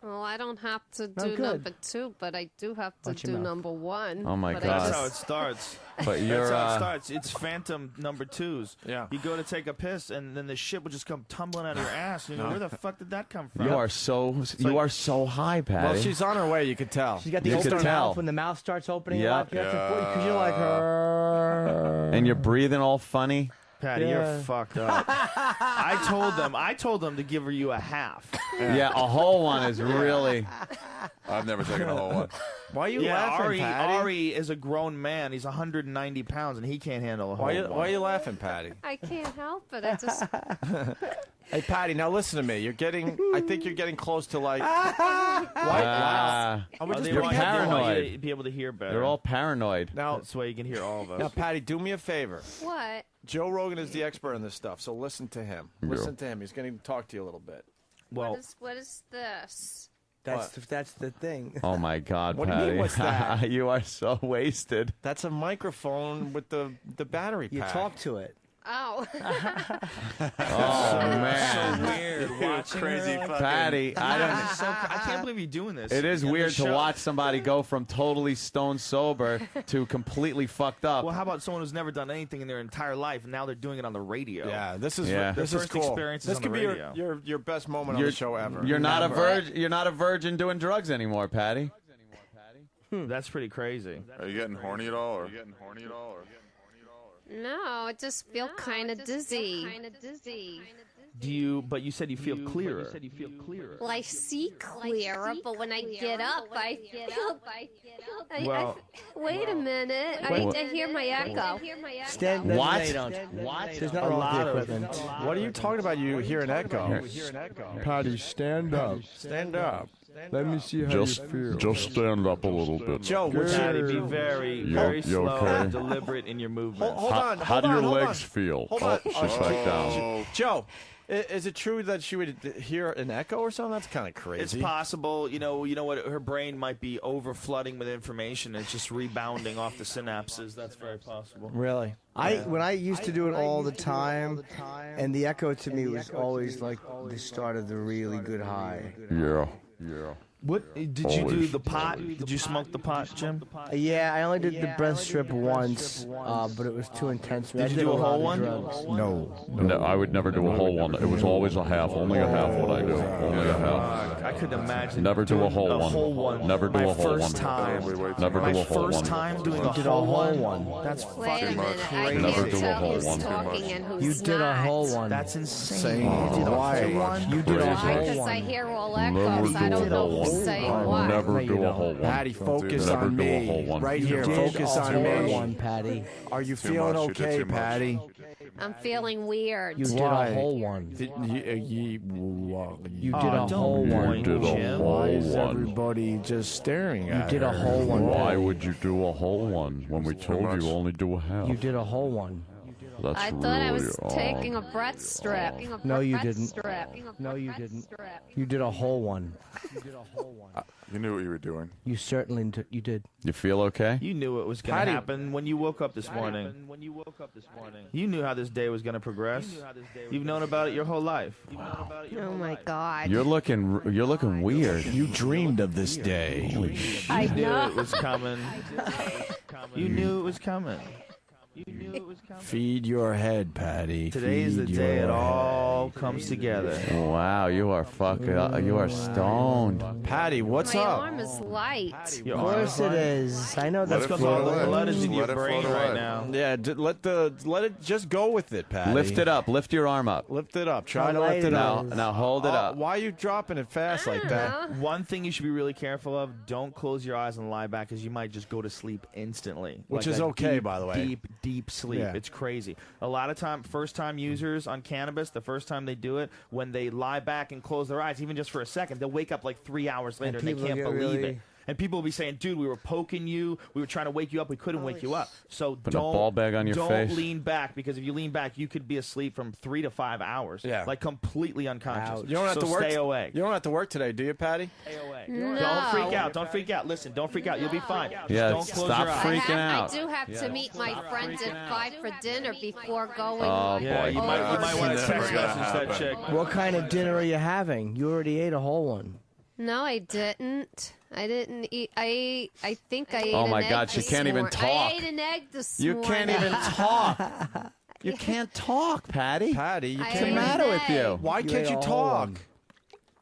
Well, I don't have to No, do good. number 2, but I do have to Watch your do mouth. number 1. Oh, my But God. I That's how it just, starts. But you're, That's how it starts. It's phantom number 2s. Yeah. You go to take a piss, and then the shit will just come tumbling out of your ass. And you go, where the fuck did that come from? You are so high, Patty. Well, she's on her way. You could tell. She's got the You open could tell. mouth when the mouth starts opening. Yeah. Because you're like her. And you're breathing all funny. Patty, you're fucked up. I told them to give her you a half. Yeah, a whole one is really. I've never taken a whole one. Why are you Yeah, laughing, Patty? Ari is a grown man. He's 190 pounds, and he can't handle a whole one. Why are you laughing, Patty? I can't help it. I just. Hey, Patty, now listen to me. I think you're getting close to like. Wow. You're paranoid. To be able to hear better. You're all paranoid. Now, that's why you can hear all of us. Now, Patty, do me a favor. What? Joe Rogan is the expert in this stuff, so listen to him. Yeah. Listen to him. He's going to talk to you a little bit. Well, What is this? That's the thing. Oh my God, What do you Patty! mean, what's that? You are so wasted. That's a microphone with the battery You pack. talk to it. Oh. Oh man, so weird watching crazy her. fucking Patty! I can't believe you're doing this. It is On the weird to show. watch somebody go from totally stone sober to completely fucked up. Well, how about someone who's never done anything in their entire life, and now they're doing it on the radio? Yeah, this is Yeah. this Their is first cool. experiences This on could the be radio. your best moment on You're- the show ever. You're not a Never. virgin. You're not a virgin doing drugs anymore, Patty. That's pretty crazy. Are you getting horny at all? Or? No, I just feel kind of dizzy. Do you? But you said you feel clearer. Well, I see clearer, but when I get up, I feel. Well- Wait a minute. I hear my echo. Stand. No, What? you don't. There's nothing A wrong lot with of- the equipment. What are you talking about? You hear an echo. Patty, stand up. Stand up. Let me see how you feel. Just stand up a little bit. Joe, would Patty, you, be very, You- very you slow okay? and deliberate in your movements. hold on. How hold do on, your hold legs on. feel? Hold on. She's back down. Joe, is it true that she would hear an echo or something? That's kind of crazy. It's possible, you know what? Her brain might be over flooding with information. And it's just rebounding off the synapses. That's very possible. Really? When I used to do it all the time, and the echo to me was always like the start of the really good high. Yeah. What did you do? The pot? Did you smoke the pot, Jim? Yeah, I only did the breath strip once, but it was too intense. for me. Did I you do a lot whole of one? drugs. No. No, I would never do a whole one. It was always a half. Only a half what I do. Only a half. I couldn't imagine. Never do a doing whole a one. whole one. Never do My a whole one. first time. Never My do a whole first one. time doing a did a whole whole one. one. That's Wait a fucking minute. I crazy. Never can't do a tell whole who's one. talking and who's You did a not. whole one. That's insane. You did a Why? whole one. You did a Why? whole Because I one. hear all Never echoes. do I a don't know whole who's one. saying what. Never do a whole one. Patty, focus Never on do a me. whole one. Right here, Did focus a on whole me. one, Patty. Are you Too feeling much. You did okay, too much. Patty? I'm feeling weird. You did Why? a whole one. You You did a don't whole point, one. You did a Jim. whole Why is one. everybody just staring You at did a her? whole one. Why Patty. would you do a whole one when we told you only do a half? You did a whole one. That's I really thought I was odd. taking a breath strip. No, you didn't. No, you didn't. You did a whole one. You knew what you were doing. You certainly you did. You feel okay? You knew it was going Patty. to happen when you woke up this morning. You knew how this day was going to progress. You've known about it your whole life. Oh my God. You're looking weird. You dreamed of this day. I You knew know. it was coming. You knew it was coming. Feed your head, Patty. Today is the Feed day your it head. all comes together. Wow, you are you are stoned. Patty, what's My up? arm is light. Your Of course it is. I know Let that's it Because float all the away. blood is in your Let it brain float right away. now. Yeah, let it just go with it, Patty. Lift it up. Lift your arm up. Lift it up. Try How to light lift it it up. is. Now hold it up. Why are you dropping it fast like that? One thing you should be really careful of: don't close your eyes and lie back, because you might just go to sleep instantly. Which Like is a okay, deep, by the way. Deep sleep. Yeah. It's crazy. A lot of first-time users on cannabis, the first time they do it, when they lie back and close their eyes, even just for a second, they'll wake up like 3 hours later and they people can't get believe really- it. And people will be saying, dude, we were poking you. We were trying to wake you up. We couldn't wake you up. So Put a ball bag on your face. Don't lean back, because if you lean back, you could be asleep from 3 to 5 hours. Yeah. Like completely unconscious. You don't have to work. Stay away. You don't have to work today, do you, Patty? Stay away. No. Don't freak out. Don't freak out. Listen, don't freak out. You'll be fine. Just Yeah, don't close stop your eyes. freaking out. I do have to meet my friends at 5 for dinner before going. Oh, Yeah, boy. you might want to text message that chick. What kind of dinner are you having? You already ate a whole one. No, I didn't. I didn't eat. I think I ate Oh, an my egg God, she this can't even morning. talk. I ate an egg this You morning. can't even talk. You can't talk, Patty. Patty, I what's ate the an matter with you? egg. Why can't you talk?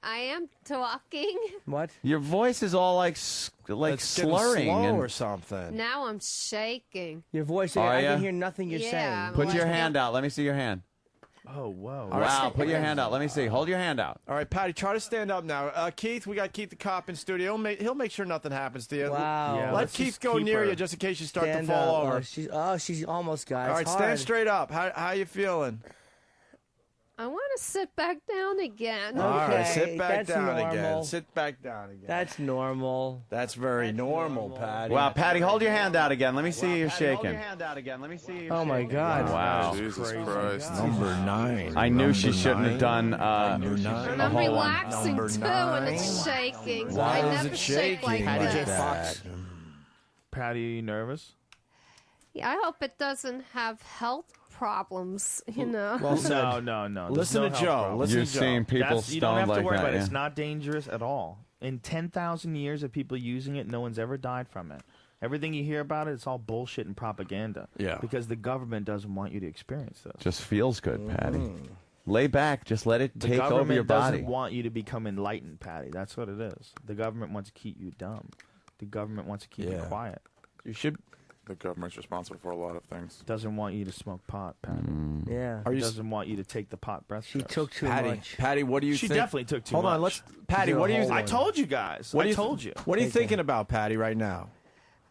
I am talking. What? Your voice is all like It's slurring. slow and- or something. Now I'm shaking. Your voice, Are I ya? can hear nothing you're Yeah, saying. I'm Put your like- hand out. Let me see your hand. Oh, whoa. Wow, put your hand out. Let me see. Hold your hand out. All right, Patty, try to stand up now. Keith, we got Keith the cop in studio. He'll make sure nothing happens to you. Wow. Yeah, Let let's Keith just go keep near her. you just in case you start Stand to fall up. over. She's almost got it. All right, It's stand hard. straight up. How you feeling? I want to sit back down again. All right, Okay, sit back that's down again. normal. Sit back down again. That's normal. That's very normal, Patty. Wow, Patty, hold your hand out again. Let me see you Hold shaking. your hand out again. Let me see you. Oh my God. Wow. Jesus Christ. Number 9. I knew she shouldn't have done And a I'm whole one. relaxing Number too, 9. and it's shaking. Why I is never it shake like shaking Patty J. this. Fox. Patty, are you nervous? Yeah, I hope it doesn't have health problems, you know. Well, No. There's Listen no to health Joe. problem. Listen You're to Joe. seeing people You don't have stoned to like worry that. about it. yeah. It's not dangerous at all. In 10,000 years of people using it, no one's ever died from it. Everything you hear about it, it's all bullshit and propaganda. Yeah. Because the government doesn't want you to experience this. Just feels good, Patty. Lay back. Just let it The take government over your body. doesn't want you to become enlightened, Patty. That's what it is. The government wants to keep you dumb. The government wants to keep you quiet. You should. The government's responsible for a lot of things. Doesn't want you to smoke pot, Patty. Yeah. Doesn't want you to take the pot breath. She took too Patty, much. Patty, what do you She think? definitely took too Hold much. on, let's. Patty, Did a what do you? whole I one. told you guys. What I do you told you. What are you thinking about, Patty, right now?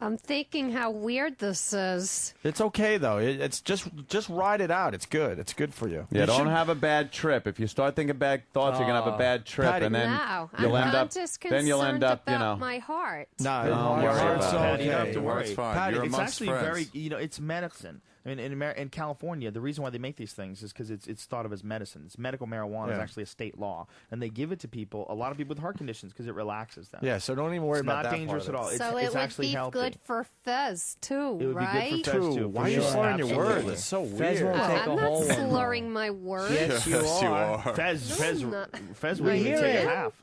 I'm thinking how weird this is. It's okay though. It's just ride it out. It's good. It's good for you. Yeah, You don't should- have a bad trip. If you start thinking bad thoughts, you're gonna have a bad trip, Patty- and then No, you'll I'm end up. just Then you'll end up, concerned you know. about my heart. No, Don't worry about it. Patty, you don't have okay. to worry. It's fine. Patty, You're it's amongst actually friends. very, it's medicine. I mean, in California, the reason why they make these things is because it's thought of as medicine. It's medical marijuana is Yeah. actually a state law, and they give it to people, a lot of people with heart conditions, because it relaxes them. Yeah, so don't even worry It's about not that dangerous part at of all. it. It's, So it's it would actually be healthy. good for Fez too, It would right? be good for Fez too. Why are you for sure. slurring your Absolutely. words? It's so Fez weird. won't take I'm a not whole one. slurring my words. Yes, you are. Fez not. would even hear take it. a half.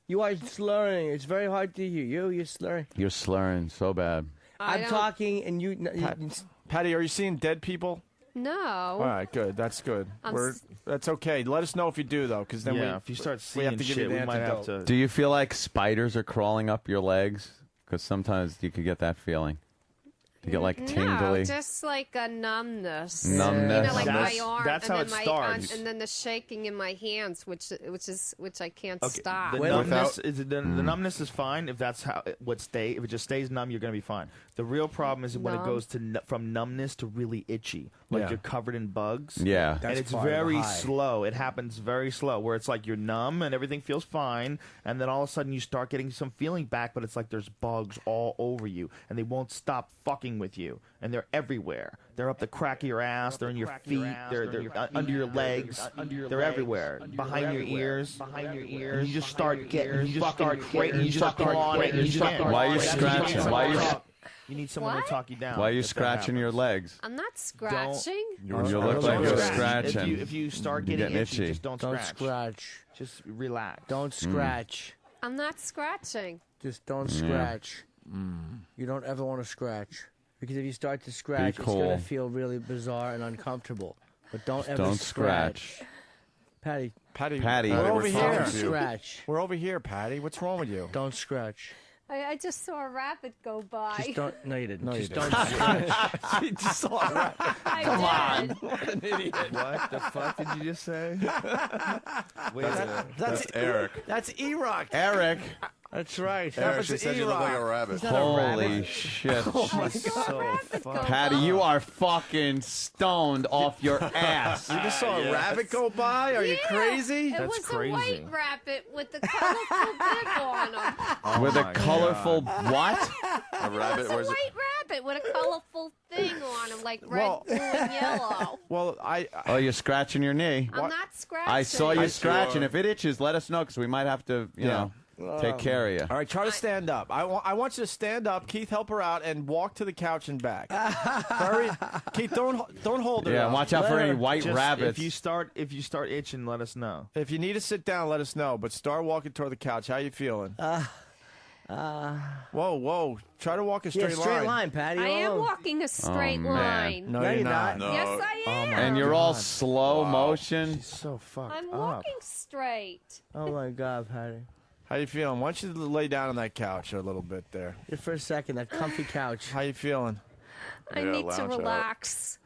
You are slurring. It's very hard to hear you. You're slurring. You're slurring so bad. I I'm don't- talking and you. Patty, are you seeing dead people? No. All right, good. That's good. I'm That's okay. Let us know if you do though, because then Yeah, if you start we have seeing to give shit, you the we might have antidote. to. Do you feel like spiders are crawling up your legs? Because sometimes you could get that feeling. You get like tingly. No, just like a numbness. Numbness. You know, like That's- my arm, that's and how then it my starts. and then the shaking in my hands, which I can't stop. The numbness is the numbness is fine if that's how if it just stays numb, you're gonna be fine. The real problem is when it Numb. goes to from numbness to really itchy, like Yeah. you're covered in bugs. Yeah. and That's it's part of the very high. slow. It happens very slow, where it's like you're numb and everything feels fine, and then all of a sudden you start getting some feeling back, but it's like there's bugs all over you, and they won't stop fucking with you, and they're everywhere. They're up the crack of your ass. They're in your feet. They're under your legs. They're everywhere. Behind your ears. And you just start getting fucking crazy. You just claw it. And you just Why are you scratching? Why are you? You need someone What? to talk you down. Why are you if that scratching your happens. legs? I'm not scratching. You look like you're Scratch. scratching. If you start You're getting getting itchy, itchy. just don't Don't scratch. scratch. Just relax. Don't scratch. I'm not scratching. Just don't Yeah. scratch. You don't ever want to scratch. Because if you start to scratch, it's cool. going to feel really bizarre and uncomfortable. But don't ever Don't scratch. Patty, Patty, Patty, we're over we're here. talking don't to you. scratch. We're over here, Patty. What's wrong with you? Don't scratch. I just saw a rabbit go by. Just don't. No, you didn't. No, you Just didn't. don't scratch. She just saw it. Come on. What an idiot. What the fuck did you just say? Wait a minute. That's Eric. That's E-Rock. Eric. That's right. Eric, she said you look like a rabbit. Holy shit. Oh my God. Patty, you are fucking stoned off your ass. You just saw a rabbit go by? Are you crazy? It was a white rabbit with a colorful bib on him. With a colorful what? A rabbit? It's a Where's it? white rabbit with a colorful thing on him, like red, blue, and yellow. Well, Oh, you're scratching your knee. I'm not scratching. I saw you I scratching. saw- If it itches, let us know because we might have to, you know, take care of you. All right, try to stand up. I want you to stand up. Keith, help her out and walk to the couch and back. Hurry. Keith, don't hold her. Yeah, up. watch out for any white Just rabbits. If you start itching, let us know. If you need to sit down, let us know. But start walking toward the couch. How you feeling? Whoa. Try to walk a straight line. straight line, Patty. I am walking a straight man. line. No, you're not. No. Yes, I am. And you're all slow motion. She's so fucked I'm up. walking straight. Oh my God, Patty. How you feeling? Why don't you lay down on that couch a little bit there? Just for a second, that comfy couch. How you feeling? I need to relax.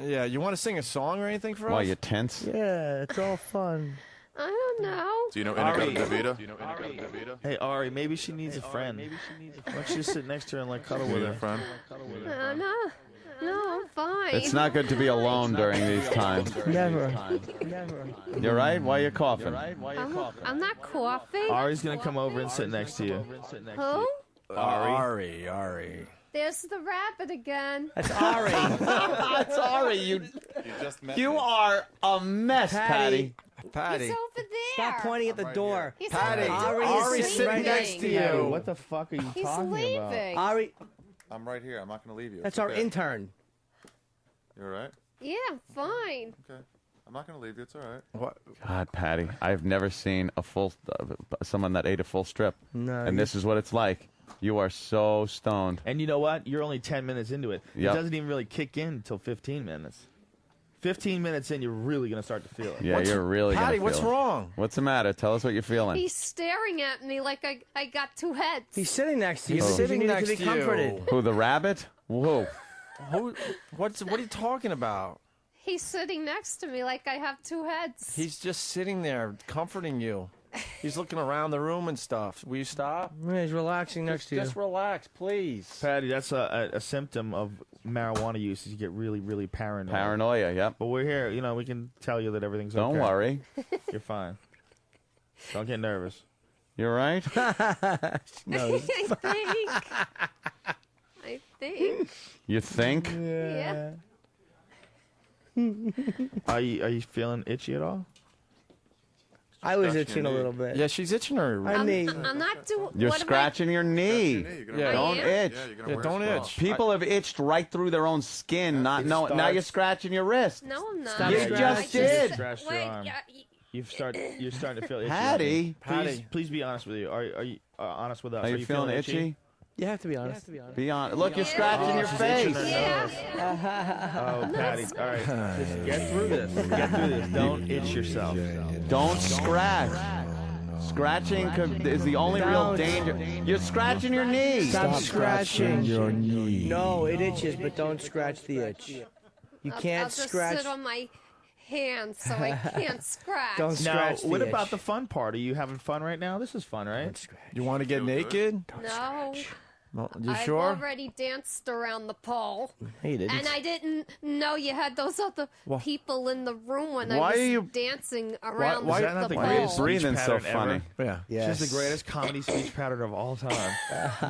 Yeah, you want to sing a song or anything for us? Why, you tense? Yeah, it's all fun. I don't know. Do you know Ari. Inagata Davida? Hey, Ari, maybe she needs a friend. Why don't you just sit next to her and like cuddle You with need her? a friend? No, I'm fine. It's not good to be alone during these times. Never. You're right? Why are you coughing? I'm not coughing. Ari's gonna come over and sit next to you. Who? Ari. There's the rabbit again. That's Ari. That's Ari. You are a mess, Patty. Patty. He's over there. Stop pointing at the door. He's Patty. Ari's sitting leaving. next to you. What the fuck are you He's talking about? leaving. Ari, I'm right here. I'm not going to leave you. that's It's our okay. intern. You all right? Yeah, I'm fine. Okay. I'm not going to leave you. It's all right. What? God, Patty, I've never seen someone that ate a full strip. No. And this is what it's like. You are so stoned. And you know what? You're only 10 minutes into it. Yep. It doesn't even really kick in until 15 minutes. 15 minutes in, you're really going to start to feel it. Yeah, you're really Patty, gonna what's feel it. wrong? What's the matter? Tell us what you're feeling. He's staring at me like I got two heads. He's sitting next to you. He's because sitting you need next to to be you. comforted. Who, the rabbit? Whoa. What are you talking about? He's sitting next to me like I have two heads. He's just sitting there comforting you. He's looking around the room and stuff. Will you stop? Yeah, he's relaxing next to you. Just relax, please. Patty, that's a symptom of marijuana use. Is you get really, really paranoid. Paranoia, yep. But we're here. You know, we can tell you that everything's Don't okay. worry. You're fine. Don't get nervous. You're right? No. I think. You think? Yeah. Are you feeling itchy at all? I was itching a little bit. Yeah, she's itching her. I'm not doing. You're what scratching your knee. Yeah, Don't itch. don't itch. People have itched right through their own skin, not knowing. Now you're scratching your wrist. No, I'm not. Stop You scratching. just did. Scratched your arm. You're starting to feel itchy. Patty. Please be honest with you. Are you honest with us? Are you feeling itchy? You have to be honest. Be honest. Look, you're scratching your face. Oh, Patty. All right. Just get through this. Get through this. Don't itch yourself. Don't scratch. Scratching is the only real danger. You're scratching your knee. Stop scratching your knee. No, it itches, but don't scratch the itch. You can't I'll just scratch. sit on my hands so I can't scratch. Don't Now, scratch what the about itch. the fun part? Are you having fun right now? This is fun, right? You want to get naked? No. Well, you I've sure? already danced around the pole. Hey, you didn't. And I didn't know you had those other people in the room when I Why was are you- dancing around Is that not the the pole. greatest speech breathing so pattern funny? ever? Yeah. She's the greatest comedy speech pattern of all time.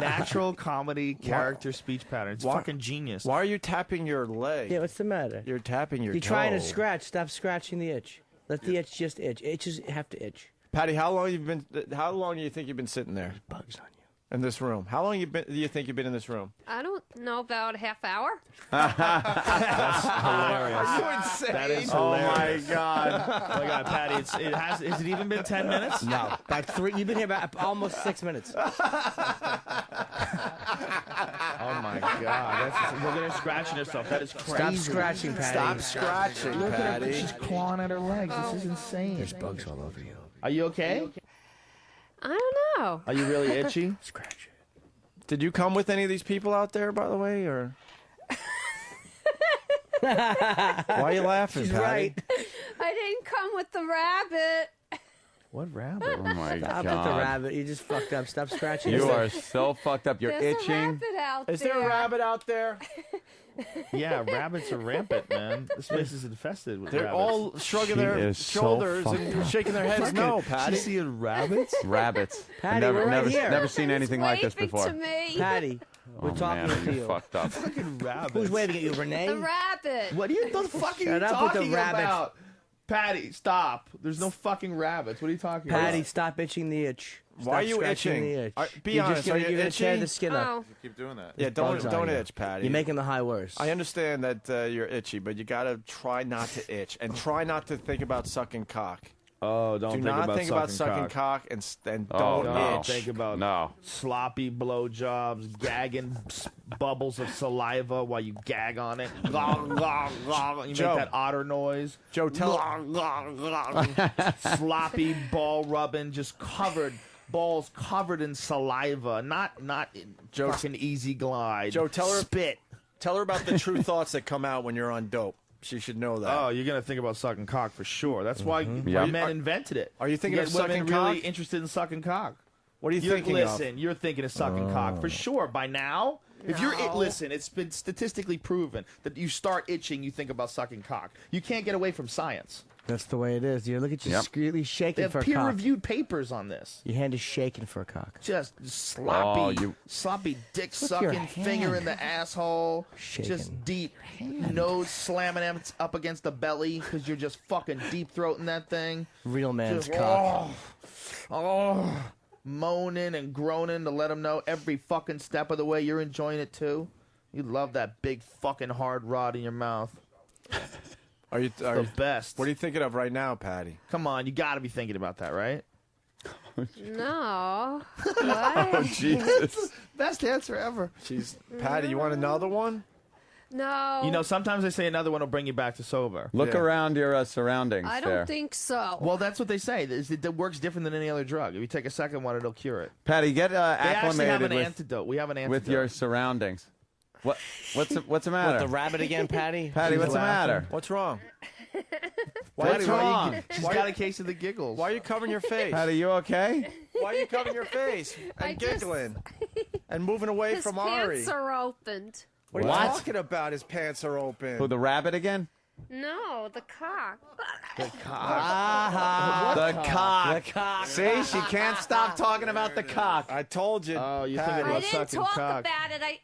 Natural comedy character speech pattern. It's fucking genius. Why are you tapping your leg? Yeah, what's the matter? You're tapping your You're trying to toe. scratch. Stop scratching the itch. Let the itch just itch. Itches have to itch. Patty, how long do you think you've been sitting there? Bugs on you. In this room. How long do you think you've been in this room? I don't know, about a half hour. That's hilarious. Are you insane? That is Oh hilarious. my God. Oh my God, Patty, has it even been 10 minutes? No, about 3. You've been here about almost 6 minutes. Oh my God, we're gonna scratching herself. That is crazy. Stop scratching, Patty. Stop scratching, Look at her. Patty. She's clawing at her legs. This is insane. There's bugs all over you. Are you okay? I don't know. Are you really itchy? Scratch it. Did you come with any of these people out there, by the way, or? Why are you laughing, She's Patty? right. I didn't come with the rabbit. What rabbit? Oh my Stop God. with the rabbit. You just fucked up. Stop scratching. You yourself. are so fucked up. You're There's itching. a rabbit out Is there a rabbit out there? Yeah, rabbits are rampant, man. This place is infested with They're rabbits. all shrugging She their is so shoulders fucked and up. shaking their heads. No, Patty. You seeing rabbits? Rabbits. Patty, never, we're right never, here. never seen anything like this Waving before. to me. Patty, we're Oh, talking man, to you you. fucked up. Fucking rabbits. Who's waving at you, Renee? The rabbit. What are you? The fuck are you Shut up with the talking rabbits. about? Patty, stop. There's no fucking rabbits. What are you talking Patty, about? stop itching the itch. Why are Stop you scratching itching? The itch. Be You're honest, just gonna, are you you're gonna tear itchy? the skin up. Oh. Keep doing that. Yeah, Bugs don't on you. itch, Patty. You're making the high worse. I understand that you're itchy, but you gotta try not to itch and try not to think about sucking cock. Oh, don't Do think not about think about sucking cock and Oh, don't no. itch. Think about sloppy blowjobs, gagging sloppy of saliva while you gag on it. Glog, glog, glog. You Joe. make that otter noise. Joe, tell Glog, glog, glog. Sloppy ball rubbing, just covered. Balls covered in saliva, not in fucking easy glide. Joe, tell her spit. Tell her about the true thoughts that come out when you're on dope. She should know that. Oh, you're gonna think about sucking cock for sure. That's why Yeah. men invented it. Are you thinking to of get women sucking really cock? interested in sucking cock? What are you You're- thinking Listen, you're thinking of sucking cock for sure. By now, if you're No. listen, it's been statistically proven that you start itching, you think about sucking cock. You can't get away from science. That's the way it is. You look at you Yep. really They shaking have for a cock. peer-reviewed papers on this. Your hand is shaking for a cock. Just sloppy, Oh, you- sloppy dick With your sucking finger hand. in the asshole, Shaking. just deep nose slamming it up against the belly because you're just fucking deep throating that thing. Real man's Just, cock. oh, moaning and groaning to let them know every fucking step of the way you're enjoying it too. You love that big fucking hard rod in your mouth. Are you The best. What are you thinking of right now, Patty? Come on, you got to be thinking about that, right? No. Oh What? Jesus! Best answer ever. She's Patty. You want another one? No. You know, sometimes they say another one will bring you back to sober. Look Yeah. around your surroundings. I there. don't think so. Well, that's what they say. It works different than any other drug. If you take a second one, it'll cure it. Patty, get They actually have acclimated an with, antidote. We have an antidote. with your surroundings. What's the matter? What, the rabbit again, Patty? Patty, She's what's the laughing. matter? What's wrong? What's wrong? She's got a case of the giggles. Why are you covering your face? Patty, you okay? Why are you covering your face I and just- giggling and moving away His from pants Ari? are opened. What are you What? talking about? His pants are open. Who, the rabbit again? No, the cock. The cock. The cock. See, she can't stop talking about the cock. I told you. Oh, you're Patty. thinking I about didn't sucking talk cock. about it.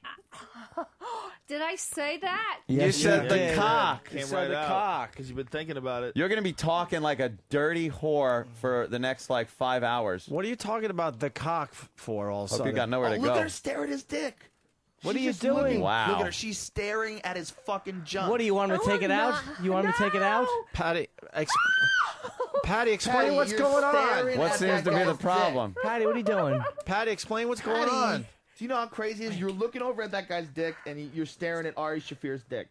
Did I say that? You Yes, said you the did. cock. Came said right the out cock. because you've been thinking about it. You're going to be talking like a dirty whore for the next, 5 hours. What are you talking about the cock for all of a Hope sudden? you got nowhere to Look go. at her stare at his dick. What She's are you just doing? looking- Wow. Look at her. She's staring at his fucking junk. What do you want him to No, take it I'm out? not. You want him to take it out? Patty, Patty, explain Patty, what's you're going on. staring What at seems that to be the guy's dick. problem? Patty, what are you doing? Patty, explain what's going Patty, on. do you know how crazy it is? You're looking over at that guy's dick and you're staring at Ari Shafir's dick.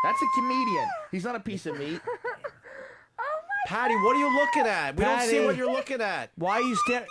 That's a comedian. He's not a piece of meat. Patty, what are you looking at? We don't see Patty. what you're looking at. Why are you staring?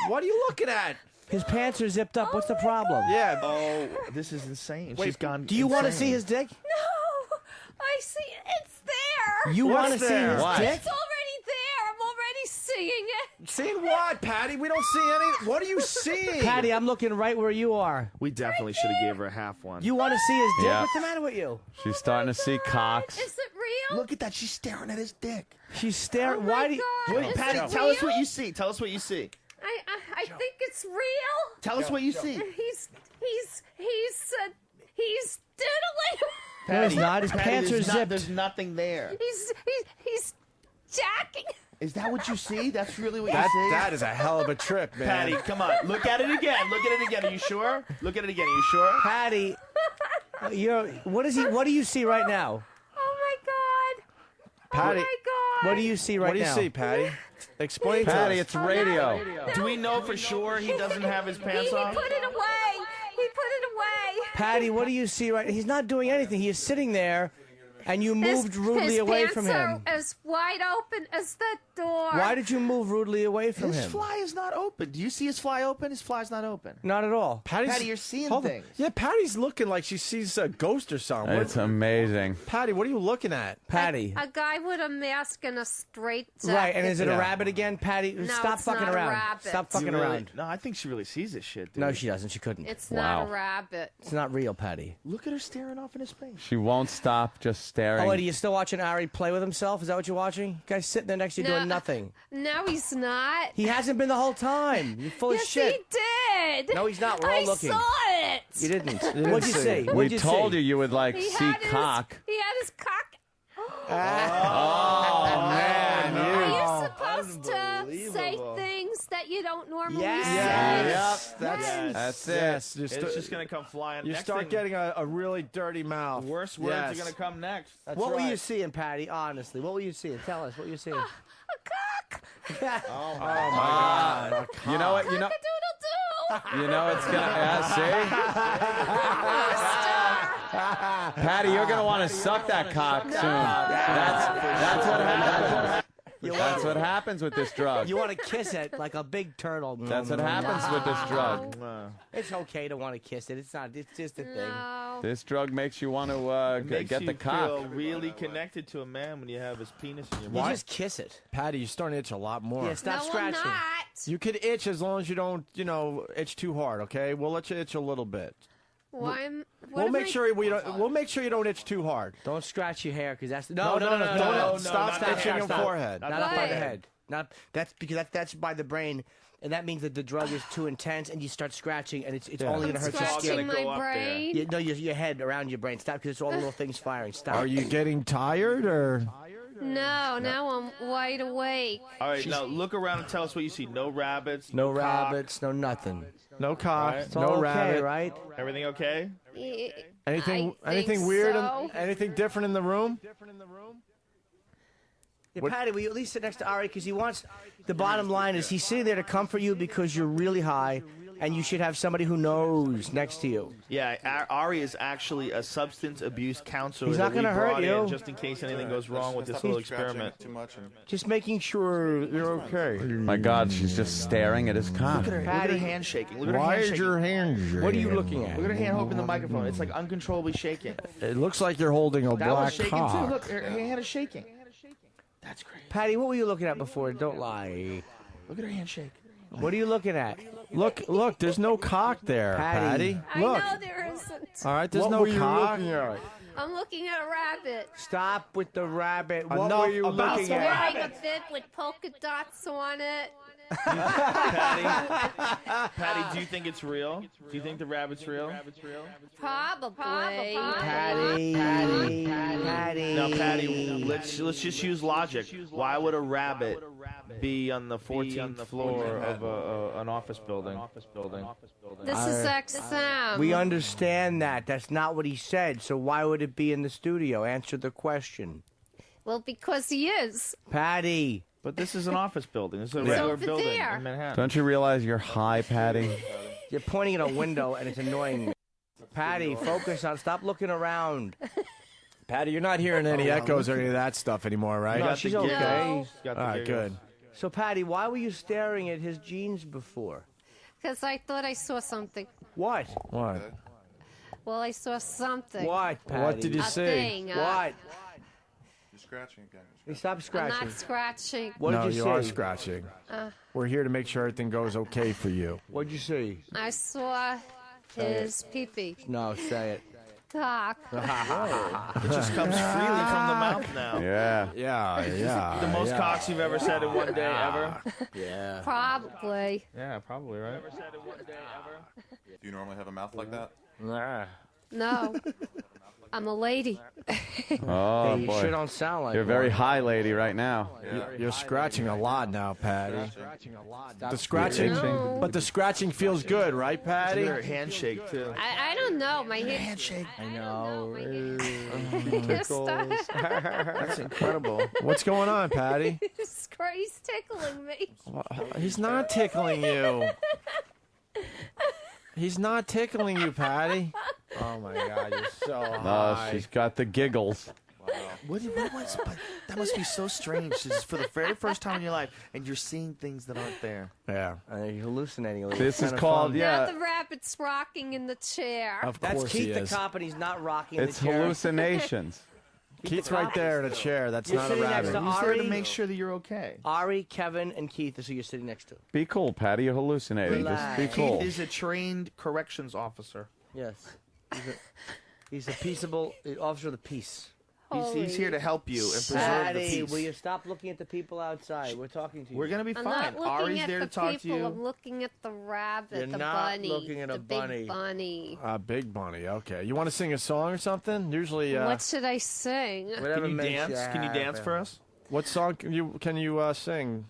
What are you looking at? His pants are zipped up. What's the problem? Yeah. Oh, this is insane. Wait, She's gone. Do you want to insane. see his dick? No, I see it. It's there. You want to What's see there? his What? dick? It's already there. I'm already seeing it. Seeing what, Patty? We don't see any. What are you seeing? Patty, I'm looking right where you are. We definitely should have gave her a half one. You want to see his dick? Yeah. What's the matter with you? She's starting to see cocks. Is it real? Look at that. She's staring at his dick. She's staring. Oh my Why do you? God. Wait, Is Patty, it tell us real? what you see. Tell us what you see. I think it's real. Tell us what you see. He's diddling. No, he's not. His Patty, pants are zipped. There's nothing there. He's jacking. Is that what you see? That's really what That, you see? that is a hell of a trip, man. Patty, come on. Look at it again. Look at it again. Are you sure? Look at it again. Are you sure? Patty, you're. What is he? What do you see right now? Oh my God. Patty, Oh my God. What do you see right what do you now? see, Patty? Explain Patty, to us. it's radio. Do we know for sure he doesn't have his pants He on? put it away. He put it away. Patty, what do you see right? He's not doing anything. He is sitting there, And you moved rudely his away pants from are him. as wide open as the door. Why did you move rudely away from His him? fly is not open. Do you see his fly open? His fly's not open. Not at all. Patty, you're seeing Hold on. things. Yeah, Patty's looking like she sees a ghost or something. It's amazing. Patty, what are you looking at? Patty. A guy with a mask and a straight jacket. Right, and is it a rabbit again, Patty? No, Stop it's fucking not a around. rabbit. Stop fucking You really- around. No, I think she really sees this shit, dude. No, she doesn't. She couldn't. It's not a rabbit. It's not real, Patty. Look at her staring off into space. She won't stop just staring. Oh, wait, are you still watching Ari play with himself? Is that what you're watching? Guy's sitting there next to you No. doing nothing. No, he's not. He hasn't been the whole time. You're full yes, of shit. he did. No, he's not. We're all I looking. saw it. You didn't. didn't What'd you see see? it. What'd We you told see? you would like He see had his- cock. He had his cock. Oh, man, Are you supposed to say things that you don't normally say? Yes. That's it. Yes. It's just going to come flying. You Next start thing- getting a really dirty mouth. Worst words Yes. are going to come next. What were you seeing, Patty? Honestly, what were you seeing? Tell us what you seeing. Oh my God. You know what? You know. You know it's gonna. See, Patty, you're gonna want to suck that cock soon. That's what happens. That's what happens with this drug. You want to kiss it like a big turtle. That's what happens with this drug. It's okay to want to kiss it. It's not. It's just a thing. This drug makes you want to It makes get you the cock. feel really connected to a man when you have his penis in your You mouth. just kiss it. Patty, you're starting to itch a lot more. Yeah, stop No, scratching. I'm not. You could itch as long as you don't, itch too hard. Okay, we'll let you itch a little bit. Why? We'll make sure we don't. We'll make sure you don't itch too hard. Don't scratch your hair because that's No, stop itching your forehead. Not up by the head. Not that's because that's by the brain, and that means that the drug is too intense, and you start scratching, and it's only going to hurt your skin. Scratching my brain. No, your head around your brain. Stop because it's all the little things firing. Stop. Are you getting tired or? No, now I'm wide awake. All right, now look around and tell us what you see. No rabbits. No cock. rabbits. No nothing. No cock. Right. No okay, rabbit. right? Everything okay? Anything? I Anything think weird? so. Anything different in the room? Yeah, Patty, will you at least sit next to Ari because he wants. The bottom line is he's sitting there to comfort you because you're really high, and you should have somebody who knows next to you. Yeah, Ari is actually a substance abuse counselor. He's not going to hurt you. just in case anything goes wrong with this little experiment. Too much. Just making sure you're okay. My God, she's just staring at his cock. Look at her hand shaking. Look at her Why hand is shaking. your hand shaking? What are you looking at? Look at her hand holding the microphone. It's like uncontrollably shaking. It looks like you're holding a That black was shaking cock. too. Look, her hand is shaking. That's crazy. Patty, what were you looking at before? Don't lie. Look at her hand shake. What are you looking at? Look! There's no cock there, Patty. I Look. know there isn't. All right, there's What no were you cock. looking at? I'm looking at a rabbit. Stop with the rabbit. What Enough were you about looking the at? Wearing a bib with polka dots on it. Patty, do you think it's real? Do you think the rabbit's real? Probably. Patty. Now, Patty, let's just use logic. Why would a rabbit be on the 14th floor of an office building? This is XM. We understand that. That's not what he said. So why would it be in the studio? Answer the question. Well, because he is. Patty. But this is an office building. This is a So regular over building there. in Manhattan. Don't you realize you're high, Patty? You're pointing at a window and it's annoying me. Patty, focus on. Stop looking around. Patty, you're not hearing any echoes or any of that stuff anymore, right? No, she's okay. No. Got All the right, giggles. good. So, Patty, why were you staring at his jeans before? Because I thought I saw something. What? What? Well, I saw something. What, Patty? What did you A see? thing. What? You're scratching again. Hey, stop I'm scratching. not scratching. What No, did you you are see? scratching. Uh, We're here to make sure everything goes okay for you. What'd you see? I saw his pee-pee. No, say it. Cock. It just comes freely from the mouth now. Yeah. Yeah. The most cocks you've ever said in one day ever? Yeah. Probably. Yeah, probably, right? Do you normally have a mouth like that? Nah. No. I'm a lady. Oh, Hey, you boy. sure don't sound like You're a very one. high lady right now. You're scratching a lot now, Patty. Stop The scratching, No. but the scratching feels good, right, Patty? Her handshake, too. I don't know. My handshake. I know. That's incredible. What's going on, Patty? He's tickling me. He's not tickling you. He's not tickling you, Patty. Oh my God, you're so Oh, high. she's got the giggles. That must be so strange. This is for the very first time in your life, and you're seeing things that aren't there. Yeah, you're hallucinating a little. This It's is kinda called fun. Now the rabbit's rocking in the chair. That's Keith the cop, and he's not rocking It's the chair. hallucinations. Keith's right there in a chair. That's You're not a sitting next rabbit. to He's there Ari. to make sure that you're okay. Ari, Kevin, and Keith is who you're sitting next to. Be cool, Patty. You're hallucinating. Just be cool. Keith is a trained corrections officer. Yes. He's a peaceable officer of the peace. He's here to help you and preserve Patty, the peace. will you stop looking at the people outside? We're talking to you. We're gonna be I'm fine. not looking Ari's at there the to talk people. to you. I'm looking at the rabbit, You're the not bunny, looking at the a bunny. big bunny. Big bunny. Okay. You want to sing a song or something? Usually. What should I sing? Whatever Can you makes dance? Can you dance happy. for us? What song can you sing?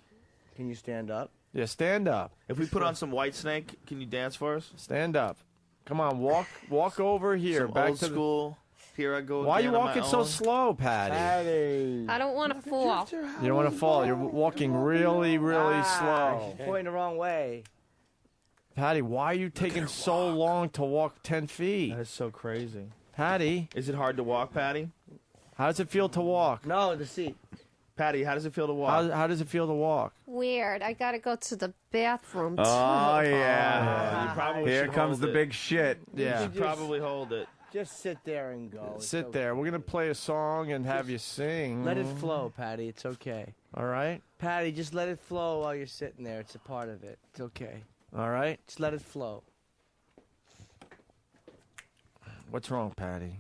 Can you stand up? Yeah, stand up. If we put on some Whitesnake, can you dance for us? Stand up. Come on, walk over here. Some back old to school. Here I go. Why are you again on my walking so own. slow, Patty? I don't want to fall. You don't want to fall. You're walking really, really slow. She's pointing the wrong way. Patty, why are you taking so long to walk 10 feet? That is so crazy. Patty, Is it hard to walk, Patty? how does it feel to walk? No, the seat. Patty, how does it feel to walk? How does it feel to walk? Weird. I gotta go to the bathroom too. Oh, yeah. you probably Here should comes hold the it. big shit. You Yeah. should probably hold it. Just sit there and go. It's Sit okay. there. We're going to play a song and have you sing. Let it flow, Patty. It's okay. All right? Patty, just let it flow while you're sitting there. It's a part of it. It's okay. All right? Just let it flow. What's wrong, Patty?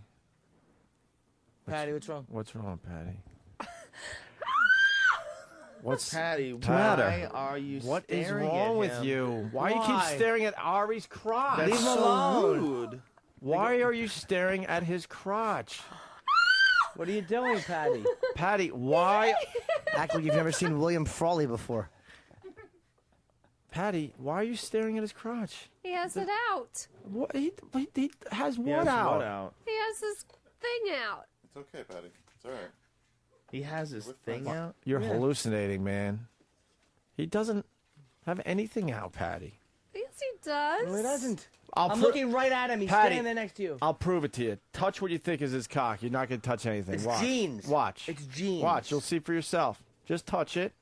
Patty, what's wrong? What's wrong, Patty? What's Patty, matter? why are you What is staring wrong at with him? you? Why you keep Why? staring at Ari's crotch? That's Leave him so alone. rude. Why are you staring at his crotch? What are you doing, Patty? Patty, why? Act like you've never seen William Frawley before. Patty, why are you staring at his crotch? He has it out. What? He has He what has out? what out? He has his thing out. It's okay, Patty. It's all right. He has his thing out. You're Yeah. hallucinating, man. He doesn't have anything out, Patty. Yes, he does. No, he doesn't. I'm I'm looking right at him. He's standing there next to you. I'll prove it to you. Touch what you think is his cock. You're not going to touch anything. It's Watch. jeans. Watch. It's jeans. Watch. You'll see for yourself. Just touch it.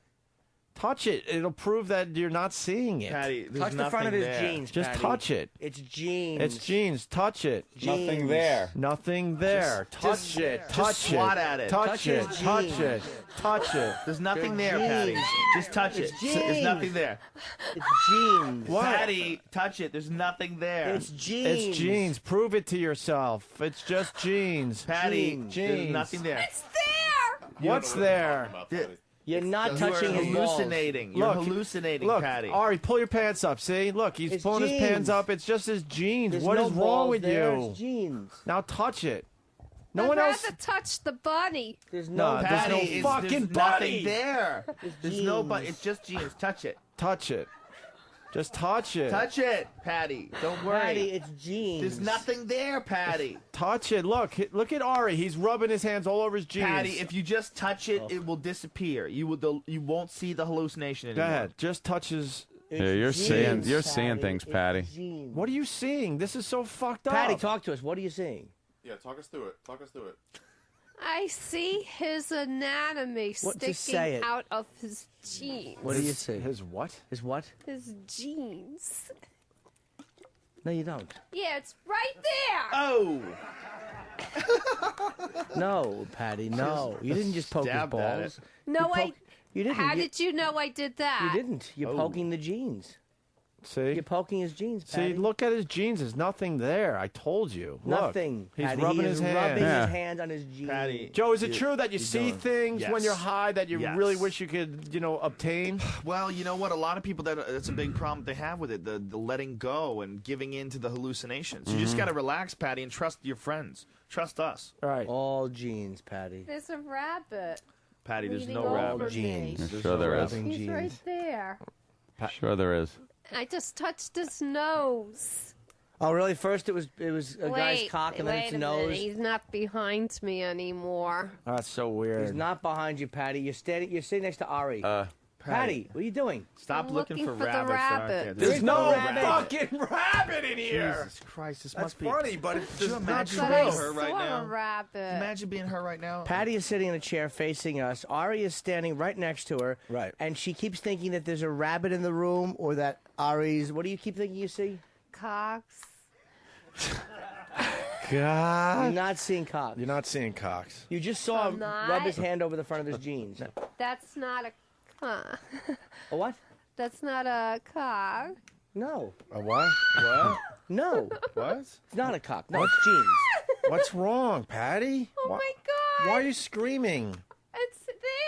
Touch it. It'll prove that you're not seeing it. Patty, there's Touch the front of nothing his there. jeans, Just Patty. touch it. It's jeans. It's jeans. Touch it. Jeans. Nothing there. Nothing there. Touch it. Touch it. swat at it. Touch Touch it. his Touch jeans. it. Touch it. There's nothing They're there, Patty. jeans. Just touch it. It's There's jeans. nothing there. It's jeans. What? Patty, touch it. There's nothing there. It's jeans. It's jeans. Prove it to yourself. It's just jeans. Patty, jeans. there's nothing there. It's there. What's there? You're not touching You're his balls. hallucinating. You're Look, hallucinating, Look, Patty. Ari, pull your pants up. See? Look, he's It's pulling his jeans. pants up. It's just his jeans. There's What no is wrong balls with there. you? It's jeans. Now touch it. No I'd one rather else. touch the bunny. There's No, no. there's Patty, no it's- fucking there's bunny. nothing there. There's no but. jeans. It's just jeans. Touch it. Touch it. Just touch it. Touch it, Patty. Don't worry. Patty, it's jeans. There's nothing there, Patty. Touch it. Look at Ari. He's rubbing his hands all over his jeans. Patty, if you just touch it, it will disappear. You won't see the hallucination Go anymore. ahead. Just touch his. Yeah, you're seeing jeans, seeing Patty. things, It's Patty. jeans. What are you seeing? This is so fucked up. Patty, talk to us. What are you seeing? Yeah, talk us through it. Talk us through it. I see his anatomy What to say sticking it? out of his jeans. What do you see? His what? His what? His jeans. No, you don't. Yeah, it's right there. Oh, No, Patty, no. You didn't just poke his Stabbed at balls. No, You didn't. How You- did you know I did that? You didn't. You're poking the jeans. See? You're poking his jeans, Patty. See, look at his jeans. There's nothing there. I told you. Look. Nothing. He's Patty. rubbing He his is hand. rubbing Yeah. his hands on his jeans. Patty. Joe, is it true that you you're see doing- things when Yes. you're high that you Yes. really wish you could, obtain? Well, you know what? A lot of people that's a big problem they have with it. The letting go and giving in to the hallucinations. You just got to relax, Patty, and trust your friends. Trust us, All right. All jeans, Patty. There's a rabbit. Patty. There's Leaning no over rabbit. me. Jeans. Sure there is. Rubbing He's jeans. right there. Sure there is. I just touched his nose. Oh, really? First it was a guy's cock, and then wait it's a a minute. nose. He's not behind me anymore. Oh, that's so weird. He's not behind you, Patty. You're sitting next to Ari. Patty, what are you doing? Stop I'm looking looking for for the rabbits. that aren't there. rabbit. There's no rabbit. fucking rabbit in here. Jesus Christ, this That's must be funny, but it's Could you just not imagine true. But I being her right saw now? a rabbit. Imagine being her right now. Patty is sitting in a chair facing us. Ari is standing right next to her. Right. And she keeps thinking that there's a rabbit in the room or that Ari's. What do you keep thinking you see? Cocks. God. You're not seeing cock. You're not seeing cocks. You just saw him I'm not. rub his hand over the front of his jeans. That's not a. A what? That's not a cock. No. A what? What? No. What? It's not a cock. No, it's jeans. What's wrong, Patty? Oh why, my God. Why are you screaming? It's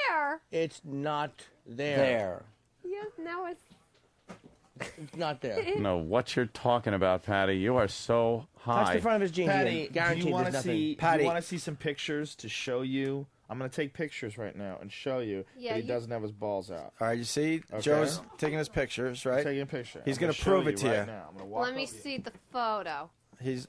there. It's not there. Yes, now it's. It's not there. No, what you're talking about, Patty? You are so high. Touch the front of his jeans. Patty, Ian. Guaranteed do you want there's to nothing. see? Patty. Do you want to see some pictures to show you? I'm going to take pictures right now and show you Yeah, that he you- doesn't have his balls out. All right, you see, Okay. Joe's taking his pictures, right? Taking a picture. He's I'm going gonna to prove show it to right you. now. I'm gonna walk Let me over you. see the photo.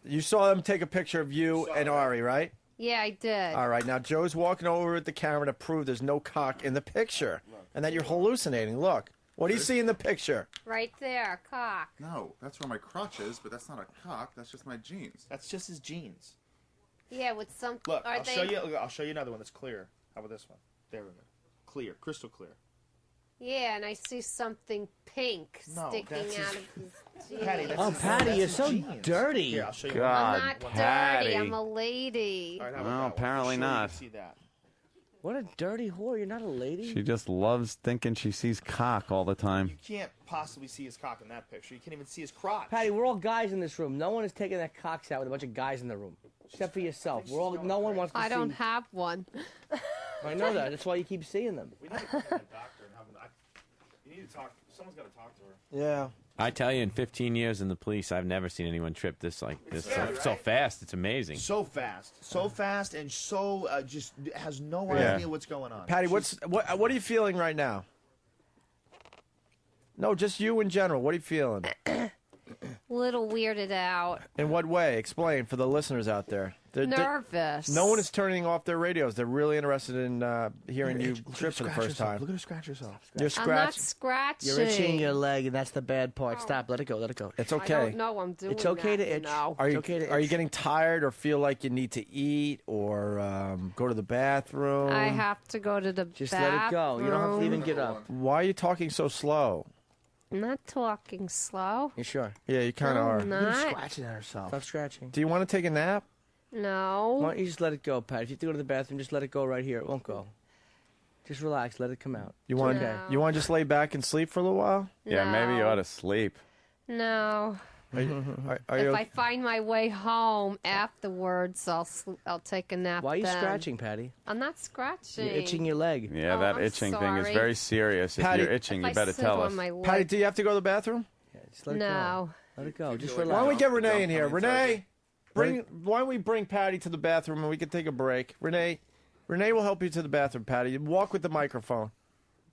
You saw him take a picture of you and Ari, right? Yeah, I did. All right, now Joe's walking over with the camera to prove there's no cock in the picture and that you're hallucinating. Look, what do you see in the picture? Right there, cock. No, that's where my crotch is, but that's not a cock. That's just my jeans. That's just his jeans. Yeah, with some. Look, Are I'll they? show you. Look, I'll show you another one that's clear. How about this one? There we go. Clear, crystal clear. Yeah, and I see something pink No, sticking that's out his- of his jeans. Patty, that's Oh, his- Patty, that's you're his so jeans. dirty. Here, I'll show you. God, I'm not Patty. dirty. I'm a lady. All right, how about Well, that one? apparently Show you not. to See that. What a dirty whore. You're not a lady. She just loves thinking she sees cock all the time. You can't possibly see his cock in that picture. You can't even see his crotch. Patty, we're all guys in this room. No one is taking that cocks out with a bunch of guys in the room. Except for yourself. We're all. No one wants to see. I don't have one. I know that. That's why you keep seeing them. We need to go to the doctor and have him. You need to talk. Someone's got to talk to her. Yeah. I tell you, in 15 years in the police, I've never seen anyone trip this like this scary, so right? fast. It's amazing. So fast, and so just has no Yeah. idea what's going on. Patty, what are you feeling right now? No, just you in general. What are you feeling? Little weirded out. In what way? Explain for the listeners out there. Nervous. No one is turning off their radios. They're really interested in hearing you trip for the first time. Look at her scratch herself. You're I'm not scratching. scratching. You're itching your leg, and that's the bad part. Stop. Let it go. Let it go. It's I okay. don't know I'm doing It's okay that, to itch. No. Are you okay to are you itch. getting tired or feel like you need to eat or go to the bathroom? I have to go to the Just bathroom. let it go. You don't have to even get up. Why are you talking so slow? I'm not talking slow. You sure? Yeah, you kind of No, are. I'm not. Scratching at herself. Stop scratching. Do you want to take a nap? Why No. don't you just let it go, Pat? If you have to go to the bathroom, just let it go right here. It won't go. Just relax. Let it come out. You want No. you want to just lay back and sleep for a little while? Yeah, maybe you No. ought to sleep. No. Are If you, I find my way home afterwards, I'll take a nap. Why are you then. scratching, Patty? I'm not scratching. You're itching your leg. Yeah, Oh, that I'm itching thing is sorry. very serious. If Patty, you're itching, If you I better sit tell on us. my leg. Patty, do you have to go to the bathroom? Just let it go. No. Let it go. Just Why relax. don't we get Renee in here? Renee, why don't we bring Patty to the bathroom and we can take a break? Renee will help you to the bathroom, Patty. Walk with the microphone.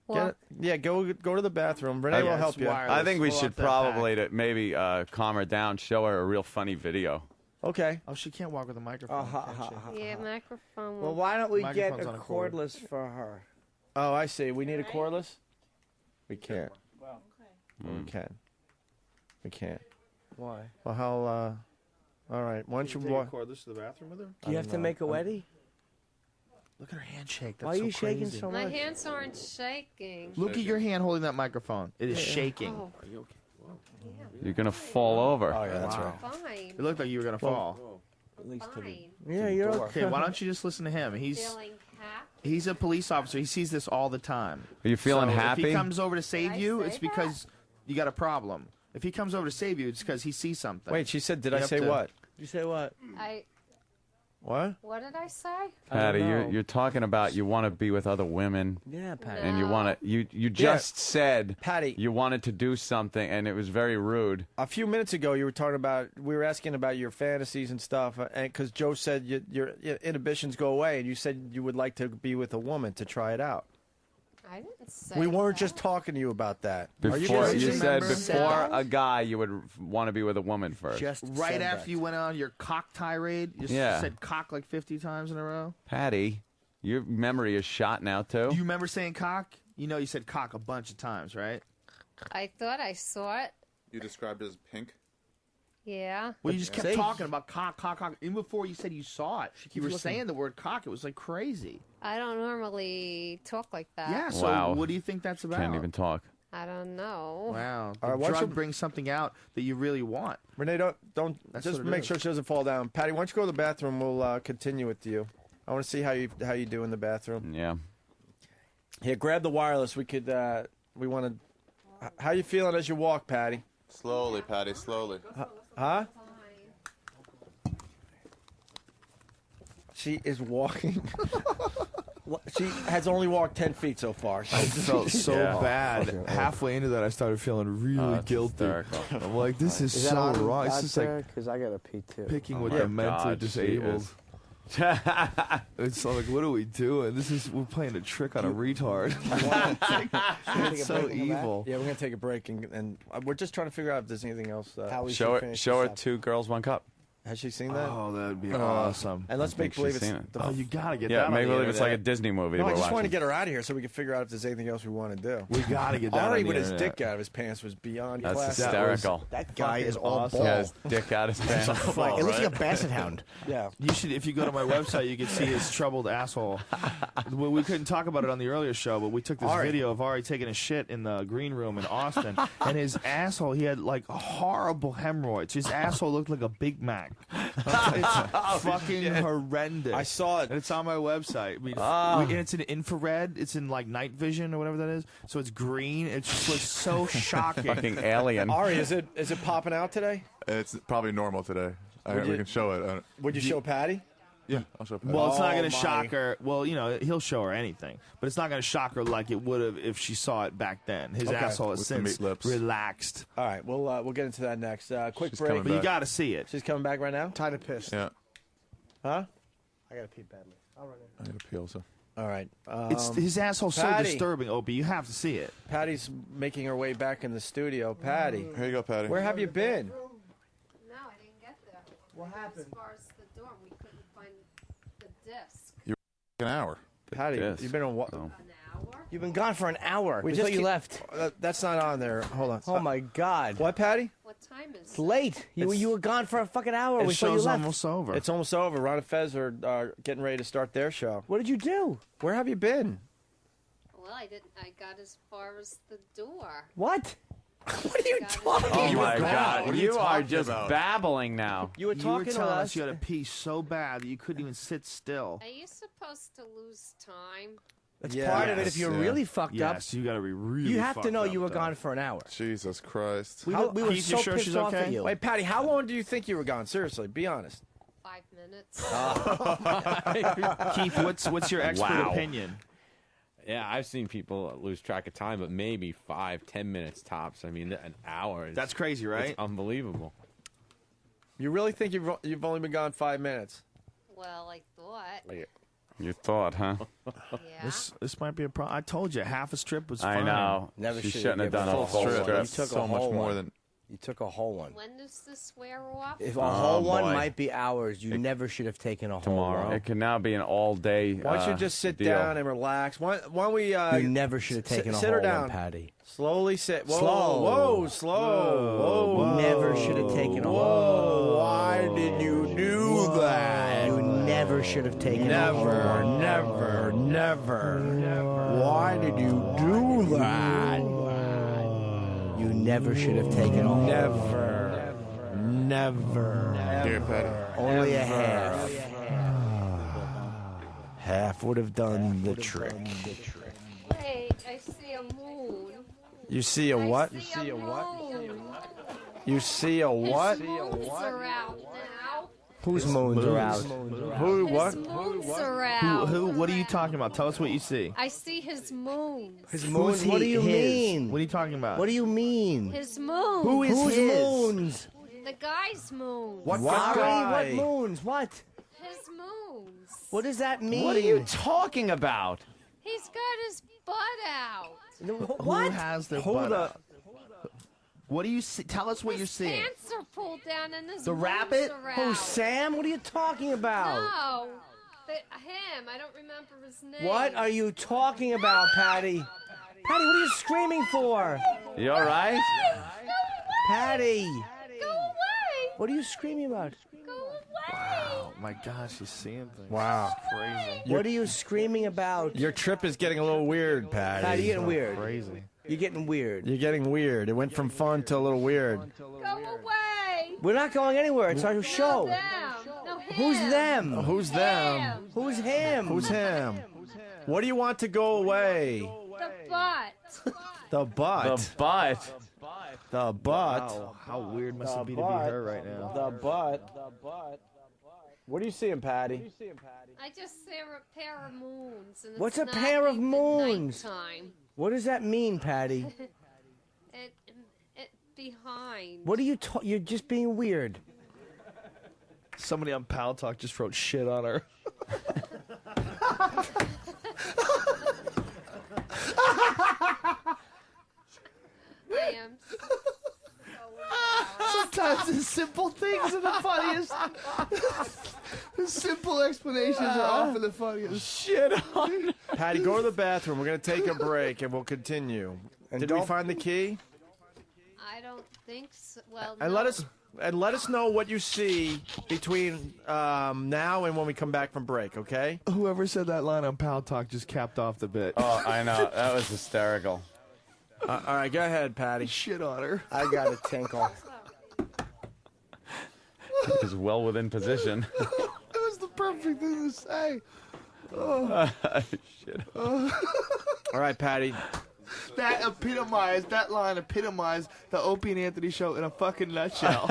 Walk. Yeah, go to the bathroom. Renee will help you. I think we should probably to maybe calm her down, show her a real funny video. Okay. Oh, she can't walk with a microphone. can she? Yeah, microphone. Well, why don't we get Microphone's a on a cord. cordless for her? Oh, I see. We need a cordless? We can't. We can. We can't. Why? Well, how, all right. Why don't you Take walk? a cordless to the bathroom with her? Do you have to make a weddy? Look at her handshake. That's Why are you so shaking crazy. so My much? hands aren't shaking. Look at your hand holding that microphone. It is shaking. Oh, You're gonna fall over. Oh, yeah, that's right. fine. It looked like you were gonna fall. Fine. Yeah, you're Okay, why don't you just listen to him? Feeling happy. He's a police officer. He sees this all the time. Are you feeling So happy? If he comes over to save Did I you, say it's because you got a problem. If he comes over to save you, it's because he sees something. Wait, she said, did You I have say to- what? You say what? What? What did I say? Patty, I don't know. you're talking about you want to be with other women. Yeah, Patty. And you want to you just said Patty, you wanted to do something and it was very rude. A few minutes ago, you were talking about, we were asking about your fantasies and stuff, and because Joe said your inhibitions go away, and you said you would like to be with a woman to try it out. I didn't say We weren't that. just talking to you about that. Before Are you you crazy? said before a guy you would want to be with a woman first. Just Right said after that. you went on your cock tirade, you Yeah. said cock like 50 times in a row. Patty, your memory is shot now too. Do you remember saying cock? You know, you said cock a bunch of times, right? I thought I saw it. You described it as pink? Yeah. Well, you just kept talking about cock, cock, cock. Even before you said you saw it, you were saying the word cock. It was like crazy. I don't normally talk like that. Yeah, so what do you think that's about? Can't even talk. I don't know. Wow. All right, The why don't drug you- brings something out that you really want. Renee, don't That's just what it make is. sure she doesn't fall down. Patty, why don't you go to the bathroom? We'll continue with you. I want to see how you do in the bathroom. Yeah. Here, grab the wireless. We could. We want to. How you feeling as you walk, Patty? Slowly, Patty, slowly. Huh? She is walking. She has only walked 10 feet so far. I felt so bad. Halfway into that, I started feeling really guilty. I'm like, this is that so on wrong. It's out just there? like Because I got to pee too. picking with my the mentally God, she disabled. is. It's like, what are we doing? We're playing a trick on a retard. It's so evil. Yeah, we're gonna take a break and we're just trying to figure out if there's anything else. Show her Two Girls, One Cup. Has she seen that? Oh, that would be awesome. And let's I think make believe she's it's. seen it. The, Oh, you gotta get Yeah, that. make on the believe it's like a internet. Disney movie. No, I we're just want to watching. get her out of here so we can figure out if there's anything else we want to do. We gotta get that Ari on the with his internet. dick out of his pants was beyond That's classic. hysterical. That guy is all awesome. ball. Yeah, his dick out his pants. Like, it looks like a basset hound. Yeah. You should, if you go to my website, you can see his troubled asshole. We couldn't talk about it on the earlier show, but we took this Ari. video of Ari taking a shit in the green room in Austin, and his asshole, he had like horrible hemorrhoids. His asshole looked like a Big Mac. It's fucking horrendous. I saw it. And it's on my website. I mean, and it's in infrared. It's in like night vision or whatever that is. So it's green. It just looks so shocking. Fucking alien. Ari, is it popping out today? It's probably normal today. Would We you- can show it. Would you show Patty? Yeah, I'll show Patty. Well, it's not Oh, going to my. shock her. Well, you know, he'll show her anything, but it's not going to shock her like it would have if she saw it back then. His Okay. asshole has With the since meat lips. relaxed. All right, we'll get into that next. Quick She's break. coming But you back. got to see it. She's coming back right now. Time to piss. Yeah, Huh? I got to pee badly. I'll run in. I gotta pee also. All right. It's his asshole's so Patty. disturbing, Opie. You have to see it. Patty's making her way back in the studio. Patty, Here you go, Patty. where have you been? No, I didn't get there. What happened? As far as the door, we couldn't find the disc. An hour. Patty, Yes. you've been on what? Oh. An hour? You've been gone for an hour. We We just thought you keep- left. That's not on there. Hold on. Oh my God. What, Patty? What time is It's late. You were gone for a fucking hour. The We thought you show's left. almost over. It's almost over. Ron and Fez are getting ready to start their show. What did you do? Where have you been? Well, I didn't. I got as far as the door. What? What are you talking Oh my about? God! What are You you are talking just about? babbling now. You were You were talking to telling us. us you had to pee so bad that you couldn't even sit still. Are you supposed to lose time? That's Yeah. part of it. If you're Yeah. really fucked Yes, you got to be up, really. you have to fucked know up, you were though. gone for an hour. Jesus Christ. We How- were Keith, so you sure pissed she's off okay? at you. Wait, Patty, how long do you think you were gone? Seriously, be honest. 5 minutes. Keith, what's your expert Wow. opinion? Yeah, I've seen people lose track of time, but maybe 5-10 minutes tops. I mean, an hour. Is, That's crazy, right? It's unbelievable. You really think you've only been gone 5 minutes? Well, I thought. You thought, huh? Yeah. This might be a problem. I told you, half a strip was I fine. know. Never She should've shouldn't have given done a a full full strip. strip. You took a so much whole more one. than. You took a whole one. When does this wear off? If a whole one boy. might be hours, you never should have taken a whole Tomorrow. one. It can now be an all-day. Why don't you just sit deal. down and relax? Why don't we? You never should have taken a sit whole her down. one, Patty. Slowly sit. Whoa, Slow. whoa, slow. Whoa, You never should have taken a whole Whoa, why did you do that? You never should have taken a whole Never, one. never, never. Why did you do that? You never should have taken a whole one. Never. Here, Patty. Only a half. Half would have done the trick. Wait, I see a moon. You see a what? I see a moon. You see a what? His moons are out now. Whose moons are out? Who? What? His moons are out. Who? What are you talking about? Tell us what you see. I see his moons. His moons? Who's What do he- you his? mean? What are you talking about? What do you mean? His moon. Who is Whose his? moons? The guy's moon. What Why? guy? What moons? What? His moons. What does that mean? What are you talking about? He's got his butt out. Who What? has their Hold butt up. out? What do you see? Tell us what His you're seeing. pants are pulled down and his The moons rabbit? are Who, out. Sam? What are you talking about? No, him. I don't remember his name. What are you talking about, Patty? Patty, what are you screaming for? You all right? Patty. Go away. What are you screaming about? Go away. Oh my gosh, she's seeing things. Wow. It's crazy. What are you screaming about? Your trip is getting a little weird, Patty. Patty, you're getting weird. Crazy. You're getting weird. You're getting weird. It went from fun to a little weird. Go away. We're not going anywhere. It's our show. Them. No, Who's them? Who's them? Who's him? Who's him? What do you want to go away? The butt. The butt. The butt. The butt. Wow, how weird must The it be to be butt. her right now? The butt. What are you seeing, Patty? I just saw a pair of moons. And What's it's a pair of not even moons? nighttime. What does that mean, Patty? it behind. What are you? You're just being weird. Somebody on Pal Talk just wrote shit on her. I am. Sometimes the simple things are the funniest. The simple explanations are often the funniest. Shit on. Patty, go to the bathroom. We're going to take a break and we'll continue. Did we find the key? I don't think so. Well, And no. let us know what you see between now and when we come back from break, okay? Whoever said that line on Pal Talk just capped off the bit. Oh, I know. That was hysterical. All right, go ahead, Patty. Shit on her. I got a tinkle. He's well within position. It was the perfect thing to say. Oh. Shit. All right, Patty. That line epitomized the Opie and Anthony show in a fucking nutshell.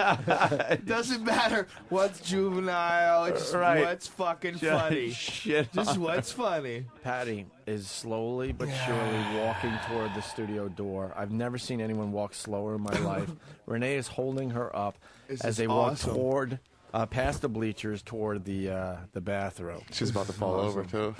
It doesn't matter what's juvenile, it's just Right. what's fucking funny. Shit. Just what's funny. Patty is slowly but surely walking toward the studio door. I've never seen anyone walk slower in my life. Renee is holding her up This as is they walk awesome. toward, past the bleachers toward the bathroom. She's about to fall over, too.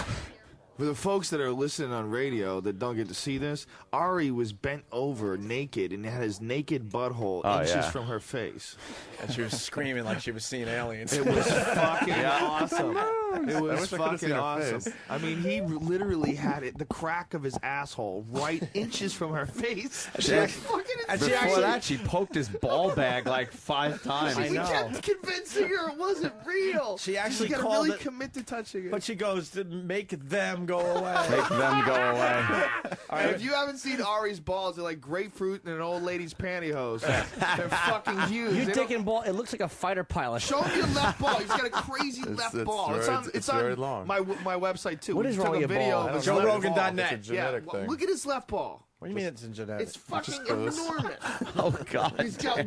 For the folks that are listening on radio that don't get to see this, Ari was bent over naked and had his naked butthole inches from her face. And she was screaming like she was seeing aliens. It was fucking awesome. It I was wish I could've seen fucking her awesome. face. I mean, he literally had it, the crack of his asshole, right inches from her face. Before that, she poked his ball bag like 5 times. We kept convincing her it wasn't real. She actually gotta called really it- commit to touching it. But she goes to make them go away. Make them go away. All right, if you haven't seen Ari's balls, they're like grapefruit in an old lady's pantyhose. They're fucking huge. You're They taking ball. It looks like a fighter pilot. Show him your left ball. He's got a crazy left ball. It's on very long. my website too. What We is took wrong a with your video ball? of his Joe left Rogan.net. ball. It's a genetic Yeah, thing. look at his left ball. What do you mean it's in genetics? It's fucking goes. enormous. Oh, God. He's got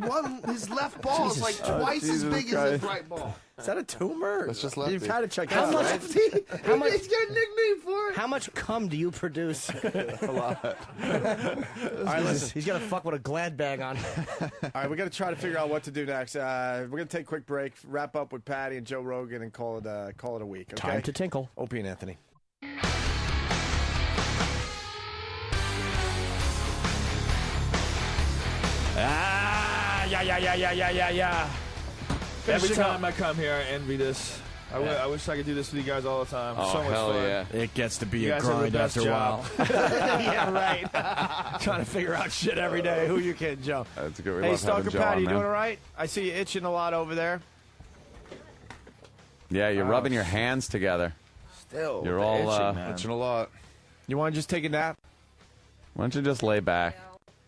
his left ball is like twice as Jesus big as his Christ. right ball. Is that a tumor? That's just You've lefty. had to check How out, much? right? How much? He's got a nickname for it. How much cum do you produce? A lot. All right, listen. He's gonna fuck with a Glad bag on. All right, we got to try to figure out what to do next. We're gonna take a quick break, wrap up with Patty and Joe Rogan, and call it a week. Okay? Time to tinkle. Opie and Anthony. Yeah. Every Finishing time up. I come here, I envy this. I wish I could do this with you guys all the time. Oh, so much hell fun. yeah. It gets to be You a guys have the grind best after a job. while. Yeah, right. Trying to figure out shit every day. Who you kidding, Joe? That's good. We Hey, love having Stalker Joe Patty, on, you man. doing all right? I see you itching a lot over there. Yeah, you're rubbing your hands together. Still, You're the all, itching, man. Itching a lot. You want to just take a nap? Why don't you just lay back?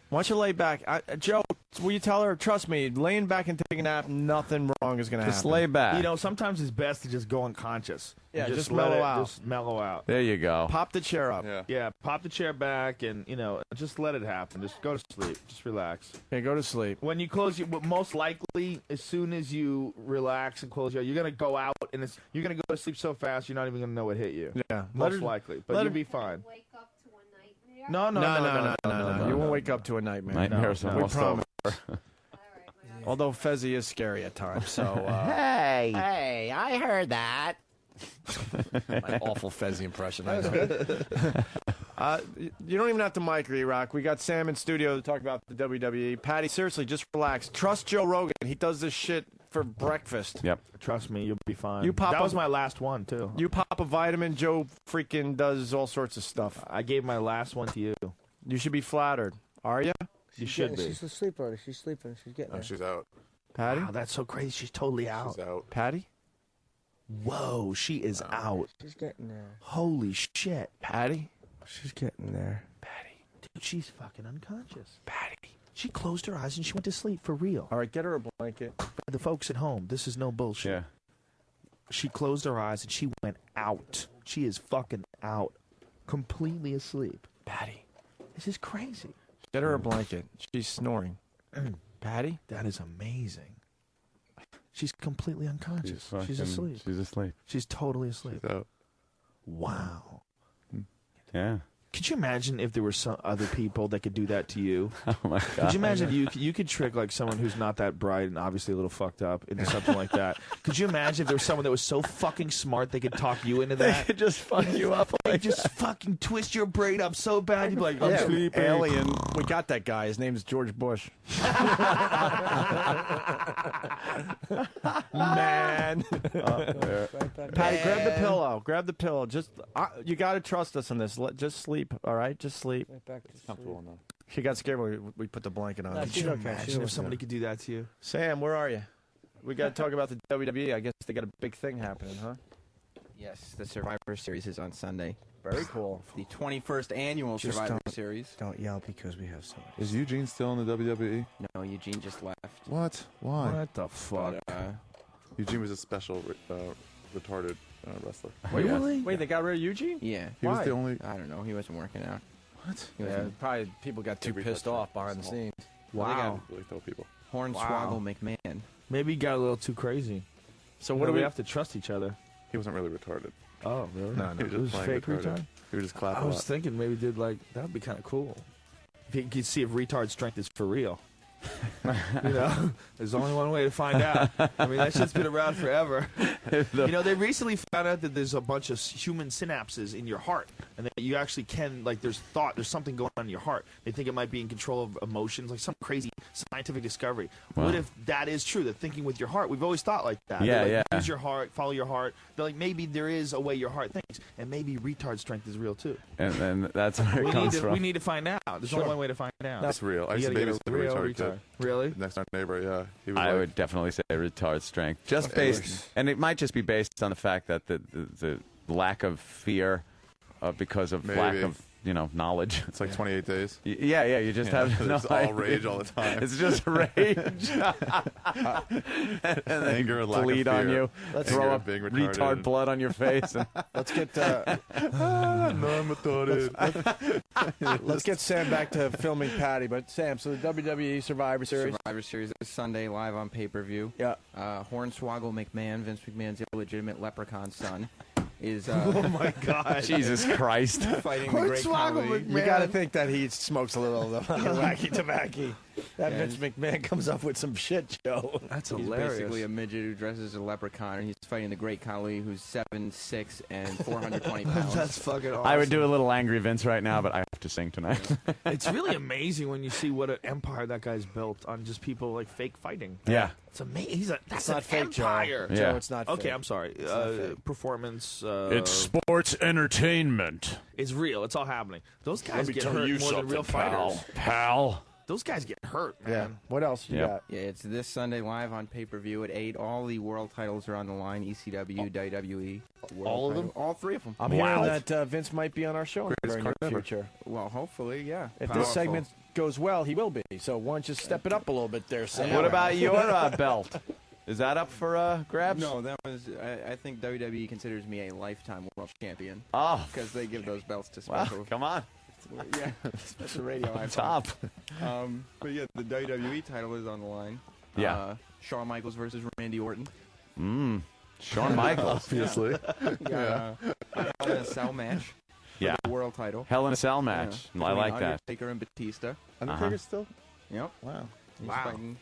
Why don't you lay back? Joe, will you tell her, trust me, laying back and taking a nap, nothing wrong is going to happen. Just lay back. You know, sometimes it's best to just go unconscious. Yeah, And just let mellow it out. Just mellow out. There you go. Pop the chair up. Yeah. Yeah, pop the chair back and, just let it happen. Just go to sleep. Just relax. Okay, go to sleep. When you close your, most likely, as soon as you relax and close your eyes, you're going to go out and you're going to go to sleep so fast, you're not even going to know what hit you. Yeah. Most likely. But let you'll her- be fine. Wake up to a nightmare. No. You won't wake up to a nightmare. Nightmares We almost promise. over. Although Fezzi is scary at times, so Hey, I heard that. my awful Fezzi impression. I know. You don't even have to mic E-Rock. We got Sam in studio to talk about the WWE. Patty, seriously, just relax. Trust Joe Rogan. He does this shit for breakfast. Yep. Trust me, you'll be fine. You pop that a- was my last one, too. You pop a vitamin, Joe freaking does all sorts of stuff. I gave my last one to you. You should be flattered. Are you? You should be. She's asleep already. She's sleeping. She's getting No, there. she's out. Patty? Wow, that's so crazy. She's totally out. She's out. Patty? Whoa, she is out. She's getting there. Holy shit. Patty? She's getting there. Dude, she's fucking unconscious. Patty. She closed her eyes and she went to sleep for real. All right, get her a blanket. The folks at home, this is no bullshit. Yeah. She closed her eyes and she went out. She is fucking out. Completely asleep. Patty. This is crazy. Get her a blanket. She's snoring. Patty? That is amazing. She's completely unconscious. She's asleep. She's asleep. She's totally asleep. She's out. Wow. Yeah. Could you imagine if there were some other people that could do that to you? Oh my god. Could you imagine you could trick like someone who's not that bright and obviously a little fucked up into something like that? Could you imagine if there was someone that was so fucking smart they could talk you into that? They could just fuck you up. Like just fucking twist your brain up so bad you'd be like, I'm sleeping. Alien. We got that guy. His name's George Bush. Man. Patty, grab the pillow. Grab the pillow. Just you got to trust us on this. Just sleep. All right, just sleep. Right back to sleep. Comfortable enough. She got scared when we put the blanket on. No, Could she's you okay. imagine She's if okay. somebody could do that to you? Sam, where are you? We got to talk about the WWE. I guess they got a big thing happening, huh? Yes, the Survivor Series is on Sunday. Very cool. The 21st annual Just Survivor don't- Series. Don't yell because we have so much. Is Eugene still in the WWE? No, Eugene just left. What? Why? What the fuck? Eugene was a special retarded wrestler. Wait, really? Wait, they got rid of Eugene? Yeah. He was Why? the only. I don't know. He wasn't working out. What? He Yeah, wasn't. probably people got too Every pissed touchdown. off behind the scenes. Wow. Really throw people. Hornswoggle McMahon. Maybe he got a little too crazy. So What do we have to trust each other? He wasn't really retarded. Oh, really? No, He he was was just fake playing retarded. retard? He would just clap I a was lot. thinking maybe did like that would be kind of cool. If you could see if retard strength is for real. You know, there's only one way to find out. I mean, that shit's been around forever. You know, they recently found out that there's a bunch of human synapses in your heart, and that you actually can, like, there's something going on in your heart. They think it might be in control of emotions, like some crazy scientific discovery. Wow. What if that is true? That thinking with your heart, we've always thought like that. Yeah, They're like, yeah. Use your heart, follow your heart. They're like, maybe there is a way your heart thinks, and maybe retard strength is real too. And that's where it comes from. We need to find out. There's only one way to find out. That's real. I used to You gotta babysit get a real retarded kid. Really? Next door neighbor, yeah. He was I like, would definitely say retard strength, just It based, was- and it might just be based on the fact that the lack of fear, because of lack Maybe. of knowledge. It's like 28 days. Yeah, you just have no It's all idea. rage all the time. It's just rage. And then Anger and lack of bleed on fear. you. Let's- Throw Anger up and being retard retarded. blood on your face. And Let's get No, I'm retarded. let's get Sam back to filming Patty. But Sam, so the WWE Survivor Series. Survivor Series is Sunday live on pay-per-view. Yeah. Hornswoggle McMahon, Vince McMahon's illegitimate leprechaun son, is Oh my God! Jesus Christ. fighting the Great Khali. You got to think that he smokes a little of the fucking wacky tobacco. That Yeah, Vince McMahon comes up with some shit, Joe. That's He's hilarious. basically a midget who dresses as a leprechaun, and he's fighting the Great Khali, who's 7'6" and 420 pounds. That's fucking awesome. I would do a little angry Vince right now, but I have to sing tonight. It's really amazing when you see what an empire that guy's built on just people like fake fighting. Yeah. It's amazing. That's It's not an fake, Joe. empire. Yeah. Joe, it's not Okay, fake. I'm sorry. not fake. Performance. sports entertainment. It's real. It's all happening. Those guys me get tell hurt you more than real something, fighters. Pal. Those guys get hurt, man. Yeah. What else you Yeah. got? Yeah, it's this Sunday live on pay-per-view at 8. All the world titles are on the line. ECW, WWE. World All of them? title. All three of them. I'm hearing that Vince might be on our show in the very near card ever. future. Well, hopefully, yeah. If Powerful. this segment goes well, he will be. So why don't you step it up a little bit there, Sam? What about your belt? Is that up for grabs? No, that was. I think WWE considers me a lifetime world champion. Oh, because they give those belts to wow, special. come on. Yeah, special radio. On icons. top. But yeah, the WWE title is on the line. Yeah. Shawn Michaels versus Randy Orton. Shawn Michaels. Obviously. Yeah. Hell in a Cell match. Yeah. For the world title. Hell in a Cell match. Yeah. I like Between that. Undertaker and Batista. Undertaker still? Yep. Wow. He's Wow. fighting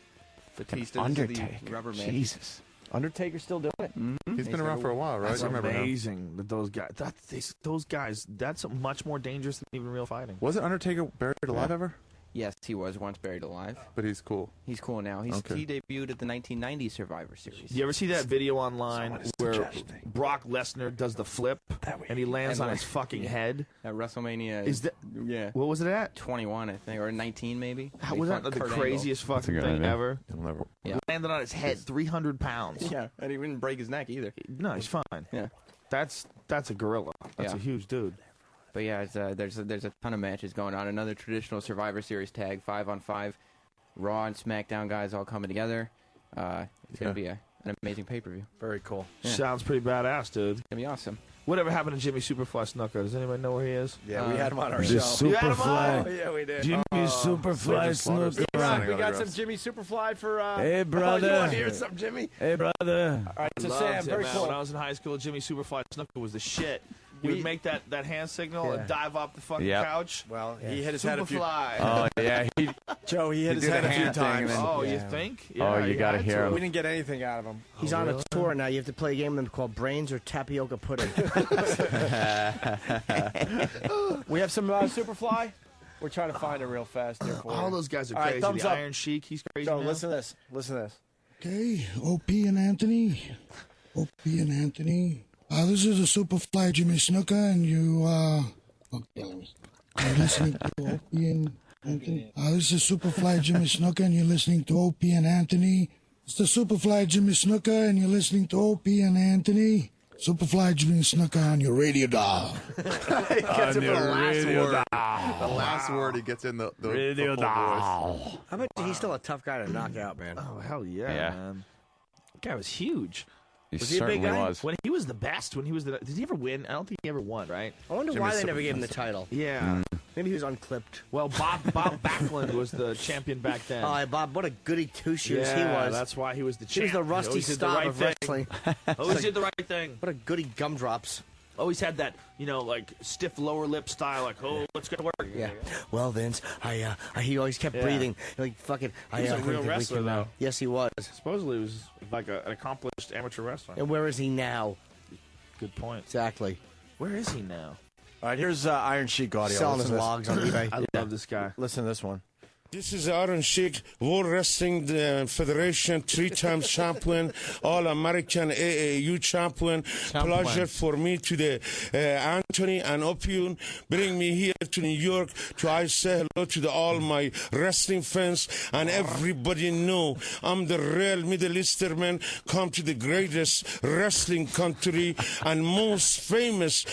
Batista. Undertaker. The rubber match. Jesus. Undertaker's still doing it. He's been around for a while, right? That's I remember him. amazing that those guys. Those guys. That's much more dangerous than even real fighting. Wasn't Undertaker buried alive ever? Yes, he was once buried alive. But he's cool. He's cool now. He debuted at the 1990 Survivor Series. You ever see that video online where Brock Lesnar does the flip and he lands on his fucking head? At WrestleMania. Is that? Yeah. What was it at? 21, I think, or 19 maybe. How was that the craziest fucking thing ever? Yeah. Landed on his head, 300 pounds. Yeah, and he didn't break his neck either. No, he's fine. Yeah. That's a gorilla. That's a huge dude. But yeah, it's, there's a ton of matches going on. Another traditional Survivor Series tag, 5-on-5. Raw and SmackDown guys all coming together. It's going to be an amazing pay-per-view. Very cool. Yeah. Sounds pretty badass, dude. It's going to be awesome. Whatever happened to Jimmy Superfly Snuka? Does anybody know where he is? Yeah, we had him on our The show. You had him on? Oh, yeah, we did. Jimmy Superfly Snuka. Yeah, we got some Jimmy Superfly for. Hey, brother. Oh, you want to hear some Jimmy? Hey, brother. All right, so Loved Sam, him, very man. cool. When I was in high school, Jimmy Superfly Snuka was the shit. He would make that hand signal and dive off the fucking couch. Well, he hit his head a few. Superfly. Oh yeah, Joe, he hit his head a few times. Oh, you think? Oh, you he got to had hear him. We didn't get anything out of him. He's on a tour now. You have to play a game with him called Brains or Tapioca Pudding. We have some Superfly. We're trying to find it real fast here for All you. those guys are All right, crazy. thumbs The up. Iron Sheik, he's crazy. Joe, now. listen to this. Listen to this. Okay, OP and Anthony. OP and Anthony. This is a Superfly Jimmy Snuka, and you, you're listening to OP and Anthony. This is Superfly Jimmy Snuka, and you're listening to OP and Anthony. It's the Superfly Jimmy Snuka, and you're listening to OP and Anthony. Superfly Jimmy Snuka on your radio dial. On your radio dial. The last word he gets in the Radio the full dial. voice. I bet he's still a tough guy to knock out, man. Oh, hell yeah, Yeah. man. That guy was huge. He Was he a big certainly guy? was. When he was the best, when he was the... Did he ever win? I don't think he ever won, right? I wonder Jimmy why they never Superfly. gave him the title. Yeah. Maybe he was unclipped. Well, Bob Backlund was the champion back then. Oh, Bob, what a goody two-shoes he was. That's why he was the He was champ. the Rusty always did the Staub right of thing. wrestling. Always did the right thing. What a goody gumdrops. Always had that, like stiff lower lip style, like, oh, let's get to work. Yeah. Well, Vince, he always kept breathing. Like, fucking. He was a real wrestler, though. Yes, he was. Supposedly, he was like an accomplished amateur wrestler. And where is he now? Good point. Exactly. Where is he now? All right, here's Iron Sheik audio. Selling his Listen to this. logs on eBay. I love this guy. Listen to this one. This is Iron Sheik, World Wrestling Federation, 3-time champion, All-American AAU champion. Pleasure for me to the Anthony and Opium bring me here to New York to I say hello to all my wrestling fans and everybody know I'm the real Middle Eastern come to the greatest wrestling country and most famous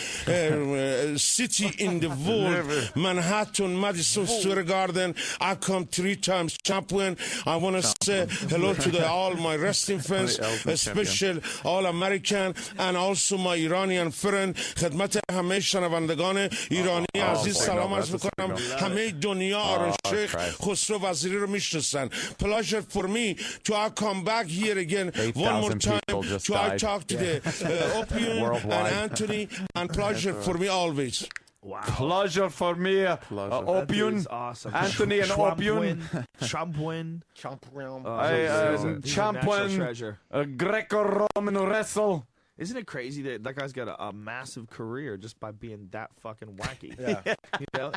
city in the world, Manhattan, Madison Square Garden. I come 3 times champion. I want to say hello to all my wrestling fans, especially all American and also my Iranian friend. خدمت همه شنوندگان ایرانی عزیز سلام عرض میکنم. همه دنیا آرون شیخ خسرو وزیری رو میشناسن. Pleasure for me to I come back here again one more time to I talk to the Opium and Anthony and pleasure for me always. Wow. Pleasure for me. Opium. Awesome. Anthony and Opium. Champion. Champion. Treasure. Greco-Roman wrestle. Isn't it crazy that guy's got a massive career just by being that fucking wacky? Yeah.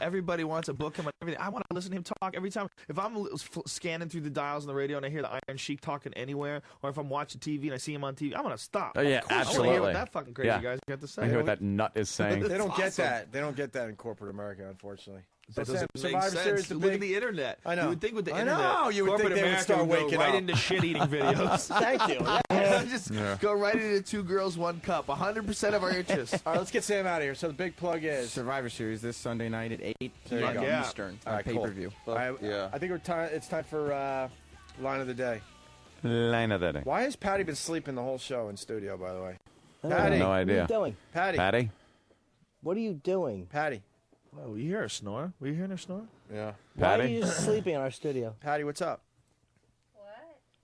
Everybody wants to book him and everything. I want to listen to him talk every time. If I'm scanning through the dials on the radio and I hear the Iron Sheik talking anywhere, or if I'm watching TV and I see him on TV, I'm gonna stop. Oh, yeah, Of course, absolutely. I want to hear what that fucking crazy guy's got to say. I hear what that nut is saying. They don't get awesome. that. They don't get that in corporate America, unfortunately. That So doesn't make Survivor sense. Series, the Look big- at the internet. I know. You would think with the I internet, know. You would corporate think they would America start would go waking right up. into shit-eating videos. Thank you. Just go right into 2 girls, 1 cup. 100% of our interest. All right, let's get Sam out of here. So the big plug is Survivor Series this Sunday night at 8 There you go. Yeah. Eastern All on right, cool. pay-per-view. I think it's time for line of the day. Line of the day. Why has Patty been sleeping the whole show in studio? By the way, I Patty, No What are idea. you doing? Patty, Patty? What are you doing? Patty. Oh, you hear her snore? Were you hearing her snore? Yeah, Why are Patty? you just sleeping in our studio? Patty, what's up?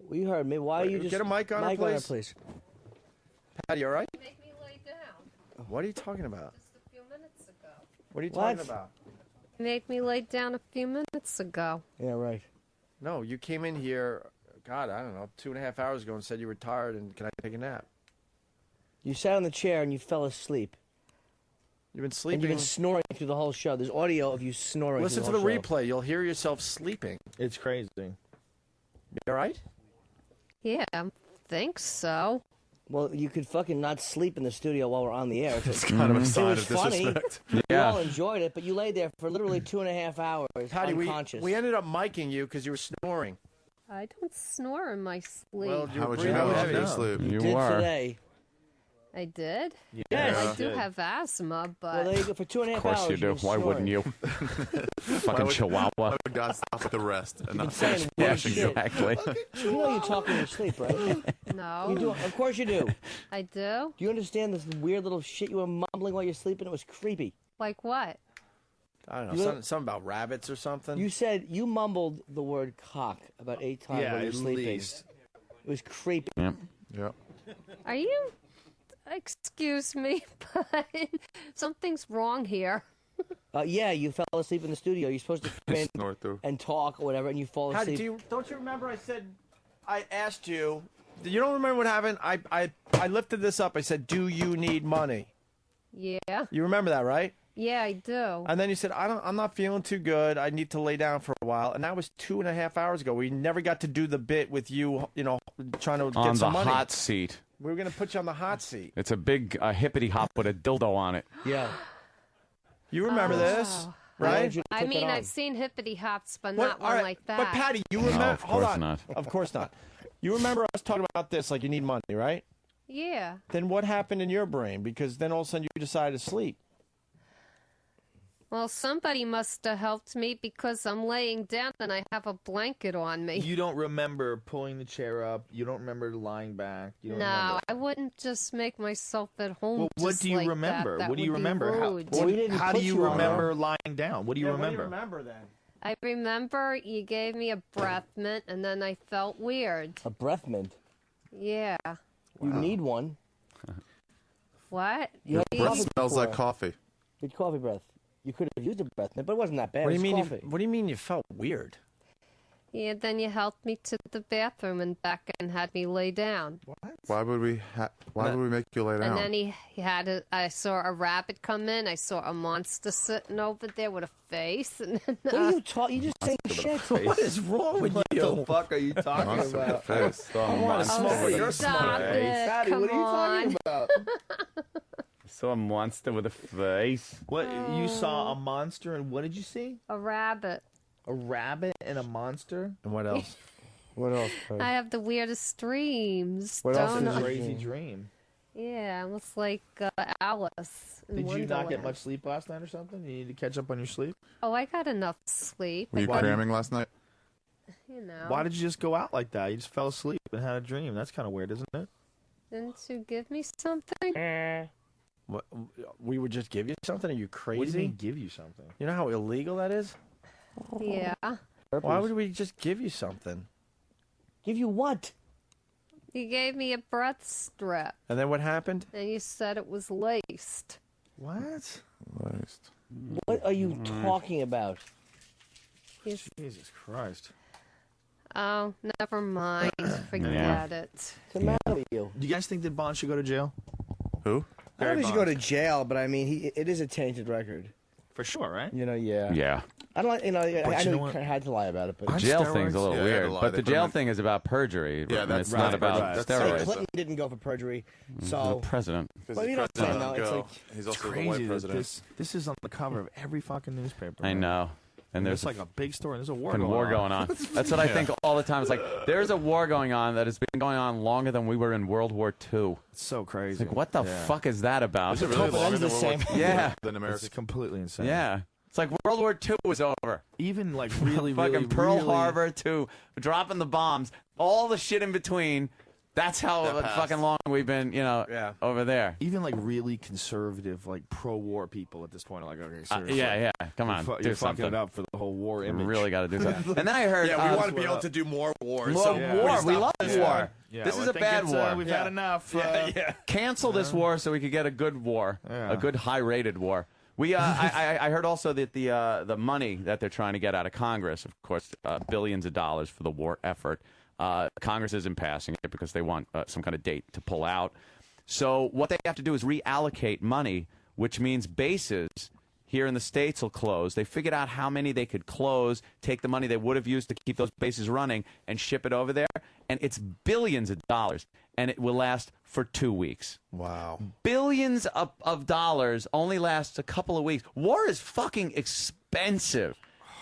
We heard me. Why are you Get just a mic on her, please. please? Patty, all right? Make me lay down What are you talking about? just a few minutes ago. What are you What? talking about? Made me lay down a few minutes ago. Yeah, right. No, you came in here. God, I don't know, 2.5 hours ago and said you were tired and can I take a nap? You sat on the chair and you fell asleep. You've been And sleeping. you've been snoring through the whole show. There's audio of you snoring. Listen to through the whole show. replay. You'll hear yourself sleeping. It's crazy. You all right? Yeah, I think so. Well, you could fucking not sleep in the studio while we're on the air. It's kind of a sign it was of funny. disrespect. We Yeah. all enjoyed it, but you lay there for literally 2.5 hours Patty, unconscious. we ended up micing you because you were snoring. I don't snore in my sleep. Well, How would you know if you didn't sleep? You did were. today. I did? Yes. I do have asthma, but... Well, there you go. For 2.5 hours. Of course you do. Why wouldn't you? Fucking chihuahua. Why would God stop at the rest and not saying finish? weird Yeah, shit. exactly. You know you talk in your sleep, right? No. You do. Of course you do. I do? Do you understand this weird little shit you were mumbling while you're sleeping? It was creepy. Like what? I don't know, You- something about rabbits or something. You said you mumbled the word cock about 8 times Yeah, while you were at sleeping. least. It was creepy. Yeah. Yep. Are you... Excuse me, but something's wrong here. Yeah, you fell asleep in the studio. You're supposed to come in Snort through. and talk or whatever, and you fall How asleep. don't you remember I asked you, you don't remember what happened? I lifted this up. I said, do you need money? Yeah? You remember that, right? Yeah, I do. And then you said, I'm not feeling too good. I need to lay down for a while. And that was 2.5 hours ago. We never got to do the bit with you, trying to On get the some money. hot seat. We were going to put you on the hot seat. It's a big hippity hop with a dildo on it. Yeah. You remember this, right? I mean, I've seen hippity hops, but What? not All one right, like that. But Patty, you No, remember? of Hold course on. not. Of course not. You remember us talking about this like you need money, right? Yeah. Then what happened in your brain? Because then all of a sudden you decided to sleep. Well, somebody must have helped me because I'm laying down and I have a blanket on me. You don't remember pulling the chair up. You don't remember lying back. You don't No, remember. I wouldn't just make myself at home. Well, what just do you like remember? That. What do That you would be remember? rude. How do you remember lying down? What do you remember? then? I remember you gave me a breath mint and then I felt weird. A breath mint. Yeah. You need one. What? You Your had breath coffee smells like before. coffee. You had coffee breath. You could have used a breath mint, but it wasn't that bad. What do It you was mean? coffee. What do you mean you felt weird? Yeah, then you helped me to the bathroom and back and had me lay down. Why would we? Why would we make you lay down? And then he had I saw a rabbit come in. I saw a monster sitting over there with a face. And then, What are you talking? You just saying shit. What is wrong with you? What the fuck are you talking Monster with a about? face. I want to smoke with your stop smart it. face. Patty, what are you talking Come about? So a monster with a face. What you saw a monster and what did you see? a rabbit. A rabbit and a monster? And what else? What else? I have the weirdest dreams. What else don't is I? Crazy dream. Yeah, almost like Alice. in Did you not get Wonderland. much sleep last night or something? You need to catch up on your sleep? Oh, I got enough sleep. Were you I got- cramming last night? You know. Why did you just go out like that? You just fell asleep and had a dream. That's kind of weird, isn't it? Didn't you give me something? What, we would just give you something? Are you crazy? What do you mean give you something? You know how illegal that is? Yeah. Why would we just give you something? Give you what? You gave me a breath strip, And then what happened? and you said it was laced. What? Laced. What are you talking about? Jesus Christ. Oh, never mind. Forget it. What's the matter with you? Do you guys think that Bond should go to jail? Who? I don't think he should go to jail, but I mean, it is a tainted record. For sure, right? You know, yeah. Yeah. I don't, you know, But I you know know he what? had to lie about it, but The jail thing's a little Yeah, they had to weird, lie. but They the put him jail in- thing is about perjury. Yeah, and that's it's right, not about right. That's Hillary steroids. Clinton didn't go for perjury, The so president. Because Well, the you know, president no, didn't it's go. like- He's It's also the crazy white that president. this is on the cover of every fucking newspaper. I right? know. And There's there's like a big story. There's a war fucking going war on. going on. That's what I think all the time. It's like there's a war going on that has been going on longer than we were in World War II. It's so crazy. It's like, what the Yeah. fuck is that about? Is it really longer than the World War same. II Yeah. than America? It's completely insane. Yeah. It's like World War II was over. Even like really, Fucking really, Pearl really, Harbor to dropping the bombs, all the shit in between. That's how That passed. fucking long we've been, over there. Even like really conservative, like pro-war people at this point are like, okay, seriously. Yeah. Come on, You're, do you're fucking something. it up for the whole war You image. really got to do something. And then I heard, Yeah, we want to be able to do more wars. more so war. We love Yeah. war. Yeah, This well, is I a think bad it's, war. We've had enough. Cancel this war so we could get a good war, Yeah. a good high-rated war. We, I heard also that the money that they're trying to get out of Congress, of course, billions of dollars for the war effort. Congress isn't passing it because they want some kind of date to pull out. So what they have to do is reallocate money which means bases here in the States will close. They figured out how many they could close, take the money they would have used to keep those bases running, and ship it over there. And it's billions of dollars, and it will last for 2 weeks. Wow. Billions of dollars only lasts a couple of weeks. War is fucking expensive.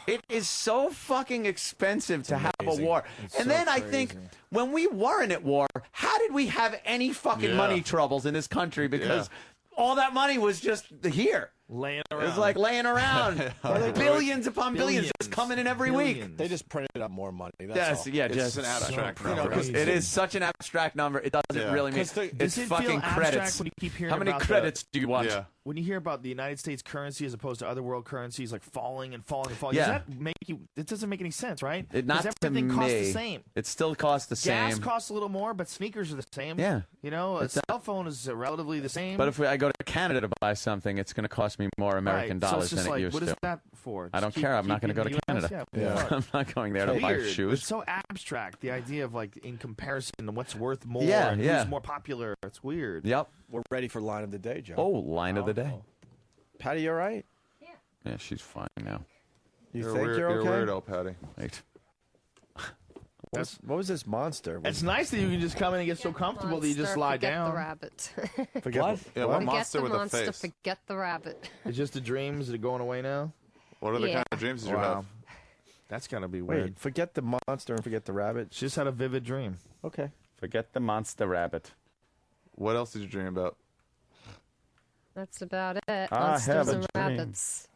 It is so fucking expensive to have a war. And then I think when we weren't at war, how did we have any fucking money troubles in this country? Because all that money was just here. Laying It around. was like laying around. Billions upon billions just coming in every week. They just printed up more money. That's Yes, all. yeah, It's just an abstract You know, number. 'cause it is such an abstract number. It doesn't really mean Does it's it fucking feel abstract credits. when you keep hearing How many about credits do you want? Yeah. When you hear about the United States currency as opposed to other world currencies like falling and falling and falling, Yeah. does that make you? It doesn't make any sense, right? It not Because to everything costs me. the same. It still costs the Gas same. costs a little more, but sneakers are the same. Yeah. You know, a It's a- cell phone is relatively the same. But if I go to Canada to buy something, it's going to cost me more American Right. So dollars it's just than it like, used what is to. that for? I don't Just care. I'm not keep going to go to keeping the US? Canada. Yeah. I'm not going there to buy Weird. shoes. It's so abstract. The idea of like in comparison to what's worth more Yeah, and yeah. who's more popular. It's weird. Yep. We're ready for line of the day, Joe. Oh, line of the day. Patty, you all right? Yeah, she's fine now. You You're think weird, you're okay? You're a weirdo, Patty. Wait. What was this monster? It's nice that you can just come in and get so comfortable that you just Monster, lie forget down. the rabbit. Forget What? Yeah, what Forget monster the with monster, a face? forget the rabbit. It's just the dreams that are going away now. What other Yeah. kind of dreams did you Wow. have? That's gotta be Wait, weird. forget the monster and forget the rabbit. She just had a vivid dream. Okay. Forget the monster rabbit. What else did you dream about? That's about it. I Monsters have a and dream. rabbits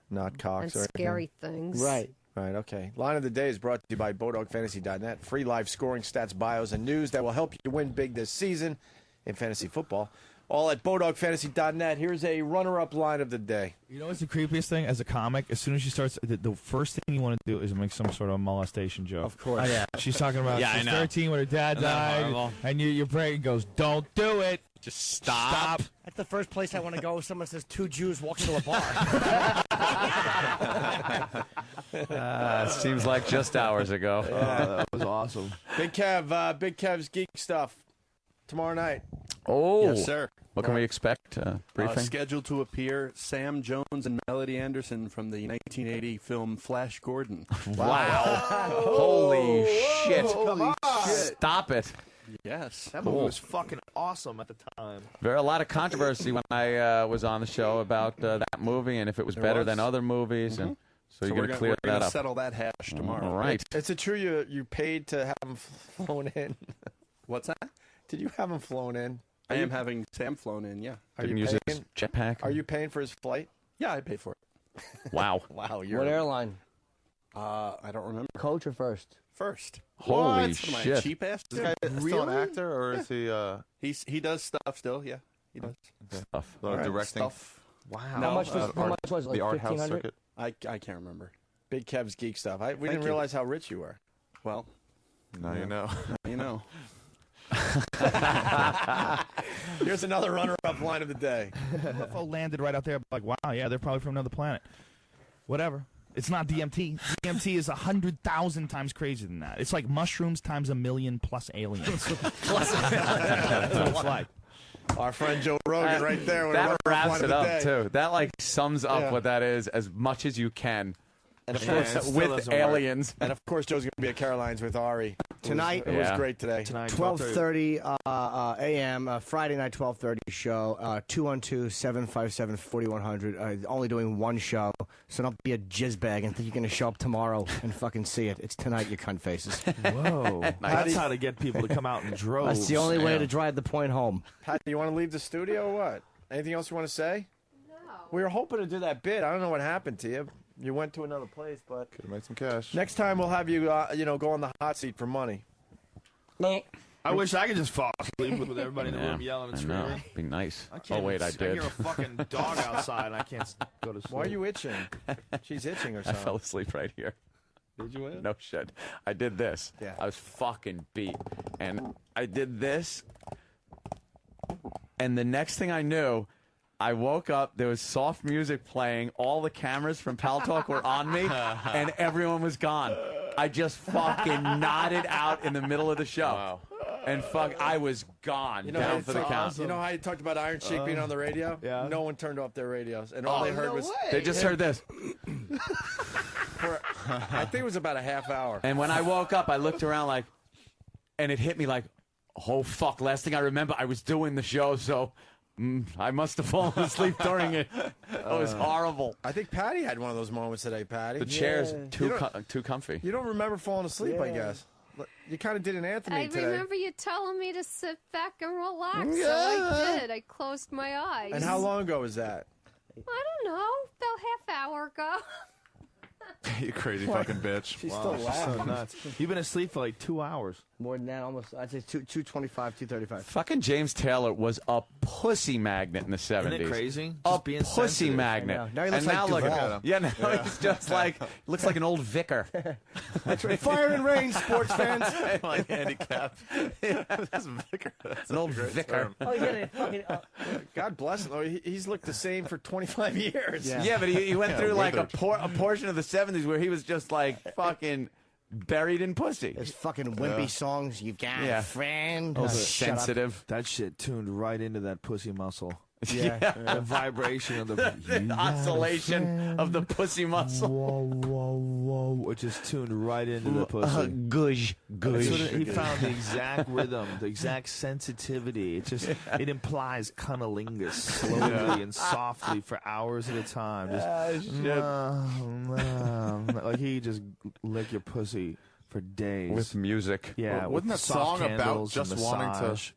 Not cocks and or scary things. Right. Right, okay. Line of the Day is brought to you by BodogFantasy.net. Free live scoring, stats, bios, and news that will help you win big this season in fantasy football. All at BodogFantasy.net. Here's a runner-up line of the day. You know what's the creepiest thing? As a comic, as soon as she starts, the first thing you want to do is make some sort of molestation joke. Of course. Yeah. She's talking about Yeah, I she's know. 13 when her dad Isn't that died, horrible? and your brain goes, "Don't do it. Just stop." That's the first place I want to go if someone says two Jews walking to a bar. Seems like just hours ago. that was awesome. Big Kev's Geek Stuff tomorrow night. Oh, Yes, sir. What can we expect? Briefing? Scheduled to appear Sam Jones and Melody Anderson from the 1980 film Flash Gordon. Wow. Holy shit. Holy shit. Stop it. Yes. That movie Cool. was fucking awesome at the time. There a lot of controversy when I was on the show about that movie and if it was There better was. than other movies. And so you're we're going to clear we're that gonna up. settle that hash tomorrow. All right. Is it true you paid to have him flown in? What's that? Did you have him flown in? I am having Sam flown in, yeah. Are Didn't you use paying? his jetpack? Are you paying for his flight? Yeah, I paid for it. Wow. Wow, you're What airline? I don't remember. Coach or first? First. Holy What? Am I a shit. cheap ass? Is this guy still an actor, or is he He does stuff still, yeah. He does. Stuff. directing? Stuff. Wow. How much was it? Like the art house 1,500? circuit? I can't remember. Big Kev's Geek Stuff. We Thank didn't you. realize how rich you were. Well, Now you know. you know. Here's another runner-up line of the day. UFO landed right out there. Like, wow, yeah, they're probably from another planet. Whatever. It's not DMT. DMT is 100,000 times crazier than that. It's like mushrooms times 1,000,000 plus aliens. That's what it's like. Our friend Joe Rogan right there. with a That runner-up wraps line it of the up, day. too. That, like, sums up Yeah. what that is as much as you can. And of Yeah, course, it still with doesn't work. aliens. and of course, Joe's going to be at Caroline's with Ari Tonight. It was Yeah. great today. Tonight, 12:30 a.m. Friday night 12:30 show. 212-757-4100. Only doing one show, so don't be a jizzbag and think you're going to show up tomorrow and fucking see it. It's tonight, you cunt faces. Whoa. That's how to get people to come out in droves. That's the only way to drive the point home. Pat, do you want to leave the studio or what? Anything else you want to say? No. We were hoping to do that bit. I don't know what happened to you. You went to another place, but Could have made some cash. next time we'll have you, go on the hot seat for money. I wish I could just fall asleep with everybody in the Yeah, room yelling and I know. screaming. Be nice. I can't Oh, wait, I I did. hear a fucking dog outside and I can't go to sleep. Why are you itching? She's itching or I something. fell asleep right here. Did you win? No shit. I did this. Yeah. I was fucking beat. And I did this. And the next thing I knew, I woke up, there was soft music playing, all the cameras from Pal Talk were on me, and everyone was gone. I just fucking nodded out in the middle of the show. Wow. and fuck, I was gone down for the count. You know how you talked about Iron Sheik being on the radio? Yeah. No one turned off their radios, and all they heard was They just heard this. I think it was about a half hour. And when I woke up, I looked around like, and it hit me like, oh fuck! Last thing I remember, I was doing the show, so I must have fallen asleep during it. It was horrible. I think Patty had one of those moments today, Patty. The chair's too comfy. You don't remember falling asleep, I guess. You kind of did an Anthony I today. remember you telling me to sit back and relax, so Yeah. I did. I closed my eyes. And how long ago was that? I don't know, about half hour ago. You crazy fucking bitch. She's still laughing. So nuts. You've been asleep for like 2 hours. More than that, almost. I'd say 225, 235. Fucking James Taylor was a pussy magnet in the 70s. Isn't it crazy? A Just being pussy sensitive. magnet. I know. Now he looks and like now look Duvall. at him. Yeah, now he's just like looks like an old vicar. That's right. Fire and rain, sports fans. Like handicap. That's vicar. That's An old a great vicar. term. Oh, yeah, they fucking. God bless him. though. He's looked the same for 25 years. Yeah, but he went through like a withered. portion of the 70s where he was just like fucking buried in pussy. There's fucking wimpy songs. You've got Yeah. a friend. Oh, Shut up. sensitive. That shit tuned right into that pussy muscle. Yeah. The vibration of the The oscillation of the pussy muscle. whoa, which is tuned right into the pussy. Gush, gush. He found the exact rhythm, the exact sensitivity. It implies cunnilingus slowly and softly for hours at a time. Like he just lick your pussy for days With music. Yeah, Well, wasn't with that soft song about candles and just wanting to- massage.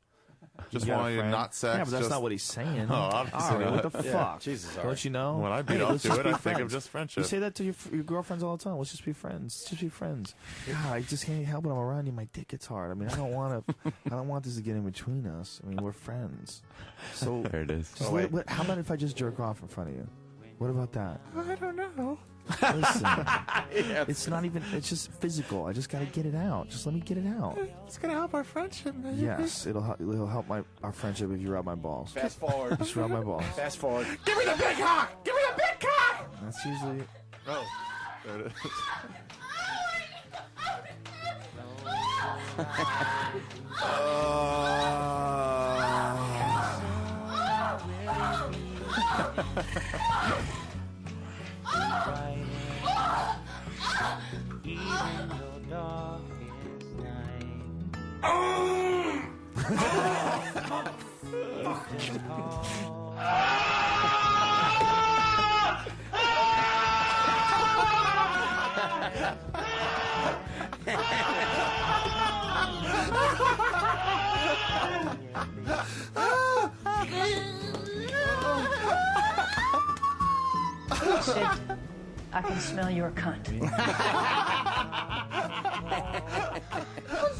Just You got a wanting to friend? not sex. Yeah, but that's just- not what he's saying. Oh, obviously All right, not. what the Yeah. fuck? Jesus, all Don't right. you know? When I beat Hey, off let's to just it, be I think of friends. just friendship. You say that to your girlfriends all the time. Let's just be friends. Just be friends. God, I just can't help it. I'm around you. My dick gets hard. I mean, I don't want to. I don't want this to get in between us. I mean, we're friends. So There it is. just how about if I just jerk off in front of you? What about that? I don't know. Listen, it's not even. It's just physical. I just got to get it out. Just let me get it out. It's gonna help our friendship, man. Yes, it'll help our friendship if you rub my balls. Fast forward. Just rub my balls. Fast forward. Give me the big cock. Give me the big cock. That's usually. Oh, there it is. Sid, I can smell your cunt.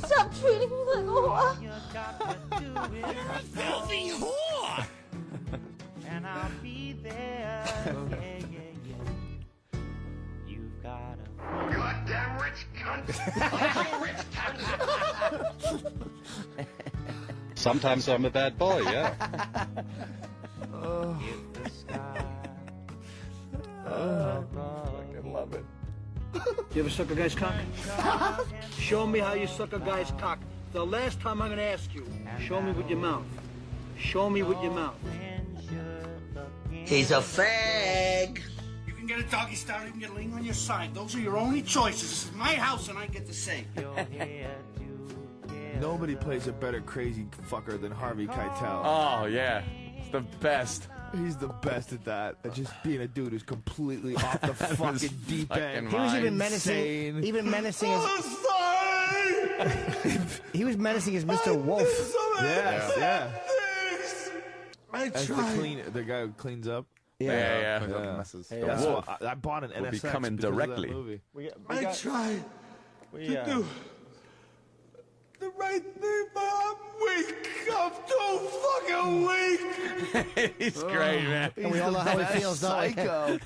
Stop treating me like a whore. Filthy whore. And I'll be there. You've got a goddamn rich cunt. Sometimes I'm a bad boy, yeah. I love it. You ever suck a guy's cock? Show me how you suck a guy's cock. The last time I'm going to ask you, show me with your mouth. Show me with your mouth. He's a fag. You can get a doggy style, you can get a ling on your side. Those are your only choices. This is my house and I get to say. Nobody plays a better crazy fucker than Harvey Keitel. Oh yeah, it's the best. He's the best at that. At just being a dude who's completely off the fucking deep end. He was even menacing. Insane. Even menacing as. He was menacing as Mr. Wolf. Yes, yeah. I As the guy who cleans up. Yeah. Cleans up the messes. Hey, The that's wolf what I bought an will be NSX coming because of that directly. movie. I tried to do the right thing, but I'm weak. I'm too fucking weak. He's great, man. And we all know how he feels, don't we? Psycho.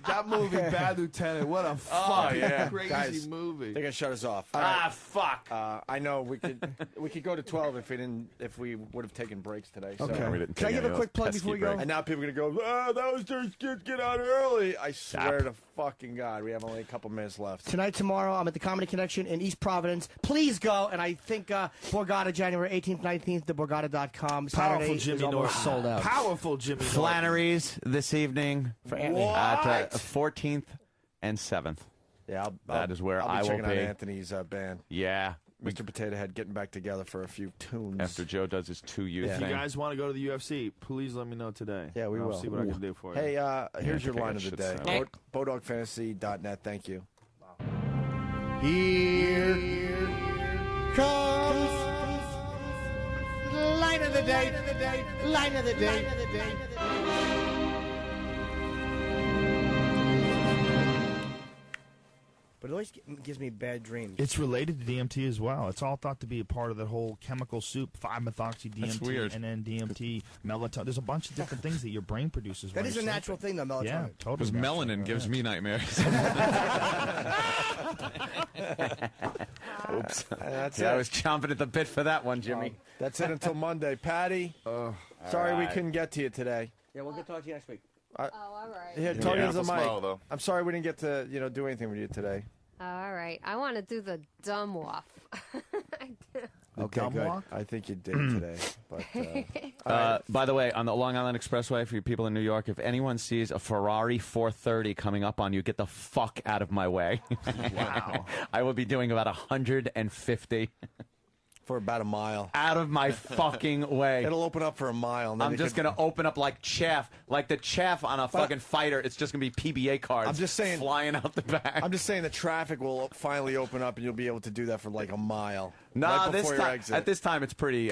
That movie, Bad Lieutenant. What a fucking yeah. crazy Guys, movie. They're gonna shut us off. Fuck. I know we could go to 12 if we would have taken breaks today. So. Okay. We didn't Can I take give a any quick of those plug before we go? And now people are gonna go, that was just get out early. I swear to fucking God, we have only a couple minutes left. Tonight, tomorrow, I'm at the Comedy Connection in East Providence. Please go, and I think Borgata, January 18th, 19th, theborgata.com. Powerful Saturday Jimmy is almost Norton. sold out. Powerful Jimmy Norton. Flannery's this evening For Anthony. at 14th and 7th. Yeah, that is where I'll I be will checking be. out Anthony's band. Yeah. Mr. Potato Head getting back together for a few tunes. After Joe does his 2U If thing. you guys want to go to the UFC, please let me know today. Yeah, we I'll will. see what I can do for you. Hey, here's your okay, line that of the shit's day. sound. Bodogfantasy.net. Thank you. Here comes line of the day. Line of the day. But it always gives me bad dreams. It's related to DMT as well. It's all thought to be a part of that whole chemical soup, 5-methoxy That's weird. DMT, and then DMT, melatonin. There's a bunch of different things that your brain produces. That when is you're a natural sleeping. thing, though, melatonin. Yeah, totally. Because natural. melanin gives me nightmares. Oops. That's I it. was chomping at the bit for that one, Jimmy. That's it until Monday. Patty, sorry we right. couldn't get to you today. Yeah, we'll get to talk to you next week. Oh, all right. Here, talk into the mic. smile, though. I'm sorry we didn't get to do anything with you today. All right. I want to do the dumb walk. Okay, dumb good. walk? I think you did today. But By the way, on the Long Island Expressway, for you people in New York, if anyone sees a Ferrari 430 coming up on you, get the fuck out of my way. Wow. I will be doing about 150 for about a mile. out of my fucking way. It'll open up for a mile. And then I'm it just could- going to open up like chaff, like the chaff on a fucking fighter. It's just going to be PBA cards I'm just saying- flying out the back. I'm just saying the traffic will finally open up and you'll be able to do that for like a mile. No, right this before your time, exit. at this time it's pretty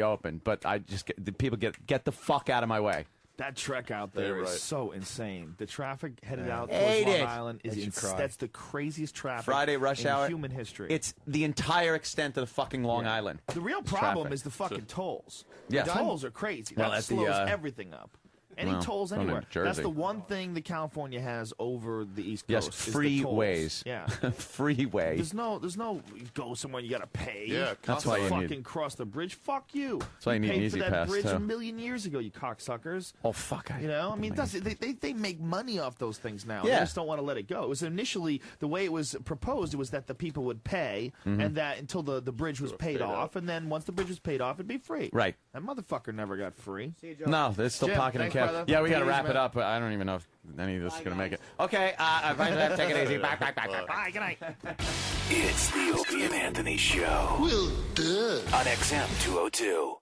open. But I just the people get the fuck out of my way. That trek out there is right. so insane. The traffic headed out Hate towards it. Long Island is Makes you cry. that's the craziest traffic Friday rush in hour human history. It's the entire extent of the fucking Long Island. The real problem traffic. is the fucking tolls. Yeah. The tolls are crazy. Well, that at the, slows everything up. Any well, tolls going to anywhere. Jersey. That's the one thing that California has over the East Yes, Coast. is the tolls. freeways. Yeah. Freeway. There's no you go somewhere you gotta pay. Yeah, That's why you fucking need- cross the bridge. Fuck you. That's why you need an paid Easy for that Pass, bridge too. a million years ago, you cocksuckers. Oh fuck! You know, I mean, they make money off those things now. Yeah. They just don't want to let it go. It was initially the way it was proposed. It was that the people would pay, Mm-hmm. and that until the bridge was paid off, and then once the bridge was paid off, it'd be free. Right. That motherfucker never got free. No, they're still Jim, pocketing thanks, cash. brother. Yeah, we got to Take it wrap easy, it man. up. But I don't even know if any of this is going to make it. Okay, take it easy. Back. Bye. Good night. It's the Opie and Anthony Show. Well done. On XM 202.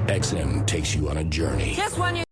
XM takes you on a journey. Just when you